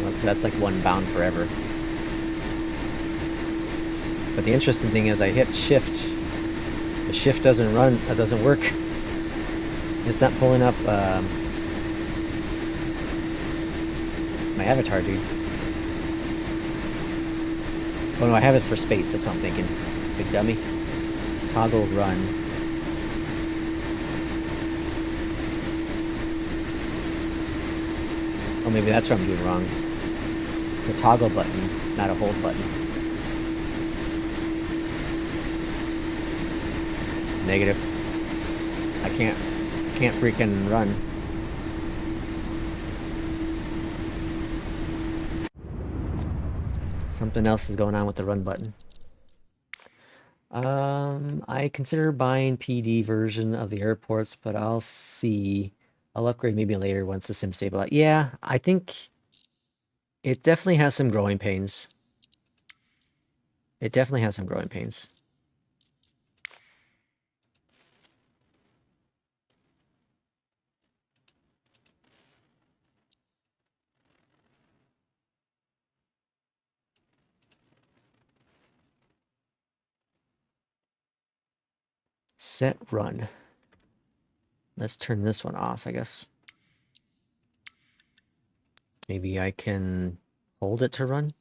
Well, that's like one bound forever. But the interesting thing is I hit shift. The shift doesn't run, it doesn't work. It's not pulling up my avatar, dude. Oh no, I have it for space, that's what I'm thinking. Big dummy. Toggle run. Oh, maybe that's what I'm doing wrong. The toggle button, not a hold button. Negative. I can't freaking run. Something else is going on with the run button. I consider buying PD version of the airports, but I'll see. I'll upgrade maybe later once the sim stabilizes. Yeah, I think it definitely has some growing pains. It definitely has some growing pains. Set run. Let's turn this one off, I guess. Maybe I can hold it to run.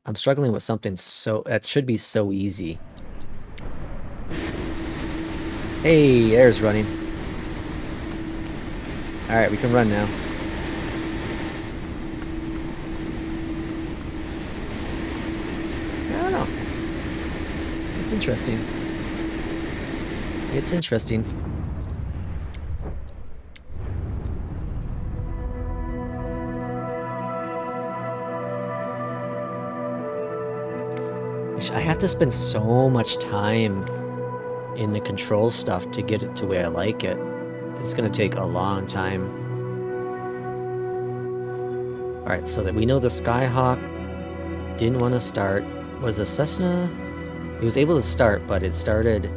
I'm struggling with something that should be so easy. Hey, there's running. Alright, we can run now. I don't know. It's interesting. It's interesting. I have to spend so much time in the control stuff to get it to the way I like it. It's gonna take a long time. Alright, so that we know the Skyhawk didn't want to start. Was the Cessna? It was able to start, but it started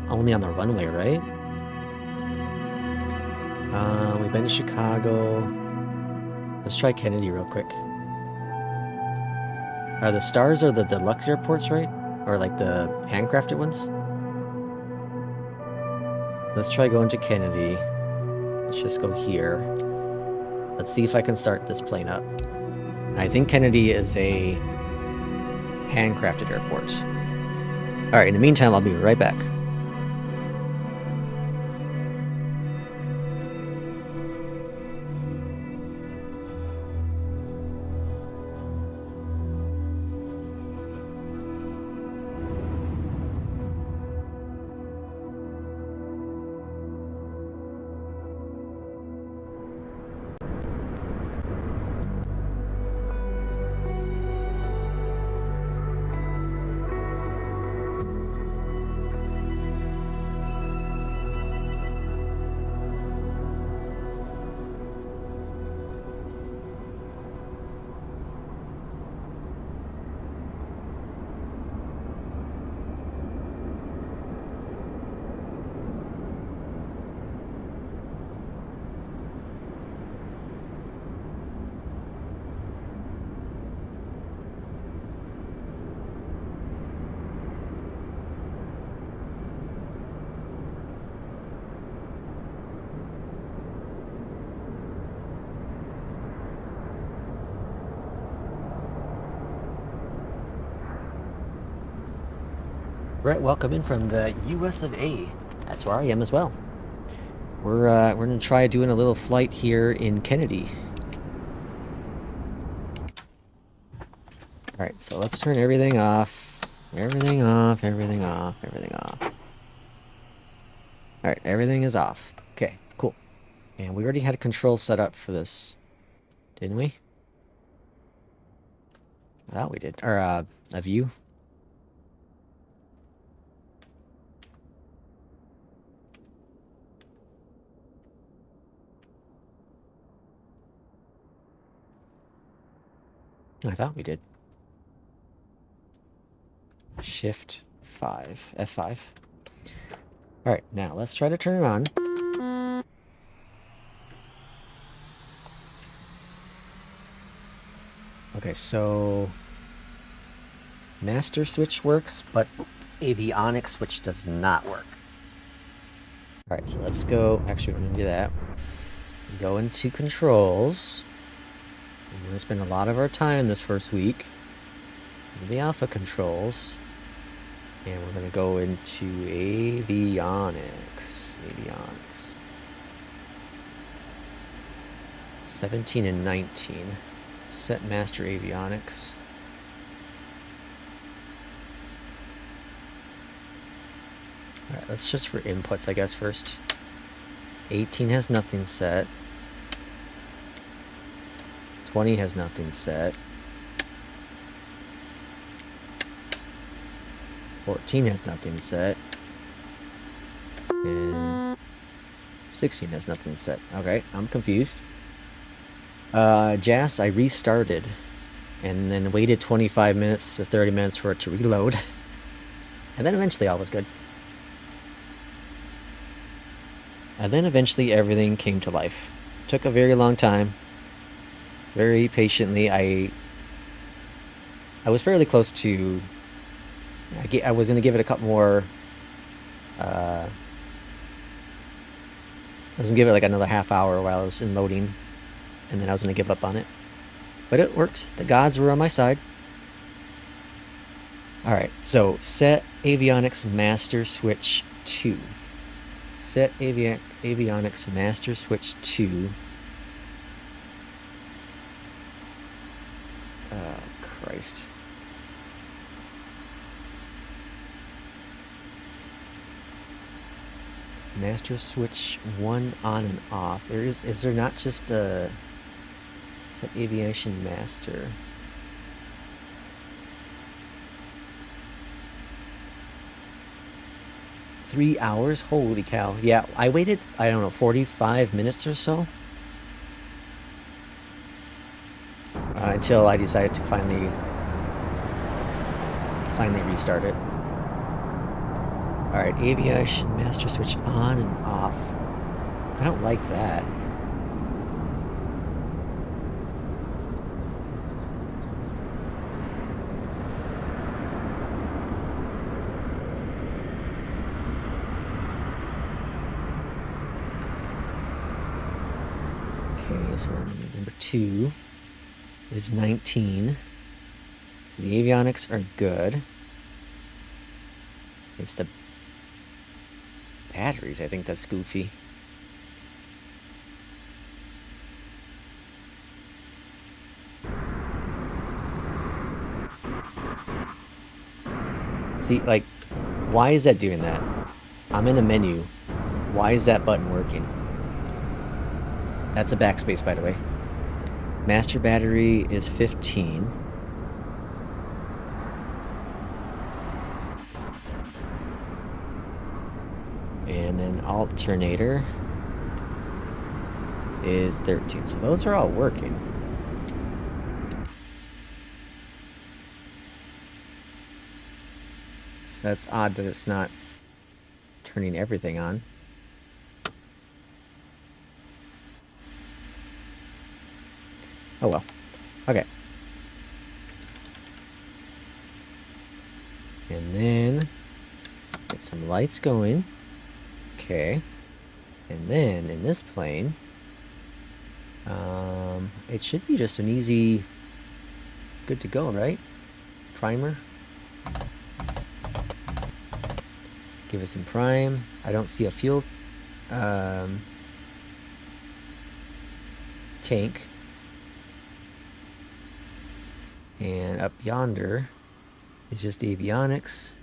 only on the runway, right? We've been to Chicago. Let's try Kennedy real quick. The stars are the deluxe airports, right? Or like the handcrafted ones? Let's try going to Kennedy. Let's just go here. Let's see if I can start this plane up. I think Kennedy is a handcrafted airport. Alright, in the meantime, I'll be right back. Brett, welcome in from the US of A. That's where I am as well. We're gonna try doing a little flight here in Kennedy. All right, so let's turn everything off. Everything off, everything off, everything off. All right, everything is off. Okay, cool. And we already had a control set up for this, didn't we? I thought we did. Or a view. I thought we did. Shift 5, F5. All right, now let's try to turn it on. Okay, so master switch works, but avionics switch does not work. All right, so let's go. Actually, we're gonna do that. Go into controls. We're gonna spend a lot of our time this first week in the alpha controls. And we're going to go into avionics. 17 and 19. Set master avionics. Alright, let's just for inputs, I guess, first. 18 has nothing set. 20 has nothing set. 14 has nothing set. And 16 has nothing set. Okay, I'm confused. Jas, I restarted. And then waited 25 minutes to 30 minutes for it to reload. And then eventually all was good. And then eventually everything came to life. Took a very long time. Very patiently. I was fairly close to... I was going to give it a couple more... I was going to give it like another half hour while I was in loading. And then I was going to give up on it. But it worked. The gods were on my side. Alright, so set avionics master switch 2. Set avionics master switch 2. Oh, Christ. Master switch 1 on and off. Is there not just a set aviation master? $3 hours? Holy cow. Yeah, I waited, I don't know, 45 minutes or so. Until I decided to finally restart it. Alright, aviation master switch on and off. I don't like that. Okay, so number 2 is 19. So the avionics are good. It's the batteries, I think that's goofy. See, like, why is that doing that? I'm in a menu. Why is that button working? That's a backspace, by the way. Master battery is 15. And then alternator is 13. So those are all working. So that's odd that it's not turning everything on. Oh well. Okay. And then get some lights going. Okay. And then in this plane, it should be just an easy, good to go, right? Primer. Give us some prime. I don't see a fuel tank. And up yonder is just avionics.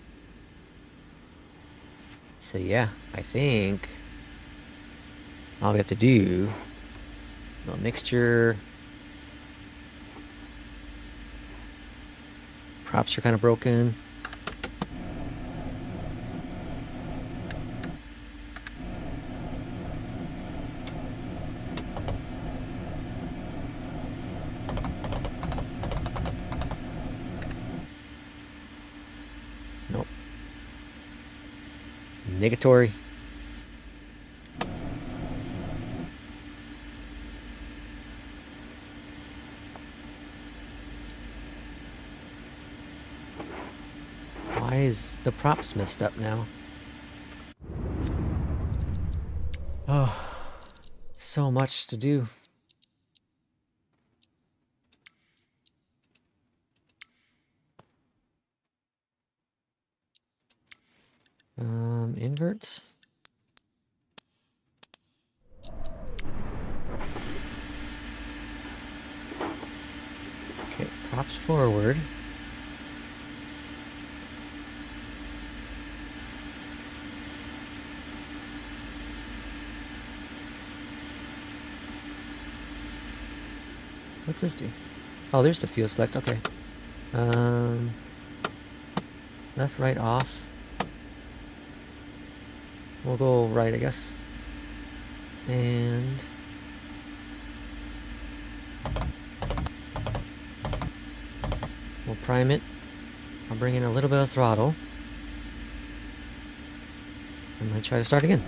So yeah, I think all we have to do, a little mixture. Props are kind of broken. Nope. Negatory. Why is the props messed up now? Oh, so much to do. Inverts. Okay, props forward. What's this do? Oh, there's the fuel select. Okay. Left, right, off. We'll go right, I guess. And we'll prime it. I'll bring in a little bit of throttle. And then try to start again.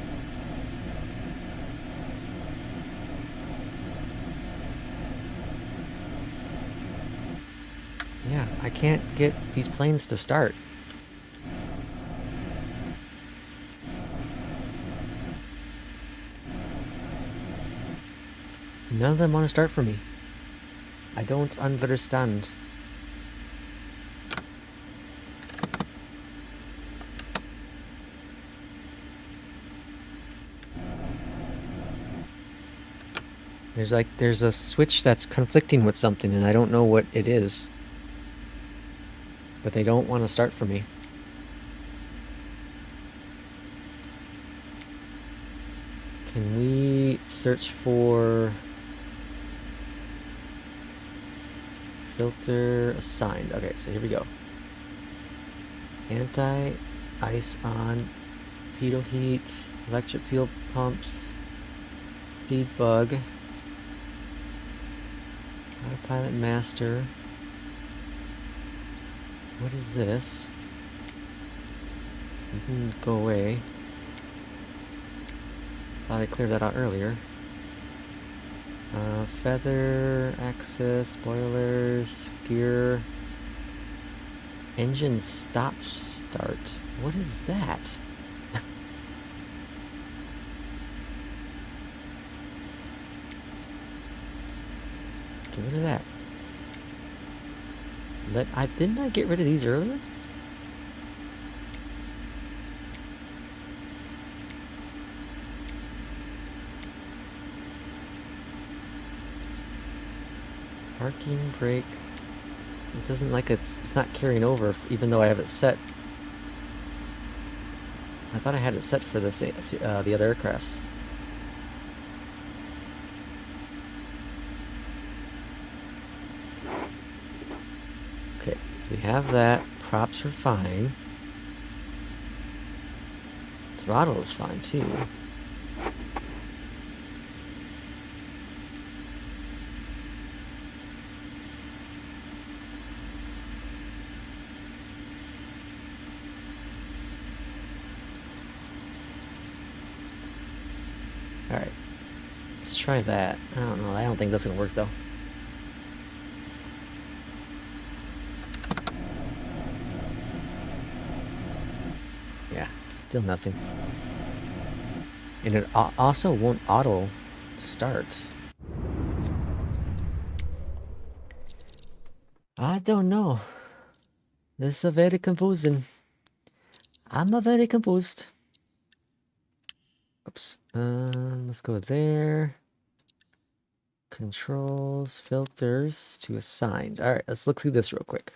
Yeah, I can't get these planes to start. None of them want to start for me. I don't understand. There's a switch that's conflicting with something and I don't know what it is. But they don't want to start for me. Can we search for filter assigned? Okay, so here we go. Anti-ice on, pitot heat, electric fuel pumps, speed bug, autopilot master. What is this? You can go away. Thought I cleared that out earlier. Feather, axis, spoilers, gear, engine stop start. What is that? Get rid of that. Didn't I get rid of these earlier? Parking brake. It doesn't like it's not carrying over even though I have it set. I thought I had it set for this the other aircrafts. Okay, so we have that. Props are fine. Throttle is fine too. Alright, let's try that. I don't know, I don't think that's gonna work though. Yeah, still nothing. And it also won't auto start. I don't know. This is very confusing. I'm very confused. Oops. Let's go there. Controls, filters to assigned. All right, let's look through this real quick.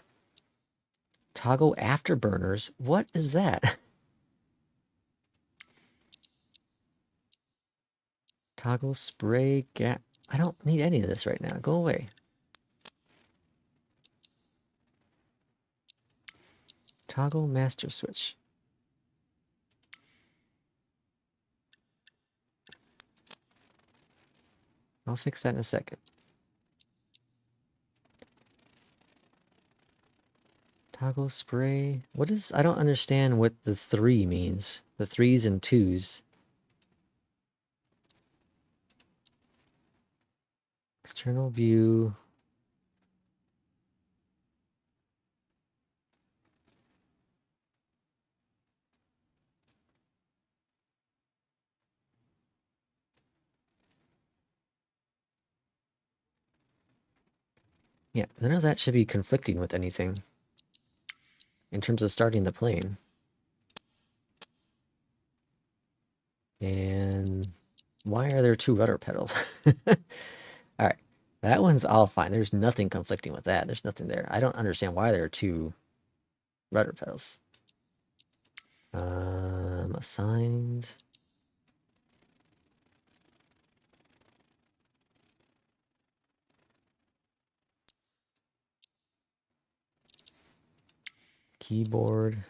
Toggle afterburners. What is that? Toggle spray gap. I don't need any of this right now. Go away. Toggle master switch. I'll fix that in a second. Toggle spray. What is... I don't understand what the 3 means. The 3s and 2s. External view. Yeah, none of that should be conflicting with anything in terms of starting the plane. And why are there 2 rudder pedals? All right, that one's all fine. There's nothing conflicting with that. There's nothing there. I don't understand why there are 2 rudder pedals. Assigned. Keyboard.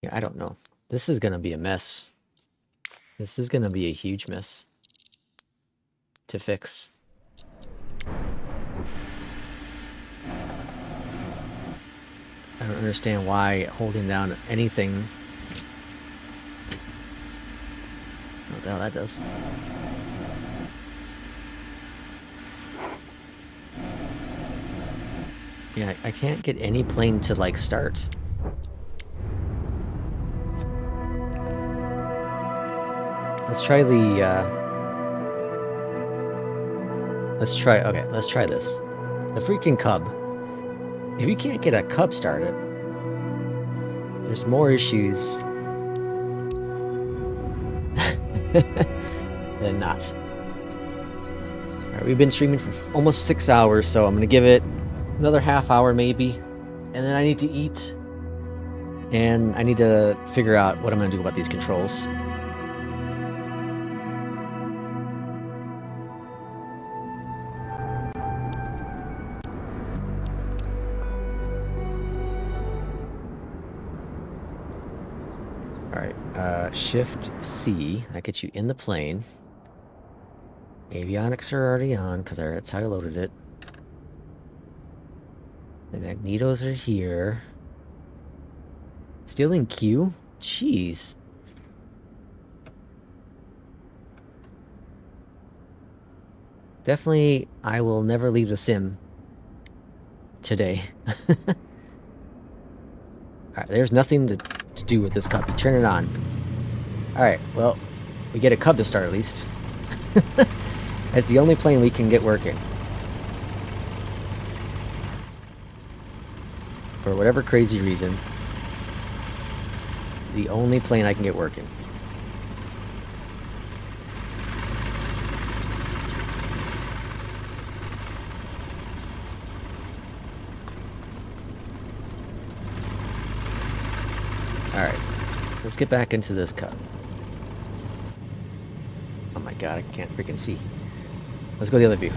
Yeah, I don't know. This is going to be a mess. This is going to be a huge mess to fix. I don't understand why holding down anything... What the hell that does. Yeah, I can't get any plane to, like, start. Let's try the, let's try this. The freaking Cub. If you can't get a Cub started, there's more issues than not. Alright, we've been streaming for almost 6 hours, so I'm gonna give it another half hour maybe. And then I need to eat. And I need to figure out what I'm gonna do about these controls. Shift C, that gets you in the plane. Avionics are already on because that's how I loaded it. The magnetos are here. Stealing Q? Jeez. Definitely, I will never leave the sim today. Alright, there's nothing to do with this copy. Turn it on. Alright, well, we get a Cub to start at least. That's the only plane we can get working. For whatever crazy reason. The only plane I can get working. Alright, let's get back into this Cub. Oh my god, I can't freaking see. Let's go the other view.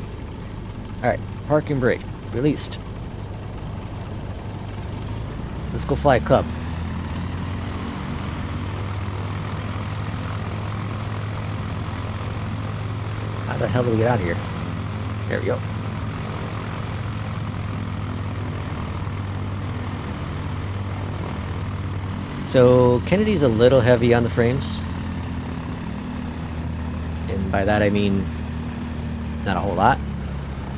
Alright, park and brake. Released. Let's go fly a Cub. How the hell do we get out of here? There we go. So, Kennedy's a little heavy on the frames. And by that I mean not a whole lot.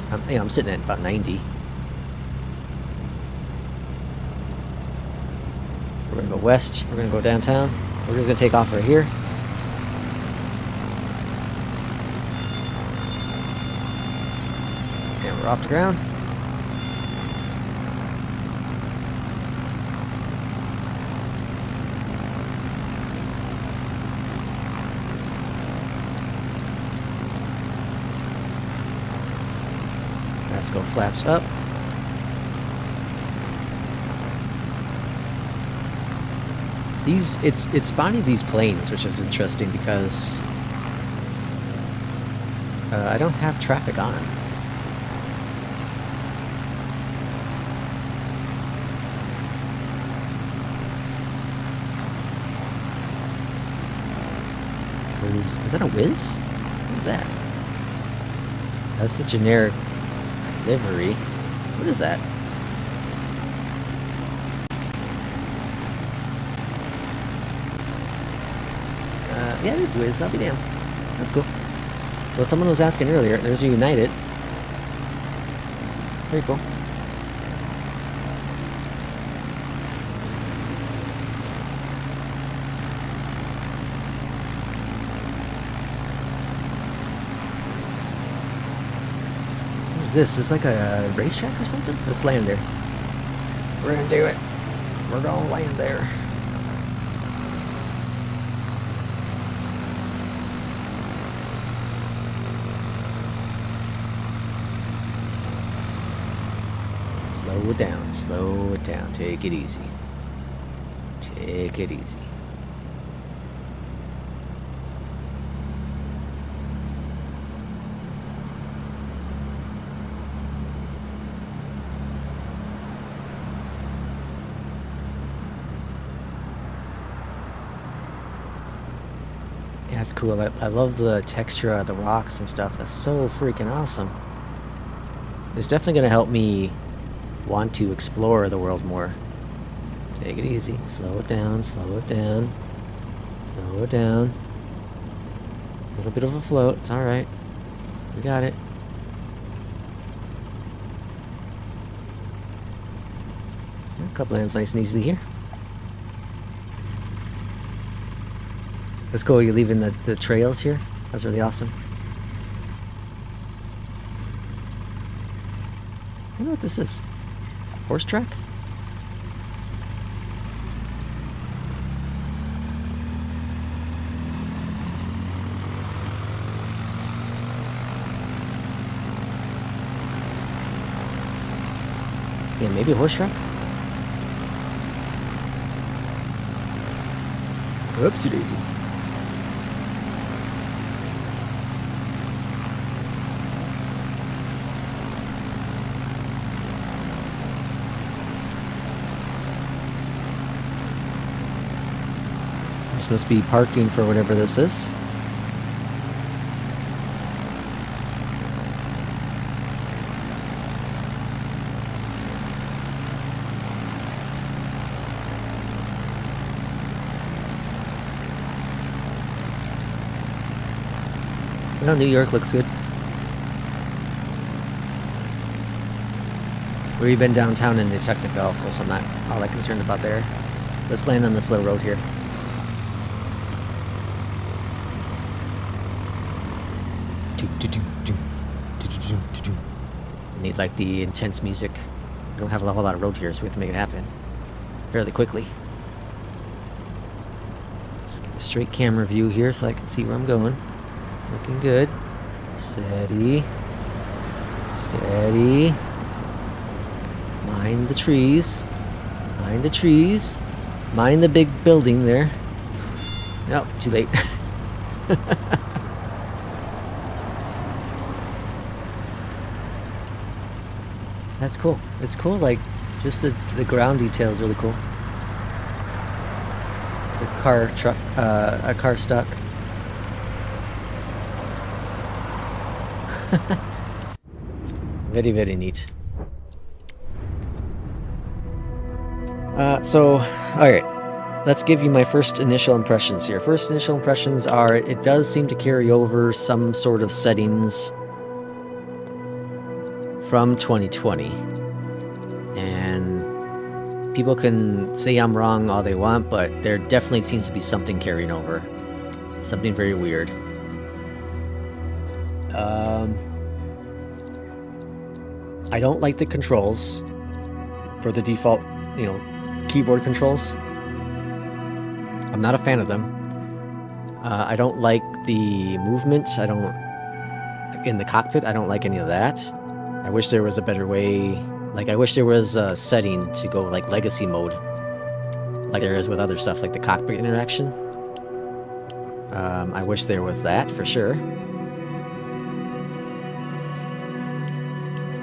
I'm sitting at about 90. We're gonna go west, we're gonna go downtown. We're just gonna take off right here. And we're off the ground. Let's go flaps up. It's spawning these planes, which is interesting because I don't have traffic on. Is that a whiz? What is that? That's a generic livery. What is that? Yeah, it is whiz. I'll be damned. That's cool. Well, someone was asking earlier. There's a United. Very cool. What is this? Is like a racetrack or something? Let's land there. We're gonna do it. We're gonna land there. Slow it down, slow it down. Take it easy. Take it easy. Yeah, it's cool. I love the texture of the rocks and stuff. That's so freaking awesome. It's definitely going to help me want to explore the world more. Take it easy. Slow it down, slow it down. Slow it down. A little bit of a float. It's alright. We got it. A couple lands nice and easily here. Let's go. You're leaving the trails here. That's really awesome. I don't know what this is. Horse track? Yeah, maybe a horse track? Whoopsie daisy. This must be parking for whatever this is. Well, New York looks good. Where you been downtown in the technical, so I'm not all that concerned about there. Let's land on this little road here. I need like the intense music. We don't have a whole lot of road here, so we have to make it happen fairly quickly. Let's get a straight camera view here so I can see where I'm going. Looking good. Steady. Steady. Mind the trees. Mind the trees. Mind the big building there. Nope, too late. That's cool. It's cool, like, just the ground detail is really cool. It's a car stuck. Very, very neat. Alright. Let's give you my first initial impressions here. First initial impressions are, it does seem to carry over some sort of settings from 2020. And people can say I'm wrong all they want, but there definitely seems to be something carrying over. Something very weird. I don't like the controls for the default, you know, keyboard controls. I'm not a fan of them. I don't like the movement. In the cockpit, I don't like any of that. I wish there was a better way. Like, I wish there was a setting to go like legacy mode, like there is with other stuff, like the cockpit interaction. I wish there was that for sure.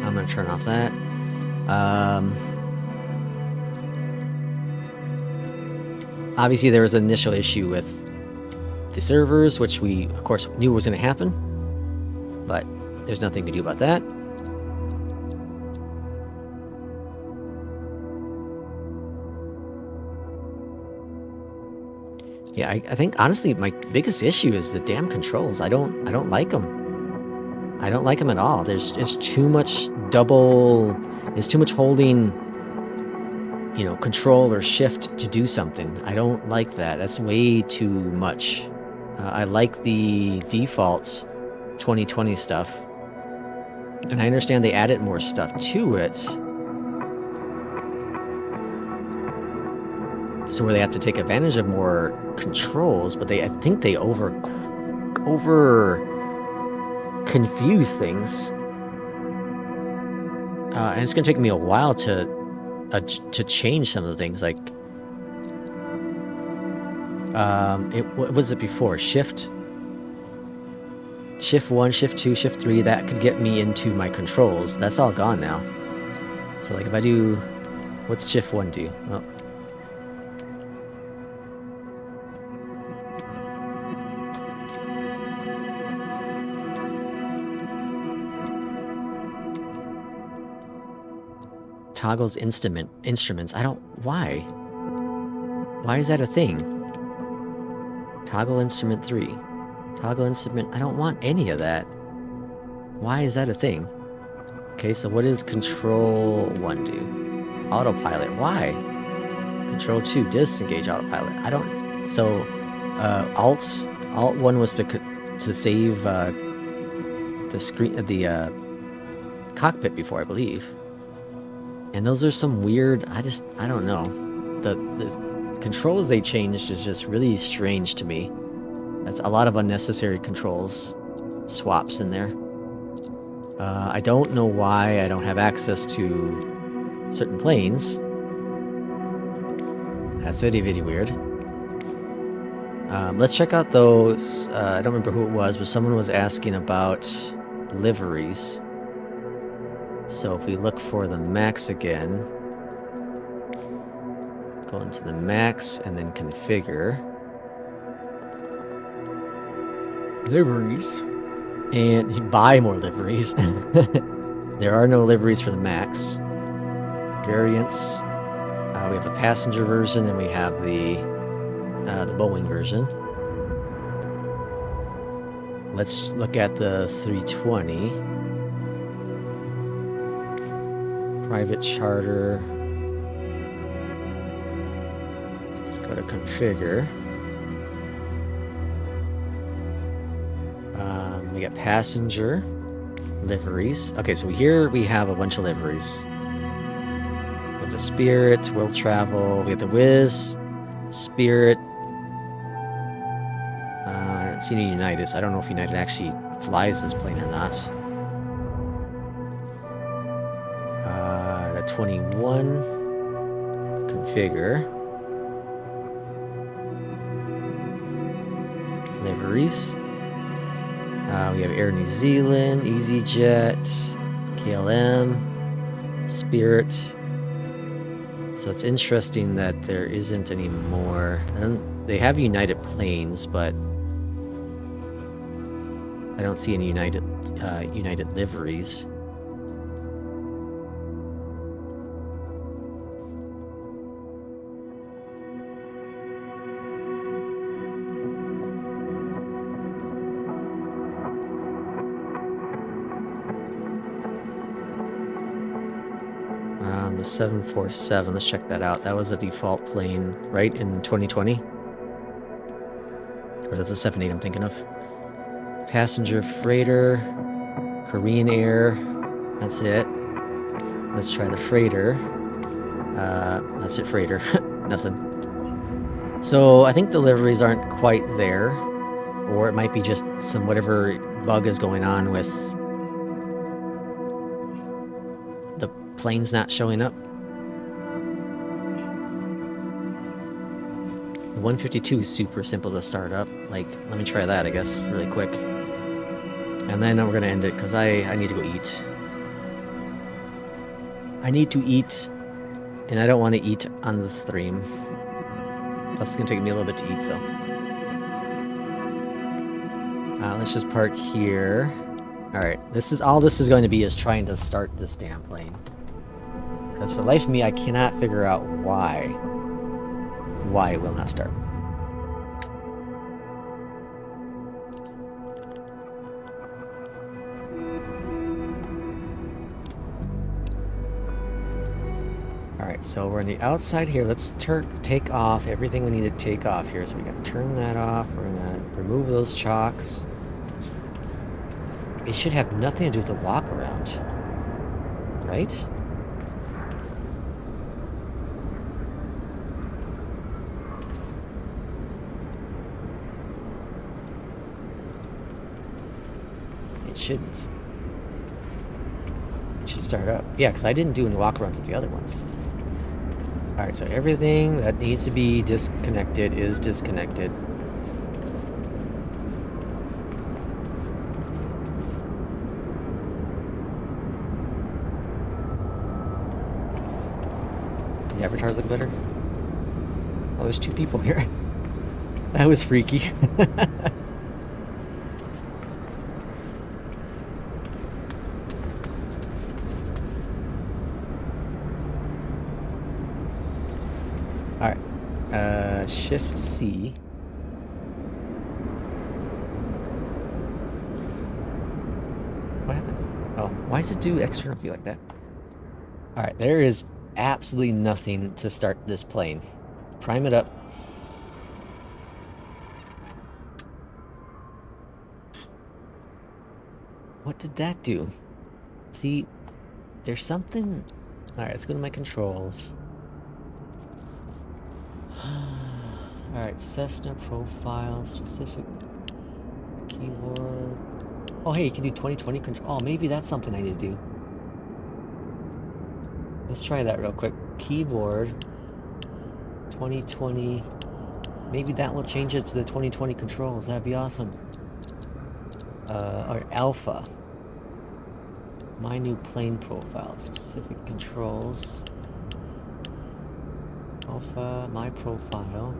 I'm gonna turn off that. Obviously, there was an initial issue with the servers, which we, of course, knew was going to happen, but there's nothing to do about that. Yeah, I think honestly my biggest issue is the damn controls. I don't like them. I don't like them at all. It's too much it's too much holding, you know, control or shift to do something. I don't like that. That's way too much. I like the default 2020 stuff. And I understand they added more stuff to it. So where they have to take advantage of more controls, but I think they over confuse things. And it's gonna take me a while to change some of the things, like what was it before? Shift 1, Shift 2, Shift 3, that could get me into my controls. That's all gone now. So like if I do, what's Shift 1 do? Oh. Toggles instruments. I don't, why? Why is that a thing? Toggle instrument 3. Toggle instrument, I don't want any of that. Why is that a thing? Okay, so what does Control 1 do? Autopilot, why? Control 2, disengage autopilot. I don't, so, Alt 1 was to save, the screen, the, cockpit before, I believe. And those are some weird, I don't know. The controls they changed is just really strange to me. That's a lot of unnecessary controls swaps in there. I don't know why I don't have access to certain planes. That's very, very weird. Let's check out those. I don't remember who it was, but someone was asking about liveries. So if we look for the max again, go into the max and then configure liveries, and you buy more liveries. There are no liveries for the max. Variants, we have the passenger version and we have the Boeing version. Let's look at the 320. Private charter. Let's go to configure. We got passenger liveries. Okay, so here we have a bunch of liveries. We have the Spirit, Will Travel. We have the Wiz, Spirit. I haven't seen any United, so I don't know if United actually flies this plane or not. 21, configure, liveries. We have Air New Zealand, EasyJet, KLM, Spirit. So it's interesting that there isn't any more. They have United planes, but I don't see any United liveries. the 747. Let's check that out. That was a default plane, right, in 2020? Or that's the 78 I'm thinking of. Passenger freighter, Korean Air. That's it. Let's try the freighter. That's it, freighter. Nothing. So I think deliveries aren't quite there, or it might be just some whatever bug is going on with the planes not showing up. The 152 is super simple to start up. Like, let me try that, I guess, really quick. And then we're gonna end it because I need to go eat. I need to eat, and I don't want to eat on the stream. Plus, it's gonna take me a little bit to eat, so. Let's just park here. Alright, this is all this is going to be is trying to start this damn plane. Because for the life of me, I cannot figure out why it will not start. Alright, so we're on the outside here. Let's take off everything we need to take off here. So we gotta turn that off. We're gonna remove those chocks. It should have nothing to do with the walk around. Right? It shouldn't. It should start up. Yeah, because I didn't do any walk arounds with the other ones. Alright, so everything that needs to be disconnected is disconnected. Does the avatars look better? Oh, there's two people here. That was freaky. Alright, Shift C. What happened? Oh, why does it do external view like that? Alright, there is absolutely nothing to start this plane. Prime it up. What did that do? See, there's something... Alright, let's go to my controls. Alright, Cessna profile, specific keyboard. Oh, hey, you can do 2020 control. Oh, maybe that's something I need to do. Let's try that real quick. Keyboard, 2020. Maybe that will change it to the 2020 controls. That'd be awesome. Alright, Alpha. My new plane profile, specific controls. Alpha, my profile.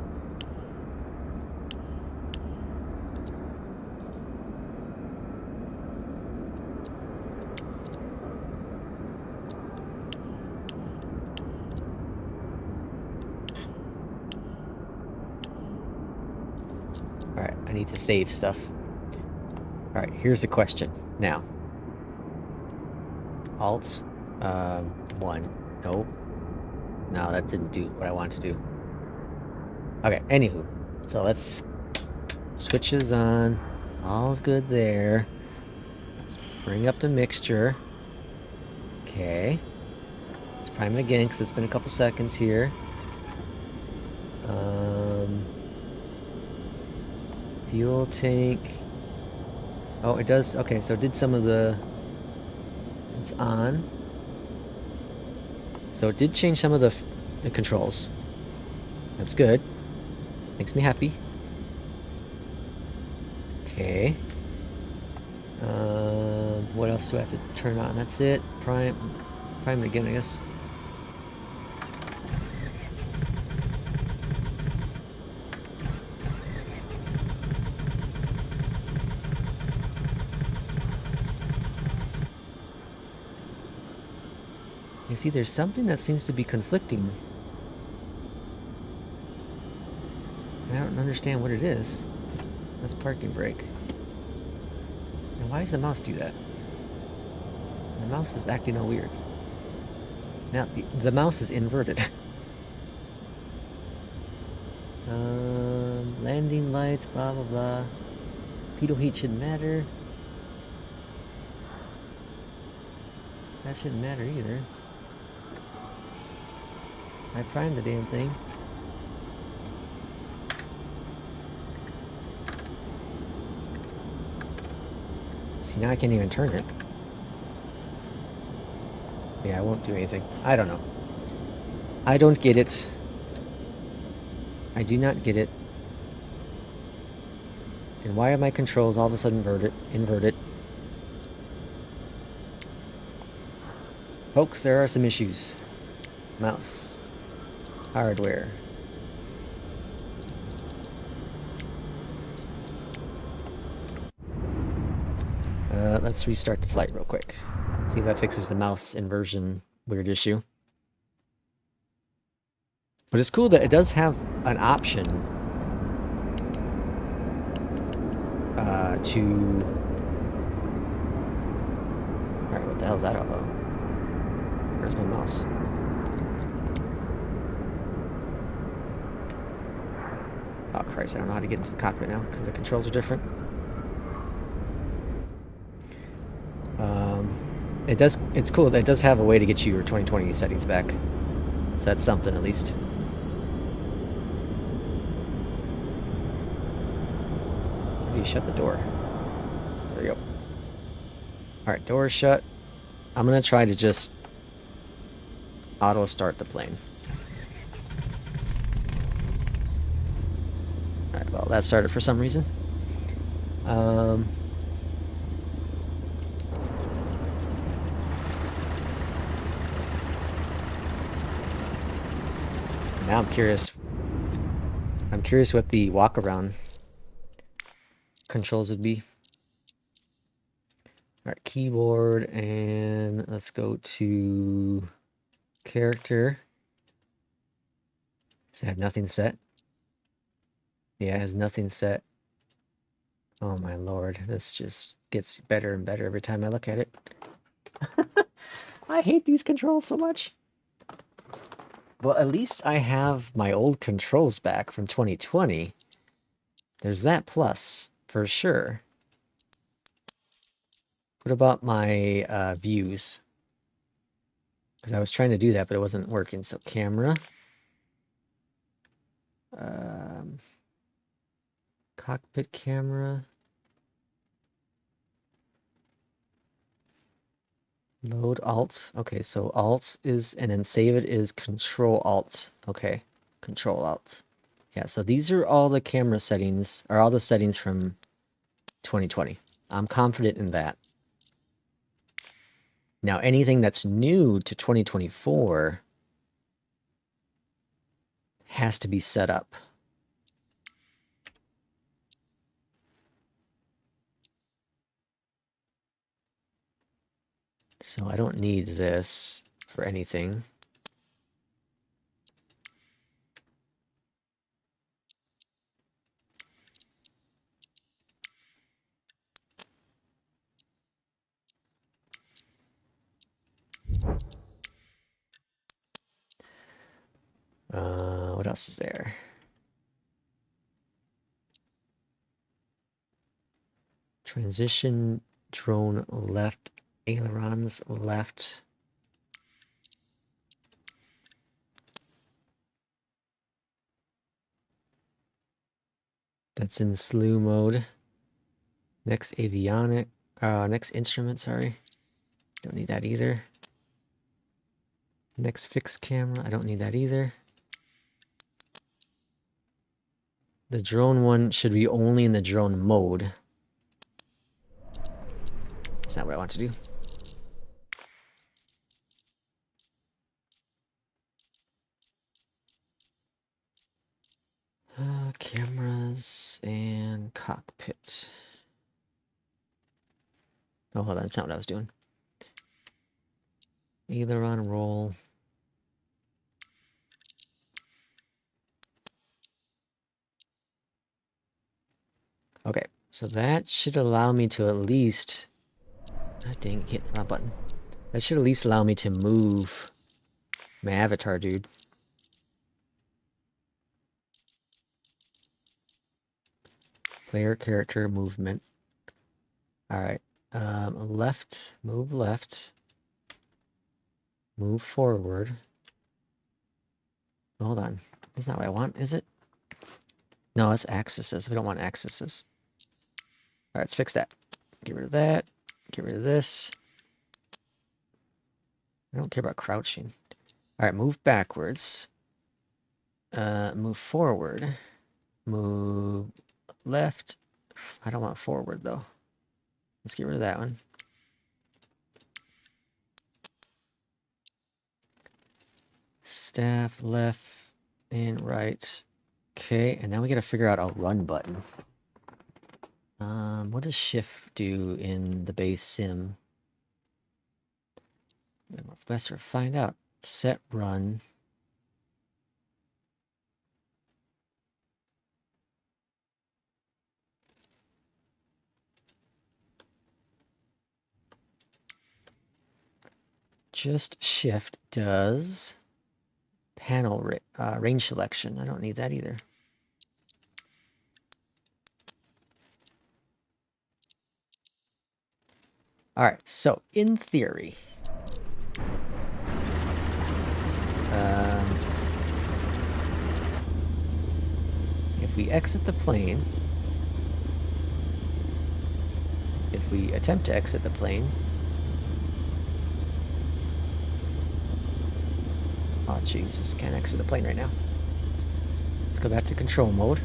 Alright, I need to save stuff. Alright, here's the question. Now. Alt, 1. Nope. No, that didn't do what I wanted to do. Okay, anywho. So let's... Switches on. All's good there. Let's bring up the mixture. Okay. Let's prime it again, because it's been a couple seconds here. Fuel tank. Oh, it does... Okay, so it did some of the... It's on. So it did change some of the controls. That's good. Makes me happy. Okay. What else do I have to turn on? That's it. Prime it again, I guess. You see, there's something that seems to be conflicting. I don't understand what it is. That's parking brake. And why does the mouse do that? The mouse is acting all weird. Now, the mouse is inverted. Landing lights, blah, blah, blah. Pitot heat shouldn't matter. That shouldn't matter either. I primed the damn thing. See, now I can't even turn it. Yeah, I won't do anything. I don't know. I don't get it. I do not get it. And why are my controls all of a sudden inverted? Folks, there are some issues. Mouse. Hardware. Let's restart the flight real quick. See if that fixes the mouse inversion weird issue. But it's cool that it does have an option to... Alright, what the hell is that about? Where's my mouse? Oh Christ, I don't know how to get into the cockpit now because the controls are different. It's cool that it does have a way to get you your 2020 settings back. So that's something at least. How do you shut the door? There we go. Alright, door shut. I'm gonna try to just auto start the plane. Alright, well that started for some reason. Now I'm curious. I'm curious what the walk-around controls would be. Alright, keyboard, and let's go to character. Does it have nothing set? Yeah, it has nothing set. Oh my lord, this just gets better and better every time I look at it. I hate these controls so much. Well, at least I have my old controls back from 2020. There's that plus, for sure. What about my views? Because I was trying to do that, but it wasn't working. So camera. Cockpit camera. Load alt. Okay, so alt is, and then save it is control alt. Okay, control alt. Yeah, so these are all the camera settings, or all the settings from 2020. I'm confident in that. Now, anything that's new to 2024 has to be set up. So I don't need this for anything. What else is there? Transition drone left, ailerons left. That's in slew mode. Next avionic, next instrument, sorry. Don't need that either. Next fixed camera, I don't need that either. The drone one should be only in the drone mode. Is that what I want to do? Cameras and cockpit. Oh, hold on, that's not what I was doing. Aileron roll. Okay, so that should allow me to at least... Ah, dang it, hit the wrong button. That should at least allow me to move My avatar, dude. Player character movement. Alright. Left. Move left. Move forward. Hold on. That's not what I want, is it? No, it's axes. We don't want axes. Alright, let's fix that. Get rid of that. Get rid of this. I don't care about crouching. Alright, move backwards. Move forward. Move left. I don't want forward, though. Let's get rid of that one. Staff left and right. Okay, and now we gotta figure out a run button. What does shift do in the base sim? Best to find out. Set run. Just shift does panel range selection. I don't need that either. All right, so in theory, if we exit the plane, if we attempt to exit the plane, oh Jesus, can't exit the plane right now. Let's go back to control mode.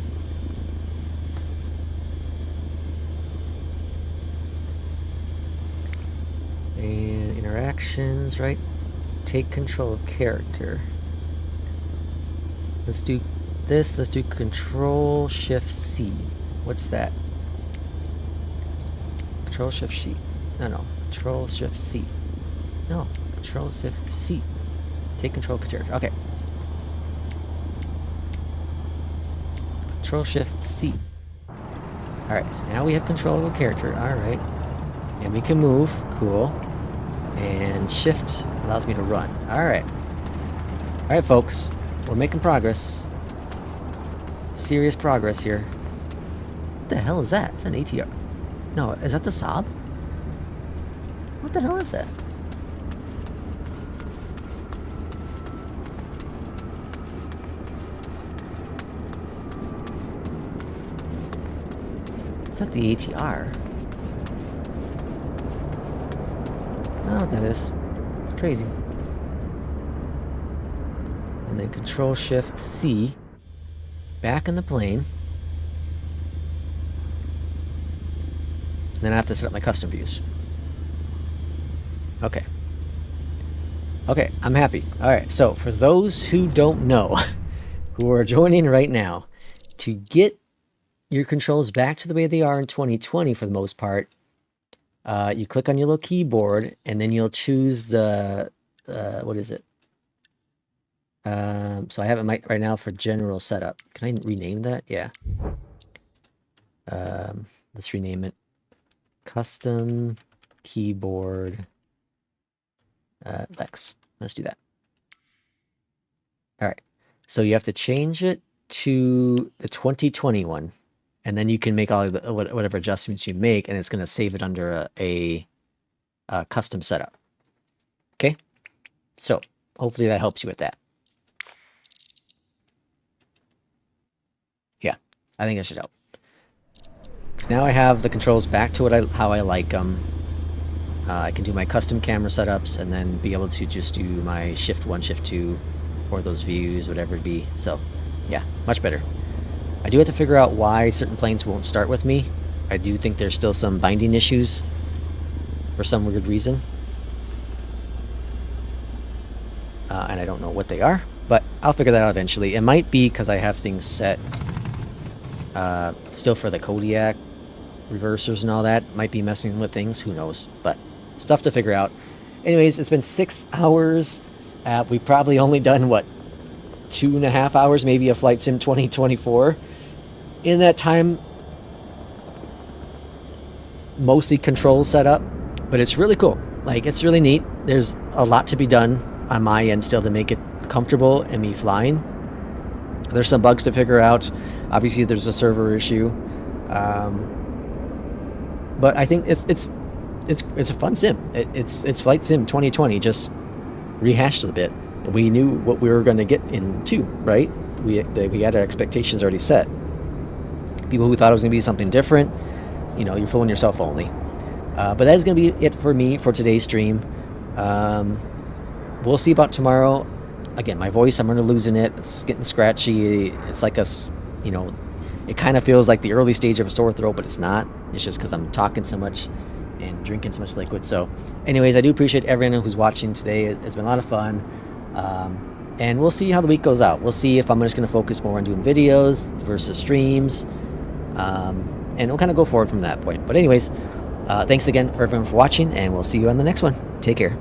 And interactions, right? Take control of character. Let's do this. Let's do Control Shift C. What's that? Control Shift C. No. Control Shift C. No. Control Shift C. Take control of character. Okay. Control Shift C. Alright, so now we have control of a character. Alright. And we can move. Cool. And shift allows me to run. Alright. Alright, folks. We're making progress. Serious progress here. What the hell is that? It's an ATR. No, is that the Saab? What the hell is that? Is that the ATR? I don't know what that is. It's crazy. And then Control Shift C. Back in the plane. And then I have to set up my custom views. Okay. Okay, I'm happy. Alright, so for those who don't know, who are joining right now, to get your controls back to the way they are in 2020 for the most part, you click on your little keyboard, and then you'll choose the, what is it? So I have it right now for general setup. Can I rename that? Yeah. Let's rename it. Custom keyboard Lex. Let's do that. All right. So you have to change it to the 2021. And then you can make all of the, whatever adjustments you make, and it's going to save it under a custom setup. Okay? So, hopefully that helps you with that. Yeah, I think that should help. So now I have the controls back to how I like them. I can do my custom camera setups, and then be able to just do my Shift 1, Shift 2, or those views, whatever it be. So, yeah, much better. I do have to figure out why certain planes won't start with me. I do think there's still some binding issues for some weird reason. And I don't know what they are, but I'll figure that out eventually. It might be because I have things set still for the Kodiak reversers and all that. Might be messing with things, who knows, but stuff to figure out. Anyways, it's been 6 hours. We've probably only done, what, 2.5 hours maybe of Flight Sim 2024. In that time, mostly control setup, but it's really cool. Like, it's really neat. There's a lot to be done on my end still to make it comfortable in me flying. There's some bugs to figure out. Obviously, there's a server issue, but I think it's a fun sim. It's Flight Sim 2020 just rehashed a bit. We knew what we were going to get into, right? We had our expectations already set. People who thought it was going to be something different, you know, you're fooling yourself only. But that is going to be it for me for today's stream. We'll see about tomorrow. Again, my voice, I'm losing it. It's getting scratchy. It's like you know, it kind of feels like the early stage of a sore throat, but it's not. It's just because I'm talking so much and drinking so much liquid. So anyways, I do appreciate everyone who's watching today. It's been a lot of fun. And we'll see how the week goes out. We'll see if I'm just going to focus more on doing videos versus streams. And we'll kind of go forward from that point. But anyways, thanks again for everyone for watching, and we'll see you on the next one. Take care.